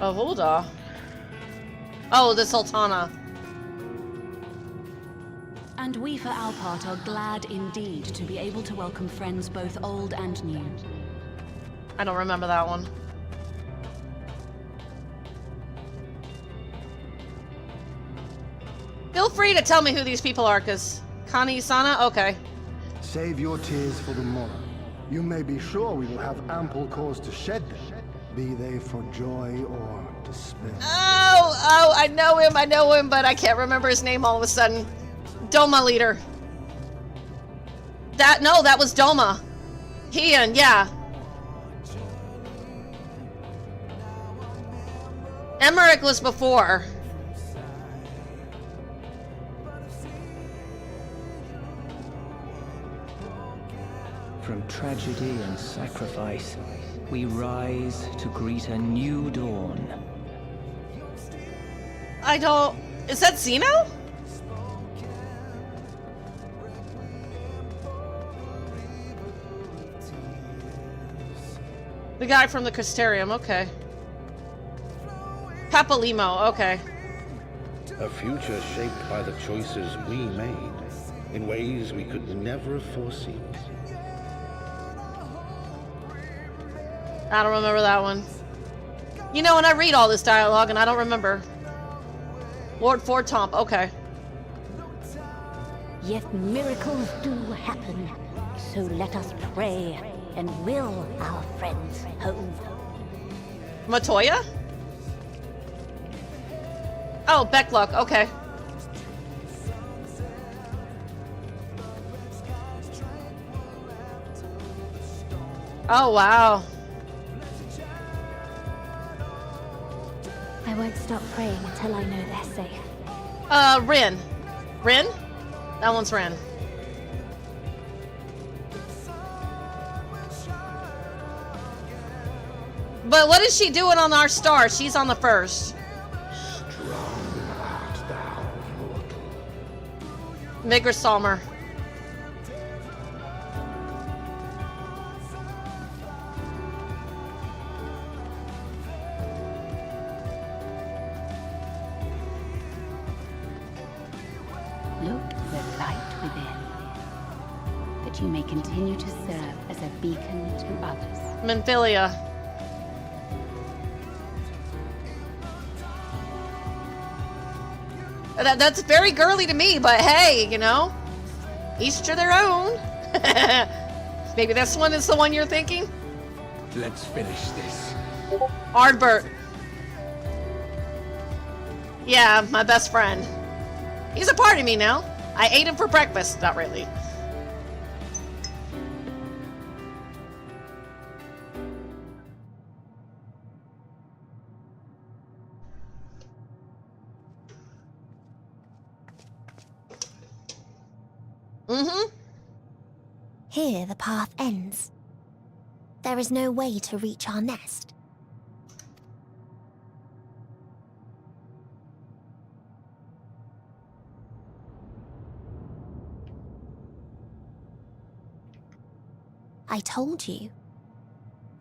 Oh, Hulda. Oh, the Sultana. And we for our part are glad indeed to be able to welcome friends both old and new. I don't remember that one. Feel free to tell me who these people are, because Kani Sana? Okay. Save your tears for the morrow. You may be sure we will have ample cause to shed them, be they for joy or despair. Oh, I know him, but I can't remember his name all of a sudden. Doma leader. That was Doma. Heian, yeah. Emmerich was before. From tragedy and sacrifice, we rise to greet a new dawn. Is that Zeno? The guy from the Crystarium, okay. Papalimo, okay. A future shaped by the choices we made, in ways we could never have foreseen. I don't remember that one. You know, and I read all this dialogue and I don't remember. Lord Fortomp, okay. Yet miracles do happen, so let us pray and will our friends home. Matoya? Oh, Beckluck, okay. Oh, wow. I won't stop praying until I know they're safe. Rin. Rin? That one's Rin. But what is she doing on our star? She's on the first. Migresalmer. Look to the light within, that you may continue to serve as a beacon to others. Menphilia. That's very girly to me, but hey, you know, each to their own. Maybe this one is the one you're thinking? Let's finish this. Ardbert. Yeah, my best friend. He's a part of me now. I ate him for breakfast. Not really. Mm-hmm. Here the path ends. There is no way to reach our nest. I told you.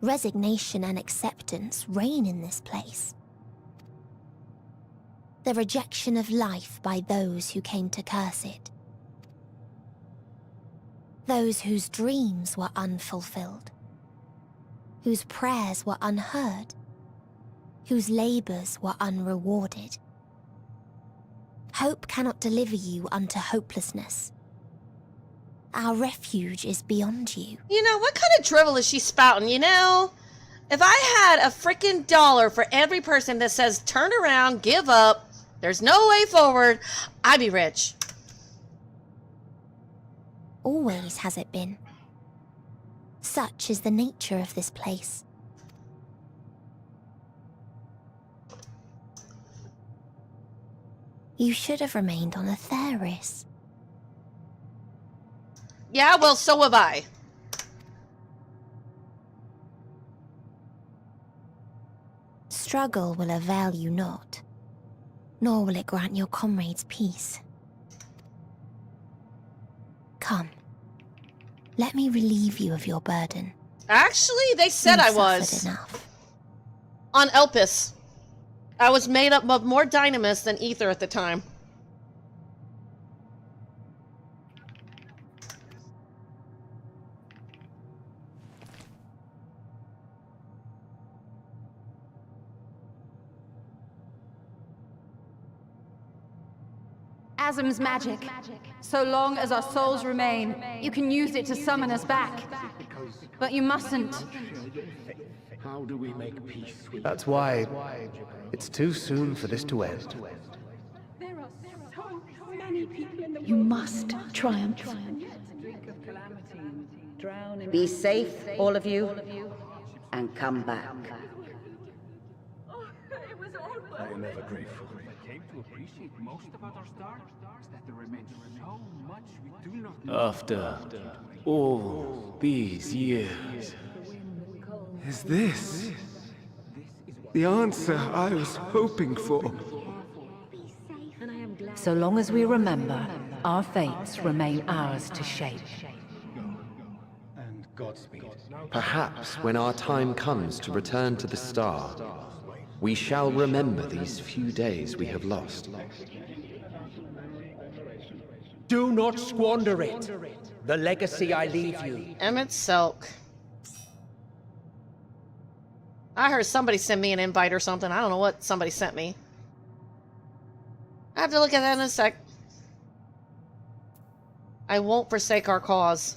Resignation and acceptance reign in this place. The rejection of life by those who came to curse it. Those whose dreams were unfulfilled. Whose prayers were unheard. Whose labors were unrewarded. Hope cannot deliver you unto hopelessness. Our refuge is beyond you. You know, what kind of drivel is she spouting, you know? If I had a freaking dollar for every person that says, turn around, give up, there's no way forward, I'd be rich. Always has it been. Such is the nature of this place. You should have remained on Atheris. Yeah, well, so have I. Struggle will avail you not, nor will it grant your comrades peace. Come, let me relieve you of your burden. Actually, they said You've I was. suffered enough. On Elpis. I was made up of more dynamis than ether at the time. Asm's magic. So long as our souls remain, you can use it to summon us back. But you mustn't. How do we make peace with That's why it's too soon for this to end. You must triumph. Be safe, all of you, and come back. I am ever grateful. I came to appreciate most about our star is that there remains so much we do not know. After all these years, Is this the answer I was hoping for? So long as we remember, our fates remain ours to shape. And Godspeed. Perhaps when our time comes to return to the star, we shall remember these few days we have lost. Do not squander it. The legacy I leave you. Emmett Selk. I heard somebody send me an invite or something. I don't know what somebody sent me. I have to look at that in a sec. I won't forsake our cause.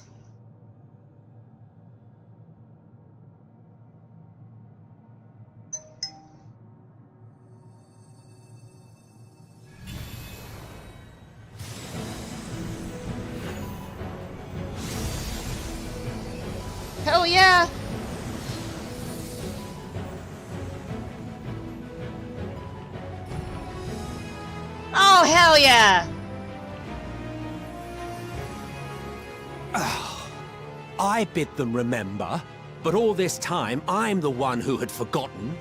Hell yeah! Oh, hell yeah! I bid them remember, but all this time I'm the one who had forgotten.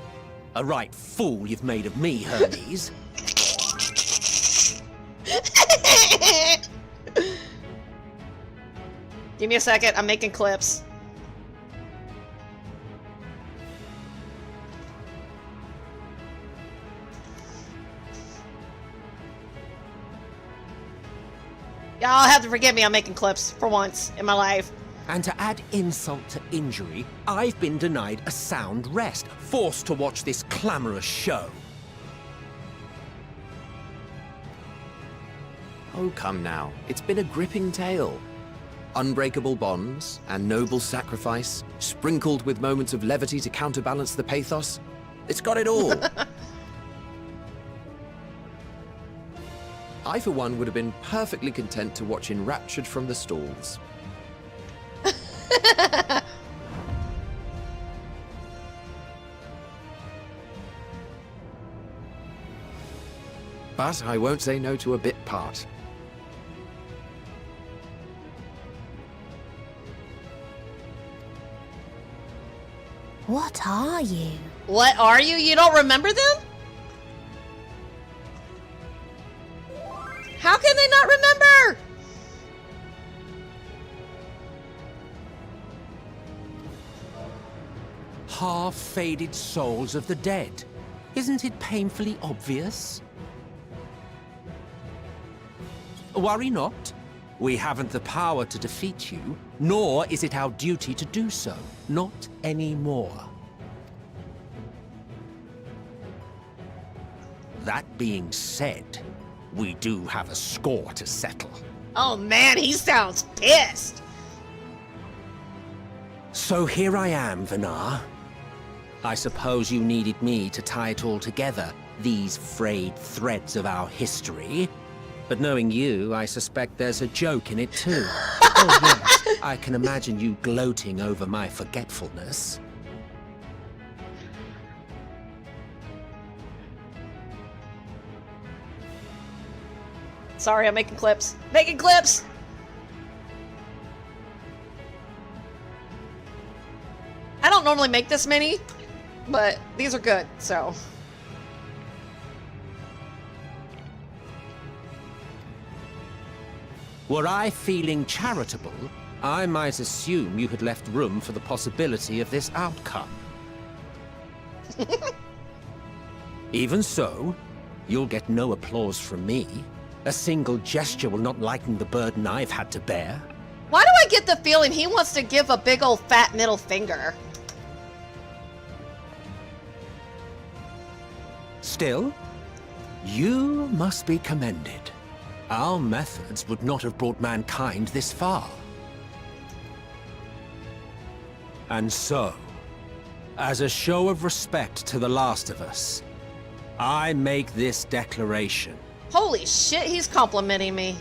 A right fool you've made of me, Hermes. Give me a second, I'm making clips. Y'all have to forgive me, I'm making clips for once in my life. And to add insult to injury, I've been denied a sound rest, forced to watch this clamorous show. Oh, come now. It's been a gripping tale. Unbreakable bonds and noble sacrifice, sprinkled with moments of levity to counterbalance the pathos. It's got it all. I, for one, would have been perfectly content to watch enraptured from the stalls. But I won't say no to a bit part. What are you? What are you? You don't remember them? How can they not remember? Half-faded souls of the dead. Isn't it painfully obvious? Worry not. We haven't the power to defeat you, nor is it our duty to do so. Not anymore. That being said, we do have a score to settle. Oh man, he sounds pissed. So here I am, Vinar. I suppose you needed me to tie it all together, these frayed threads of our history. But knowing you, I suspect there's a joke in it too. Oh yes, I can imagine you gloating over my forgetfulness. Sorry, I'm making clips. Making clips! I don't normally make this many, but these are good, so. Were I feeling charitable, I might assume you had left room for the possibility of this outcome. Even so, you'll get no applause from me. A single gesture will not lighten the burden I've had to bear. Why do I get the feeling he wants to give a big old fat middle finger? Still, you must be commended. Our methods would not have brought mankind this far. And so, as a show of respect to the last of us, I make this declaration. Holy shit, he's complimenting me.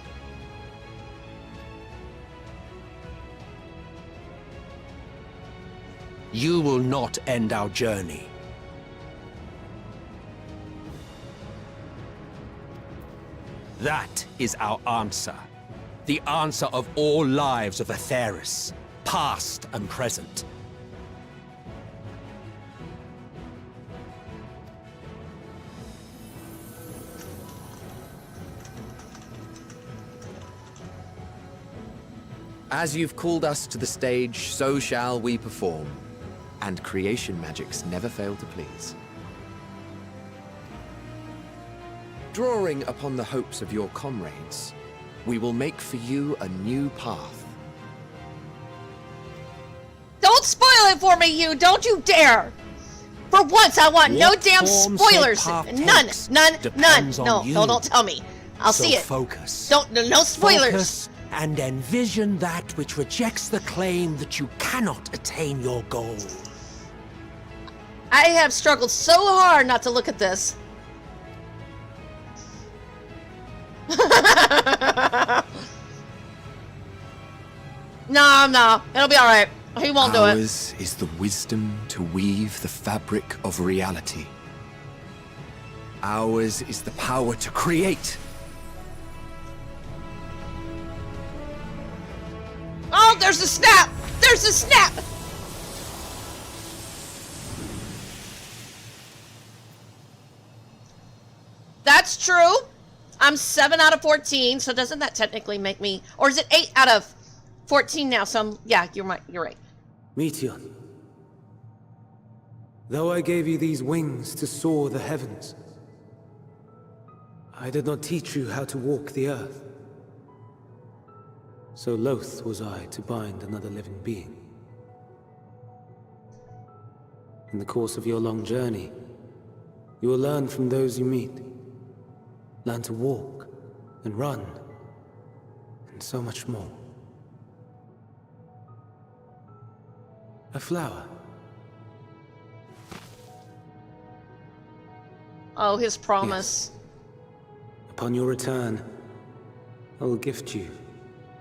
You will not end our journey. That is our answer. The answer of all lives of Atheris, past and present. As you've called us to the stage, so shall we perform. And creation magics never fail to please. Drawing upon the hopes of your comrades, we will make for you a new path. Don't spoil it for me, you! Don't you dare! For once, I want no damn spoilers! None! No, don't tell me. I'll see it. Focus. No spoilers! Focus and envision that which rejects the claim that you cannot attain your goal. I have struggled so hard not to look at this. No, it'll be alright. He won't do it. Ours is the wisdom to weave the fabric of reality. Ours is the power to create. Oh, there's a snap! There's a snap! That's true. I'm 7 out of 14, so doesn't that technically make me... Or is it 8 out of 14 now? So yeah, you're right. Meteion, though I gave you these wings to soar the heavens, I did not teach you how to walk the earth. So loath was I to bind another living being. In the course of your long journey, you will learn from those you meet. Learn to walk and run, and so much more. A flower. Oh, his promise. Yes. Upon your return, I will gift you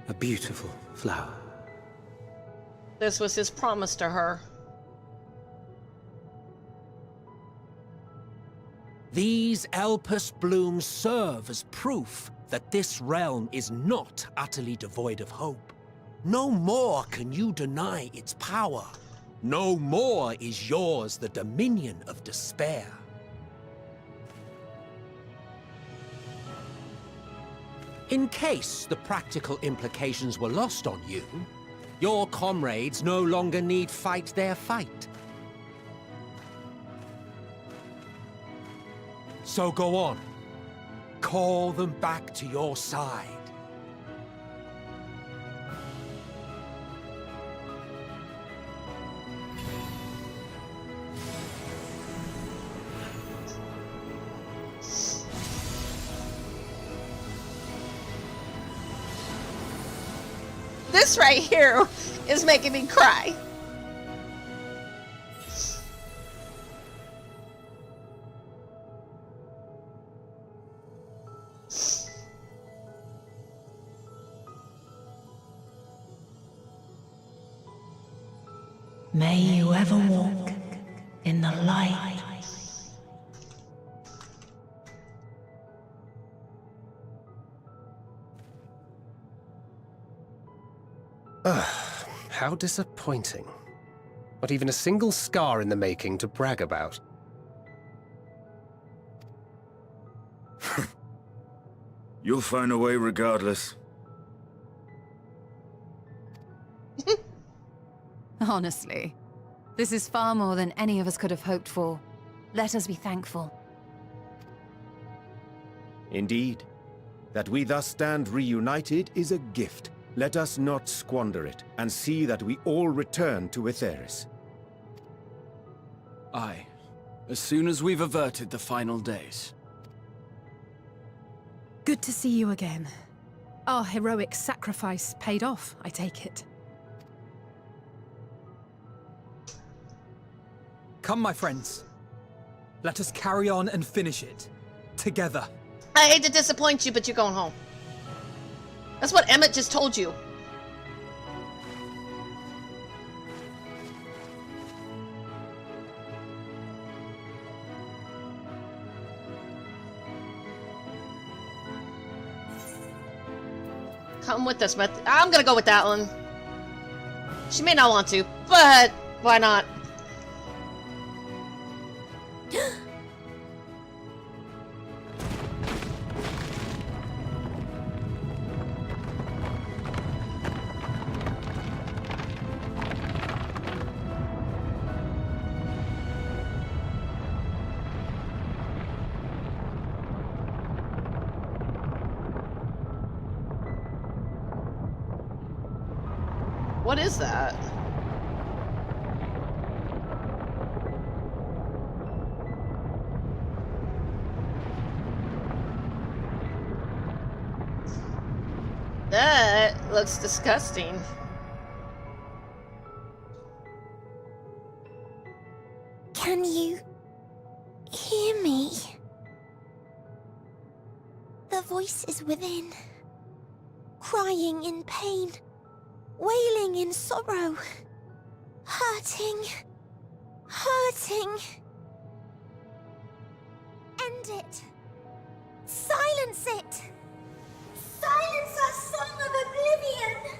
a beautiful flower. This was his promise to her. These Elpis blooms serve as proof that this realm is not utterly devoid of hope. No more can you deny its power. No more is yours the dominion of despair. In case the practical implications were lost on you, your comrades no longer need fight their fight. So go on. Call them back to your side. This right here is making me cry. May you ever walk in the light. How disappointing. Not even a single scar in the making to brag about. You'll find a way regardless. Honestly, this is far more than any of us could have hoped for. Let us be thankful. Indeed. That we thus stand reunited is a gift. Let us not squander it, and see that we all return to Etheris. Aye. As soon as we've averted the final days. Good to see you again. Our heroic sacrifice paid off, I take it. Come, my friends. Let us carry on and finish it. Together. I hate to disappoint you, but you're going home. That's what Emmett just told you. Come with us, but I'm gonna go with that one. She may not want to, but why not? What is that? That looks disgusting. Can you hear me? The voice is within, crying in pain, wailing in sorrow, hurting, hurting. End it. Silence it. Silence our song of oblivion.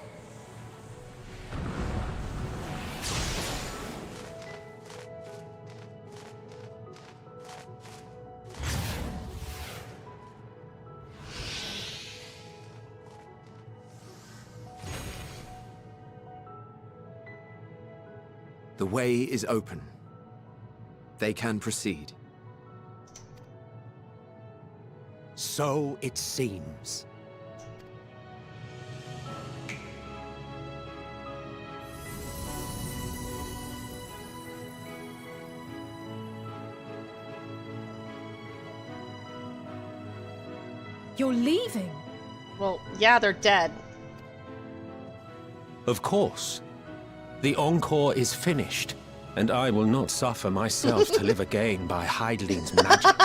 The way is open. They can proceed. So it seems. You're leaving? Well, yeah, they're dead. Of course. The encore is finished, and I will not suffer myself to live again by Heideling's magic.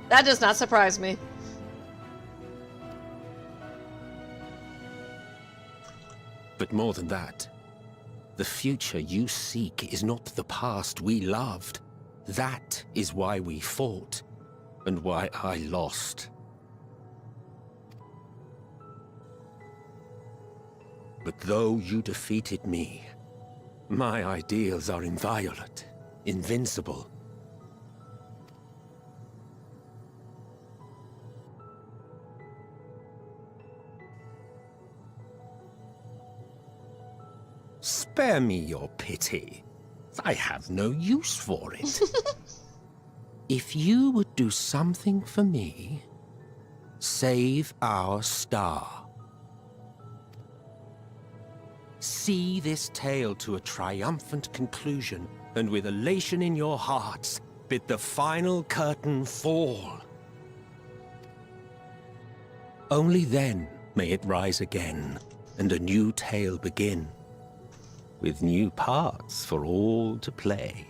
That does not surprise me. But more than that, the future you seek is not the past we loved. That is why we fought, and why I lost. But though you defeated me, my ideals are inviolate, invincible. Spare me your pity. I have no use for it. If you would do something for me, save our star. See this tale to a triumphant conclusion, and with elation in your hearts, bid the final curtain fall. Only then may it rise again, and a new tale begin, with new parts for all to play.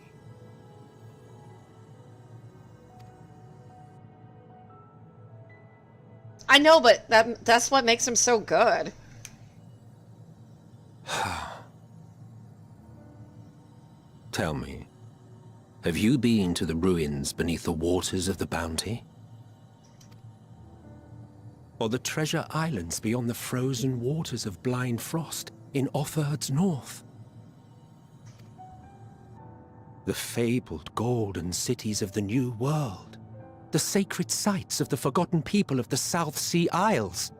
I know, but that's what makes him so good. Tell me, Have you been to the ruins beneath the waters of the Bounty? Or the treasure islands beyond the frozen waters of Blind Frost in Offerd's north? The fabled golden cities of the New World, the sacred sites of the forgotten people of the South Sea Isles.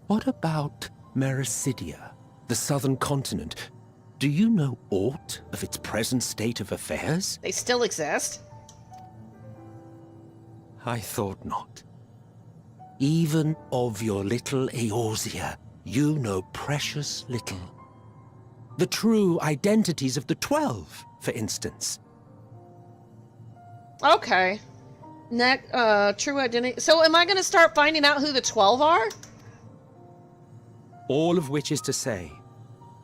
What about Mericidia, the southern continent? Do you know aught of its present state of affairs? They still exist? I thought not. Even of your little Eorzea, you know precious little. The true identities of the 12, for instance. Okay. True identity. So am I going to start finding out who the 12 are? All of which is to say,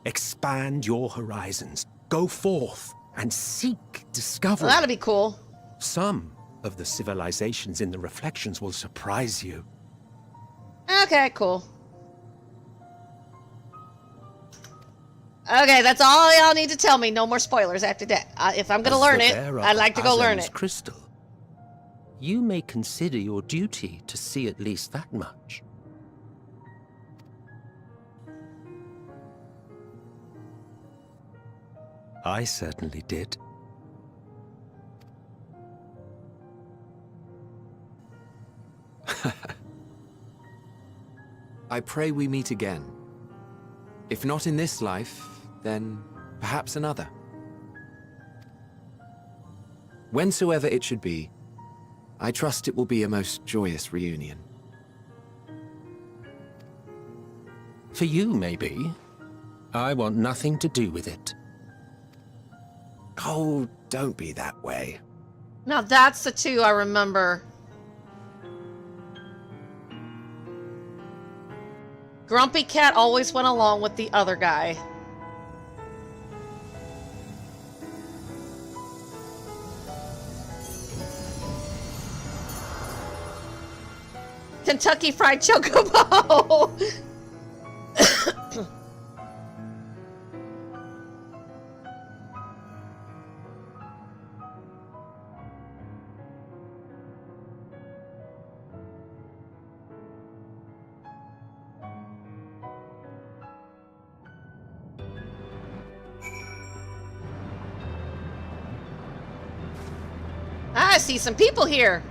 expand your horizons, go forth, and seek discovery. Well, that'd be cool. Some of the civilizations in the reflections will surprise you. Okay, cool. Okay, that's all y'all need to tell me. No more spoilers after that. If I'm gonna learn it, I'd like to go learn it. Crystal, you may consider your duty to see at least that much. I certainly did. I pray we meet again. If not in this life, then perhaps another. Whensoever it should be, I trust it will be a most joyous reunion. For you, maybe. I want nothing to do with it. Oh, don't be that way. Now that's the two I remember. Grumpy Cat always went along with the other guy. Kentucky Fried Chocobo! I see some people here.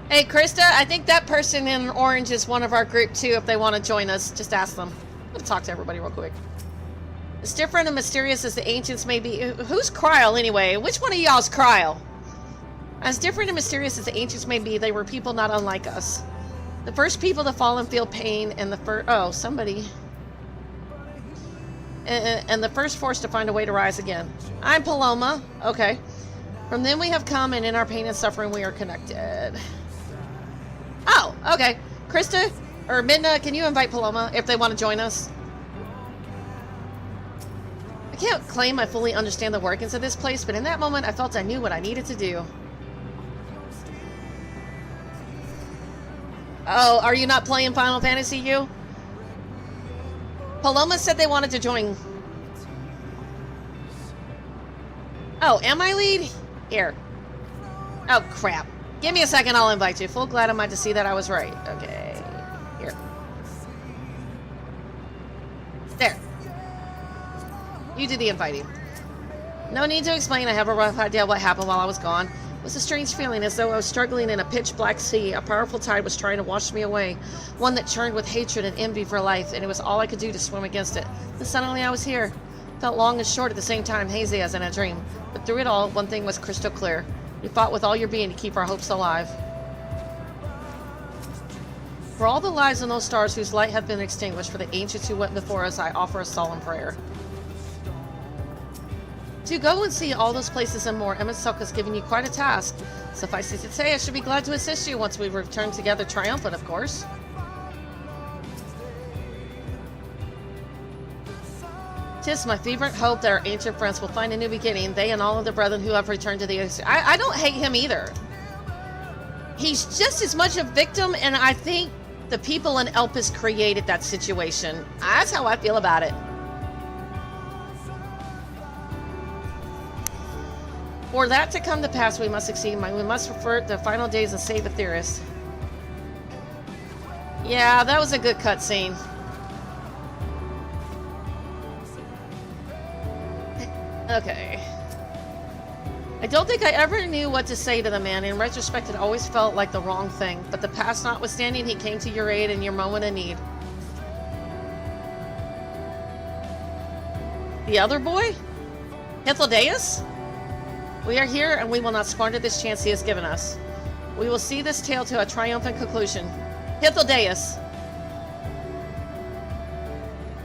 Hey, Krista, I think that person in orange is one of our group too. If they want to join us, just ask them. I'm gonna talk to everybody real quick. As different and mysterious as the ancients may be, who's Kryl anyway? Which one of y'all's Kryl? As different and mysterious as the ancients may be, they were people not unlike us. The first people to fall and feel pain, and the first and the first forced to find a way to rise again. I'm Paloma. Okay. From them we have come, and in our pain and suffering we are connected. Oh, okay. Krista, or Midna, can you invite Paloma if they want to join us? I can't claim I fully understand the workings of this place, but in that moment I felt I knew what I needed to do. Oh, are you not playing Final Fantasy, you? Paloma said they wanted to join. Oh, am I lead? Here. Oh, crap. Give me a second, I'll invite you. Full glad am I to see that I was right. Okay. Here. There. You do the inviting. No need to explain. I have a rough idea what happened while I was gone. It was a strange feeling, as though I was struggling in a pitch-black sea. A powerful tide was trying to wash me away. One that churned with hatred and envy for life, and it was all I could do to swim against it. Then suddenly I was here. Felt long and short at the same time, hazy as in a dream. But through it all, one thing was crystal clear. You fought with all your being to keep our hopes alive. For all the lives in those stars whose light have been extinguished, for the ancients who went before us, I offer a solemn prayer. To go and see all those places and more, Emet has given you quite a task. Suffice it to say, I should be glad to assist you once we return together triumphant, of course. 'Tis my fervent hope that our ancient friends will find a new beginning, they and all of the brethren who have returned to the... I don't hate him either. He's just as much a victim, and I think the people in Elpis created that situation. That's how I feel about it. For that to come to pass, we must succeed. We must refer the final days and save Aetheris. Yeah, that was a good cutscene. Okay. I don't think I ever knew what to say to the man. In retrospect, it always felt like the wrong thing. But the past notwithstanding, he came to your aid in your moment of need. The other boy? Hythlodaeus? We are here, and we will not squander this chance he has given us. We will see this tale to a triumphant conclusion. Hythlodaeus.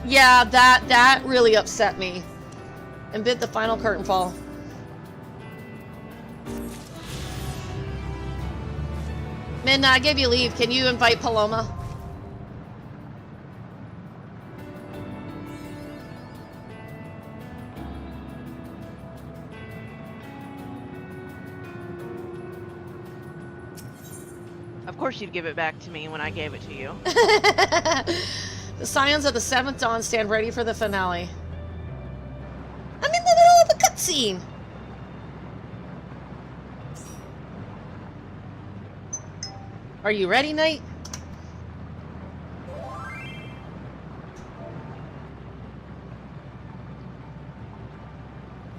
Yeah, that really upset me. And bid the final curtain fall. Midna, I gave you leave. Can you invite Paloma? Of course you'd give it back to me when I gave it to you. The Scions of the Seventh Dawn stand ready for the finale. I'm in the middle of a cutscene! Are you ready, Knight?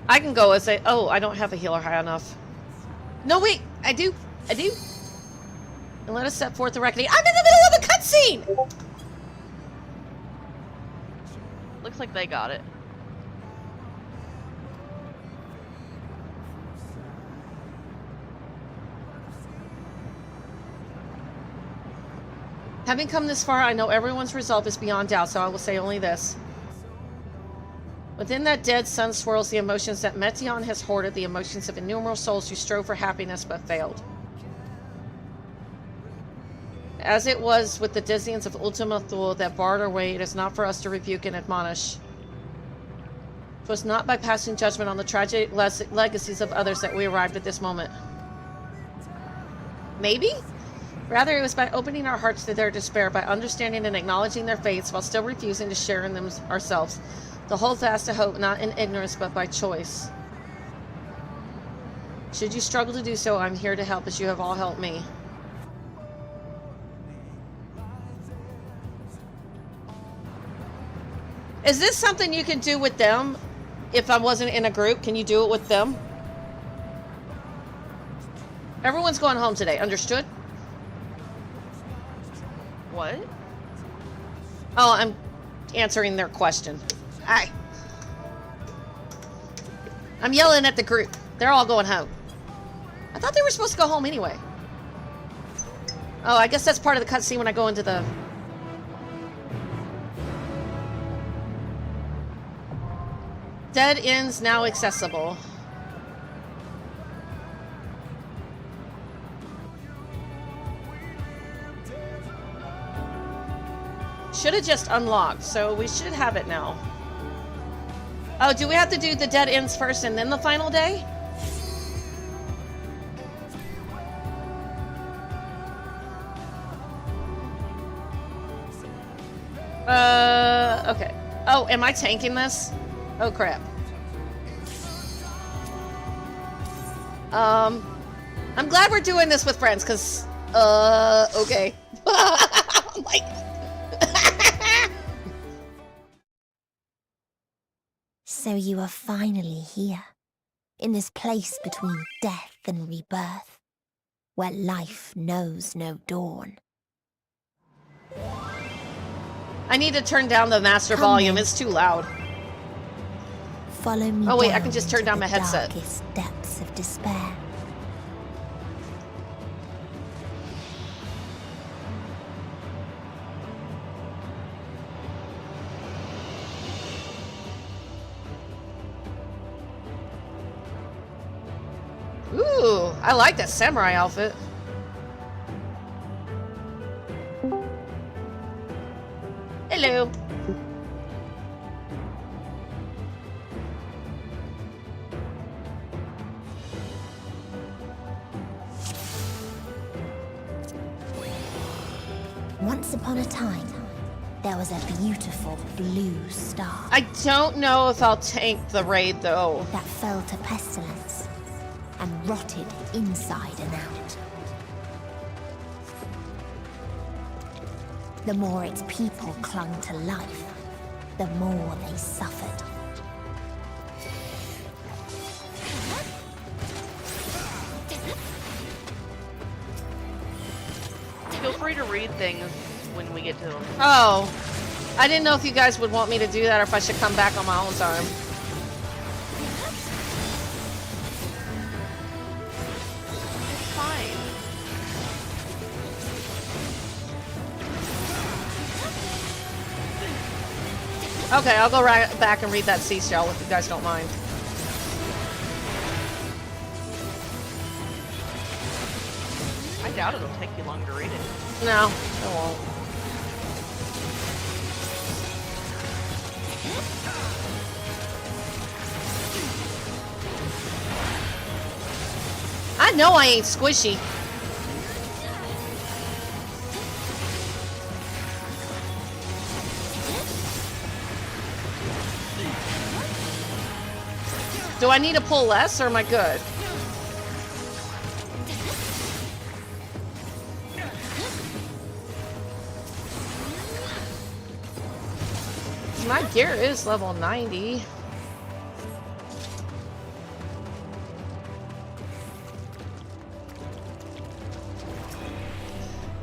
I can go as a... Oh, I don't have a healer high enough. No, wait! I do! And let us set forth the reckoning. I'm in the middle of a cutscene! Looks like they got it. Having come this far, I know everyone's resolve is beyond doubt, so I will say only this. Within that dead sun swirls the emotions that Meteion has hoarded, the emotions of innumerable souls who strove for happiness but failed. As it was with the dizziness of Ultima Thule that barred our way, it is not for us to rebuke and admonish. It was not by passing judgment on the tragic legacies of others that we arrived at this moment. Maybe? Rather, it was by opening our hearts to their despair, by understanding and acknowledging their fates while still refusing to share in them ourselves. To hold fast to hope, not in ignorance, but by choice. Should you struggle to do so, I'm here to help as you have all helped me. Is this something you can do with them? If I wasn't in a group, can you do it with them? Everyone's going home today, understood? What? Oh, I'm answering their question. Hi. I'm yelling at the group. They're all going home. I thought they were supposed to go home anyway. Oh, I guess that's part of the cutscene when I go into the... Dead ends now accessible. Should have just unlocked, so we should have it now. Oh, do we have to do the dead ends first and then the final day? Okay. Oh, am I tanking this? Oh, crap. I'm glad we're doing this with friends, because, okay. I'm like... So you are finally here, in this place between death and rebirth, where life knows no dawn. I need to turn down the master volume, it's too loud. Follow me. Oh wait, I can just turn down my headset. Darkest depths of despair. Ooh, I like that samurai outfit. Hello. Once upon a time, there was a beautiful blue star. I don't know if I'll tank the raid though. That fell to pestilence, and rotted inside and out. The more its people clung to life, the more they suffered. Feel free to read things when we get to them. Oh, I didn't know if you guys would want me to do that or if I should come back on my own time. It's fine. Okay, I'll go right back and read that seashell if you guys don't mind. I doubt it'll take you long to read it. No, it won't. I know I ain't squishy. Do I need to pull less or am I good? My gear is level 90.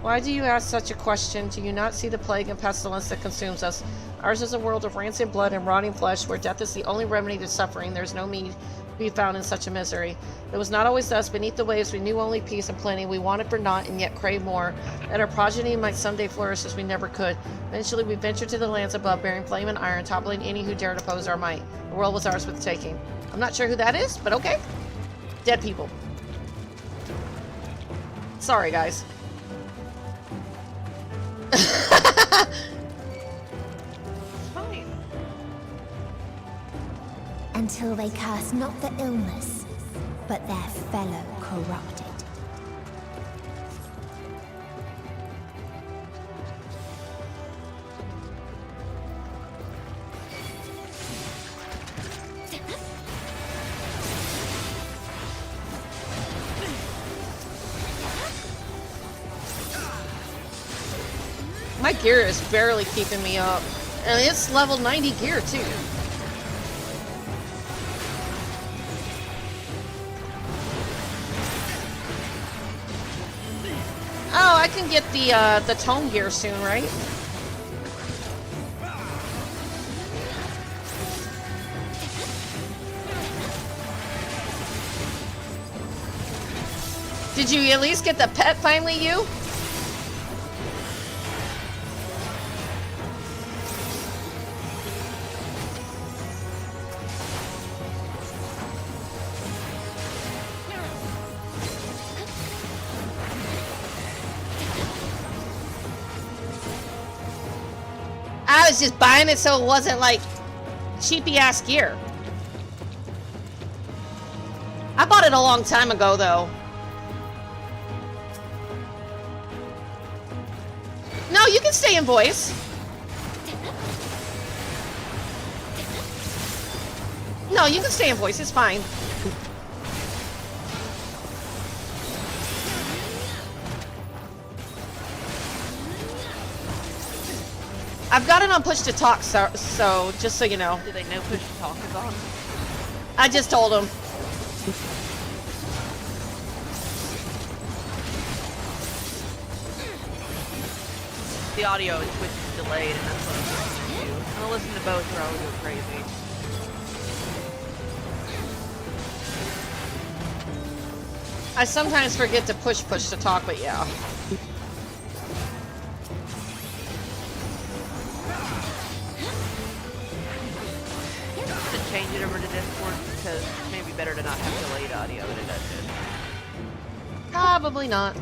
Why do you ask such a question? Do you not see the plague and pestilence that consumes us? Ours is a world of rancid blood and rotting flesh, where death is the only remedy to suffering. There's no mead to be found in such a misery. It was not always thus. Beneath the waves we knew only peace and plenty. We wanted for naught and yet craved more, that our progeny might someday flourish as we never could. Eventually we ventured to the lands above, bearing flame and iron, toppling any who dared oppose our might. The world was ours for the taking. I'm not sure who that is, but okay. Dead people. Sorry, guys. Fine. Until they curse not the illness, but their fellow corrupted. My gear is barely keeping me up. And it's level 90 gear, too. Oh, I can get the tome gear soon, right? Did you at least get the pet finally, you? I was just buying it so it wasn't like cheapy ass gear. I bought it a long time ago though. No, you can stay in voice. No, you can stay in voice, it's fine. I've got it on push to talk, so just so you know. Do they know push to talk is on? I just told them. The audio is Twitch is delayed, and that's what I'm listening to. I'm gonna listen to both or I'll go crazy. I sometimes forget to push to talk, but yeah. Change it over to Discord because it may be better to not have delayed audio than it does. Probably not.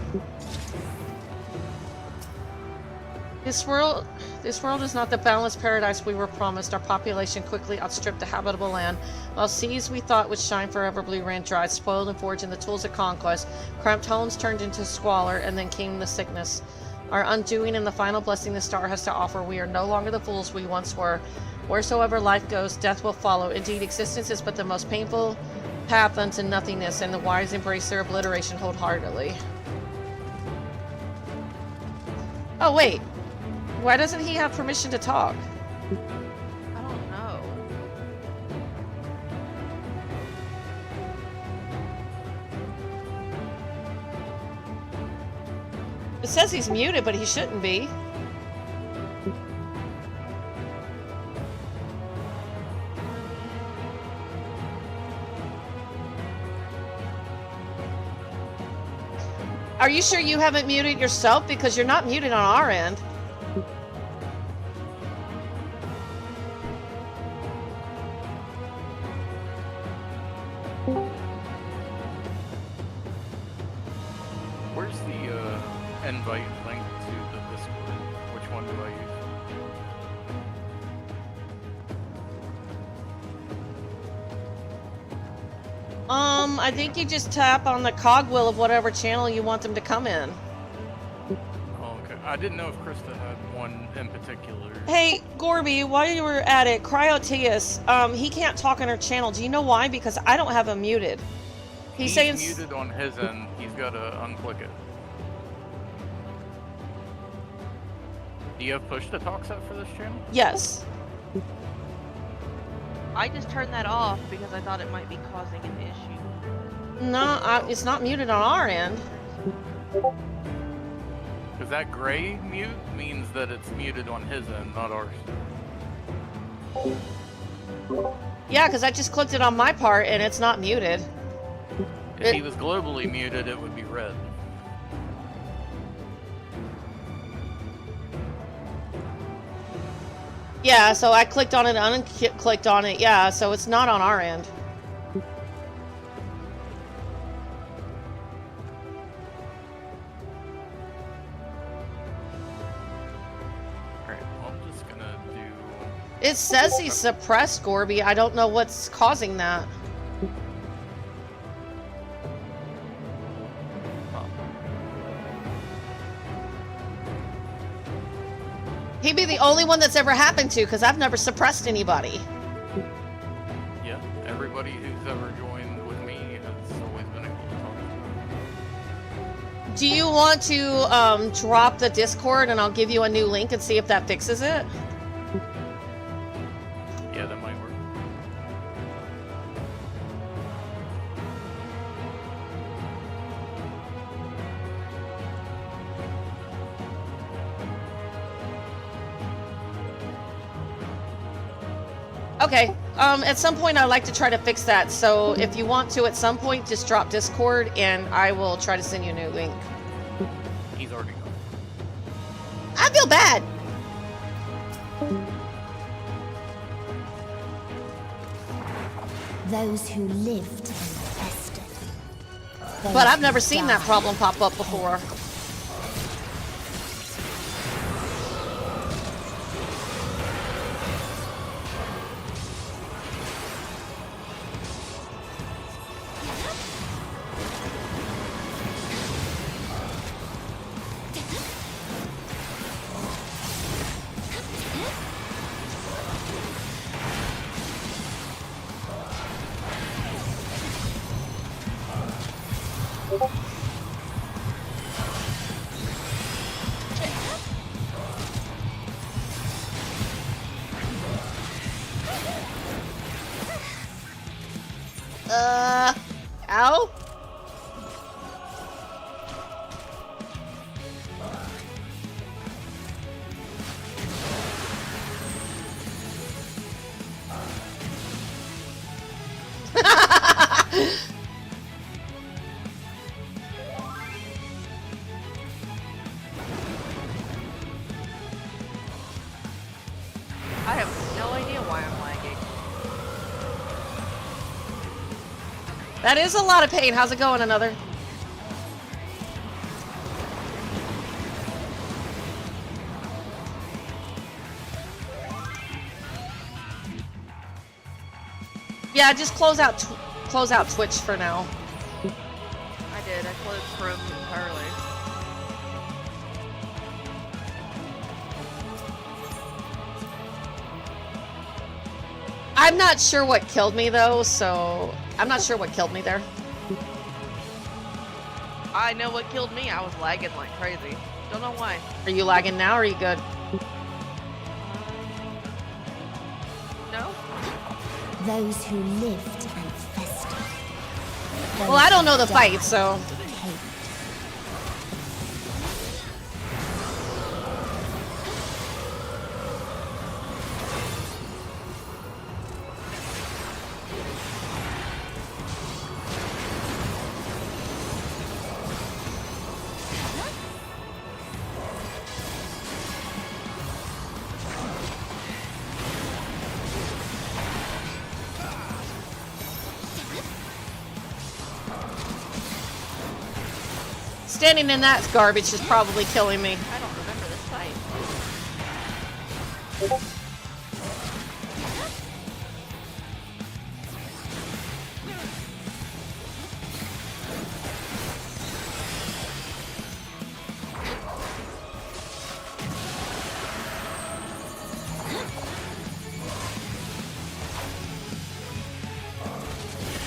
This world is not the balanced paradise we were promised. Our population quickly outstripped the habitable land, while seas we thought would shine forever blue ran dry, spoiled and forged in the tools of conquest. Cramped homes turned into squalor, and then came the sickness. Our undoing and the final blessing the star has to offer. We are no longer the fools we once were. Wheresoever life goes, death will follow. Indeed, existence is but the most painful path unto nothingness, and the wise embrace their obliteration wholeheartedly. Oh, wait. Why doesn't he have permission to talk? I don't know. It says he's muted, but he shouldn't be. Are you sure you haven't muted yourself? Because you're not muted on our end. Where's the invite link to the Discord? Which one do I use? I think you just tap on the cogwheel of whatever channel you want them to come in. Oh, okay. I didn't know if Krista had one in particular. Hey, Gorby, while you were at it, Cryoteus, he can't talk on her channel. Do you know why? Because I don't have him muted. He's saying muted on his end. He's got to unclick it. Do you have push to talk set for this channel? Yes. I just turned that off because I thought it might be causing an issue. No, it's not muted on our end. Because that gray mute means that it's muted on his end, not ours. Yeah, because I just clicked it on my part and it's not muted. If he was globally muted, it would be red. Yeah, so I clicked on it and unclicked on it. Yeah, so it's not on our end. Alright, well, I'm just gonna do... It says he's suppressed, Gorby. I don't know what's causing that. He'd be the only one that's ever happened to, because I've never suppressed anybody. Yeah, everybody who's ever joined with me has always been able to talk. Do you want to drop the Discord and I'll give you a new link and see if that fixes it? Yeah, that might work. Okay, at some point I'd like to try to fix that, so if you want to at some point, just drop Discord and I will try to send you a new link. He's already gone. I feel bad! Those who lived and festered. But I've never seen that problem pop up before. Ow? I have no idea why I'm lagging. That is a lot of pain. How's it going, another? Yeah, just close out Twitch for now. I did. I closed Chrome entirely. I'm not sure what killed me though, so I'm not sure what killed me there. I know what killed me. I was lagging like crazy. Don't know why. Are you lagging now or are you good? No? Those who lived and festered. Well, I don't know the fight, so... Standing in that garbage is probably killing me. I don't remember this fight.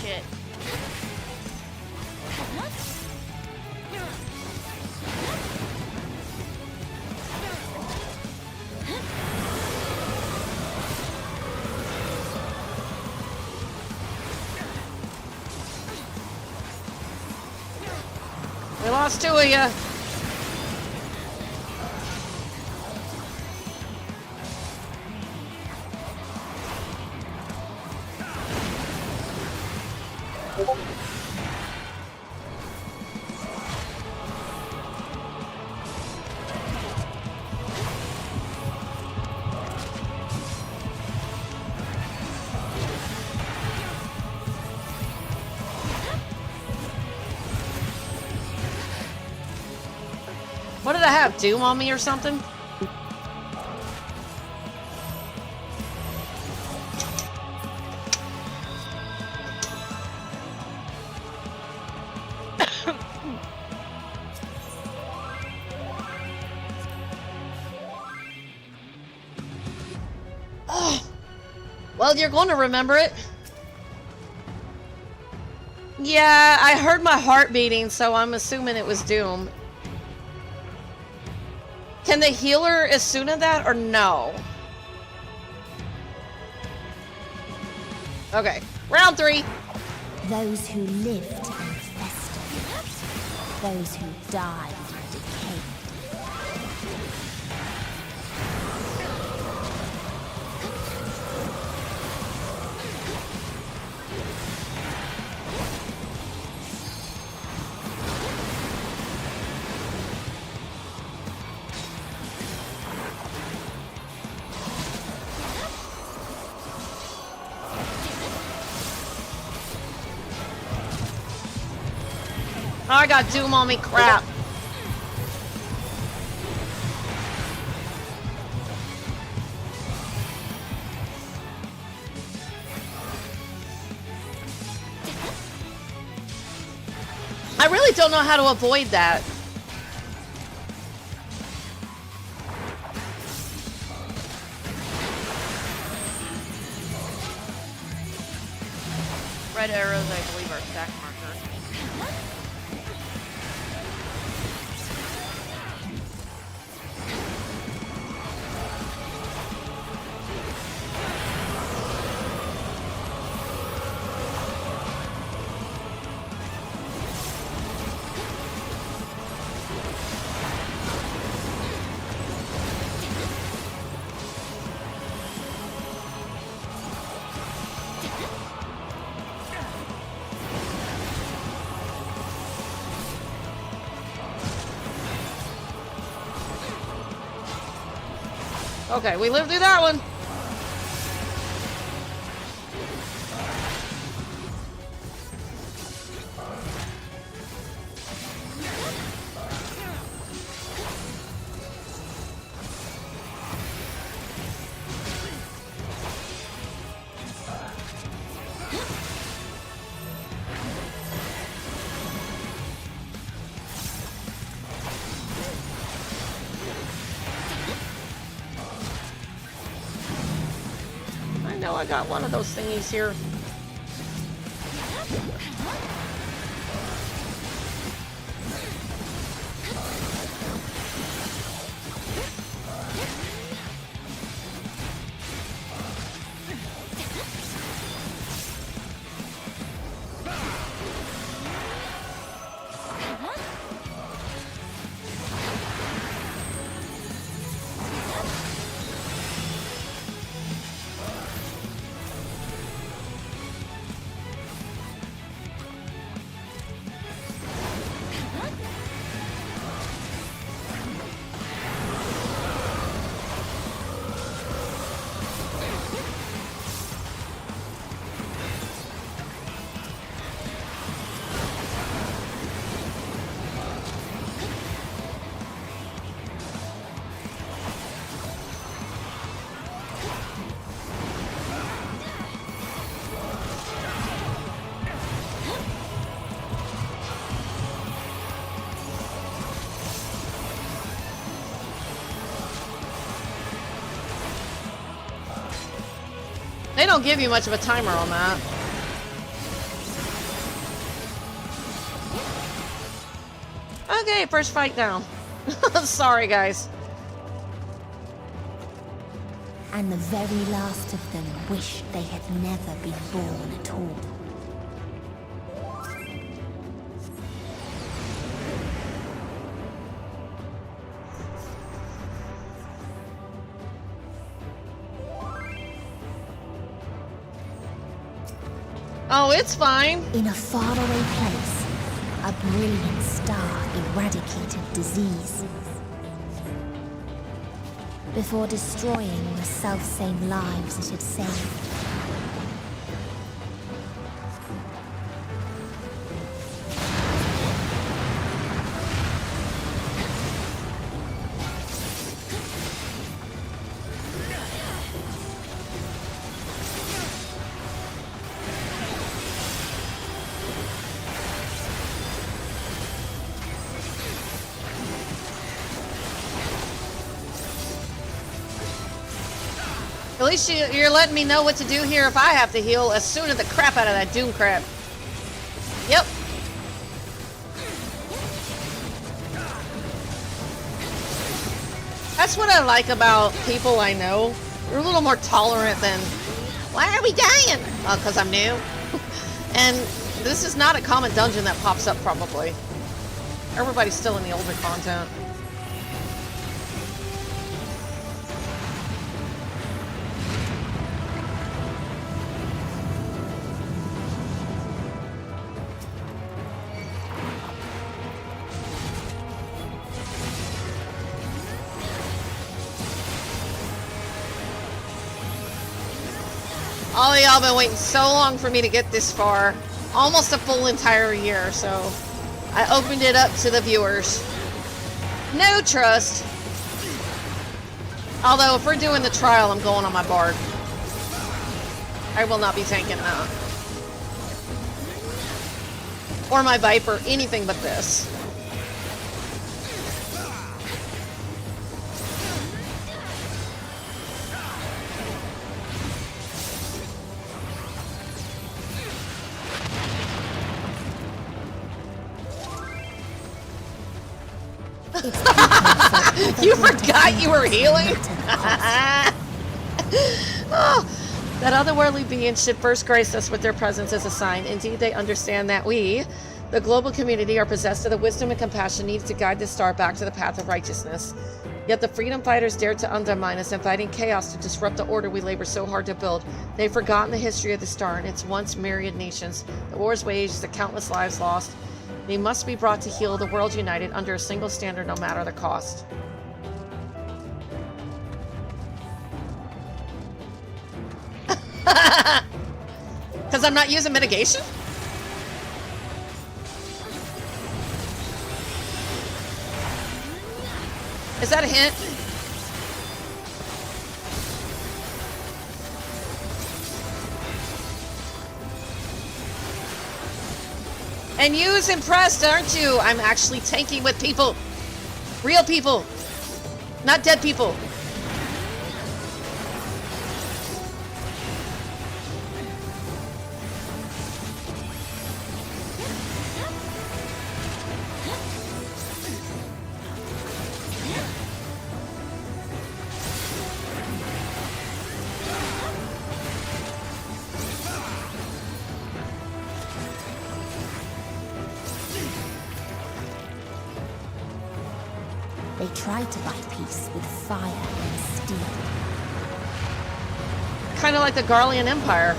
Shit. We lost two of you. What did I have? Doom on me or something? Oh. Well, you're going to remember it. Yeah, I heard my heart beating, so I'm assuming it was Doom. Can the healer Asuna that or no? Okay, round 3. Those who lived and festered. Those who died and decayed. Oh, I got Doom on me, crap. I really don't know how to avoid that. Red arrows, I believe, are stack markers. Okay, we lived through that one. I know I got one of those thingies here. They don't give you much of a timer on that. Okay, first fight down. Sorry, guys. And the very last of them wished they had never been born at all. Oh, it's fine. In a faraway place, a brilliant star eradicated disease. Before destroying the self-same lives it had saved. At least you're letting me know what to do here if I have to heal as soon as the crap out of that Doom crap. Yep. That's what I like about people I know. They're a little more tolerant than, why are we dying? Oh, because I'm new. And this is not a common dungeon that pops up probably. Everybody's still in the older content. All of y'all been waiting so long for me to get this far. Almost a full entire year, so I opened it up to the viewers. No trust. Although, if we're doing the trial, I'm going on my Bard. I will not be tanking that. Or my Viper, anything but this. You forgot you were healing? Oh, that otherworldly being should first grace us with their presence as a sign. Indeed, they understand that we, the global community, are possessed of the wisdom and compassion needed to guide the star back to the path of righteousness. Yet the freedom fighters dared to undermine us, inviting chaos to disrupt the order we labor so hard to build. They've forgotten the history of the star and its once myriad nations, the wars waged, the countless lives lost. They must be brought to heal the world united under a single standard, no matter the cost. Because I'm not using mitigation? Is that a hint? And you's impressed, aren't you? I'm actually tanking with people. Real people. Not dead people. They tried to buy peace with fire and steel. Kind of like the Garlean Empire.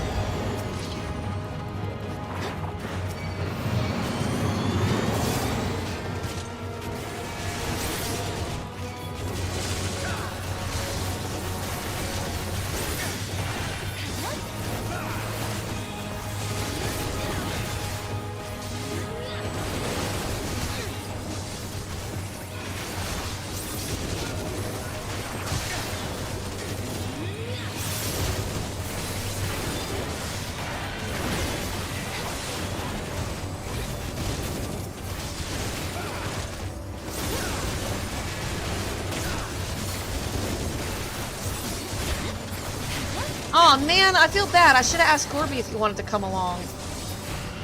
Oh man, I feel bad. I should have asked Gorby if he wanted to come along.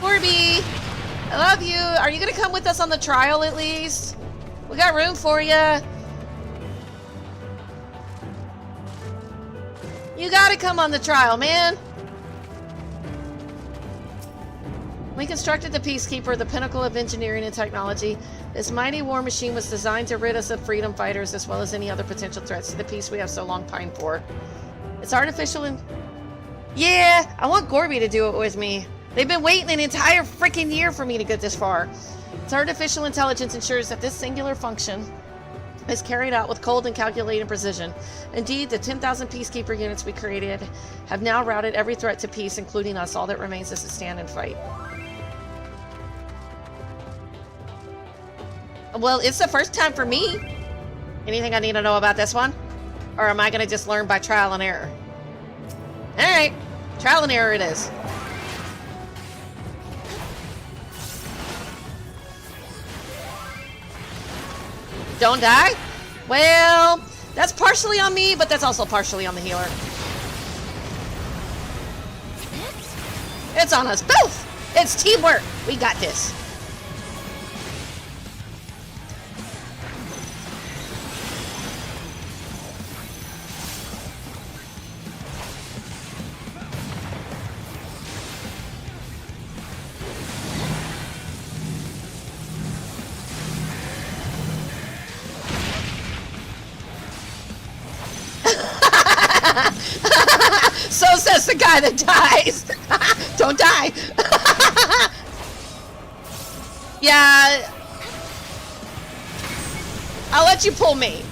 Gorby, I love you. Are you gonna come with us on the trial at least? We got room for you. You gotta come on the trial, man. We constructed the Peacekeeper, the pinnacle of engineering and technology. This mighty war machine was designed to rid us of freedom fighters as well as any other potential threats to the peace we have so long pined for. It's artificial and... Yeah, I want Gorby to do it with me. They've been waiting an entire freaking year for me to get this far. Its artificial intelligence ensures that this singular function is carried out with cold and calculated precision. Indeed, the 10,000 Peacekeeper units we created have now routed every threat to peace, including us. All that remains is to stand and fight. Well, it's the first time for me. Anything I need to know about this one? Or am I going to just learn by trial and error? Alright, trial and error it is. Don't die? Well, that's partially on me, but that's also partially on the healer. It's on us both! It's teamwork! We got this. So says the guy that dies. Don't die. Yeah. I'll let you pull me.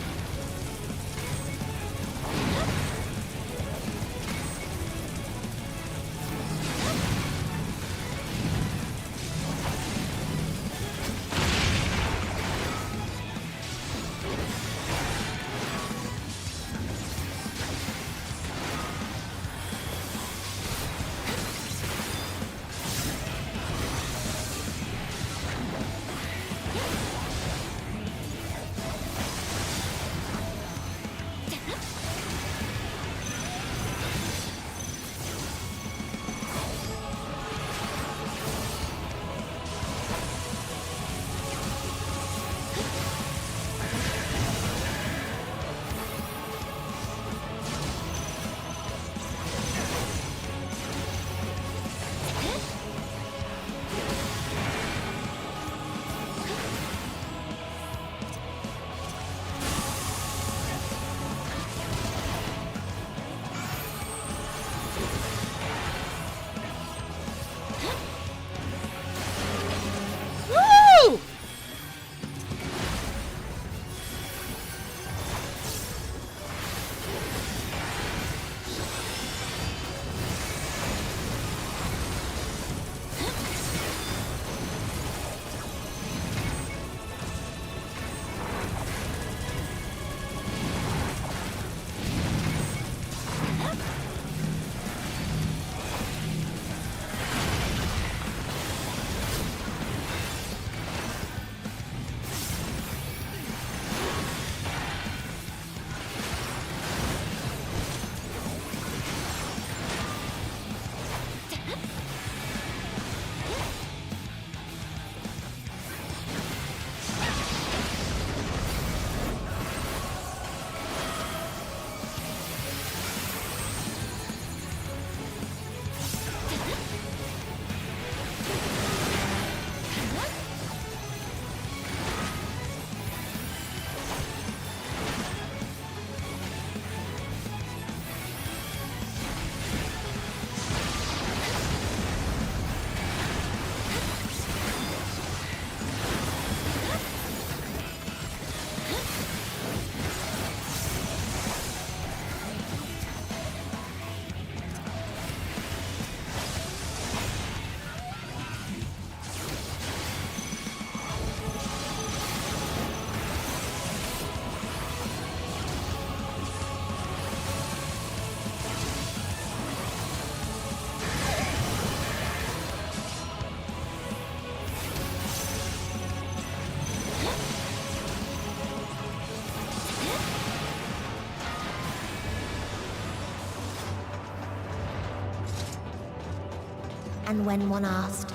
And when one asked,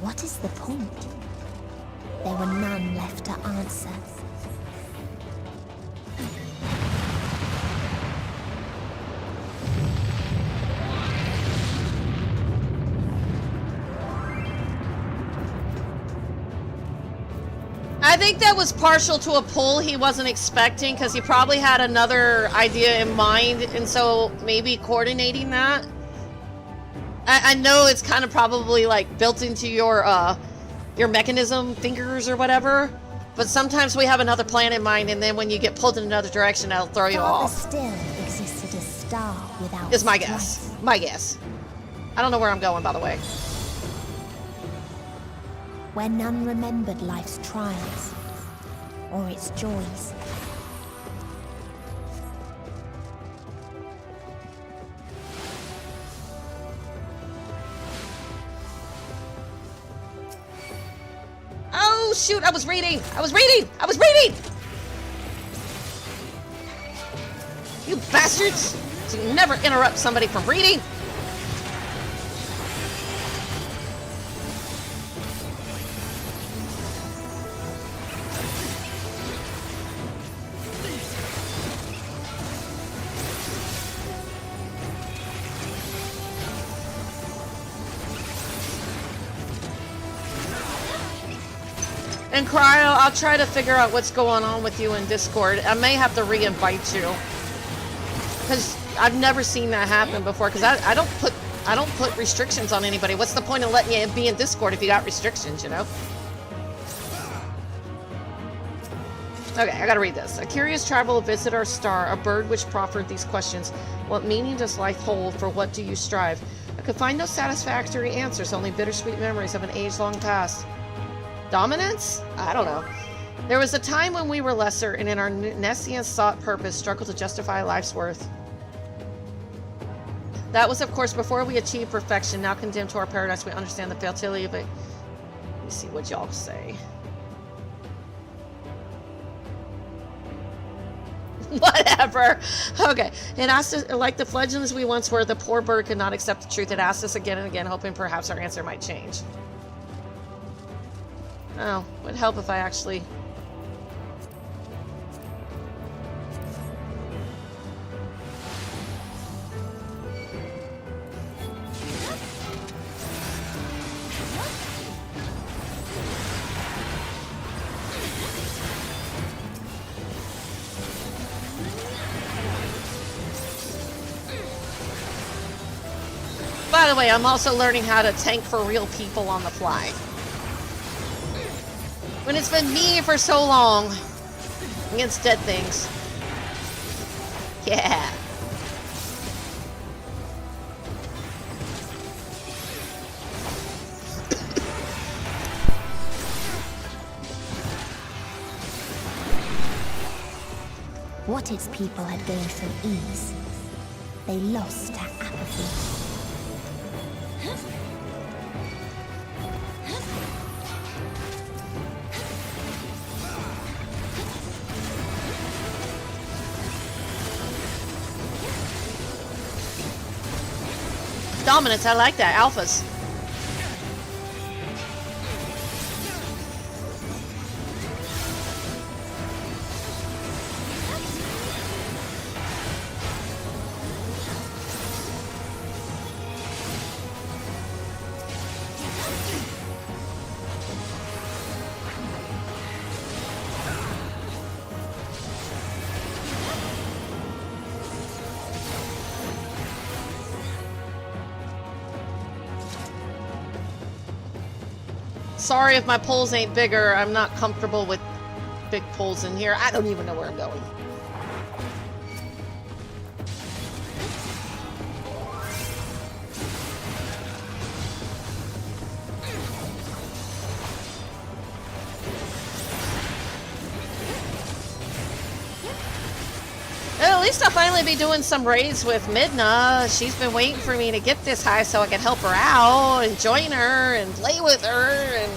what is the point? There were none left to answer. I think that was partial to a pull he wasn't expecting, because he probably had another idea in mind, and so maybe coordinating that. I know it's kind of probably like built into your mechanism fingers or whatever, but sometimes we have another plan in mind, and then when you get pulled in another direction, that'll throw you off. Still existed a star without Is my guess. My guess. I don't know where I'm going, by the way. Where none remembered life's trials or its joys. Oh shoot, I was reading! I was reading! I was reading! You bastards! So you never interrupt somebody from reading! And Cryo, I'll try to figure out what's going on with you in Discord. I may have to re-invite you, because I've never seen that happen before. Because I don't put restrictions on anybody. What's the point of letting you be in Discord if you got restrictions? You know. Okay, I gotta read this. A curious traveler visited our star, a bird which proffered these questions: what meaning does life hold? For what do you strive? I could find no satisfactory answers. Only bittersweet memories of an age-long past. Dominance? I don't know. There was a time when we were lesser, and in our nescience sought purpose, struggled to justify life's worth. That was, of course, before we achieved perfection. Now condemned to our paradise, we understand the futility of it. Let me see what y'all say. Whatever. Okay. It asked us, like the fledglings we once were, the poor bird could not accept the truth. It asked us again and again, hoping perhaps our answer might change. Oh, would help if I actually... By the way, I'm also learning how to tank for real people on the fly. When it's been me for so long against dead things. Yeah. What its people had gained from ease, they lost to apathy. Dominance, I like that. Alphas. Sorry if my pulls ain't bigger. I'm not comfortable with big pulls in here. I don't even know where I'm going. At least I'll finally be doing some raids with Midna. She's been waiting for me to get this high so I can help her out and join her and play with her and...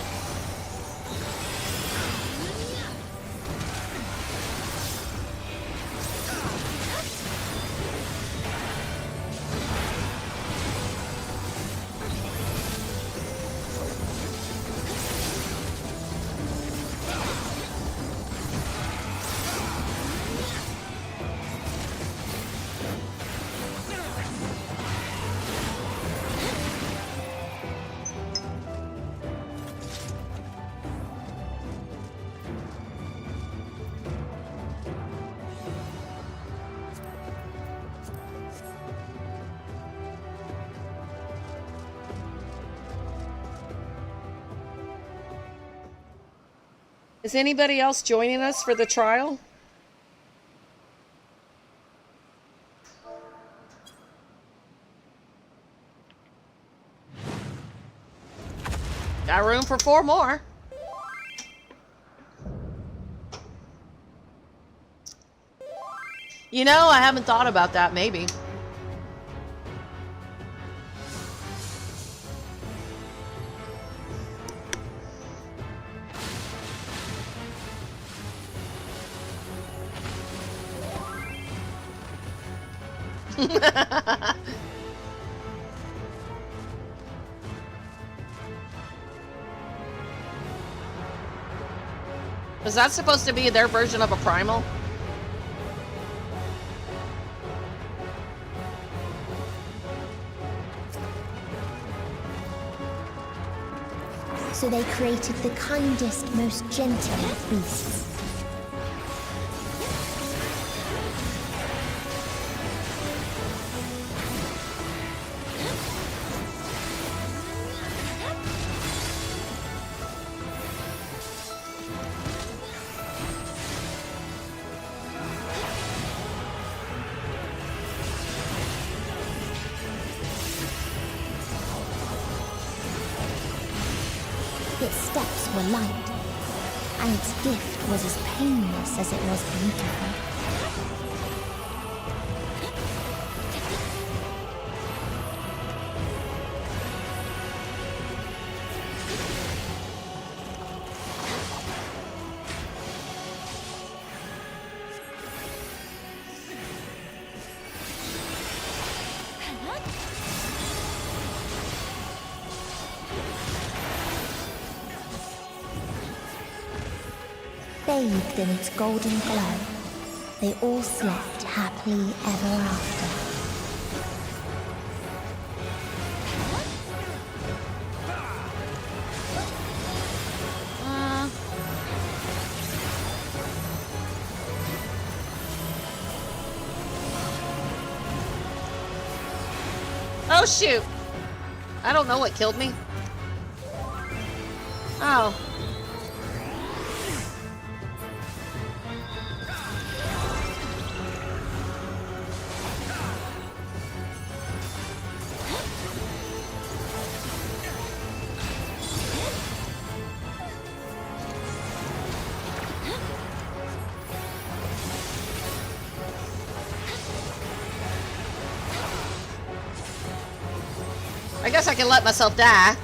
Is anybody else joining us for the trial? Got room for 4 more. You know, I haven't thought about that, maybe. Was that supposed to be their version of a primal? So they created the kindest, most gentle of beasts. Its steps were light, and its gift was as painless as it was beautiful. Bathed in its golden glow, they all slept happily ever after. Oh shoot! I don't know what killed me. Oh. I guess I can let myself die.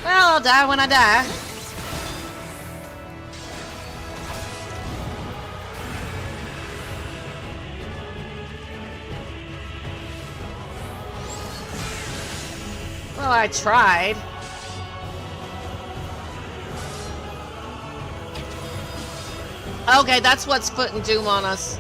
Well, I'll die when I die. Well, I tried. Okay, that's what's putting doom on us.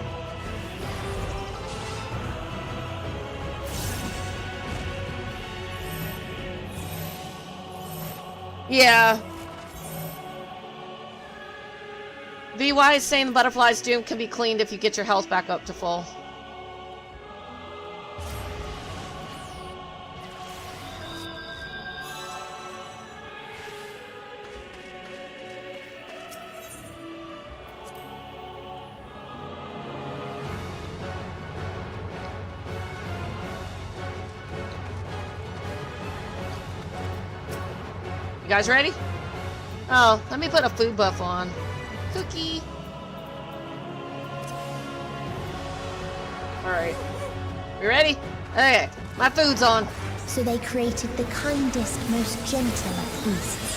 Yeah. VY is saying the butterfly's doom can be cleaned if you get your health back up to full. You guys ready? Oh, let me put a food buff on. Cookie. Alright. You ready? Okay, my food's on. So they created the kindest, most gentle of beasts.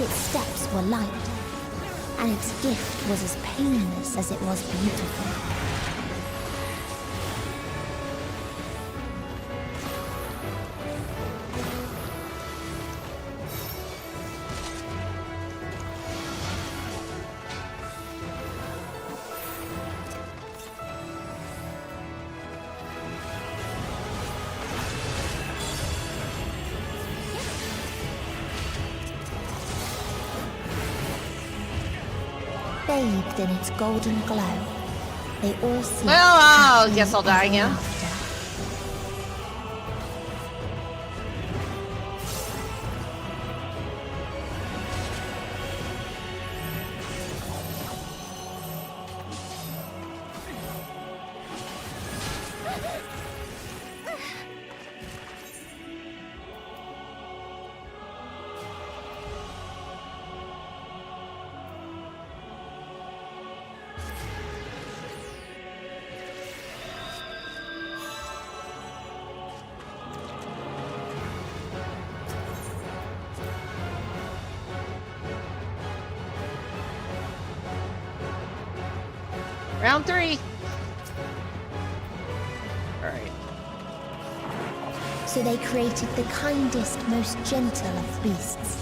Its steps were light, and its gift was as painless as it was beautiful. Bathed in its golden glow, they all slept. Well, I guess I'll die again. Round 3. Alright. So they created the kindest, most gentle of beasts.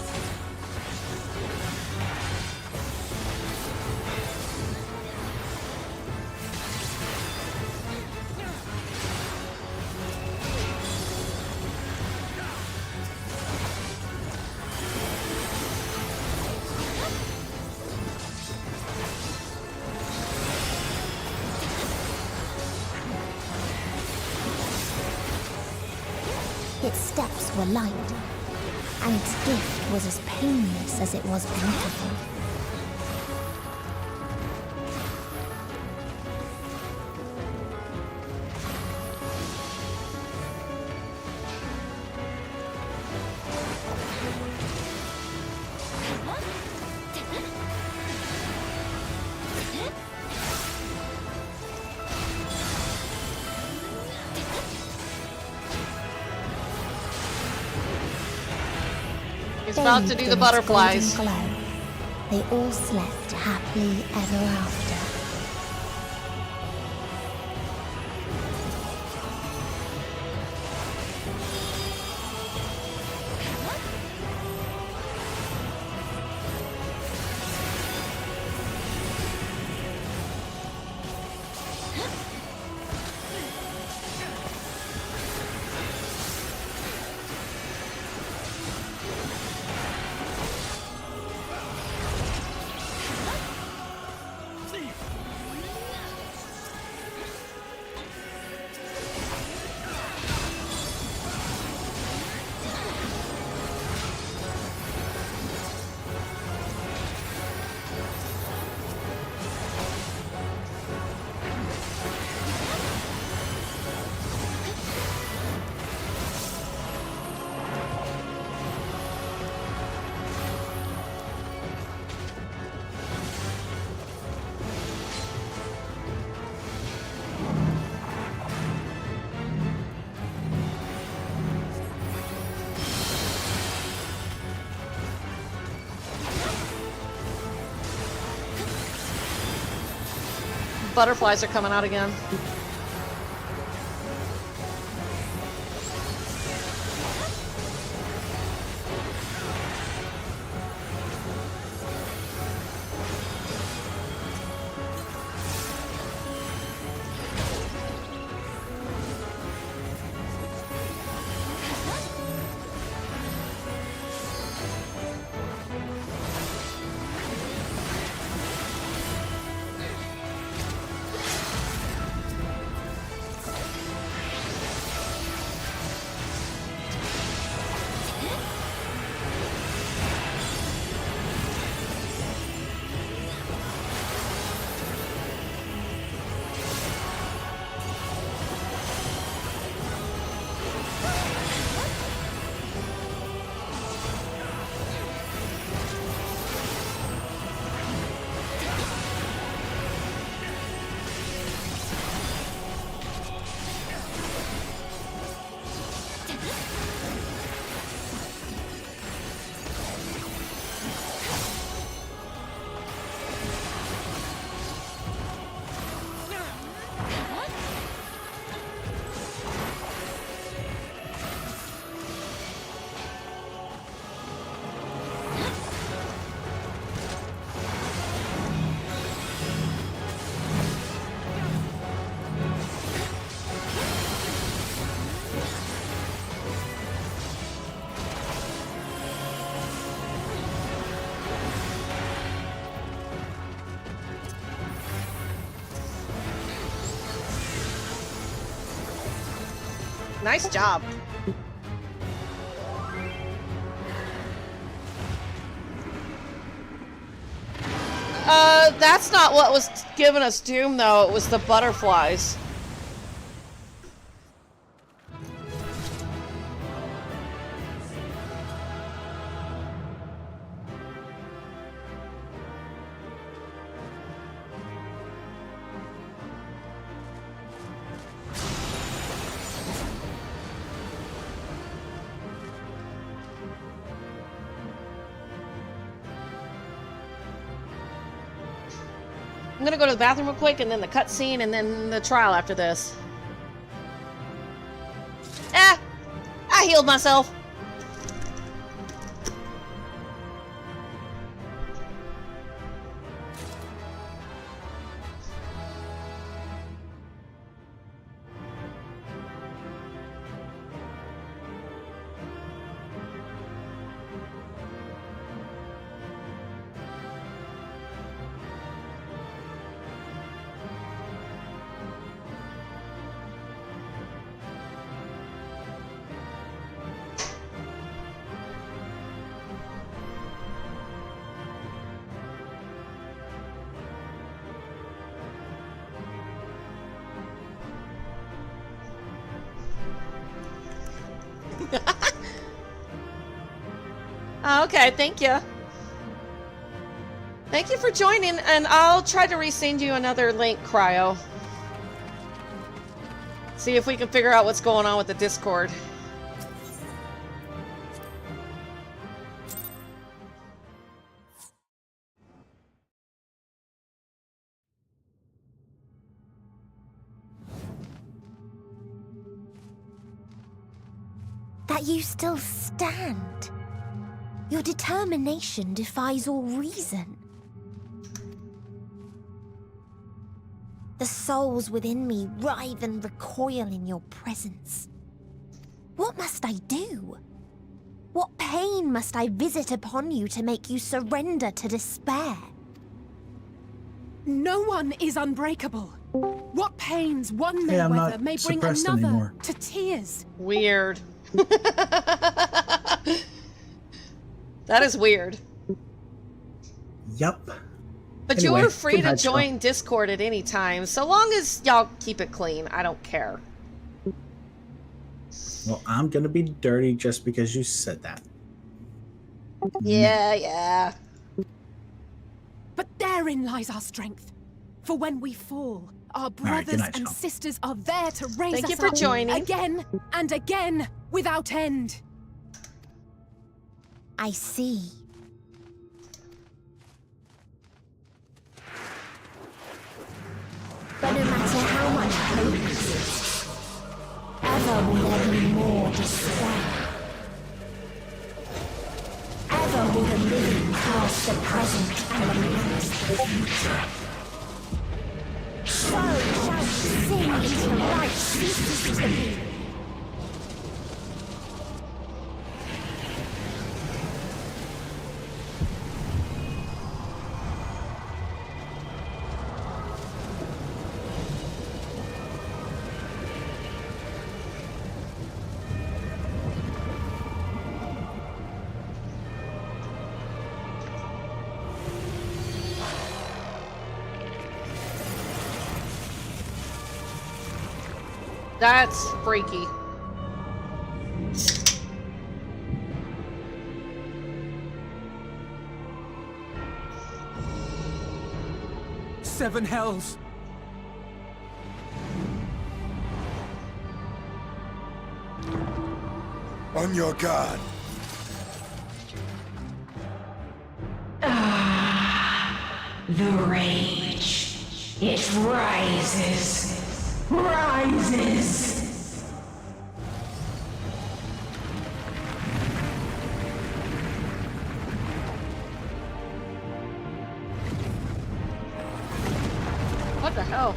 Its steps were light, and its gift was as painless as it was beautiful. He's about to do the butterflies. Glow, they all slept happily ever after. Butterflies are coming out again. Nice job. That's not what was giving us doom, though. It was the butterflies. I'm gonna go to the bathroom real quick, and then the cutscene, and then the trial after this. I healed myself. Okay, thank you. Thank you for joining, and I'll try to resend you another link, Cryo. See if we can figure out what's going on with the Discord. That you still stand. Your determination defies all reason. The souls within me writhe and recoil in your presence. What must I do? What pain must I visit upon you to make you surrender to despair? No one is unbreakable. What pains one Hey, I'm Mayweather not may bring suppressed another anymore. to tears. Weird. That is weird. Yup. But Anyway, you're free good to night, join Discord at any time, so long as y'all keep it clean. I don't care. Well, I'm gonna be dirty just because you said that. Yeah. But therein lies our strength. For when we fall, our right, brothers good night, and Sean. sisters are there to raise Thank us you for up joining. again and again without end. I see. But no matter how much hope exists, ever will there be more despair. Ever will the living cast the present and the past the future. So shall sing until life ceases to be. That's freaky. Seven hells! On your guard. The rage. It rises. Rises. What the hell?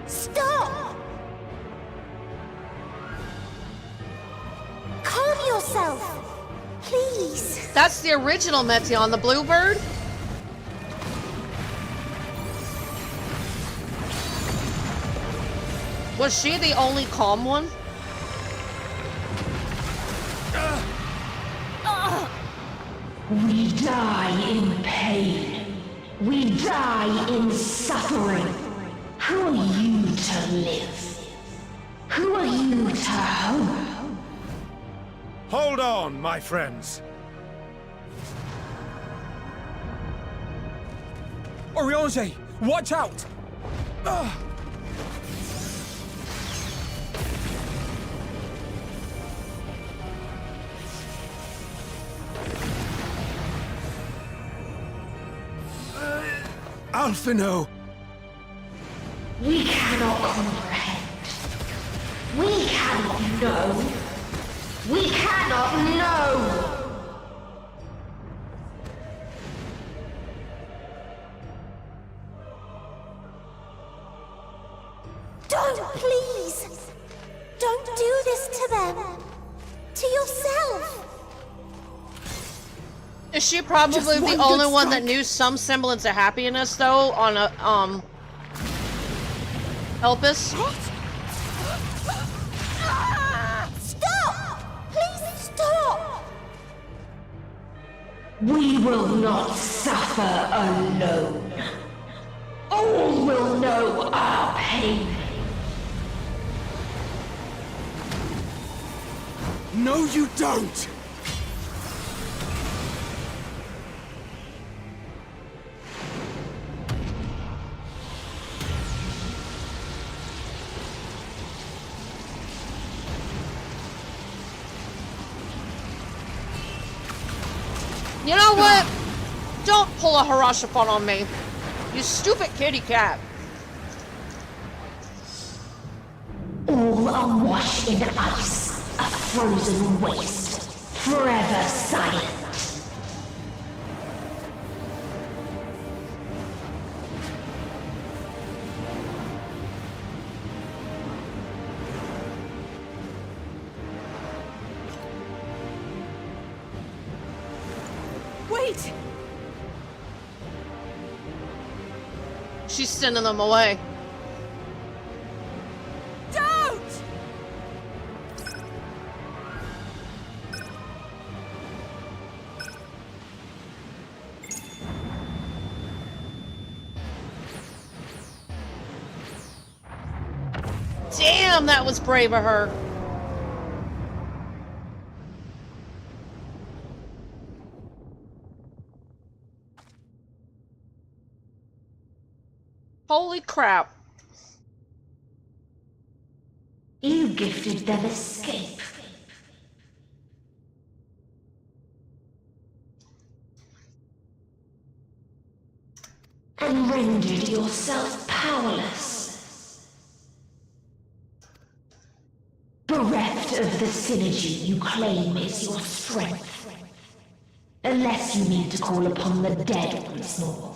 Stop! Calm yourself! That's the original Meteion, the bluebird. Was she the only calm one? We die in pain. We die in suffering. Who are you to live? Who are you to hope? Hold on, my friends. Oriange, watch out! Alphino! We cannot comprehend. We cannot know. We cannot know! Don't, please! Don't do this to them! To yourself! Is she probably the only one that knew some semblance of happiness, though, on a, Elpis? Stop! Please stop! We will not suffer alone. All will know our pain. No, you don't! You know what? Don't pull a Harashapon on me. You stupid kitty cat. All awash in ice, a frozen waste, forever silent. Wait! She's sending them away. Don't! Damn, that was brave of her. Holy crap. You gifted them escape. And rendered yourself powerless. Bereft of the synergy you claim is your strength. Unless you mean to call upon the dead once more.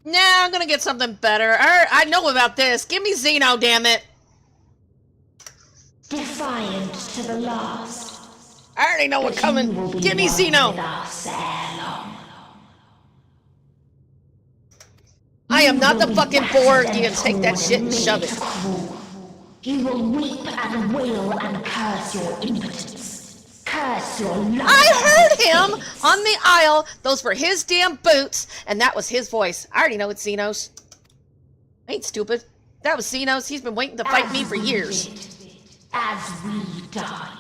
Nah, I'm gonna get something better. I know about this. Give me Xeno, damn it. Defiant to the last. I already know what's coming. Give me Xeno. I am not the fucking Borg. You can take that shit and shove it. You will weep and wail and curse your impotence. Curse your life. I heard him on the aisle. Those were his damn boots, and that was his voice. I already know it's Xeno's. I ain't stupid. That was Xeno's. He's been waiting to fight me for years. As we died.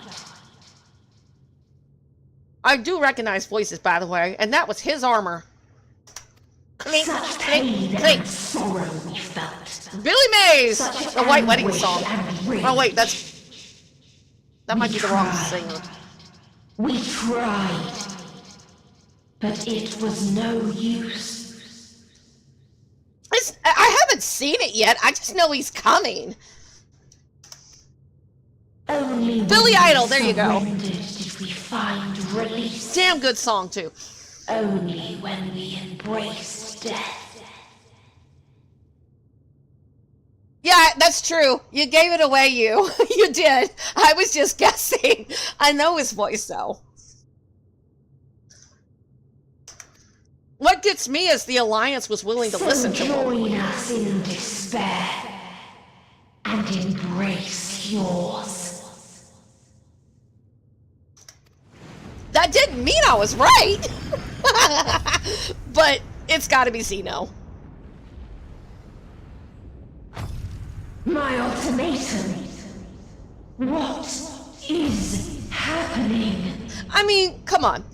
I do recognize voices, by the way, and that was his armor. Clink, Such clink, pain clink. and sorrow we felt. Billy Mays! Such The White Wedding anguish song. and rage. Oh wait, that might be the wrong tried. singer. We tried. But it was no use. I haven't seen it yet. I just know he's coming. Only Billy when Idol, we there you go. surrendered did we find release. Damn good song, too. Only when we embraced death. Yeah, that's true. You gave it away, you. You did. I was just guessing. I know his voice, though. what gets me is the Alliance was willing to listen to him. Join us in despair and embrace yours. That didn't mean I was right. But it's got to be Xeno. My ultimatum. What is happening? I mean, come on.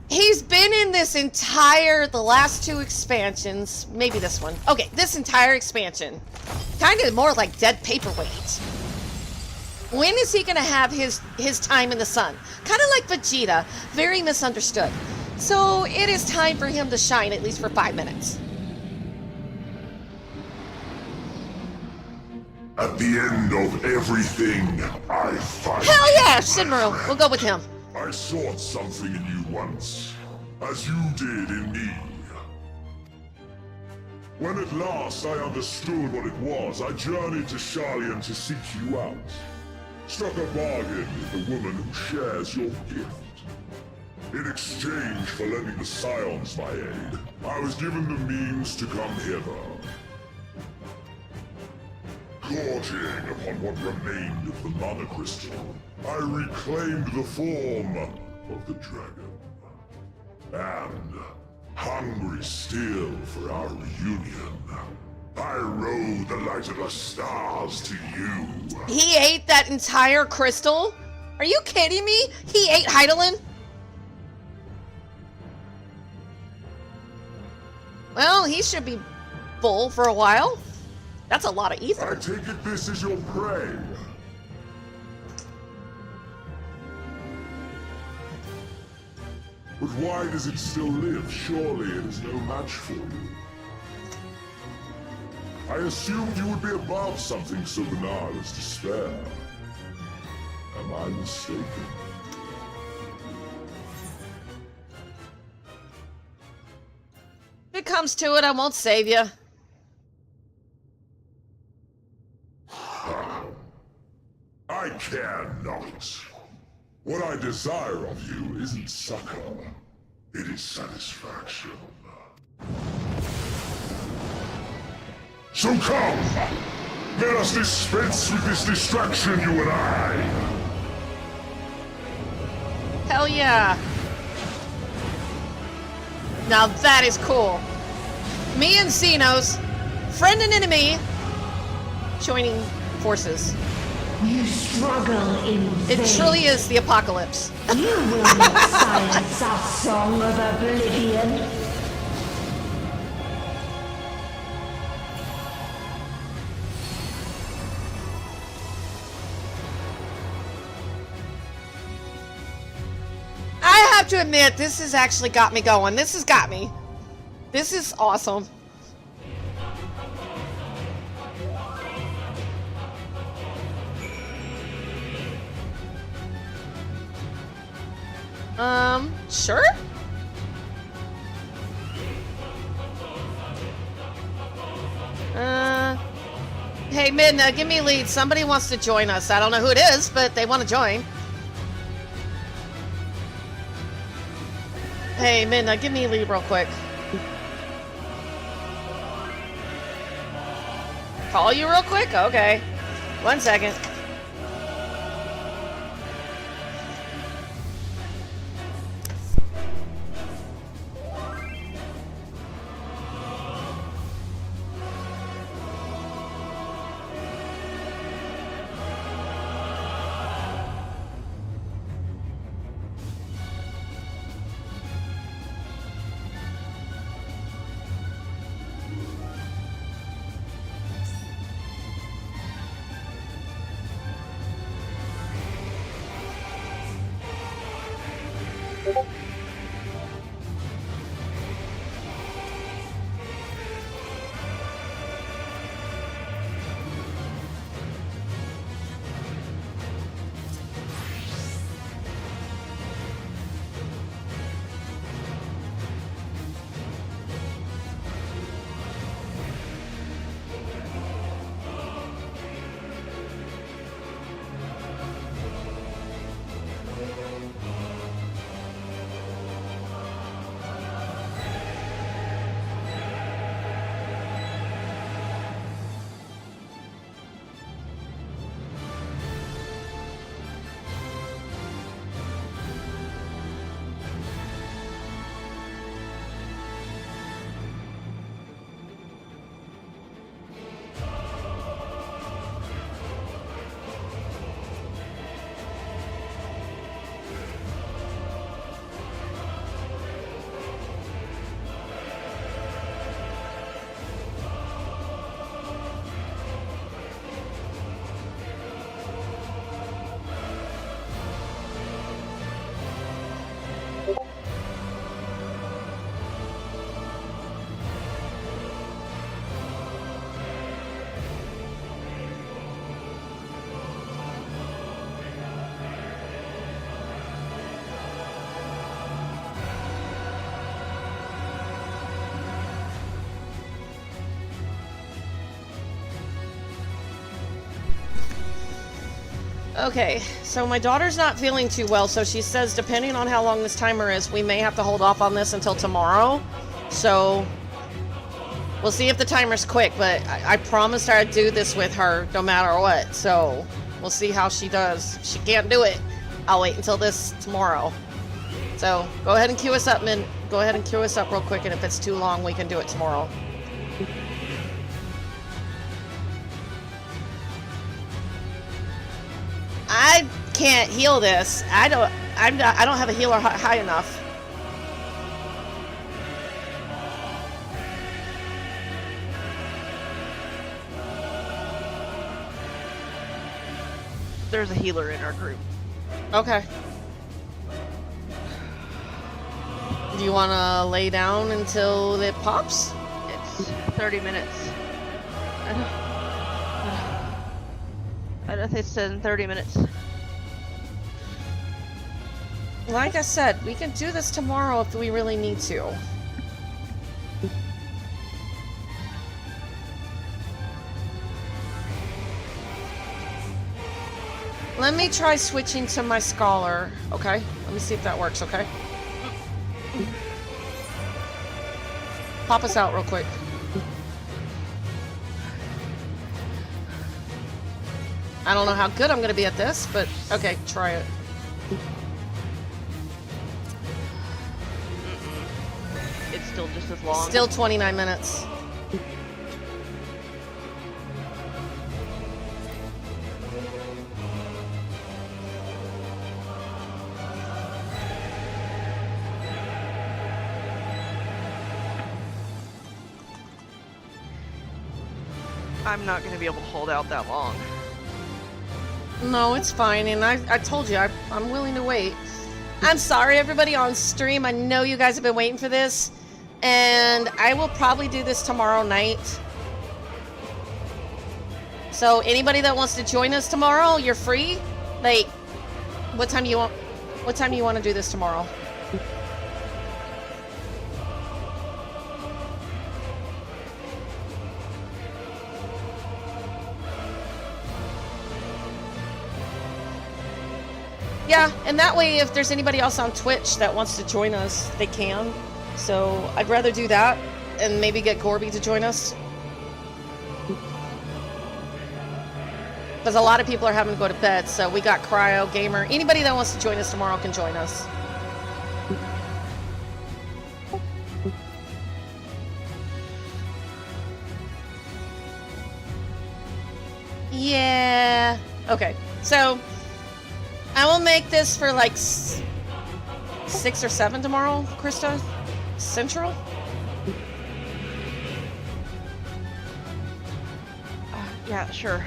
He's been in this the last 2 expansions, maybe this one. Okay, this entire expansion. Kind of more like dead paperweight. When is he going to have his time in the sun? Kind of like Vegeta, very misunderstood. So it is time for him to shine, at least for 5 minutes. At the end of everything, I find... Hell yeah, Shinmuru. We'll go with him. I sought something in you once, as you did in me. When at last I understood what it was, I journeyed to Sharlayan to seek you out. Struck a bargain with the woman who shares your gift. In exchange for lending the Scions my aid, I was given the means to come hither. Gorging upon what remained of the Mana Crystal, I reclaimed the form of the dragon. And, hungry still for our reunion, I rode the light of the stars to you. He ate that entire crystal? Are you kidding me? He ate Hydaelyn? Well, he should be full for a while. That's a lot of ether. I take it this is your prey. But why does it still live? Surely it is no match for you. I assumed you would be above something so banal as despair. Am I mistaken? If it comes to it, I won't save you. I care not. What I desire of you isn't succor. It is satisfaction. So come! Let us dispense with this distraction, you and I! Hell yeah. Now that is cool. Me and Xenos, friend and enemy, joining forces. You struggle in vain. It truly is the apocalypse. You will not silence our song of oblivion. I have to admit, this has actually got me going. This has got me. This is awesome. Sure? Hey, Midna, give me a lead. Somebody wants to join us. I don't know who it is, but they want to join. Hey, Midna, give me a lead real quick. Call you real quick? Okay. 1 second. Okay, so my daughter's not feeling too well, so she says depending on how long this timer is, we may have to hold off on this until tomorrow. So we'll see if the timer's quick, but I promised her I'd do this with her no matter what. So we'll see how she does. If she can't do it, I'll wait until this tomorrow. So go ahead and queue us up, Min. Go ahead and queue us up real quick, and if it's too long, we can do it tomorrow. I can't heal this. I don't have a healer high enough. There's a healer in our group. Okay. Do you want to lay down until it pops? It's 30 minutes. I don't think it's in 30 minutes. Like I said, we can do this tomorrow if we really need to. Let me try switching to my scholar, okay? Let me see if that works, okay? Pop us out real quick. I don't know how good I'm gonna be at this, but okay, try it. It's still just as long. Still 29 minutes. I'm not going to be able to hold out that long. No, it's fine, and I told you, I'm willing to wait. I'm sorry, everybody on stream. I know you guys have been waiting for this, and I will probably do this tomorrow night. So anybody that wants to join us tomorrow, you're free. Like, what time do you want to do this tomorrow? Yeah, and that way if there's anybody else on Twitch that wants to join us, they can. So I'd rather do that and maybe get Gorby to join us. Because a lot of people are having to go to bed, so we got Cryo, Gamer. Anybody that wants to join us tomorrow can join us. Yeah. Okay, so I will make this for like 6 or 7 tomorrow, Krista. Central? Yeah, sure.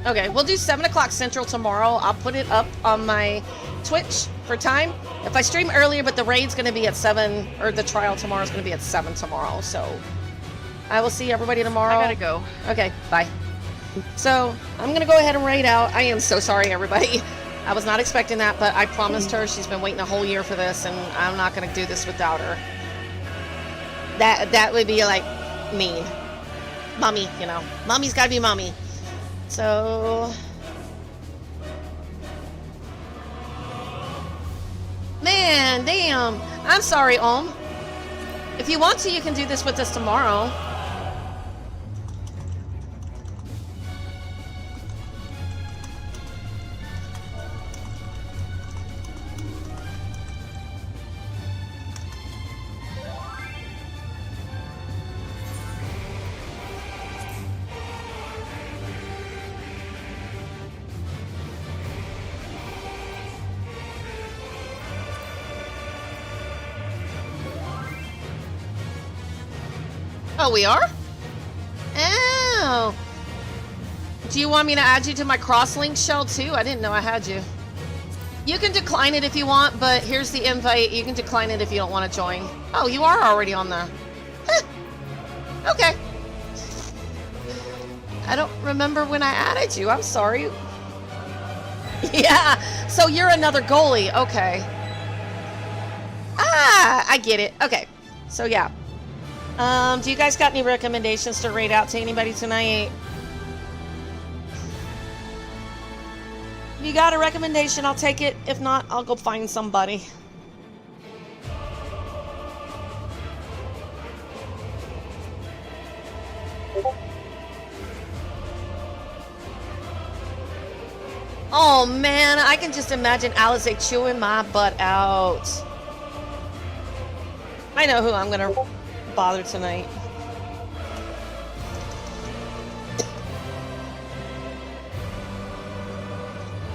Okay, we'll do 7 o'clock Central tomorrow. I'll put it up on my Twitch for time. If I stream earlier, but the raid's going to be at 7, or the trial tomorrow is going to be at 7 tomorrow, so I will see everybody tomorrow. I gotta go. Okay, bye. So, I'm going to go ahead and raid out. I am so sorry, everybody. I was not expecting that, but I promised her. She's been waiting a whole year for this, and I'm not going to do this without her. That would be, like, mean. Mommy, you know. Mommy's got to be mommy. So... Man, damn. I'm sorry, Om. If you want to, you can do this with us tomorrow. Oh, we are? Oh. Do you want me to add you to my crosslink shell too? I didn't know I had you. You can decline it if you want, but here's the invite. You can decline it if you don't want to join. Oh, you are already on the... Huh. Okay. I don't remember when I added you. I'm sorry. Yeah, so you're another goalie. Okay. Ah, I get it. Okay. So, yeah. Do you guys got any recommendations to raid out to anybody tonight? If you got a recommendation, I'll take it. If not, I'll go find somebody. Oh man, I can just imagine Alisaie chewing my butt out. I know who I'm gonna bother tonight.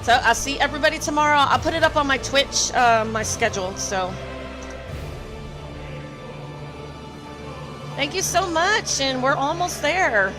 So I'll see everybody tomorrow. I'll put it up on my Twitch, my schedule, so. Thank you so much, and we're almost there.